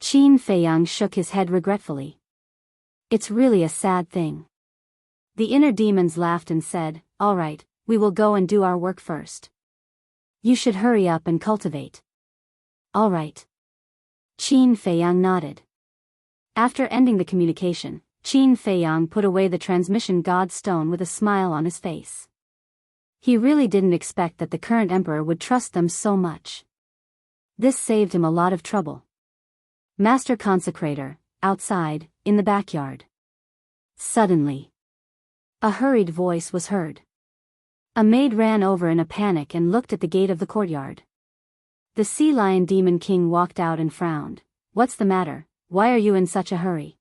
Qin Feiyang shook his head regretfully. It's really a sad thing. The inner demons laughed and said, all right, we will go and do our work first. You should hurry up and cultivate. All right. Qin Feiyang nodded. After ending the communication, Qin Feiyang put away the transmission god stone with a smile on his face. He really didn't expect that the current emperor would trust them so much. This saved him a lot of trouble. Master Consecrator, outside, in the backyard. Suddenly, a hurried voice was heard. A maid ran over in a panic and looked at the gate of the courtyard. The Sea Lion Demon King walked out and frowned. What's the matter? Why are you in such a hurry?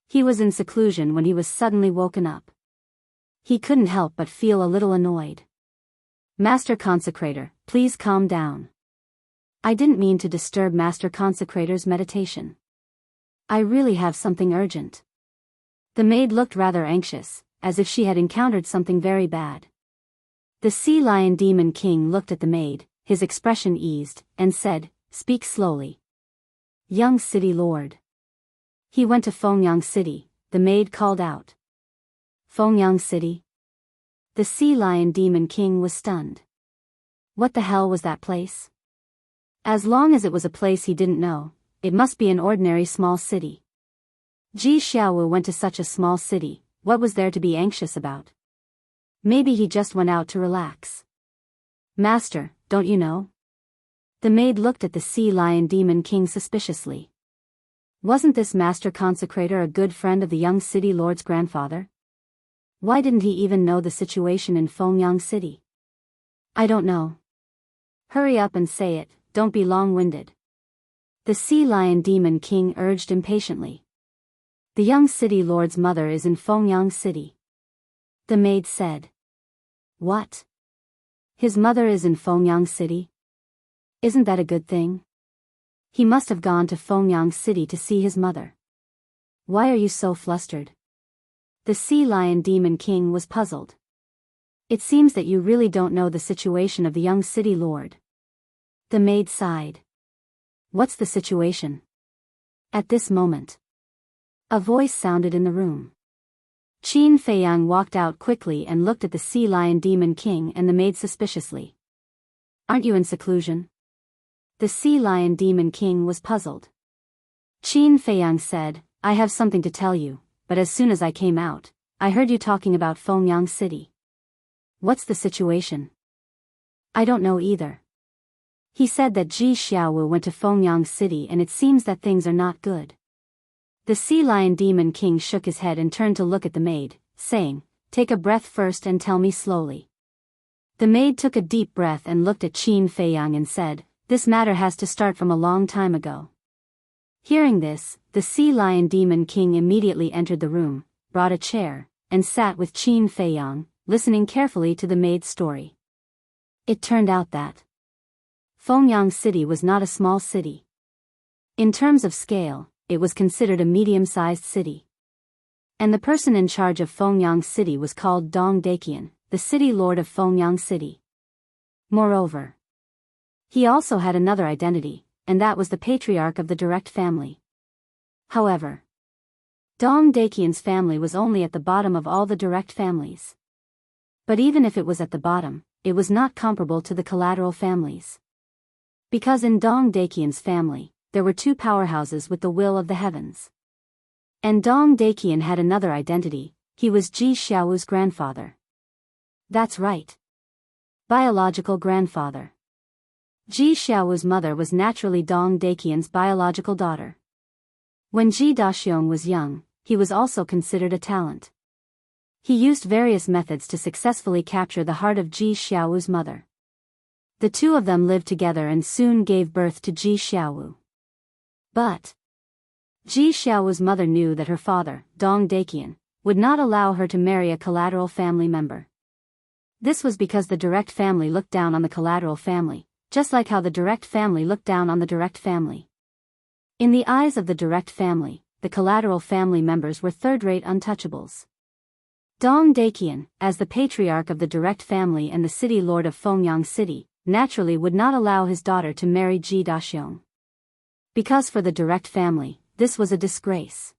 He was in seclusion when he was suddenly woken up. He couldn't help but feel a little annoyed. Master Consecrator, please calm down. I didn't mean to disturb Master Consecrator's meditation. I really have something urgent. The maid looked rather anxious, as if she had encountered something very bad. The Sea Lion Demon King looked at the maid, his expression eased, and said, speak slowly. Young City Lord. He went to Fengyang City, the maid called out. Fengyang City? The Sea Lion Demon King was stunned. What the hell was that place? As long as it was a place he didn't know, it must be an ordinary small city. Ji Xiaowu went to such a small city, what was there to be anxious about? Maybe he just went out to relax. Master, don't you know? The maid looked at the sea lion demon king suspiciously. Wasn't this master consecrator a good friend of the young city lord's grandfather? Why didn't he even know the situation in Fengyang City? I don't know. Hurry up and say it, don't be long-winded. The sea lion demon king urged impatiently. The young city lord's mother is in Fengyang City. The maid said. What? His mother is in Fengyang City? Isn't that a good thing? He must have gone to Fengyang City to see his mother. Why are you so flustered? The sea lion demon king was puzzled. It seems that you really don't know the situation of the young city lord. The maid sighed. What's the situation? At this moment, a voice sounded in the room. Qin Feiyang walked out quickly and looked at the sea lion demon king and the maid suspiciously. Aren't you in seclusion? The sea lion demon king was puzzled. Qin Feiyang said, I have something to tell you, but as soon as I came out, I heard you talking about Fengyang City. What's the situation? I don't know either. He said that Ji Xiaowu went to Fengyang City and it seems that things are not good. The sea lion demon king shook his head and turned to look at the maid, saying, Take a breath first and tell me slowly. The maid took a deep breath and looked at Qin Feiyang and said, This matter has to start from a long time ago. Hearing this, the sea lion demon king immediately entered the room, brought a chair, and sat with Qin Feiyang, listening carefully to the maid's story. It turned out that Fengyang City was not a small city. In terms of scale, it was considered a medium-sized city. And the person in charge of Fengyang City was called Dong Daqian, the city lord of Fengyang City. Moreover, he also had another identity, and that was the patriarch of the direct family. However, Dong Daqian's family was only at the bottom of all the direct families. But even if it was at the bottom, it was not comparable to the collateral families. Because in Dong Daqian's family, there were two powerhouses with the will of the heavens. And Dong Daqian had another identity, he was Ji Xiaowu's grandfather. That's right. Biological grandfather. Ji Xiaowu's mother was naturally Dong Daqian's biological daughter. When Ji Daxiong was young, he was also considered a talent. He used various methods to successfully capture the heart of Ji Xiaowu's mother. The two of them lived together and soon gave birth to Ji Xiaowu. But Ji Xiaowu's mother knew that her father, Dong Daqian, would not allow her to marry a collateral family member. This was because the direct family looked down on the collateral family, just like how the direct family looked down on the direct family. In the eyes of the direct family, the collateral family members were third-rate untouchables. Dong Daqian, as the patriarch of the direct family and the city lord of Fengyang City, naturally would not allow his daughter to marry Ji Daxiong. Because for the direct family, this was a disgrace.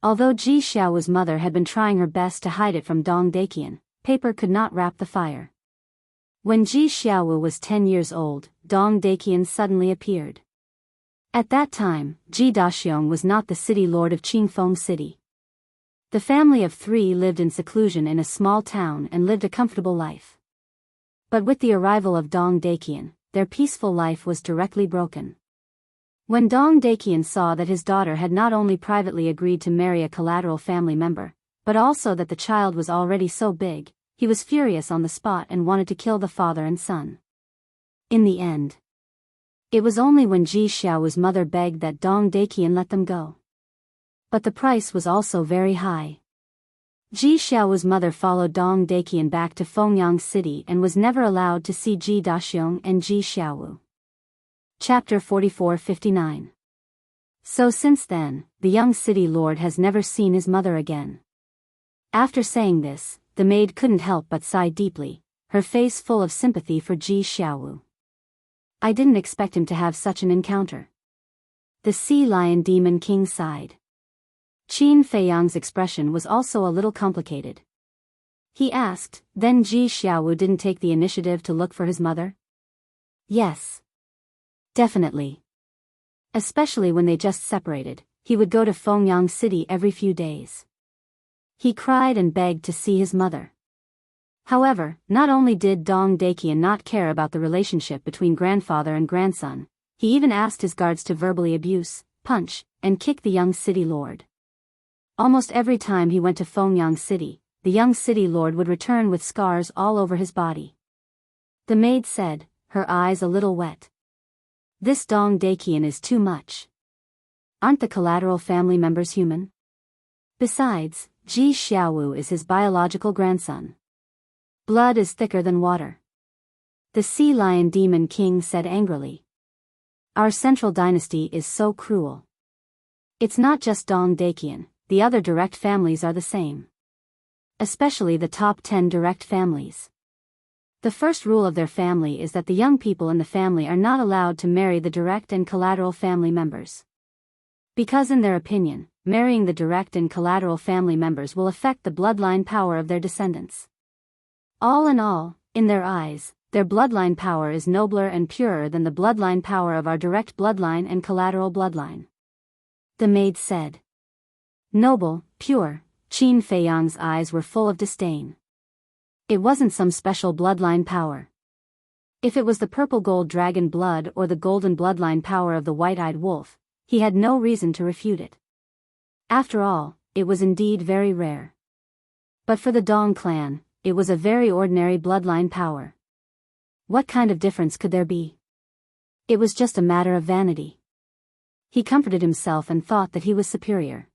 Although Ji Xiaowu's mother had been trying her best to hide it from Dong Daqian, paper could not wrap the fire. When Ji Xiaowu was 10 years old, Dong Daqian suddenly appeared. At that time, Ji Daxiong was not the city lord of Qingfeng City. The family of three lived in seclusion in a small town and lived a comfortable life. But with the arrival of Dong Daqian, their peaceful life was directly broken. When Dong Daqian saw that his daughter had not only privately agreed to marry a collateral family member, but also that the child was already so big, he was furious on the spot and wanted to kill the father and son. In the end, it was only when Ji Xiaowu's mother begged that Dong Daqian let them go. But the price was also very high. Ji Xiaowu's mother followed Dong Daqian back to Fengyang City and was never allowed to see Ji Daxiong and Ji Xiaowu. Chapter 44-59. So since then, the young city lord has never seen his mother again. After saying this, the maid couldn't help but sigh deeply, her face full of sympathy for Ji Xiaowu. I didn't expect him to have such an encounter. The sea lion demon king sighed. Qin Feiyang's expression was also a little complicated. He asked, then Ji Xiaowu didn't take the initiative to look for his mother? Yes. Definitely. Especially when they just separated, he would go to Fengyang City every few days. He cried and begged to see his mother. However, not only did Dong Daqian not care about the relationship between grandfather and grandson, he even asked his guards to verbally abuse, punch, and kick the young city lord. Almost every time he went to Fengyang City, the young city lord would return with scars all over his body. The maid said, her eyes a little wet. This Dong Daqian is too much. Aren't the collateral family members human? Besides, Ji Xiaowu is his biological grandson. Blood is thicker than water. The Sea Lion Demon King said angrily. Our central dynasty is so cruel. It's not just Dong Daqian, the other direct families are the same. Especially the top 10 direct families. The first rule of their family is that the young people in the family are not allowed to marry the direct and collateral family members. Because in their opinion, marrying the direct and collateral family members will affect the bloodline power of their descendants. All in all, in their eyes, their bloodline power is nobler and purer than the bloodline power of our direct bloodline and collateral bloodline. The maid said. Noble, pure, Qin Feiyang's eyes were full of disdain. It wasn't some special bloodline power. If it was the purple gold dragon blood or the golden bloodline power of the white-eyed wolf, he had no reason to refute it. After all, it was indeed very rare. But for the Dong clan, it was a very ordinary bloodline power. What kind of difference could there be? It was just a matter of vanity. He comforted himself and thought that he was superior.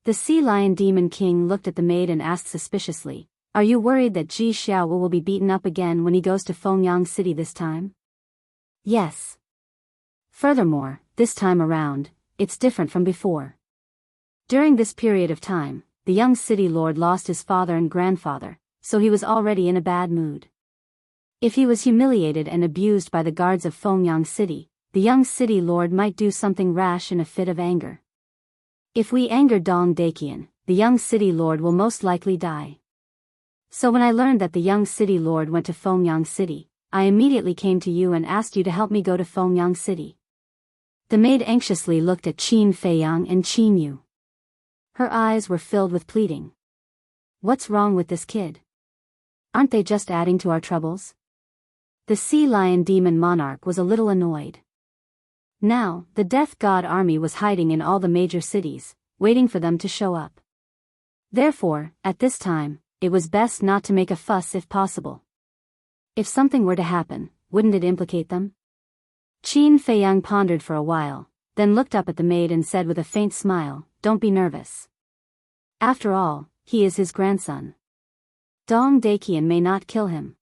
The Sea Lion Demon King looked at the maid and asked suspiciously, Are you worried that Ji Xiaowu will be beaten up again when he goes to Fengyang City this time? Yes. Furthermore, this time around, it's different from before. During this period of time, the young city lord lost his father and grandfather, so he was already in a bad mood. If he was humiliated and abused by the guards of Fengyang City, the young city lord might do something rash in a fit of anger. If we anger Dong Daqian, the young city lord will most likely die. So when I learned that the young city lord went to Fengyang City, I immediately came to you and asked you to help me go to Fengyang City. The maid anxiously looked at Qin Feiyang and Qin Yu. Her eyes were filled with pleading. What's wrong with this kid? Aren't they just adding to our troubles? The Sea Lion Demon Monarch was a little annoyed. Now, the Death God army was hiding in all the major cities, waiting for them to show up. Therefore, at this time, it was best not to make a fuss if possible. If something were to happen, wouldn't it implicate them? Qin Feiyang pondered for a while, then looked up at the maid and said with a faint smile, Don't be nervous. After all, he is his grandson. Dong Daqian may not kill him.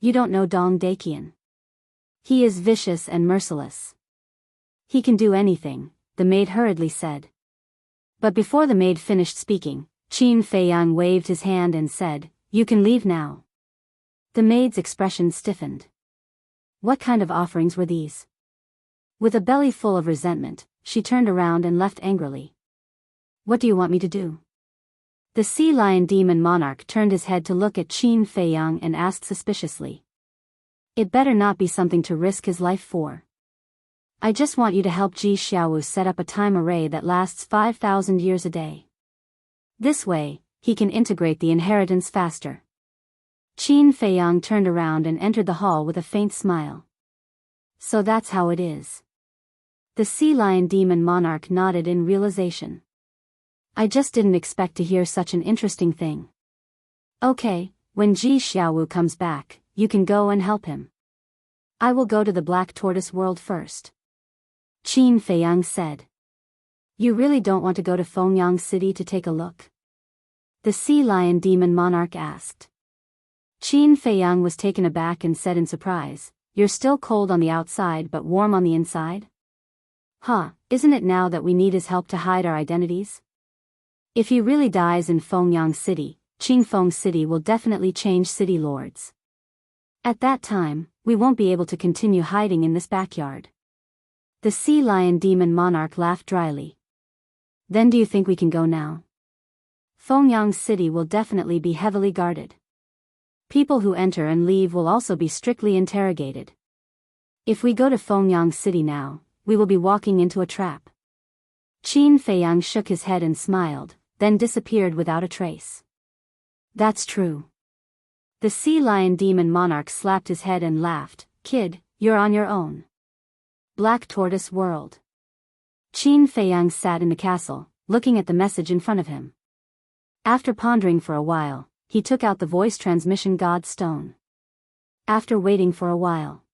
You don't know Dong Daqian. He is vicious and merciless. He can do anything, the maid hurriedly said. But before the maid finished speaking, Qin Feiyang waved his hand and said, You can leave now. The maid's expression stiffened. What kind of offerings were these? With a belly full of resentment, she turned around and left angrily. What do you want me to do? The Sea Lion Demon Monarch turned his head to look at Qin Feiyang and asked suspiciously. It better not be something to risk his life for. I just want you to help Ji Xiaowu set up a time array that lasts 5,000 years a day. This way, he can integrate the inheritance faster. Qin Feiyang turned around and entered the hall with a faint smile. So that's how it is. The Sea Lion Demon Monarch nodded in realization. I just didn't expect to hear such an interesting thing. Okay, when Ji Xiaowu comes back, you can go and help him. I will go to the Black Tortoise world first. Qin Feiyang said. You really don't want to go to Fengyang City to take a look? The Sea Lion Demon Monarch asked. Qin Feiyang was taken aback and said in surprise, You're still cold on the outside but warm on the inside? Isn't it now that we need his help to hide our identities? If he really dies in Fengyang City, Qingfeng City will definitely change city lords. At that time, we won't be able to continue hiding in this backyard. The Sea Lion Demon Monarch laughed dryly. Then do you think we can go now? Fengyang City will definitely be heavily guarded. People who enter and leave will also be strictly interrogated. If we go to Fengyang City now, we will be walking into a trap. Qin Feiyang shook his head and smiled, then disappeared without a trace. That's true. The sea lion demon monarch slapped his head and laughed. Kid, you're on your own. Black Tortoise World. Qin Feiyang sat in the castle, looking at the message in front of him. After pondering for a while, he took out the voice transmission god stone. After waiting for a while,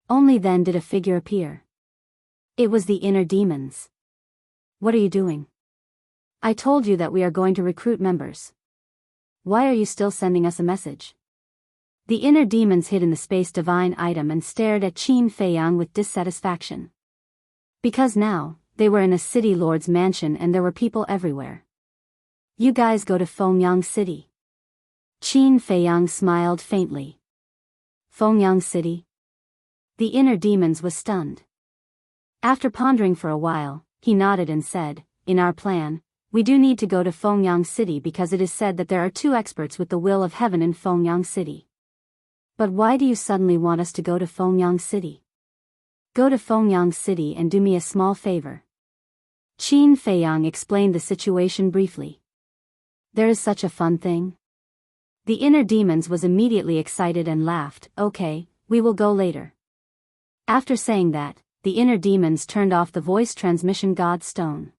only then did a figure appear. It was the inner demons. What are you doing? I told you that we are going to recruit members. Why are you still sending us a message? The inner demons hid in the space divine item and stared at Qin Feiyang with dissatisfaction. Because now, they were in a city lord's mansion and there were people everywhere. You guys go to Fengyang City. Qin Feiyang smiled faintly. Fengyang City? The inner demons was stunned. After pondering for a while, he nodded and said, in our plan, we do need to go to Fengyang City because it is said that there are 2 experts with the will of heaven in Fengyang City. But why do you suddenly want us to go to Fengyang City? Go to Fengyang City and do me a small favor. Qin Feiyang explained the situation briefly. There is such a fun thing. The inner demons was immediately excited and laughed. Okay, we will go later. After saying that, the inner demons turned off the voice transmission god stone.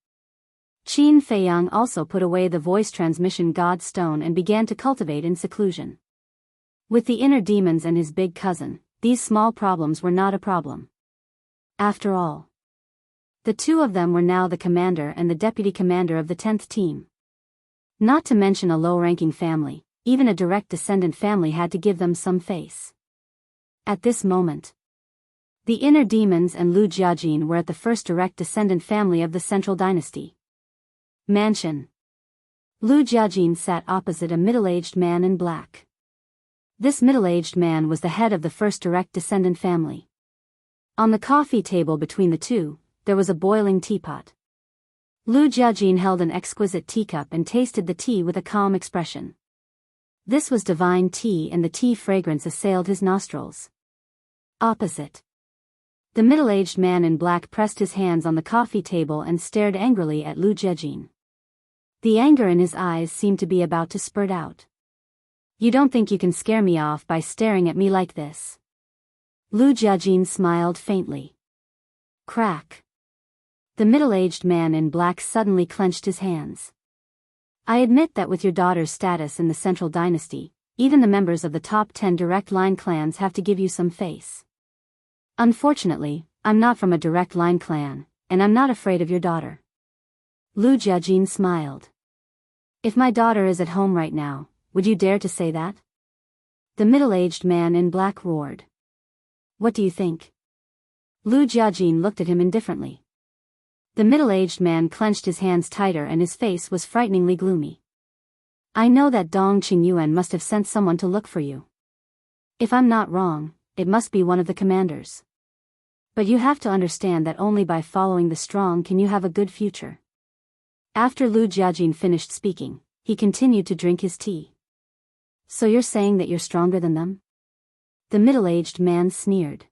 Qin Feiyang also put away the voice transmission god stone and began to cultivate in seclusion. With the inner demons and his big cousin, these small problems were not a problem. After all, the 2 of them were now the commander and the deputy commander of the 10th team. Not to mention a low-ranking family, even a direct descendant family had to give them some face. At this moment, the inner demons and Lu Jiajin were at the first direct descendant family of the Central Dynasty mansion. Lu Jiajin sat opposite a middle-aged man in black. This middle-aged man was the head of the first direct descendant family. On the coffee table between the 2, there was a boiling teapot. Lu Jiajin held an exquisite teacup and tasted the tea with a calm expression. This was divine tea and the tea fragrance assailed his nostrils. Opposite, the middle-aged man in black pressed his hands on the coffee table and stared angrily at Lu Jiajin. The anger in his eyes seemed to be about to spurt out. You don't think you can scare me off by staring at me like this? Lu Jiajin smiled faintly. Crack. The middle-aged man in black suddenly clenched his hands. I admit that with your daughter's status in the Central Dynasty, even the members of the top 10 direct line clans have to give you some face. Unfortunately, I'm not from a direct line clan, and I'm not afraid of your daughter. Lu Jiajin smiled. If my daughter is at home right now, would you dare to say that? The middle-aged man in black roared. What do you think? Lu Jiajin looked at him indifferently. The middle-aged man clenched his hands tighter and his face was frighteningly gloomy. I know that Dong Qingyuan must have sent someone to look for you. If I'm not wrong, it must be one of the commanders. But you have to understand that only by following the strong can you have a good future. After Lu Jiajin finished speaking, he continued to drink his tea. So you're saying that you're stronger than them? The middle-aged man sneered.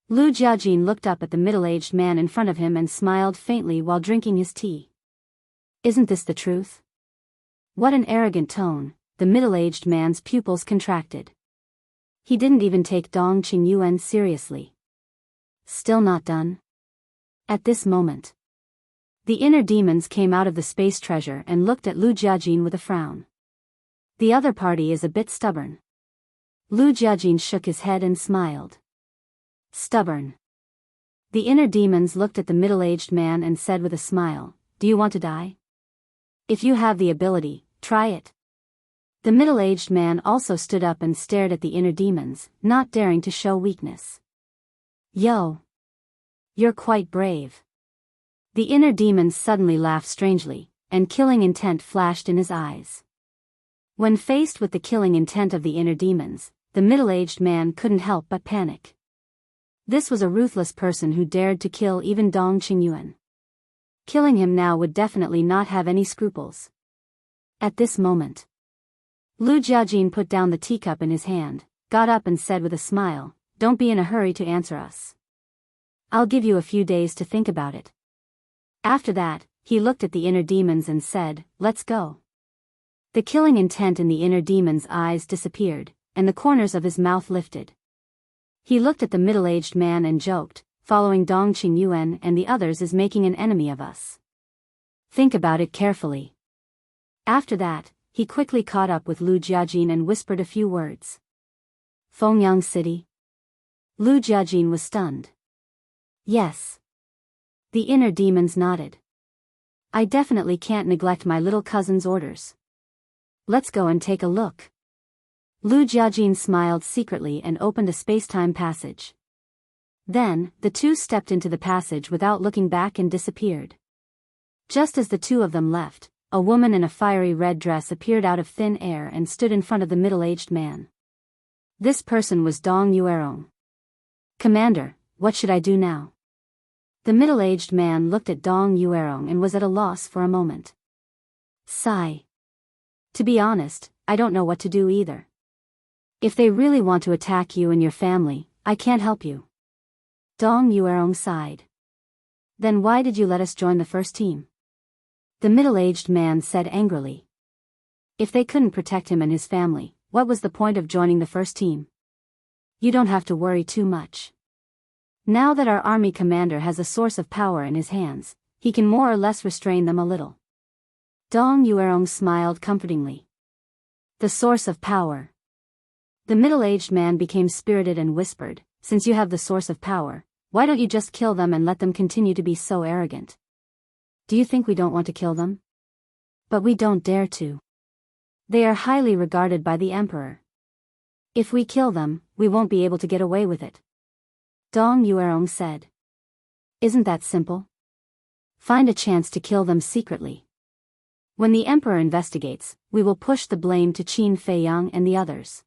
Lu Jiajin looked up at the middle-aged man in front of him and smiled faintly while drinking his tea. Isn't this the truth? What an arrogant tone, the middle-aged man's pupils contracted. He didn't even take Dong Qingyuan seriously. Still not done? At this moment, the inner demons came out of the space treasure and looked at Lu Jiajin with a frown. The other party is a bit stubborn. Lu Jiajin shook his head and smiled. Stubborn. The inner demons looked at the middle-aged man and said with a smile, do you want to die? If you have the ability, try it. The middle-aged man also stood up and stared at the inner demons, not daring to show weakness. Yo! You're quite brave. The inner demons suddenly laughed strangely, and killing intent flashed in his eyes. When faced with the killing intent of the inner demons, the middle-aged man couldn't help but panic. This was a ruthless person who dared to kill even Dong Qingyuan. Killing him now would definitely not have any scruples. At this moment, Lu Jiajin put down the teacup in his hand, got up and said with a smile, don't be in a hurry to answer us. I'll give you a few days to think about it. After that, he looked at the inner demons and said, let's go. The killing intent in the inner demon's eyes disappeared, and the corners of his mouth lifted. He looked at the middle-aged man and joked, following Dongqing Yuan and the others is making an enemy of us. Think about it carefully. After that, he quickly caught up with Lu Jiajin and whispered a few words. Fengyang City? Lu Jiajin was stunned. Yes. The inner demons nodded. I definitely can't neglect my little cousin's orders. Let's go and take a look. Lu Jiajin smiled secretly and opened a space-time passage. Then, the two stepped into the passage without looking back and disappeared. Just as the two of them left, a woman in a fiery red dress appeared out of thin air and stood in front of the middle-aged man. This person was Dong Yuerong. Commander, what should I do now? The middle-aged man looked at Dong Yuerong and was at a loss for a moment. Sigh. To be honest, I don't know what to do either. If they really want to attack you and your family, I can't help you. Dong Yuerong sighed. Then why did you let us join the first team? The middle-aged man said angrily. If they couldn't protect him and his family, what was the point of joining the first team? You don't have to worry too much. Now that our army commander has a source of power in his hands, he can more or less restrain them a little. Dong Yuerong smiled comfortingly. The source of power. The middle-aged man became spirited and whispered, since you have the source of power, why don't you just kill them and let them continue to be so arrogant? Do you think we don't want to kill them? But we don't dare to. They are highly regarded by the emperor. If we kill them, we won't be able to get away with it. Dong Yuerong said. Isn't that simple? Find a chance to kill them secretly. When the emperor investigates, we will push the blame to Qin Feiyang and the others.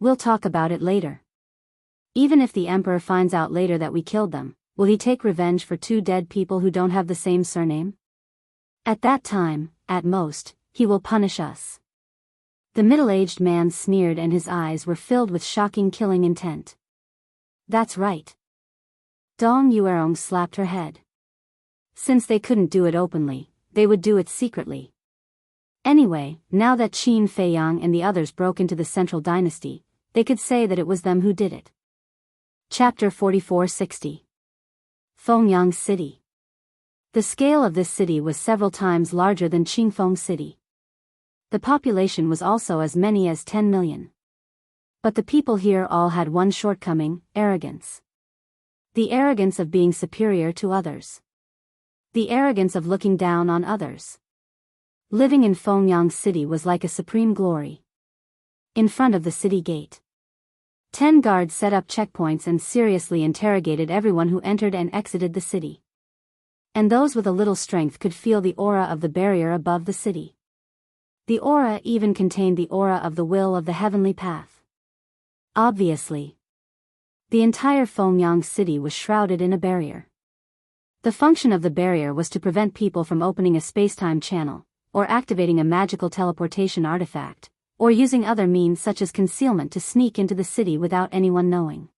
We'll talk about it later. Even if the emperor finds out later that we killed them, will he take revenge for two dead people who don't have the same surname? At that time, at most, he will punish us. The middle-aged man sneered and his eyes were filled with shocking killing intent. That's right. Dong Yuerong slapped her head. Since they couldn't do it openly, they would do it secretly. Anyway, now that Qin Feiyang and the others broke into the central dynasty, they could say that it was them who did it. Chapter 4460. Fengyang City. The scale of this city was several times larger than Qingfeng City. The population was also as many as 10 million. But the people here all had one shortcoming, arrogance. The arrogance of being superior to others. The arrogance of looking down on others. Living in Fengyang City was like a supreme glory. In front of the city gate, 10 guards set up checkpoints and seriously interrogated everyone who entered and exited the city. And those with a little strength could feel the aura of the barrier above the city. The aura even contained the aura of the will of the heavenly path. Obviously, the entire Fengyang City was shrouded in a barrier. The function of the barrier was to prevent people from opening a space-time channel, or activating a magical teleportation artifact, or using other means such as concealment to sneak into the city without anyone knowing.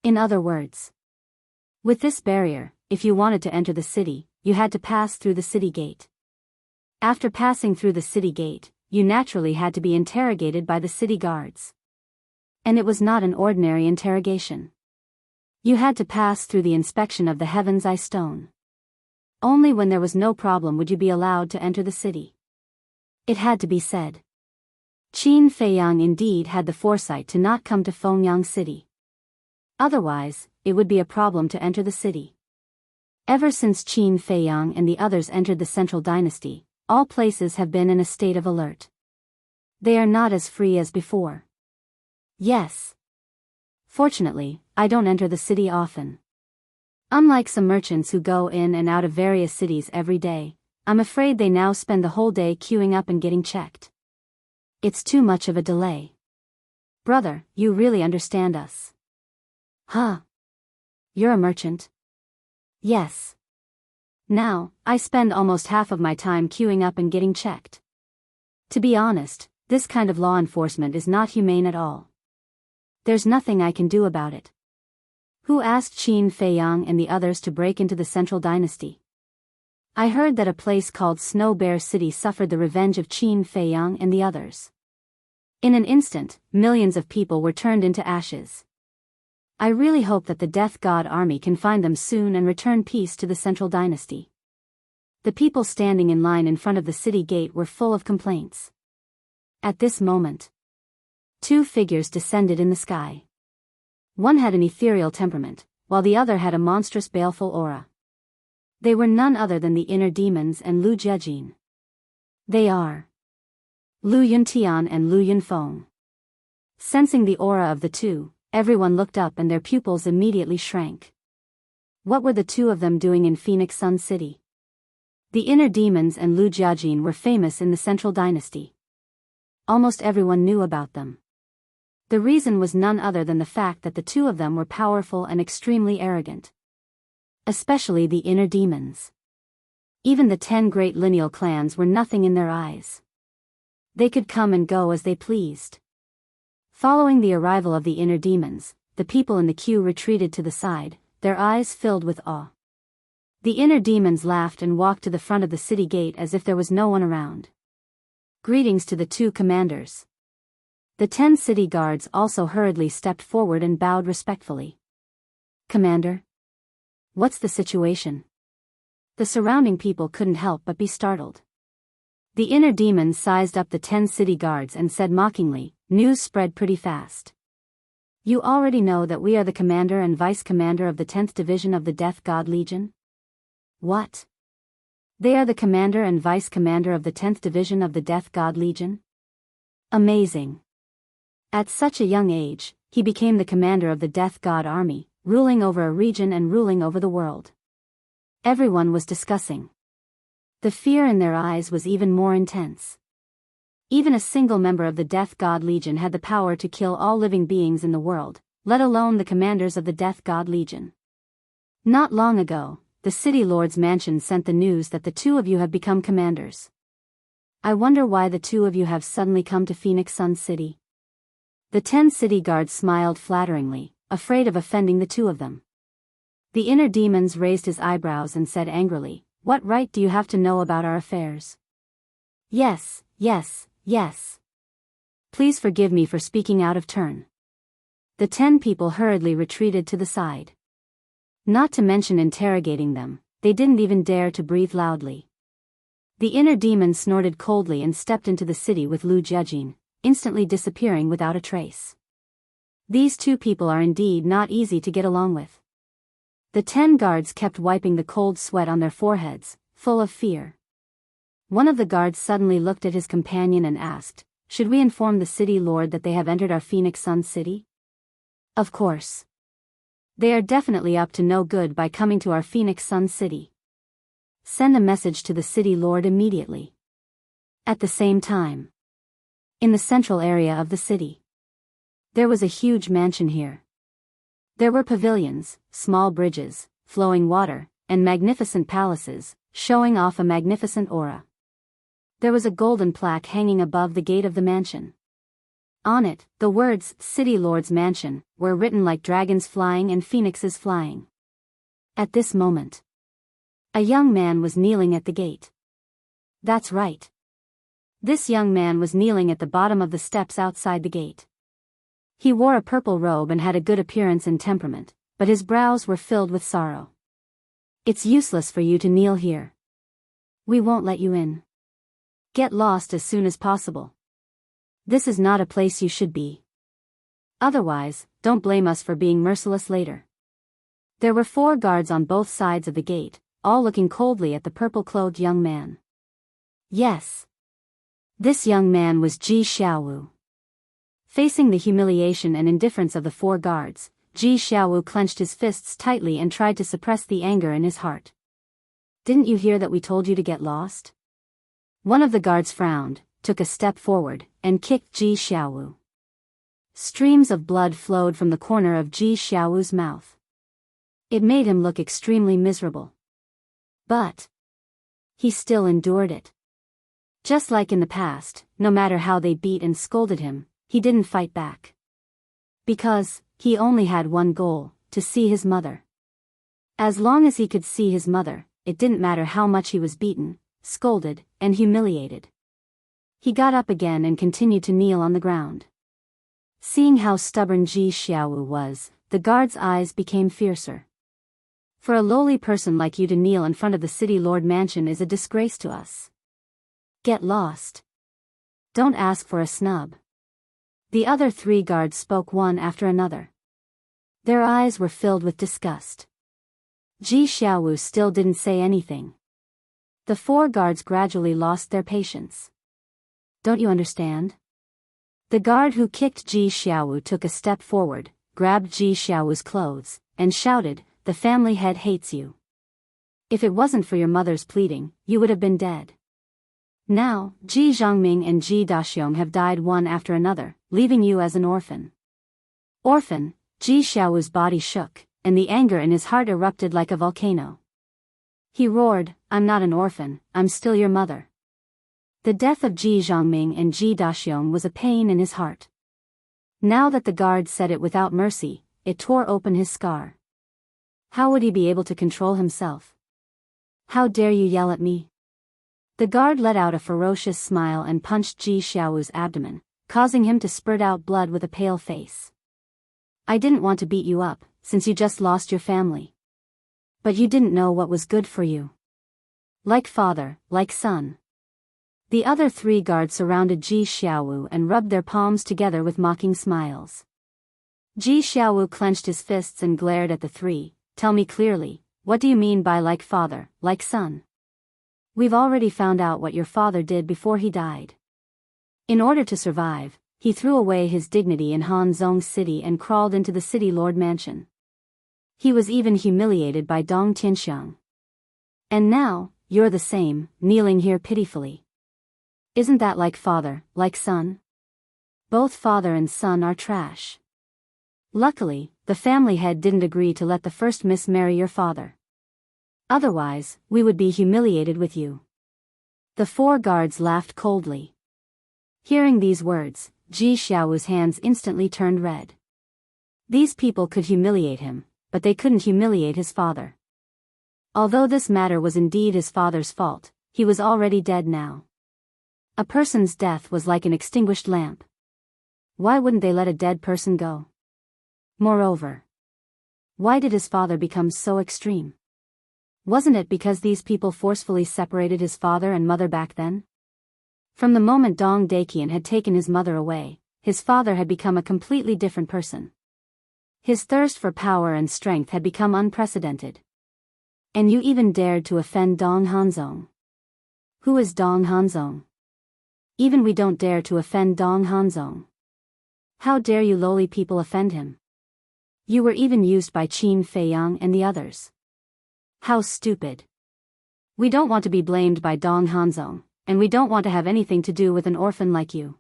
In other words, with this barrier, if you wanted to enter the city, you had to pass through the city gate. After passing through the city gate, you naturally had to be interrogated by the city guards. And it was not an ordinary interrogation. You had to pass through the inspection of the Heaven's Eye Stone. Only when there was no problem would you be allowed to enter the city. It had to be said. Qin Feiyang indeed had the foresight to not come to Fengyang City. Otherwise, it would be a problem to enter the city. Ever since Qin Feiyang and the others entered the Central Dynasty, all places have been in a state of alert. They are not as free as before. Yes. Fortunately, I don't enter the city often. Unlike some merchants who go in and out of various cities every day, I'm afraid they now spend the whole day queuing up and getting checked. It's too much of a delay. Brother, you really understand us. Huh? You're a merchant? Yes. Now, I spend almost half of my time queuing up and getting checked. To be honest, this kind of law enforcement is not humane at all. There's nothing I can do about it. Who asked Qin Feiyang and the others to break into the Central Dynasty? I heard that a place called Snow Bear City suffered the revenge of Qin Feiyang and the others. In an instant, millions of people were turned into ashes. I really hope that the Death God army can find them soon and return peace to the Central Dynasty. The people standing in line in front of the city gate were full of complaints. At this moment, two figures descended in the sky. One had an ethereal temperament, while the other had a monstrous baleful aura. They were none other than the inner demons and Lu Jiejin. They are Lu Yuntian and Lu Yunfeng. Sensing the aura of the two, everyone looked up and their pupils immediately shrank. What were the two of them doing in Phoenix Sun City? The inner demons and Lu Jiejin were famous in the Central Dynasty. Almost everyone knew about them. The reason was none other than the fact that the two of them were powerful and extremely arrogant. Especially the inner demons. Even the 10 great lineal clans were nothing in their eyes. They could come and go as they pleased. Following the arrival of the inner demons, the people in the queue retreated to the side, their eyes filled with awe. The inner demons laughed and walked to the front of the city gate as if there was no one around. Greetings to the two commanders. The 10 city guards also hurriedly stepped forward and bowed respectfully. Commander? What's the situation? The surrounding people couldn't help but be startled. The inner demons sized up the 10 city guards and said mockingly, "News spread pretty fast. You already know that we are the commander and vice commander of the 10th Division of the Death God Legion?" What? They are the commander and vice commander of the 10th Division of the Death God Legion? Amazing. At such a young age, he became the commander of the Death God Army, ruling over a region and ruling over the world. Everyone was discussing. The fear in their eyes was even more intense. Even a single member of the Death God Legion had the power to kill all living beings in the world, let alone the commanders of the Death God Legion. Not long ago, the City Lord's mansion sent the news that the two of you have become commanders. I wonder why the two of you have suddenly come to Phoenix Sun City. The 10 city guards smiled flatteringly, afraid of offending the two of them. The inner demons raised his eyebrows and said angrily, "What right do you have to know about our affairs?" Yes. Please forgive me for speaking out of turn. The 10 people hurriedly retreated to the side. Not to mention interrogating them, they didn't even dare to breathe loudly. The inner demon snorted coldly and stepped into the city with Lu Jiejin, instantly disappearing without a trace. These two people are indeed not easy to get along with. The 10 guards kept wiping the cold sweat on their foreheads, full of fear. One of the guards suddenly looked at his companion and asked, "Should we inform the city lord that they have entered our Phoenix Sun City?" Of course. They are definitely up to no good by coming to our Phoenix Sun City. Send a message to the city lord immediately. At the same time, in the central area of the city, there was a huge mansion here. There were pavilions, small bridges, flowing water, and magnificent palaces, showing off a magnificent aura. There was a golden plaque hanging above the gate of the mansion. On it, the words, "City Lord's Mansion," were written like dragons flying and phoenixes flying. At this moment, a young man was kneeling at the gate. That's right. This young man was kneeling at the bottom of the steps outside the gate. He wore a purple robe and had a good appearance and temperament, but his brows were filled with sorrow. "It's useless for you to kneel here. We won't let you in. Get lost as soon as possible. This is not a place you should be. Otherwise, don't blame us for being merciless later." There were 4 guards on both sides of the gate, all looking coldly at the purple-clothed young man. Yes. This young man was Ji Xiaowu. Facing the humiliation and indifference of the 4 guards, Ji Xiaowu clenched his fists tightly and tried to suppress the anger in his heart. "Didn't you hear that we told you to get lost?" One of the guards frowned, took a step forward, and kicked Ji Xiaowu. Streams of blood flowed from the corner of Ji Xiaowu's mouth. It made him look extremely miserable. But he still endured it. Just like in the past, no matter how they beat and scolded him, he didn't fight back. Because he only had one goal, to see his mother. As long as he could see his mother, it didn't matter how much he was beaten, scolded, and humiliated. He got up again and continued to kneel on the ground. Seeing how stubborn Ji Xiaowu was, the guard's eyes became fiercer. For a lowly person like you to kneel in front of the city lord mansion is a disgrace to us. Get lost. Don't ask for a snub. The other 3 guards spoke one after another. Their eyes were filled with disgust. Ji Xiaowu still didn't say anything. The 4 guards gradually lost their patience. Don't you understand? The guard who kicked Ji Xiaowu took a step forward, grabbed Ji Xiaowu's clothes, and shouted, "The family head hates you. If it wasn't for your mother's pleading, you would have been dead. Now, Ji Zhongming and Ji Daxiong have died one after another, leaving you as an orphan." Orphan, Ji Xiaowu's body shook, and the anger in his heart erupted like a volcano. He roared, "I'm not an orphan, I'm still your mother." The death of Ji Zhongming and Ji Daxiong was a pain in his heart. Now that the guard said it without mercy, it tore open his scar. How would he be able to control himself? "How dare you yell at me?" The guard let out a ferocious smile and punched Ji Xiaowu's abdomen, causing him to spurt out blood with a pale face. "I didn't want to beat you up, since you just lost your family. But you didn't know what was good for you. Like father, like son." The other 3 guards surrounded Ji Xiaowu and rubbed their palms together with mocking smiles. Ji Xiaowu clenched his fists and glared at the 3. "Tell me clearly, what do you mean by like father, like son? We've already found out what your father did before he died. In order to survive, he threw away his dignity in Hanzhong City and crawled into the city lord mansion. He was even humiliated by Dong Tianxiang. And now, you're the same, kneeling here pitifully. Isn't that like father, like son? Both father and son are trash. Luckily, the family head didn't agree to let the first miss marry your father. Otherwise, we would be humiliated with you." The 4 guards laughed coldly. Hearing these words, Ji Xiaowu's hands instantly turned red. These people could humiliate him, but they couldn't humiliate his father. Although this matter was indeed his father's fault, he was already dead now. A person's death was like an extinguished lamp. Why wouldn't they let a dead person go? Moreover, why did his father become so extreme? Wasn't it because these people forcefully separated his father and mother back then? From the moment Dong Daqian had taken his mother away, his father had become a completely different person. His thirst for power and strength had become unprecedented. And you even dared to offend Dong Hanzong. Who is Dong Hanzong? Even we don't dare to offend Dong Hanzong. How dare you lowly people offend him? You were even used by Qin Feiyang and the others. How stupid. We don't want to be blamed by Dong Hanzong, and we don't want to have anything to do with an orphan like you.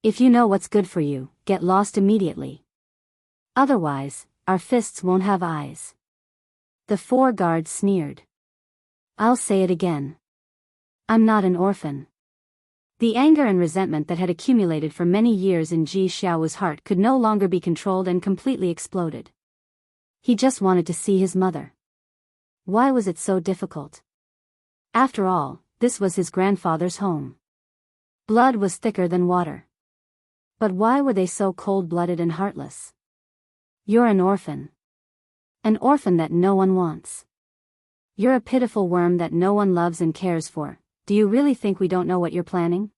If you know what's good for you, get lost immediately. Otherwise, our fists won't have eyes." The 4 guards sneered. "I'll say it again. I'm not an orphan." The anger and resentment that had accumulated for many years in Ji Xiaowu's heart could no longer be controlled and completely exploded. He just wanted to see his mother. Why was it so difficult? After all, this was his grandfather's home. Blood was thicker than water. But why were they so cold-blooded and heartless? You're an orphan. An orphan that no one wants. You're a pitiful worm that no one loves and cares for. Do you really think we don't know what you're planning?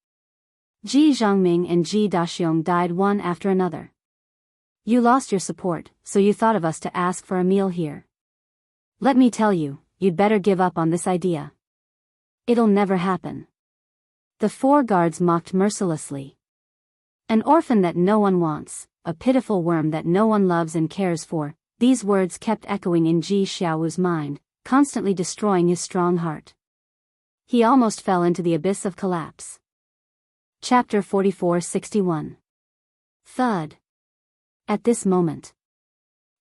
Ji Zhongming and Ji Daxiong died one after another. You lost your support, so you thought of us to ask for a meal here. Let me tell you, you'd better give up on this idea. It'll never happen. The 4 guards mocked mercilessly. An orphan that no one wants, a pitiful worm that no one loves and cares for, these words kept echoing in Ji Xiaowu's mind, constantly destroying his strong heart. He almost fell into the abyss of collapse. Chapter 44-61. Thud. At this moment,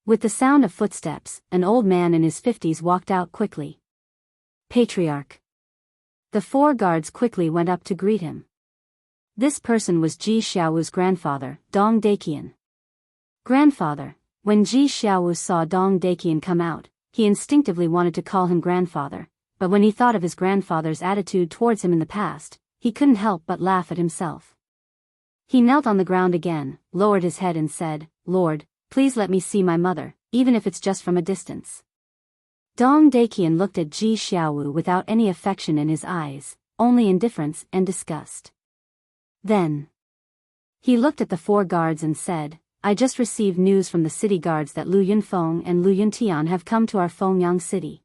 with the sound of footsteps, an old man in his 50s walked out quickly. Patriarch. The 4 guards quickly went up to greet him. This person was Ji Xiaowu's grandfather, Dong Daqian. Grandfather, When Ji Xiaowu saw Dong Daqian come out, he instinctively wanted to call him grandfather, but when he thought of his grandfather's attitude towards him in the past, he couldn't help but laugh at himself. He knelt on the ground again, lowered his head and said, "Lord, please let me see my mother, even if it's just from a distance." Dong Daqian looked at Ji Xiaowu without any affection in his eyes, only indifference and disgust. Then he looked at the 4 guards and said, "I just received news from the city guards that Lu Yunfeng and Lu Yuntian have come to our Fengyang city.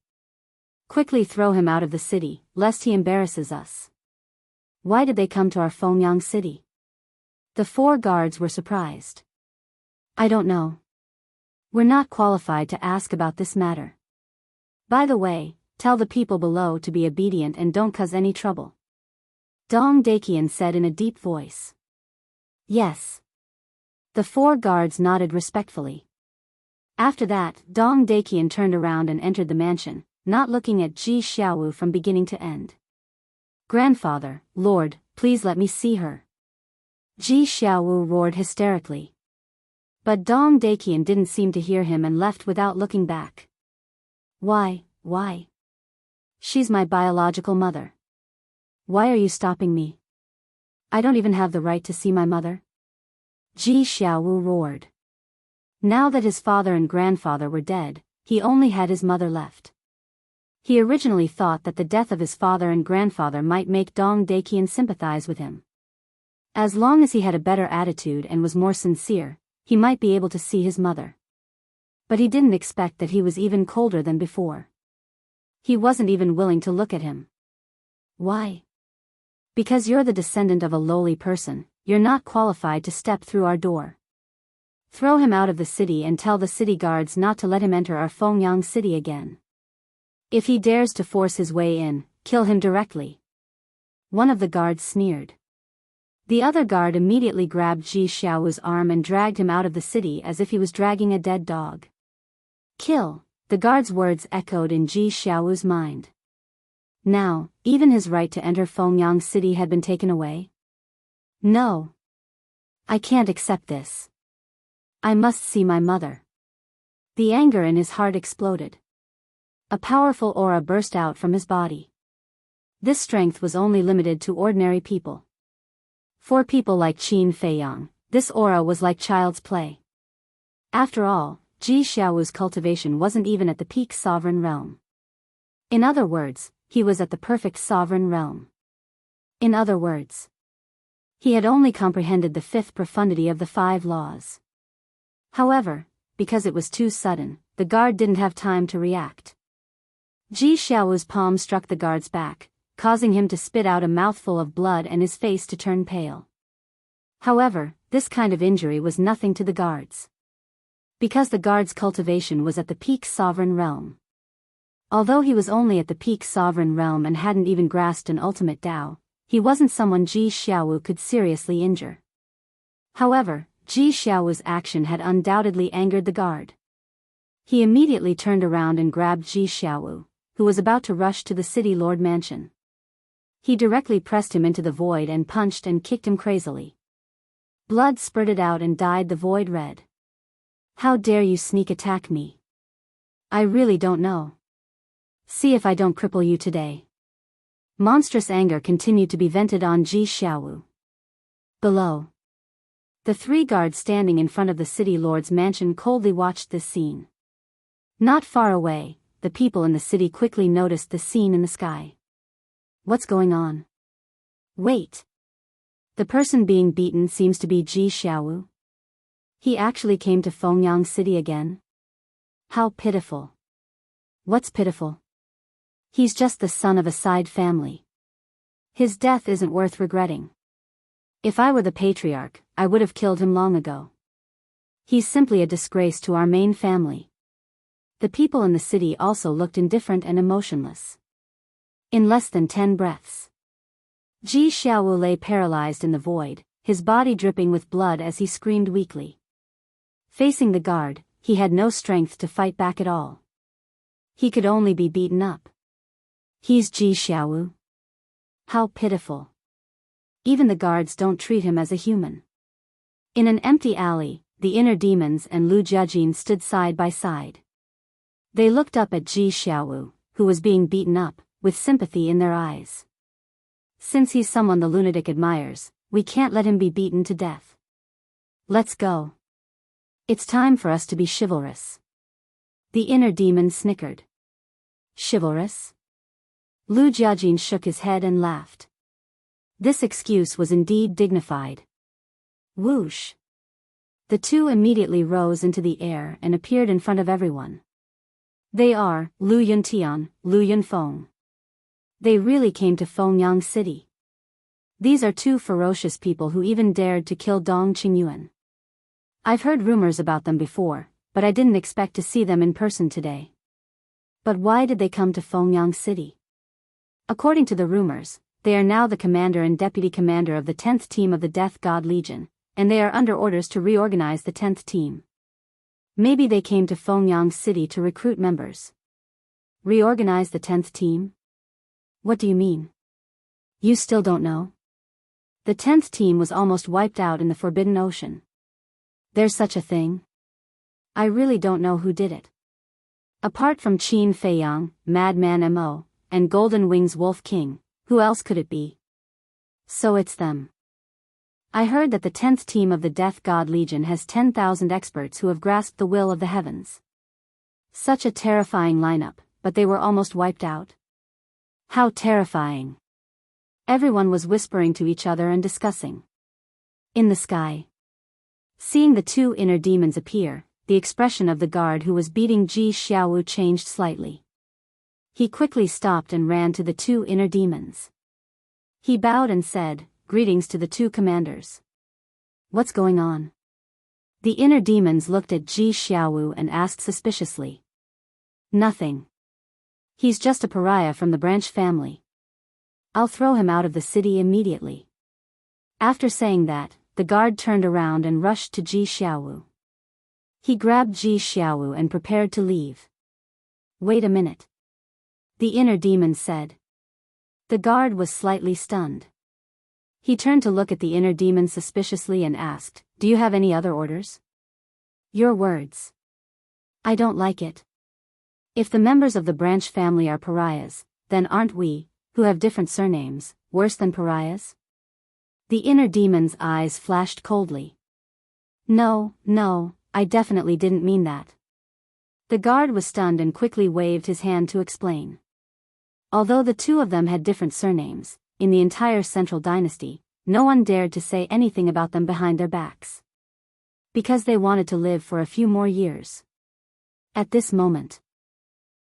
Quickly throw him out of the city, lest he embarrasses us." Why did they come to our Fengyang city? The 4 guards were surprised. "I don't know. We're not qualified to ask about this matter. By the way, tell the people below to be obedient and don't cause any trouble," Dong Daqian said in a deep voice. "Yes." The 4 guards nodded respectfully. After that, Dong Daqian turned around and entered the mansion, not looking at Ji Xiaowu from beginning to end. "Grandfather, Lord, please let me see her," Ji Xiaowu roared hysterically. But Dong Daqian didn't seem to hear him and left without looking back. Why? She's my biological mother. Why are you stopping me? I don't even have the right to see my mother," Ji Xiaowu roared. Now that his father and grandfather were dead, he only had his mother left. He originally thought that the death of his father and grandfather might make Dong Daqian sympathize with him. As long as he had a better attitude and was more sincere, he might be able to see his mother. But he didn't expect that he was even colder than before. He wasn't even willing to look at him. Why? Because you're the descendant of a lowly person, you're not qualified to step through our door. Throw him out of the city and tell the city guards not to let him enter our Fengyang city again. If he dares to force his way in, kill him directly." One of the guards sneered. The other guard immediately grabbed Ji Xiaowu's arm and dragged him out of the city as if he was dragging a dead dog. "Kill," the guard's words echoed in Ji Xiaowu's mind. Now, even his right to enter Fengyang city had been taken away? No. I can't accept this. I must see my mother. The anger in his heart exploded. A powerful aura burst out from his body. This strength was only limited to ordinary people. For people like Qin Feiyang, this aura was like child's play. After all, Ji Xiaowu's cultivation wasn't even at the peak sovereign realm. In other words, he was at the perfect sovereign realm. In other words, he had only comprehended the 5th profundity of the 5 laws. However, because it was too sudden, the guard didn't have time to react. Ji Xiaowu's palm struck the guard's back, causing him to spit out a mouthful of blood and his face to turn pale. However, this kind of injury was nothing to the guards. Because the guard's cultivation was at the peak sovereign realm. Although he was only at the peak sovereign realm and hadn't even grasped an ultimate Tao, he wasn't someone Ji Xiaowu could seriously injure. However, Ji Xiaowu's action had undoubtedly angered the guard. He immediately turned around and grabbed Ji Xiaowu, who was about to rush to the city lord mansion. He directly pressed him into the void and punched and kicked him crazily. Blood spurted out and dyed the void red. "How dare you sneak attack me? I really don't know. See if I don't cripple you today." Monstrous anger continued to be vented on Ji Xiaowu. Below, the 3 guards standing in front of the city lord's mansion coldly watched this scene. Not far away, the people in the city quickly noticed the scene in the sky. What's going on? Wait. The person being beaten seems to be Ji Xiaowu. He actually came to Fengyang city again? How pitiful. What's pitiful? He's just the son of a side family. His death isn't worth regretting. If I were the patriarch, I would have killed him long ago. He's simply a disgrace to our main family. The people in the city also looked indifferent and emotionless. In less than 10 breaths, Ji Xiaowu lay paralyzed in the void, his body dripping with blood as he screamed weakly. Facing the guard, he had no strength to fight back at all. He could only be beaten up. He's Ji Xiaowu. How pitiful. Even the guards don't treat him as a human. In an empty alley, the inner demons and Lu Jiajin stood side by side. They looked up at Ji Xiaowu, who was being beaten up, with sympathy in their eyes. Since he's someone the lunatic admires, we can't let him be beaten to death. Let's go. It's time for us to be chivalrous. The inner demon snickered. Chivalrous? Lu Jiajin shook his head and laughed. This excuse was indeed dignified. Whoosh! The two immediately rose into the air and appeared in front of everyone. They are Lu Yuntian, Lu Yunfeng. They really came to Fengyang City. These are two ferocious people who even dared to kill Dong Qingyuan. I've heard rumors about them before, but I didn't expect to see them in person today. But why did they come to Fengyang City? According to the rumors, they are now the commander and deputy commander of the 10th team of the Death God Legion, and they are under orders to reorganize the 10th team. Maybe they came to Fengyang City to recruit members. Reorganize the 10th team? What do you mean? You still don't know? The 10th team was almost wiped out in the Forbidden Ocean. There's such a thing? I really don't know who did it. Apart from Qin Feiyang, Madman Mo, and Golden Wings Wolf King, who else could it be? So it's them. I heard that the 10th team of the Death God Legion has 10,000 experts who have grasped the will of the heavens. Such a terrifying lineup, but they were almost wiped out. How terrifying. Everyone was whispering to each other and discussing. In the sky. Seeing the two inner demons appear, the expression of the guard who was beating Ji Xiaowu changed slightly. He quickly stopped and ran to the two inner demons. He bowed and said, "Greetings to the two commanders." What's going on? The inner demons looked at Ji Xiaowu and asked suspiciously. Nothing. He's just a pariah from the branch family. I'll throw him out of the city immediately. After saying that, the guard turned around and rushed to Ji Xiaowu. He grabbed Ji Xiaowu and prepared to leave. Wait a minute. The inner demon said. The guard was slightly stunned. He turned to look at the inner demon suspiciously and asked, "Do you have any other orders?" Your words. I don't like it. If the members of the branch family are pariahs, then aren't we, who have different surnames, worse than pariahs? The inner demon's eyes flashed coldly. No, I definitely didn't mean that. The guard was stunned and quickly waved his hand to explain. Although the two of them had different surnames, in the entire Central Dynasty, no one dared to say anything about them behind their backs. Because they wanted to live for a few more years. At this moment,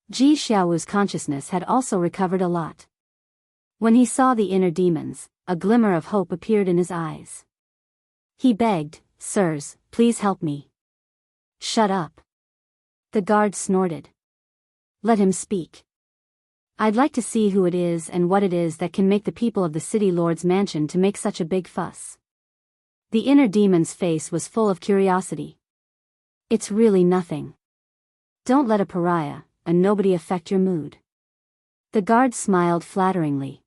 Ji Xiaowu's consciousness had also recovered a lot. When he saw the inner demons, a glimmer of hope appeared in his eyes. He begged, "Sirs, please help me." Shut up. The guard snorted. Let him speak. I'd like to see who it is and what it is that can make the people of the city lord's mansion to make such a big fuss. The inner demon's face was full of curiosity. It's really nothing. Don't let a pariah, a nobody affect your mood. The guard smiled flatteringly.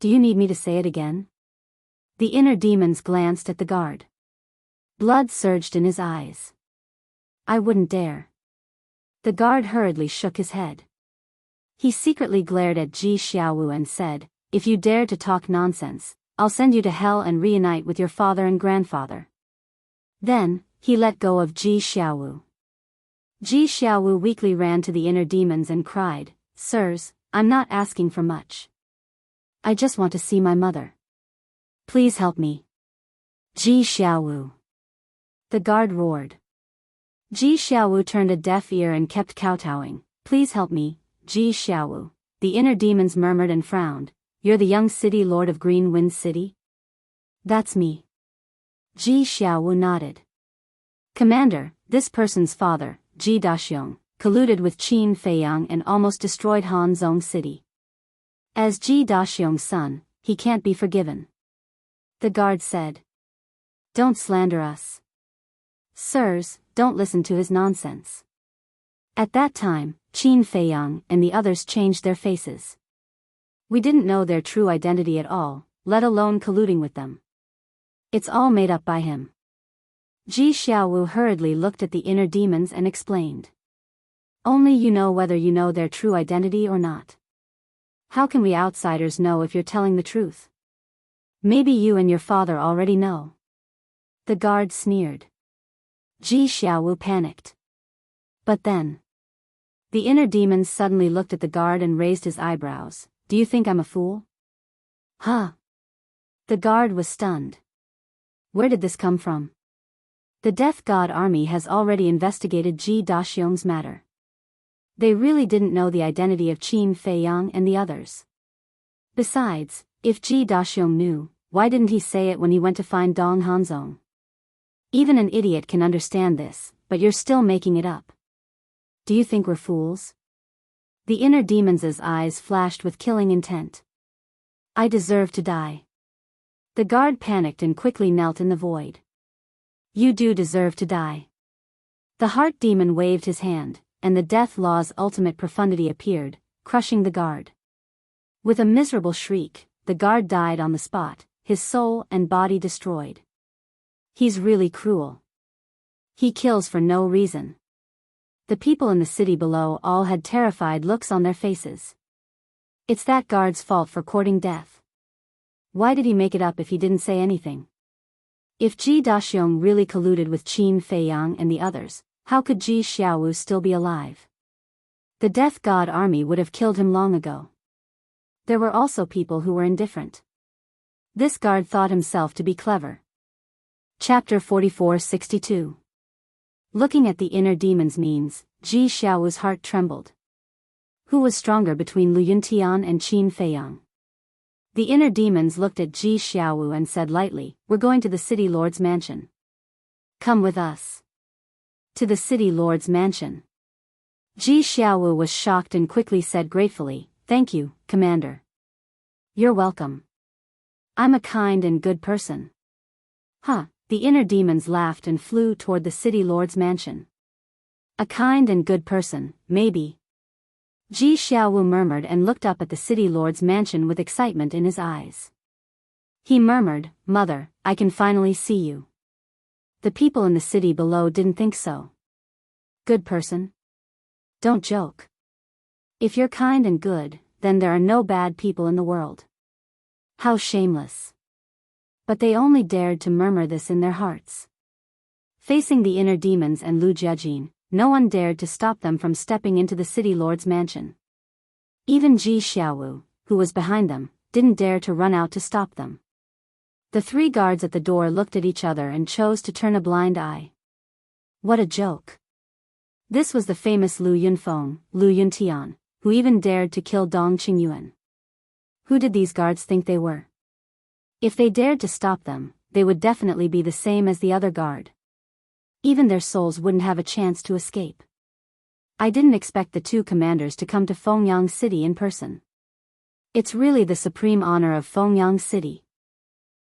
Do you need me to say it again? The inner demons glanced at the guard. Blood surged in his eyes. I wouldn't dare. The guard hurriedly shook his head. He secretly glared at Ji Xiaowu and said, "If you dare to talk nonsense, I'll send you to hell and reunite with your father and grandfather." Then, he let go of Ji Xiaowu. Ji Xiaowu weakly ran to the inner demons and cried, "Sirs, I'm not asking for much. I just want to see my mother. Please help me." Ji Xiaowu. The guard roared. Ji Xiaowu turned a deaf ear and kept kowtowing. Please help me, Ji Xiaowu. The inner demons murmured and frowned. You're the young city lord of Green Wind City? That's me. Ji Xiaowu nodded. Commander, this person's father, Ji Daxiong, colluded with Qin Feiyang and almost destroyed Hanzhong City. As Ji Daxiong's son, he can't be forgiven. The guard said. Don't slander us. Sirs, don't listen to his nonsense. At that time, Qin Feiyang and the others changed their faces. We didn't know their true identity at all, let alone colluding with them. It's all made up by him. Ji Xiaowu hurriedly looked at the inner demons and explained. Only you know whether you know their true identity or not. How can we outsiders know if you're telling the truth? Maybe you and your father already know. The guard sneered. Ji Xiaowu panicked. But then, the inner demons suddenly looked at the guard and raised his eyebrows. Do you think I'm a fool? Huh? The guard was stunned. Where did this come from? The Death God Army has already investigated Ji Daxiong's matter. They really didn't know the identity of Qin Feiyang and the others. Besides, if Ji Daxiong knew, why didn't he say it when he went to find Dong Hanzong? Even an idiot can understand this, but you're still making it up. Do you think we're fools? The inner demon's eyes flashed with killing intent. I deserve to die. The guard panicked and quickly knelt in the void. You do deserve to die. The heart demon waved his hand, and the death law's ultimate profundity appeared, crushing the guard. With a miserable shriek, the guard died on the spot, his soul and body destroyed. He's really cruel. He kills for no reason. The people in the city below all had terrified looks on their faces. It's that guard's fault for courting death. Why did he make it up if he didn't say anything? If Ji Daxiong really colluded with Qin Feiyang and the others, how could Ji Xiaowu still be alive? The Death God Army would have killed him long ago. There were also people who were indifferent. This guard thought himself to be clever. Chapter 44-62. Looking at the inner demon's means, Ji Xiaowu's heart trembled. Who was stronger between Lu Yuntian and Qin Feiyang? The inner demons looked at Ji Xiaowu and said lightly, We're going to the city lord's mansion. Come with us. To the city lord's mansion. Ji Xiaowu was shocked and quickly said gratefully, Thank you, Commander. You're welcome. I'm a kind and good person. Huh, the inner demons laughed and flew toward the city lord's mansion. A kind and good person, maybe. Ji Xiaowu murmured and looked up at the city lord's mansion with excitement in his eyes. He murmured, Mother, I can finally see you. The people in the city below didn't think so. Good person? Don't joke. If you're kind and good, then there are no bad people in the world. How shameless. But they only dared to murmur this in their hearts. Facing the inner demons and Lu Jiajin, no one dared to stop them from stepping into the city lord's mansion. Even Ji Xiaowu, who was behind them, didn't dare to run out to stop them. The three guards at the door looked at each other and chose to turn a blind eye. What a joke. This was the famous Lu Yunfeng, Lu Yuntian, who even dared to kill Dong Qingyuan. Who did these guards think they were? If they dared to stop them, they would definitely be the same as the other guard. Even their souls wouldn't have a chance to escape. I didn't expect the two commanders to come to Fengyang City in person. It's really the supreme honor of Fengyang City.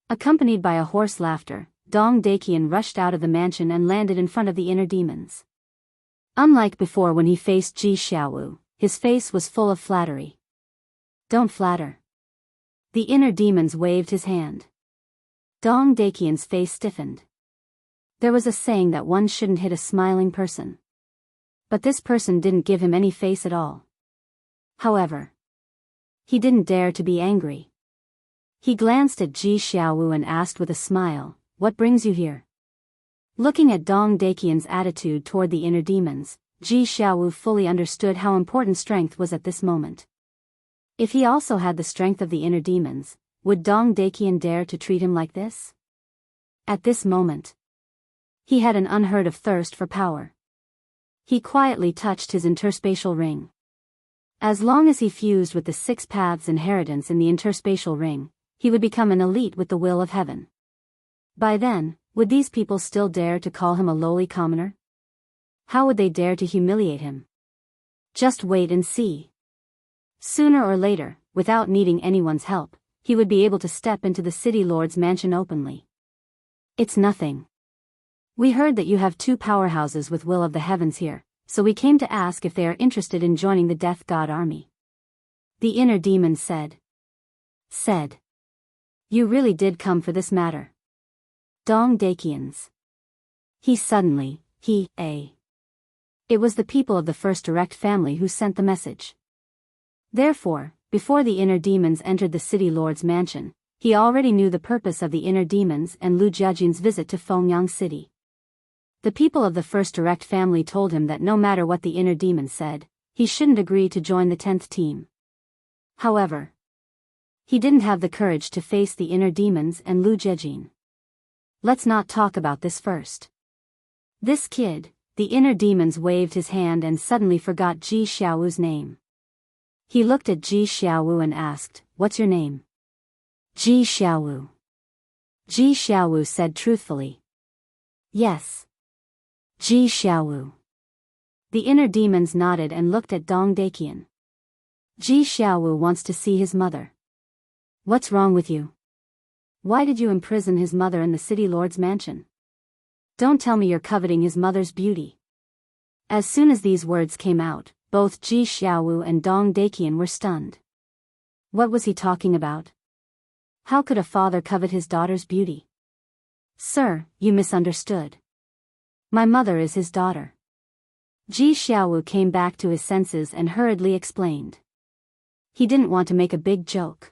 Accompanied by a hoarse laughter, Dong Daqian rushed out of the mansion and landed in front of the inner demons. Unlike before when he faced Ji Xiaowu, his face was full of flattery. Don't flatter. The inner demons waved his hand. Dong Daqian's face stiffened. There was a saying that one shouldn't hit a smiling person. But this person didn't give him any face at all. However, he didn't dare to be angry. He glanced at Ji Xiaowu and asked with a smile, What brings you here? Looking at Dong Daqian's attitude toward the inner demons, Ji Xiaowu fully understood how important strength was at this moment. If he also had the strength of the inner demons, would Dong Daqian dare to treat him like this? At this moment, he had an unheard of thirst for power. He quietly touched his interspatial ring. As long as he fused with the six paths inheritance in the interspatial ring, he would become an elite with the will of heaven. By then, would these people still dare to call him a lowly commoner? How would they dare to humiliate him? Just wait and see. Sooner or later, without needing anyone's help, he would be able to step into the city lord's mansion openly. It's nothing. We heard that you have two powerhouses with will of the heavens here, so we came to ask if they are interested in joining the Death God Army. The inner demon said. You really did come for this matter. Dong Daqian's It was the people of the first direct family who sent the message. Therefore, before the inner demons entered the city lord's mansion, he already knew the purpose of the inner demons and Lu Jiajin's visit to Fengyang City. The people of the first direct family told him that no matter what the inner demons said, he shouldn't agree to join the 10th team. However, he didn't have the courage to face the inner demons and Lu Jiajin. Let's not talk about this first. This kid, the inner demons waved his hand and suddenly forgot Ji Xiaowu's name. He looked at Ji Xiaowu and asked, "What's your name?" Ji Xiaowu. Ji Xiaowu said truthfully. "Yes. Ji Xiaowu." The inner demons nodded and looked at Dong Daqian. Ji Xiaowu wants to see his mother. What's wrong with you? Why did you imprison his mother in the city lord's mansion? Don't tell me you're coveting his mother's beauty. As soon as these words came out, both Ji Xiaowu and Dong Daqian were stunned. What was he talking about? How could a father covet his daughter's beauty? Sir, you misunderstood. My mother is his daughter. Ji Xiaowu came back to his senses and hurriedly explained. He didn't want to make a big joke.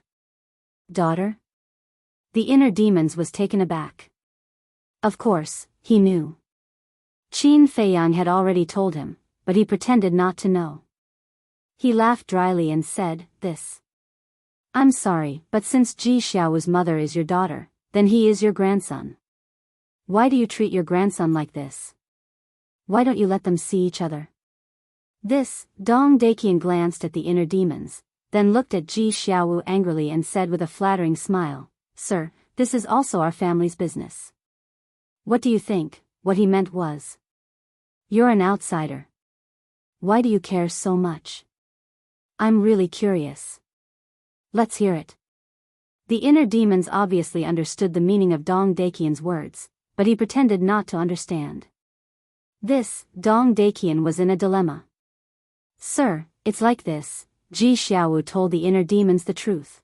Daughter? The inner demons was taken aback. Of course, he knew. Qin Feiyang had already told him, but he pretended not to know. He laughed dryly and said, "This. I'm sorry, but since Ji Xiaowu's mother is your daughter, then he is your grandson. Why do you treat your grandson like this? Why don't you let them see each other?" This, Dong Daqian glanced at the inner demons, then looked at Ji Xiaowu angrily and said with a flattering smile, "Sir, this is also our family's business." What do you think? What he meant was, "You're an outsider. Why do you care so much? I'm really curious. Let's hear it." The inner demons obviously understood the meaning of Dong Daqian's words, but he pretended not to understand. This, Dong Daqian was in a dilemma. "Sir, it's like this," Ji Xiaowu told the inner demons the truth.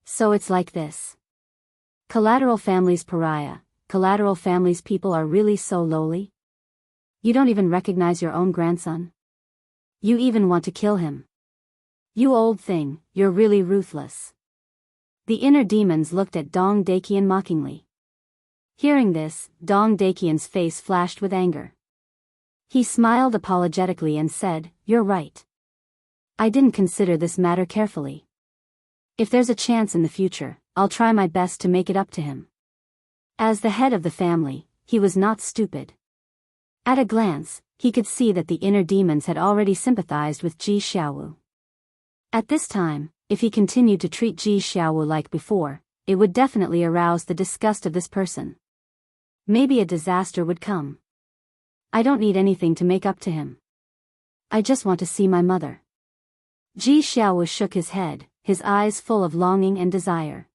"So it's like this. Collateral family's pariah, collateral family's people are really so lowly? You don't even recognize your own grandson? You even want to kill him? You old thing, you're really ruthless." The inner demons looked at Dong Daqian mockingly. Hearing this, Dong Daqian's face flashed with anger. He smiled apologetically and said, "You're right. I didn't consider this matter carefully. If there's a chance in the future, I'll try my best to make it up to him." As the head of the family, he was not stupid. At a glance, he could see that the inner demons had already sympathized with Ji Xiaowu. At this time, if he continued to treat Ji Xiaowu like before, it would definitely arouse the disgust of this person. Maybe a disaster would come. I don't need anything to make up to him. I just want to see my mother. Ji Xiaowu shook his head, his eyes full of longing and desire.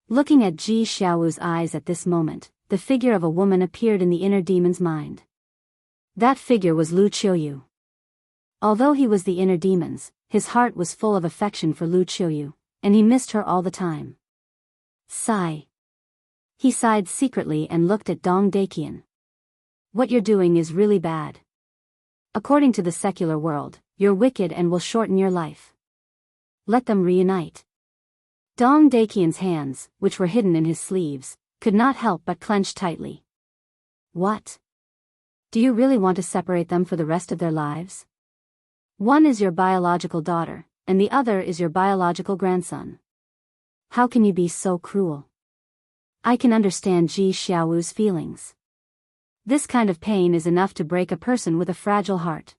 Looking at Ji Xiaowu's eyes at this moment, the figure of a woman appeared in the inner demon's mind. That figure was Lu Qiuyu. Although he was the inner demons, his heart was full of affection for Lu Qiuyu, and he missed her all the time. Sigh. He sighed secretly and looked at Dong Daqian. What you're doing is really bad. According to the secular world, you're wicked and will shorten your life. Let them reunite. Dong Daqian's hands, which were hidden in his sleeves, could not help but clench tightly. What? Do you really want to separate them for the rest of their lives? One is your biological daughter, and the other is your biological grandson. How can you be so cruel? I can understand Ji Xiaowu's feelings. This kind of pain is enough to break a person with a fragile heart.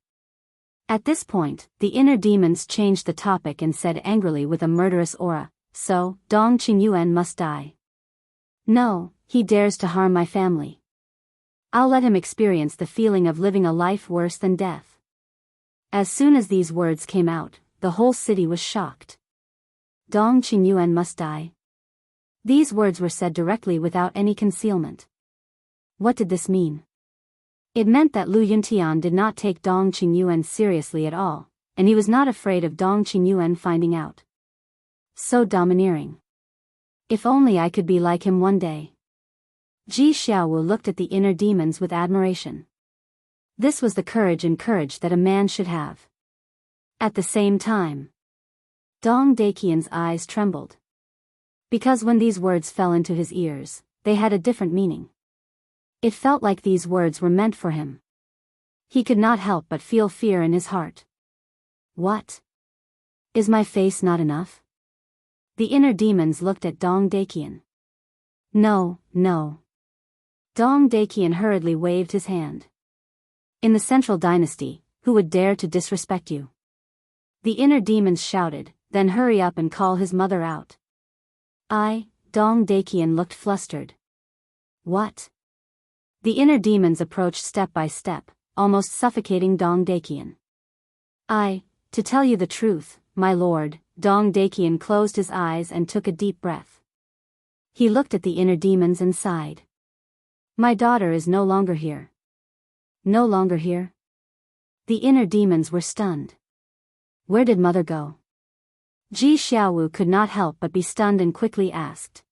At this point, the inner demons changed the topic and said angrily with a murderous aura, "So, Dong Qingyuan must die. No, he dares to harm my family. I'll let him experience the feeling of living a life worse than death." As soon as these words came out, the whole city was shocked. Dong Qingyuan must die. These words were said directly without any concealment. What did this mean? It meant that Lu Yuntian did not take Dong Qingyuan seriously at all, and he was not afraid of Dong Qingyuan finding out. So domineering. If only I could be like him one day. Ji Xiaowu looked at the inner demons with admiration. This was the courage that a man should have. At the same time, Dong Daqian's eyes trembled. Because when these words fell into his ears, they had a different meaning. It felt like these words were meant for him. He could not help but feel fear in his heart. What? Is my face not enough? The inner demons looked at Dong Daqian. No, no. Dong Daqian hurriedly waved his hand. In the Central Dynasty, who would dare to disrespect you? The inner demons shouted, then hurry up and call his mother out. Dong Daqian looked flustered. What? The inner demons approached step by step, almost suffocating Dong Daqian. To tell you the truth, my lord, Dong Daqian closed his eyes and took a deep breath. He looked at the inner demons and sighed. My daughter is no longer here. No longer here? The inner demons were stunned. Where did mother go? Ji Xiaowu could not help but be stunned and quickly asked.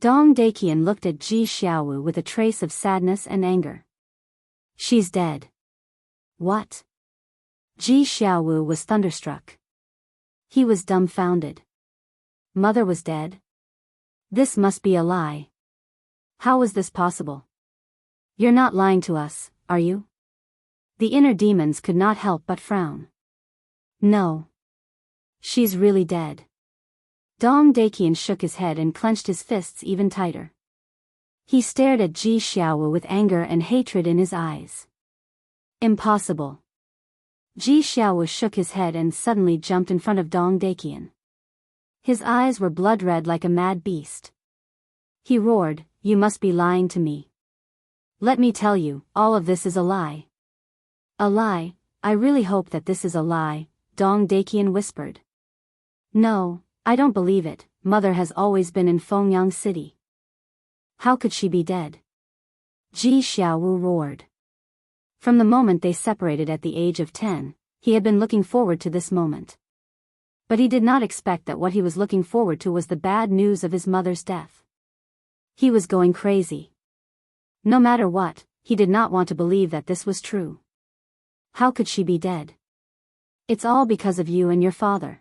Dong Daqian looked at Ji Xiaowu with a trace of sadness and anger. She's dead. What? Ji Xiaowu was thunderstruck. He was dumbfounded. Mother was dead? This must be a lie. How was this possible? You're not lying to us, are you? The inner demons could not help but frown. No. She's really dead. Dong Daqian shook his head and clenched his fists even tighter. He stared at Ji Xiaowu with anger and hatred in his eyes. Impossible. Ji Xiaowu shook his head and suddenly jumped in front of Dong Daqian. His eyes were blood-red like a mad beast. He roared, You must be lying to me. Let me tell you, all of this is a lie. A lie? I really hope that this is a lie, Dong Daqian whispered. No, I don't believe it. Mother has always been in Fengyang City. How could she be dead? Ji Xiaowu roared. From the moment they separated at the age of 10, he had been looking forward to this moment. But he did not expect that what he was looking forward to was the bad news of his mother's death. He was going crazy. No matter what, he did not want to believe that this was true. How could she be dead? It's all because of you and your father.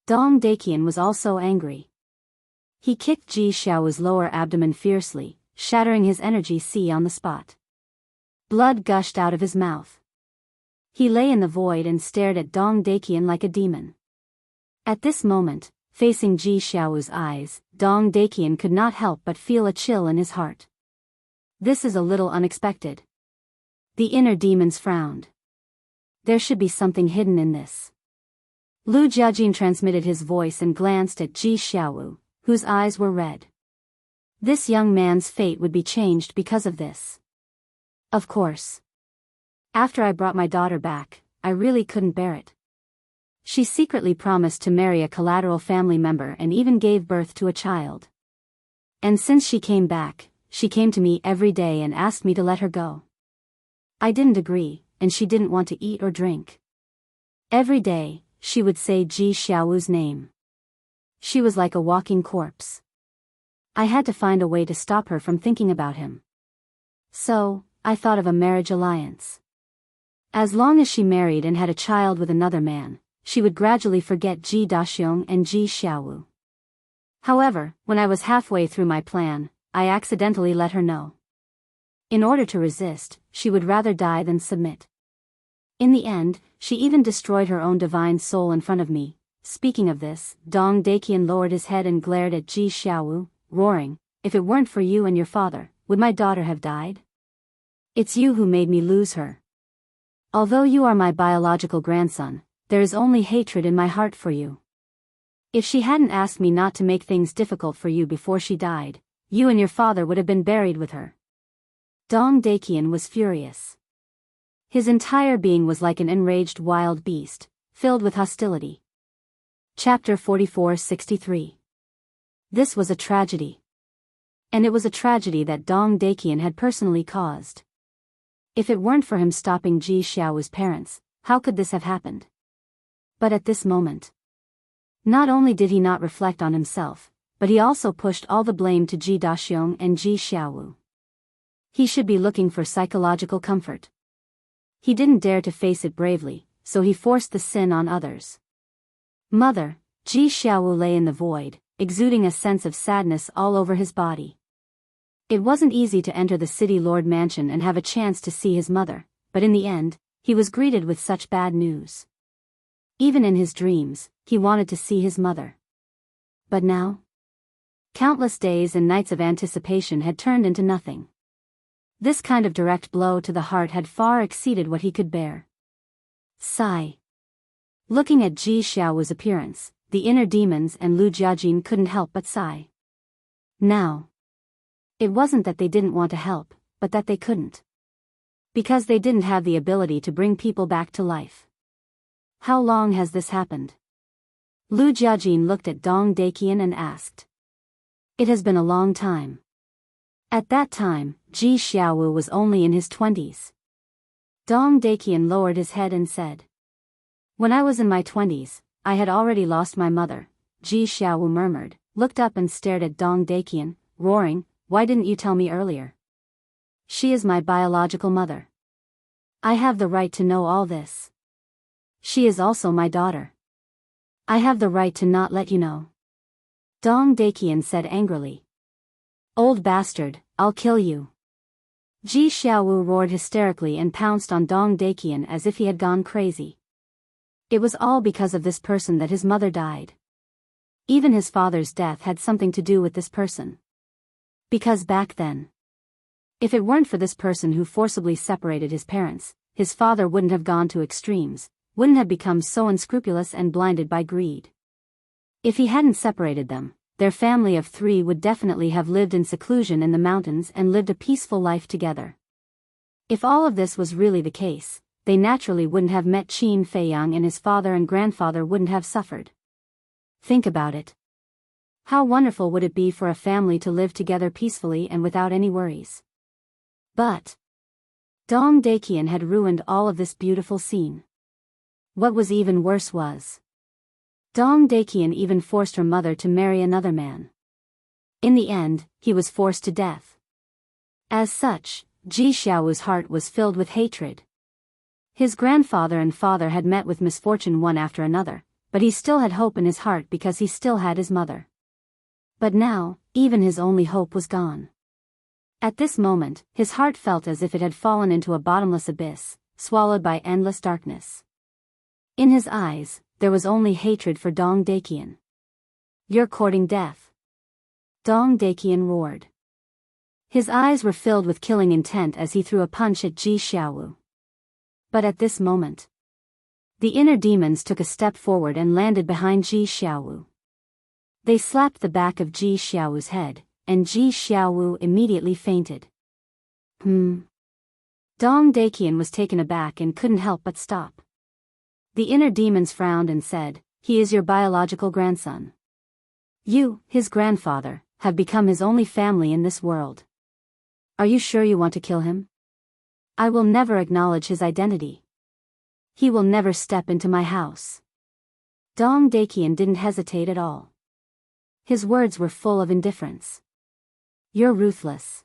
Dong Daqian was also angry. He kicked Ji Xiao's lower abdomen fiercely, shattering his energy sea on the spot. Blood gushed out of his mouth. He lay in the void and stared at Dong Daqian like a demon. At this moment, facing Ji Xiao's eyes, Dong Daqian could not help but feel a chill in his heart. This is a little unexpected. The inner demons frowned. There should be something hidden in this. Lu Jiajin transmitted his voice and glanced at Ji Xiaowu, whose eyes were red. This young man's fate would be changed because of this. Of course. After I brought my daughter back, I really couldn't bear it. She secretly promised to marry a collateral family member and even gave birth to a child. And since she came back, she came to me every day and asked me to let her go. I didn't agree, and she didn't want to eat or drink. Every day, she would say Ji Xiaowu's name. She was like a walking corpse. I had to find a way to stop her from thinking about him. So, I thought of a marriage alliance. As long as she married and had a child with another man, she would gradually forget Ji Daxiong and Ji Xiaowu. However, when I was halfway through my plan, I accidentally let her know. In order to resist, she would rather die than submit. In the end, she even destroyed her own divine soul in front of me. Speaking of this, Dong Daqian lowered his head and glared at Ji Xiaowu, roaring, If it weren't for you and your father, would my daughter have died? It's you who made me lose her. Although you are my biological grandson, there is only hatred in my heart for you. If she hadn't asked me not to make things difficult for you before she died, you and your father would have been buried with her. Dong Daqian was furious. His entire being was like an enraged wild beast, filled with hostility. Chapter 44-63. This was a tragedy. And it was a tragedy that Dong Daqian had personally caused. If it weren't for him stopping Ji Xiao's parents, how could this have happened? But at this moment, not only did he not reflect on himself, but he also pushed all the blame to Ji Daxiong and Ji Xiaowu. He should be looking for psychological comfort. He didn't dare to face it bravely, so he forced the sin on others. Mother, Ji Xiaowu lay in the void, exuding a sense of sadness all over his body. It wasn't easy to enter the city lord mansion and have a chance to see his mother, but in the end, he was greeted with such bad news. Even in his dreams, he wanted to see his mother. But now? Countless days and nights of anticipation had turned into nothing. This kind of direct blow to the heart had far exceeded what he could bear. Sigh. Looking at Ji Xiaowu's appearance, the inner demons and Lu Jiajin couldn't help but sigh. Now. It wasn't that they didn't want to help, but that they couldn't. Because they didn't have the ability to bring people back to life. How long has this happened? Lu Jiajin looked at Dong Daqian and asked. It has been a long time. At that time, Ji Xiaowu was only in his 20s. Dong Daqian lowered his head and said. When I was in my 20s, I had already lost my mother, Ji Xiaowu murmured, looked up and stared at Dong Daqian, roaring, why didn't you tell me earlier? She is my biological mother. I have the right to know all this. She is also my daughter. I have the right to not let you know. Dong Daqian said angrily. Old bastard, I'll kill you. Ji Xiaowu roared hysterically and pounced on Dong Daqian as if he had gone crazy. It was all because of this person that his mother died. Even his father's death had something to do with this person. Because back then, if it weren't for this person who forcibly separated his parents, his father wouldn't have gone to extremes, wouldn't have become so unscrupulous and blinded by greed. If he hadn't separated them, their family of 3 would definitely have lived in seclusion in the mountains and lived a peaceful life together. If all of this was really the case, they naturally wouldn't have met Qin Feiyang and his father and grandfather wouldn't have suffered. Think about it. How wonderful would it be for a family to live together peacefully and without any worries? But Dong Daqian had ruined all of this beautiful scene. What was even worse was Dong Daqian even forced her mother to marry another man. In the end, he was forced to death. As such, Ji Xiaowu's heart was filled with hatred. His grandfather and father had met with misfortune one after another, but he still had hope in his heart because he still had his mother. But now, even his only hope was gone. At this moment, his heart felt as if it had fallen into a bottomless abyss, swallowed by endless darkness. In his eyes, there was only hatred for Dong Daqian. You're courting death. Dong Daqian roared. His eyes were filled with killing intent as he threw a punch at Ji Xiaowu. But at this moment, the inner demons took a step forward and landed behind Ji Xiaowu. They slapped the back of Ji Xiaowu's head, and Ji Xiaowu immediately fainted. Dong Daqian was taken aback and couldn't help but stop. The inner demons frowned and said, he is your biological grandson. You, his grandfather, have become his only family in this world. Are you sure you want to kill him? I will never acknowledge his identity. He will never step into my house. Dong Daqian didn't hesitate at all. His words were full of indifference. You're ruthless.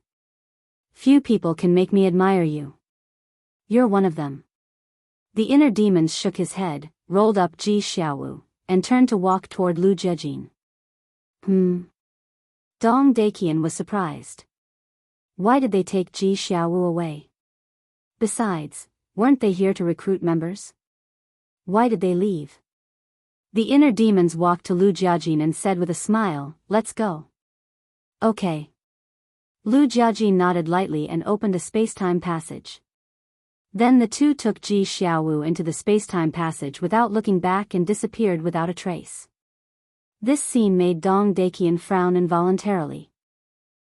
Few people can make me admire you. You're one of them. The inner demons shook his head, rolled up Ji Xiaowu, and turned to walk toward Lu Jiajin. Dong Daqian was surprised. Why did they take Ji Xiaowu away? Besides, weren't they here to recruit members? Why did they leave? The inner demons walked to Lu Jiajin and said with a smile, let's go. Okay. Lu Jiajin nodded lightly and opened a space-time passage. Then the two took Ji Xiaowu into the space-time passage without looking back and disappeared without a trace. This scene made Dong Daqian frown involuntarily.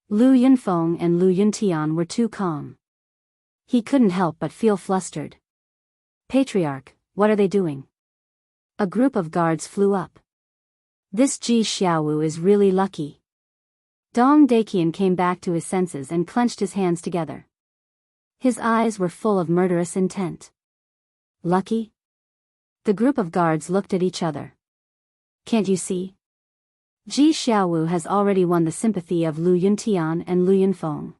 Lu Yunfeng and Lu Yuntian were too calm. He couldn't help but feel flustered. Patriarch, what are they doing? A group of guards flew up. This Ji Xiaowu is really lucky. Dong Daqian came back to his senses and clenched his hands together. His eyes were full of murderous intent. Lucky? The group of guards looked at each other. Can't you see? Ji Xiaowu has already won the sympathy of Lu Yuntian and Lu Yunfeng.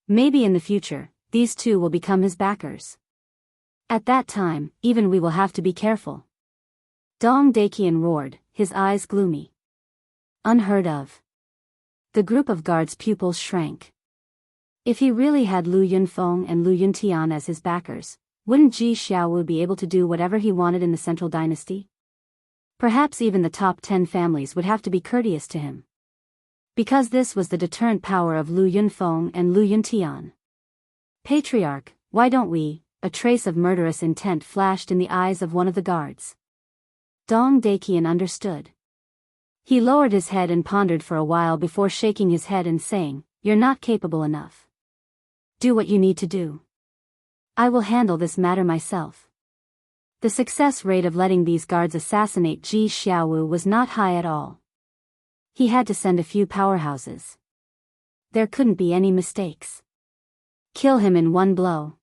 Maybe in the future, these two will become his backers. At that time, even we will have to be careful. Dong Daqian roared, his eyes gloomy. Unheard of. The group of guards' pupils shrank. If he really had Lu Yunfeng and Lu Yuntian as his backers, wouldn't Ji Xiaowu be able to do whatever he wanted in the central dynasty? Perhaps even the top 10 families would have to be courteous to him. Because this was the deterrent power of Lu Yunfeng and Lu Yuntian. Patriarch, why don't we? A trace of murderous intent flashed in the eyes of one of the guards. Dong Daqian understood. He lowered his head and pondered for a while before shaking his head and saying, "You're not capable enough. Do what you need to do. I will handle this matter myself." The success rate of letting these guards assassinate Ji Xiaowu was not high at all. He had to send a few powerhouses. There couldn't be any mistakes. Kill him in one blow.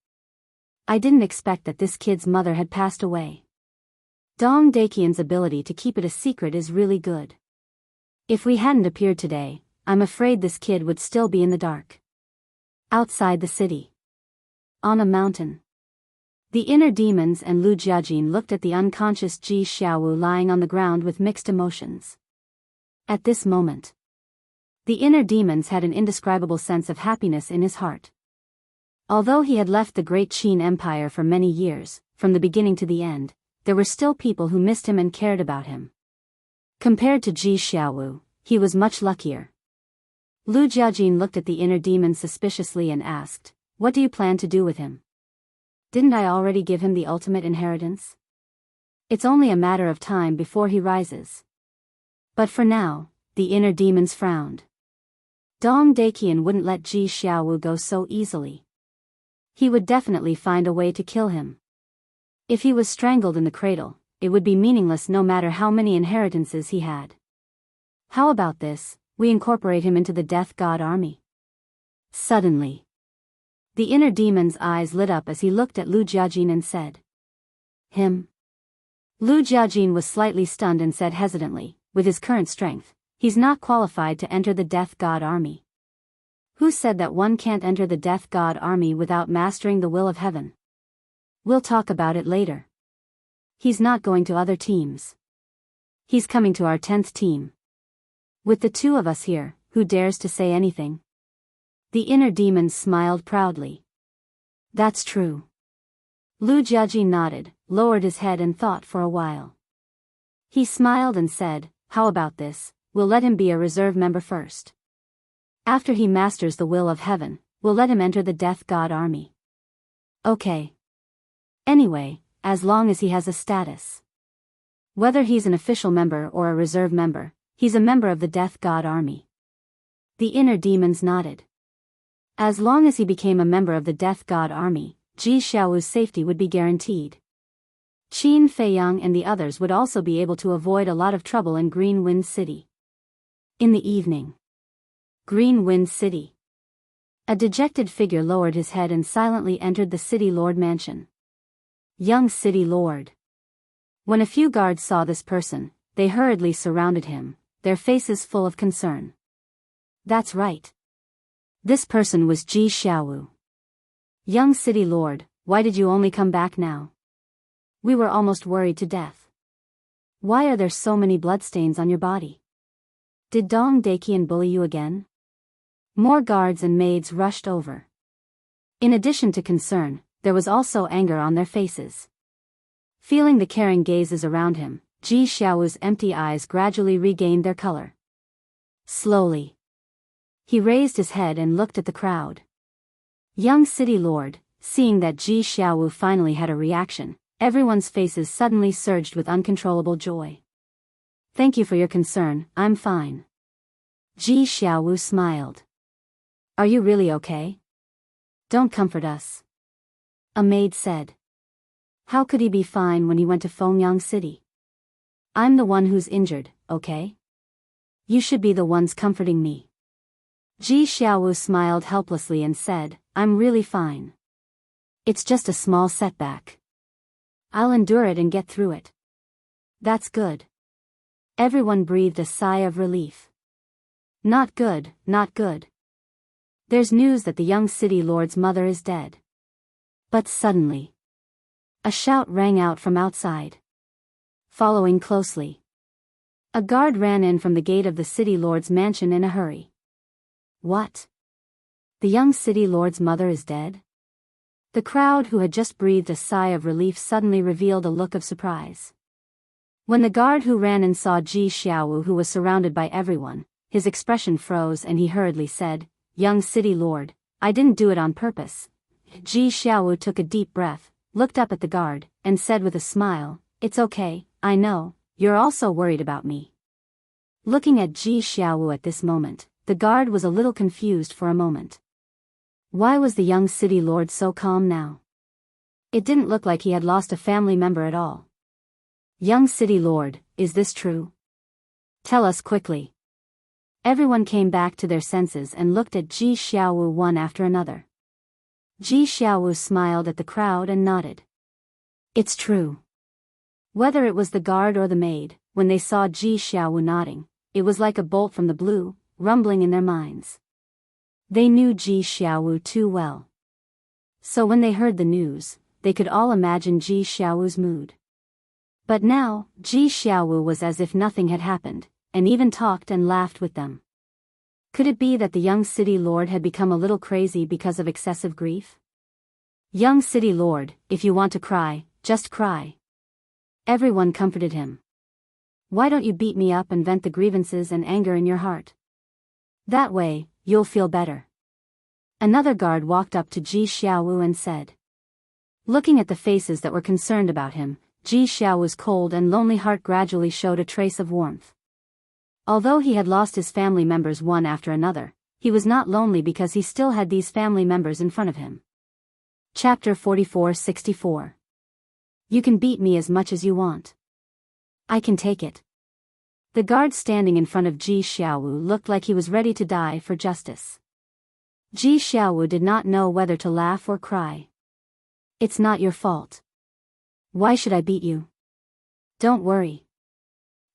I didn't expect that this kid's mother had passed away. Dong Daqian's ability to keep it a secret is really good. If we hadn't appeared today, I'm afraid this kid would still be in the dark. Outside the city. On a mountain. The inner demons and Lu Jiajin looked at the unconscious Ji Xiaowu lying on the ground with mixed emotions. At this moment, the inner demons had an indescribable sense of happiness in his heart. Although he had left the great Qin Empire for many years, from the beginning to the end, there were still people who missed him and cared about him. Compared to Ji Xiaowu, he was much luckier. Lu Jiajin looked at the inner demon suspiciously and asked, "What do you plan to do with him? Didn't I already give him the ultimate inheritance? It's only a matter of time before he rises." But for now, the inner demons frowned. Dong Daqian wouldn't let Ji Xiaowu go so easily. He would definitely find a way to kill him. If he was strangled in the cradle, it would be meaningless no matter how many inheritances he had. How about this, we incorporate him into the Death God army? Suddenly, the inner demon's eyes lit up as he looked at Lu Jiajin and said, "Him?" Lu Jiajin was slightly stunned and said hesitantly, "With his current strength, he's not qualified to enter the Death God army." Who said that one can't enter the Death God army without mastering the will of heaven? We'll talk about it later. He's not going to other teams. He's coming to our 10th team. With the two of us here, who dares to say anything? The inner demon smiled proudly. That's true. Lu Jiajin nodded, lowered his head and thought for a while. He smiled and said, "How about this, we'll let him be a reserve member first. After he masters the will of heaven, we'll let him enter the Death God army." Okay. Anyway, as long as he has a status. Whether he's an official member or a reserve member, he's a member of the Death God army. The inner demons nodded. As long as he became a member of the Death God army, Ji Xiaowu's safety would be guaranteed. Qin Feiyang and the others would also be able to avoid a lot of trouble in Green Wind City. In the evening. Green Wind City. A dejected figure lowered his head and silently entered the City Lord mansion. Young City Lord. When a few guards saw this person, they hurriedly surrounded him, their faces full of concern. That's right. This person was Ji Xiaowu. Young City Lord, why did you only come back now? We were almost worried to death. Why are there so many bloodstains on your body? Did Dong Daqian bully you again? More guards and maids rushed over. In addition to concern, there was also anger on their faces. Feeling the caring gazes around him, Ji Xiaowu's empty eyes gradually regained their color. Slowly, he raised his head and looked at the crowd. Young City Lord, seeing that Ji Xiaowu finally had a reaction, everyone's faces suddenly surged with uncontrollable joy. Thank you for your concern, I'm fine. Ji Xiaowu smiled. Are you really okay? Don't comfort us. A maid said. How could he be fine when he went to Fengyang City? I'm the one who's injured, okay? You should be the ones comforting me. Ji Xiaowu smiled helplessly and said, I'm really fine. It's just a small setback. I'll endure it and get through it. That's good. Everyone breathed a sigh of relief. Not good, not good. There's news that the young city lord's mother is dead. But suddenly, a shout rang out from outside. Following closely, a guard ran in from the gate of the city lord's mansion in a hurry. What? The young city lord's mother is dead? The crowd, who had just breathed a sigh of relief, suddenly revealed a look of surprise. When the guard who ran in saw Ji Xiaowu, who was surrounded by everyone, his expression froze and he hurriedly said, "Young city lord, I didn't do it on purpose." Ji Xiaowu took a deep breath, looked up at the guard, and said with a smile, "It's okay, I know, you're also worried about me." Looking at Ji Xiaowu at this moment, the guard was a little confused for a moment. Why was the young city lord so calm now? It didn't look like he had lost a family member at all. "Young city lord, is this true? Tell us quickly." Everyone came back to their senses and looked at Ji Xiaowu one after another. Ji Xiaowu smiled at the crowd and nodded. "It's true." Whether it was the guard or the maid, when they saw Ji Xiaowu nodding, it was like a bolt from the blue, rumbling in their minds. They knew Ji Xiaowu too well. So when they heard the news, they could all imagine Ji Xiaowu's mood. But now, Ji Xiaowu was as if nothing had happened, and even talked and laughed with them. Could it be that the young city lord had become a little crazy because of excessive grief? "Young city lord, if you want to cry, just cry." Everyone comforted him. "Why don't you beat me up and vent the grievances and anger in your heart? That way, you'll feel better." Another guard walked up to Ji Xiaowu and said. Looking at the faces that were concerned about him, Ji Xiaowu's cold and lonely heart gradually showed a trace of warmth. Although he had lost his family members one after another, he was not lonely because he still had these family members in front of him. Chapter 44-64. You can beat me as much as you want. I can take it. The guard standing in front of Ji Xiaowu looked like he was ready to die for justice. Ji Xiaowu did not know whether to laugh or cry. "It's not your fault. Why should I beat you? Don't worry.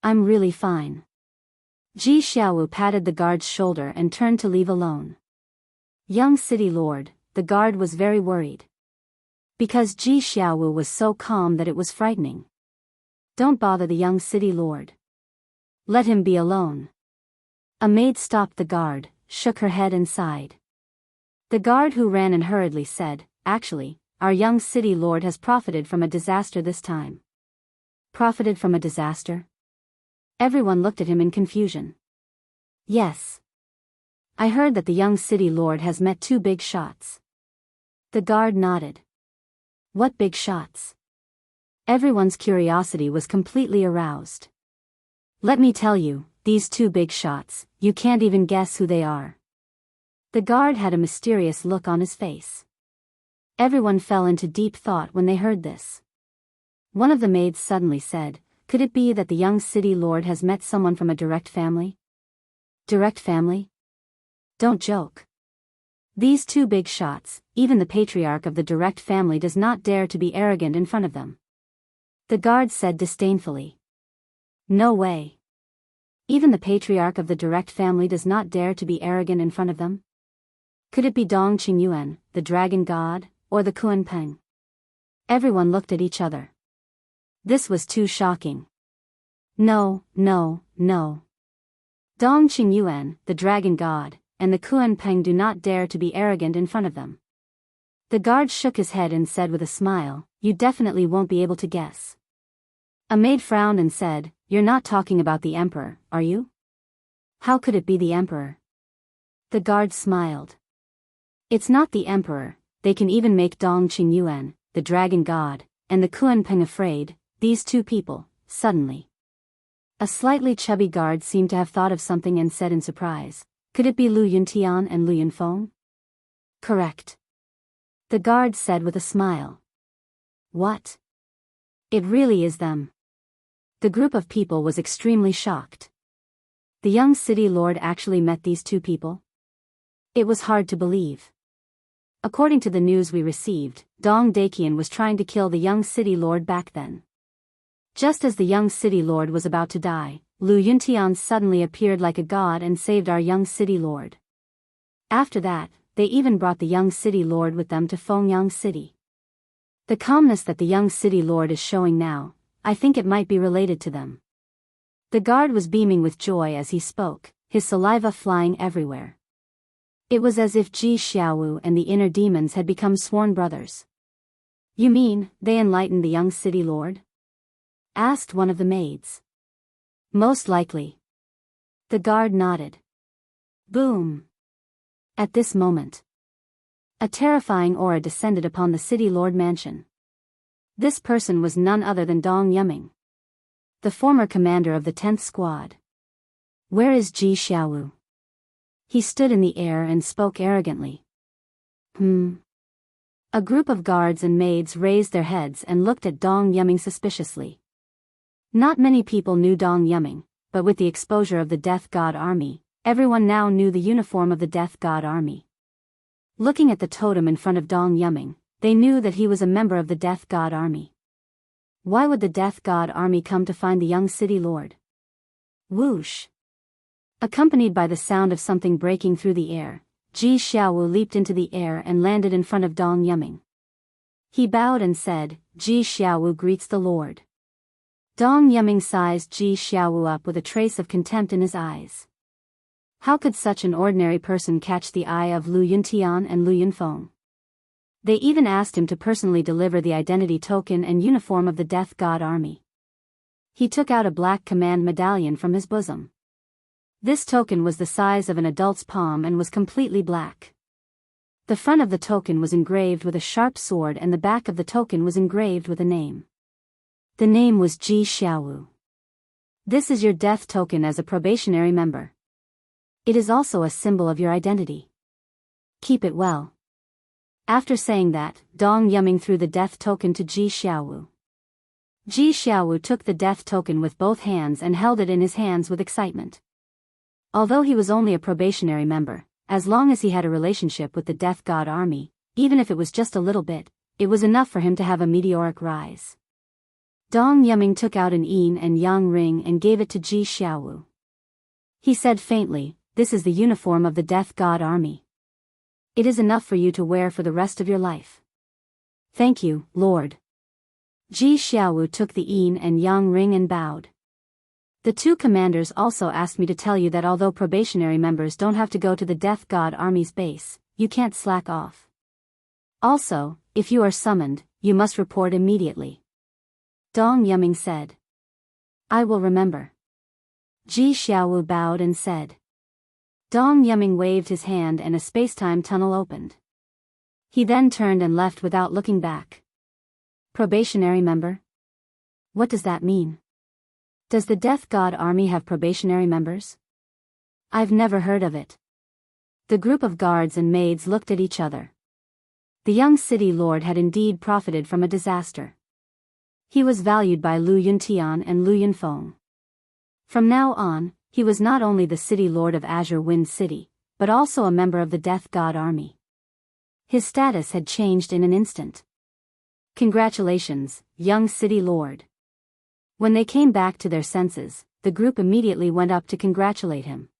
I'm really fine." Ji Xiaowu patted the guard's shoulder and turned to leave alone. "Young city lord," the guard was very worried. Because Ji Xiaowu was so calm that it was frightening. "Don't bother the young city lord. Let him be alone." A maid stopped the guard, shook her head and sighed. The guard who ran in hurriedly said, "Actually, our young city lord has profited from a disaster this time." Profited from a disaster? Everyone looked at him in confusion. "Yes. I heard that the young city lord has met 2 big shots." The guard nodded. "What big shots?" Everyone's curiosity was completely aroused. "Let me tell you, these 2 big shots, you can't even guess who they are." The guard had a mysterious look on his face. Everyone fell into deep thought when they heard this. One of the maids suddenly said, "Could it be that the young city lord has met someone from a direct family?" Direct family? Don't joke. These 2 big shots, even the patriarch of the direct family does not dare to be arrogant in front of them. The guard said disdainfully. "No way. Even the patriarch of the direct family does not dare to be arrogant in front of them? Could it be Dong Qingyuan, the dragon god, or the Kunpeng?" Everyone looked at each other. This was too shocking. No. Dong Qingyuan, the dragon god, and the Kunpeng do not dare to be arrogant in front of them. The guard shook his head and said with a smile, "You definitely won't be able to guess." A maid frowned and said, "You're not talking about the emperor, are you?" "How could it be the emperor?" The guard smiled. "It's not the emperor. They can even make Dong Qingyuan, the dragon god, and the Kunpeng afraid, these 2 people, suddenly." A slightly chubby guard seemed to have thought of something and said in surprise, "Could it be Lu Yuntian and Lu Yunfeng?" "Correct." The guard said with a smile. "What? It really is them." The group of people was extremely shocked. The young city lord actually met these 2 people? It was hard to believe. According to the news we received, Dong Daqian was trying to kill the young city lord back then. Just as the young city lord was about to die, Lu Yuntian suddenly appeared like a god and saved our young city lord. After that, they even brought the young city lord with them to Fengyang City. The calmness that the young city lord is showing now, I think it might be related to them. The guard was beaming with joy as he spoke, his saliva flying everywhere. It was as if Ji Xiaowu and the inner demons had become sworn brothers. You mean, they enlightened the young city lord? Asked one of the maids. Most likely. The guard nodded. Boom. At this moment, a terrifying aura descended upon the city lord mansion. This person was none other than Dong Yuming, the former commander of the 10th Squad. Where is Ji Xiaowu? He stood in the air and spoke arrogantly. A group of guards and maids raised their heads and looked at Dong Yuming suspiciously. Not many people knew Dong Yuming, but with the exposure of the Death God Army, everyone now knew the uniform of the Death God Army. Looking at the totem in front of Dong Yuming, they knew that he was a member of the Death God Army. Why would the Death God Army come to find the young city lord? Whoosh! Accompanied by the sound of something breaking through the air, Ji Xiaowu leaped into the air and landed in front of Dong Yuming. He bowed and said, Ji Xiaowu greets the lord. Dong Yuming sized Ji Xiaowu up with a trace of contempt in his eyes. How could such an ordinary person catch the eye of Lu Yuntian and Lu Yunfeng? They even asked him to personally deliver the identity token and uniform of the Death God Army. He took out a black command medallion from his bosom. This token was the size of an adult's palm and was completely black. The front of the token was engraved with a sharp sword and the back of the token was engraved with a name. The name was Ji Xiaowu. This is your death token as a probationary member. It is also a symbol of your identity. Keep it well. After saying that, Dong Yuming threw the death token to Ji Xiaowu. Ji Xiaowu took the death token with both hands and held it in his hands with excitement. Although he was only a probationary member, as long as he had a relationship with the Death God Army, even if it was just a little bit, it was enough for him to have a meteoric rise. Dong Yuming took out an yin and yang ring and gave it to Ji Xiaowu. He said faintly, "This is the uniform of the Death God Army. It is enough for you to wear for the rest of your life." "Thank you, Lord." Ji Xiaowu took the yin and yang ring and bowed. The two commanders also asked me to tell you that although probationary members don't have to go to the Death God Army's base, you can't slack off. Also, if you are summoned, you must report immediately. Dong Yuming said. "I will remember." Ji Xiaowu bowed and said. Dong Yuming waved his hand and a space-time tunnel opened. He then turned and left without looking back. Probationary member? What does that mean? Does the Death God Army have probationary members? I've never heard of it. The group of guards and maids looked at each other. The young city lord had indeed profited from a disaster. He was valued by Lu Yuntian and Lu Yunfeng. From now on, he was not only the city lord of Azure Wind City, but also a member of the Death God Army. His status had changed in an instant. Congratulations, young city lord. When they came back to their senses, the group immediately went up to congratulate him.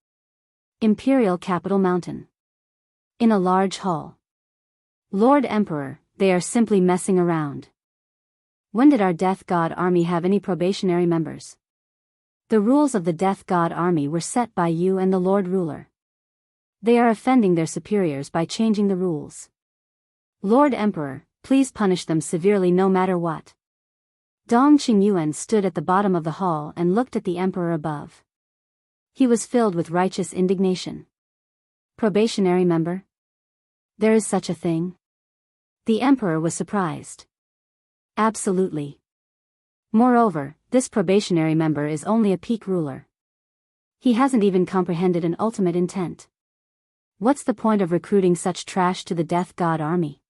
Imperial Capital Mountain. In a large hall. Lord Emperor, they are simply messing around. When did our Death God Army have any probationary members? The rules of the Death God Army were set by you and the Lord Ruler. They are offending their superiors by changing the rules. Lord Emperor, please punish them severely no matter what. Dong Qingyuan stood at the bottom of the hall and looked at the emperor above. He was filled with righteous indignation. Probationary member? There is such a thing? The emperor was surprised. Absolutely. Moreover, this probationary member is only a peak ruler. He hasn't even comprehended an ultimate intent. What's the point of recruiting such trash to the Death God Army?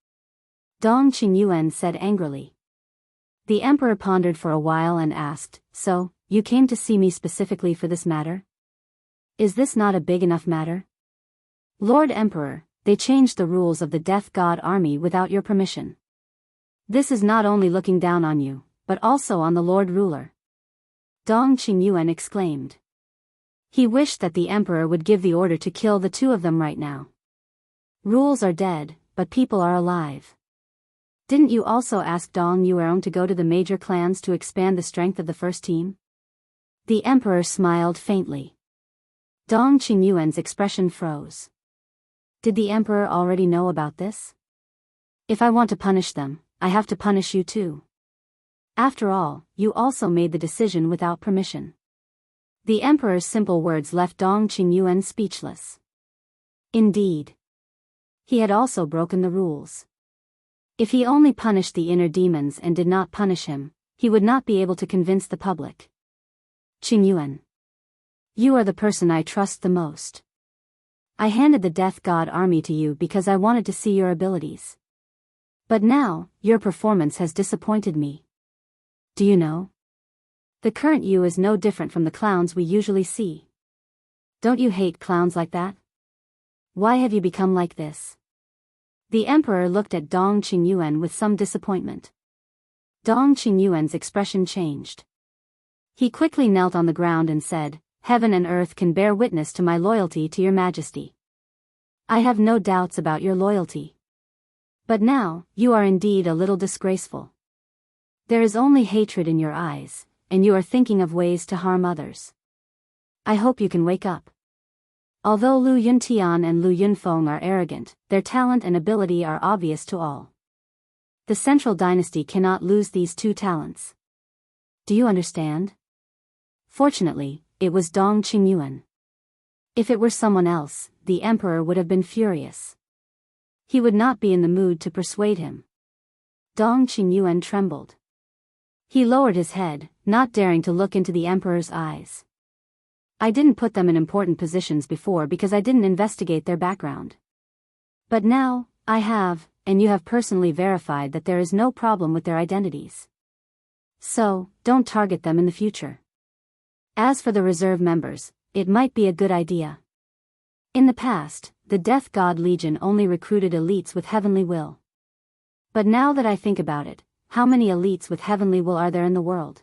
Dong Qingyuan said angrily. The emperor pondered for a while and asked, "So, you came to see me specifically for this matter? Is this not a big enough matter?" Lord Emperor, they changed the rules of the Death God Army without your permission. This is not only looking down on you, but also on the Lord Ruler. Dong Qingyuan exclaimed. He wished that the emperor would give the order to kill the two of them right now. Rules are dead, but people are alive. Didn't you also ask Dong Yuerong to go to the major clans to expand the strength of the first team? The emperor smiled faintly. Dong Qingyuan's expression froze. Did the emperor already know about this? If I want to punish them, I have to punish you too. After all, you also made the decision without permission. The emperor's simple words left Dong Qingyuan speechless. Indeed. He had also broken the rules. If he only punished the inner demons and did not punish him, he would not be able to convince the public. Qingyuan. You are the person I trust the most. I handed the Death God army to you because I wanted to see your abilities. But now, your performance has disappointed me. Do you know? The current you is no different from the clowns we usually see. Don't you hate clowns like that? Why have you become like this? The emperor looked at Dong Qingyuan with some disappointment. Dong Qingyuan's expression changed. He quickly knelt on the ground and said, Heaven and earth can bear witness to my loyalty to your majesty. I have no doubts about your loyalty. But now, you are indeed a little disgraceful. There is only hatred in your eyes, and you are thinking of ways to harm others. I hope you can wake up. Although Lu Yuntian and Lu Yunfeng are arrogant, their talent and ability are obvious to all. The central dynasty cannot lose these two talents. Do you understand? Fortunately, it was Dong Qingyuan. If it were someone else, the emperor would have been furious. He would not be in the mood to persuade him. Dong Qingyuan trembled. He lowered his head, not daring to look into the emperor's eyes. I didn't put them in important positions before because I didn't investigate their background. But now, I have, and you have personally verified that there is no problem with their identities. So, don't target them in the future. As for the reserve members, it might be a good idea. In the past, the Death God Legion only recruited elites with heavenly will. But now that I think about it, how many elites with heavenly will are there in the world?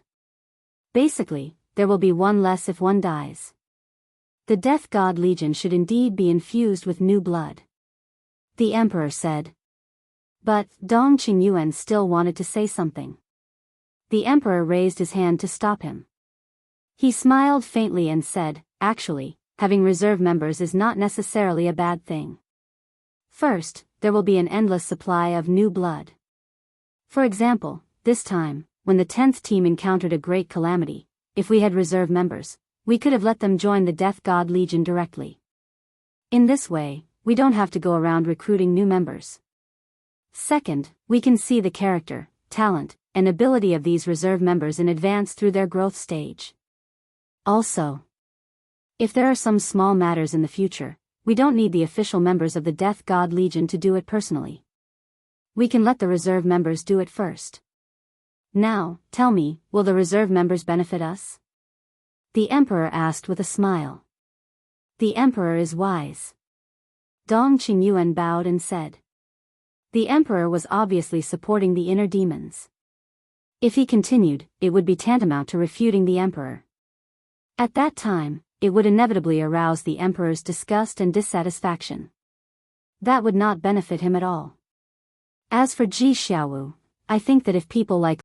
Basically, there will be one less if one dies. The Death God Legion should indeed be infused with new blood. The emperor said. But, Dong Qingyuan still wanted to say something. The emperor raised his hand to stop him. He smiled faintly and said, Actually, having reserve members is not necessarily a bad thing. First, there will be an endless supply of new blood. For example, this time, when the 10th team encountered a great calamity, if we had reserve members, we could have let them join the Death God Legion directly. In this way, we don't have to go around recruiting new members. Second, we can see the character, talent, and ability of these reserve members in advance through their growth stage. Also, if there are some small matters in the future, we don't need the official members of the Death God Legion to do it personally. We can let the reserve members do it first. Now, tell me, will the reserve members benefit us? The emperor asked with a smile. The emperor is wise. Dong Qingyuan bowed and said. The emperor was obviously supporting the inner demons. If he continued, it would be tantamount to refuting the emperor. At that time, it would inevitably arouse the emperor's disgust and dissatisfaction. That would not benefit him at all. As for Ji Xiaowu, I think that if people like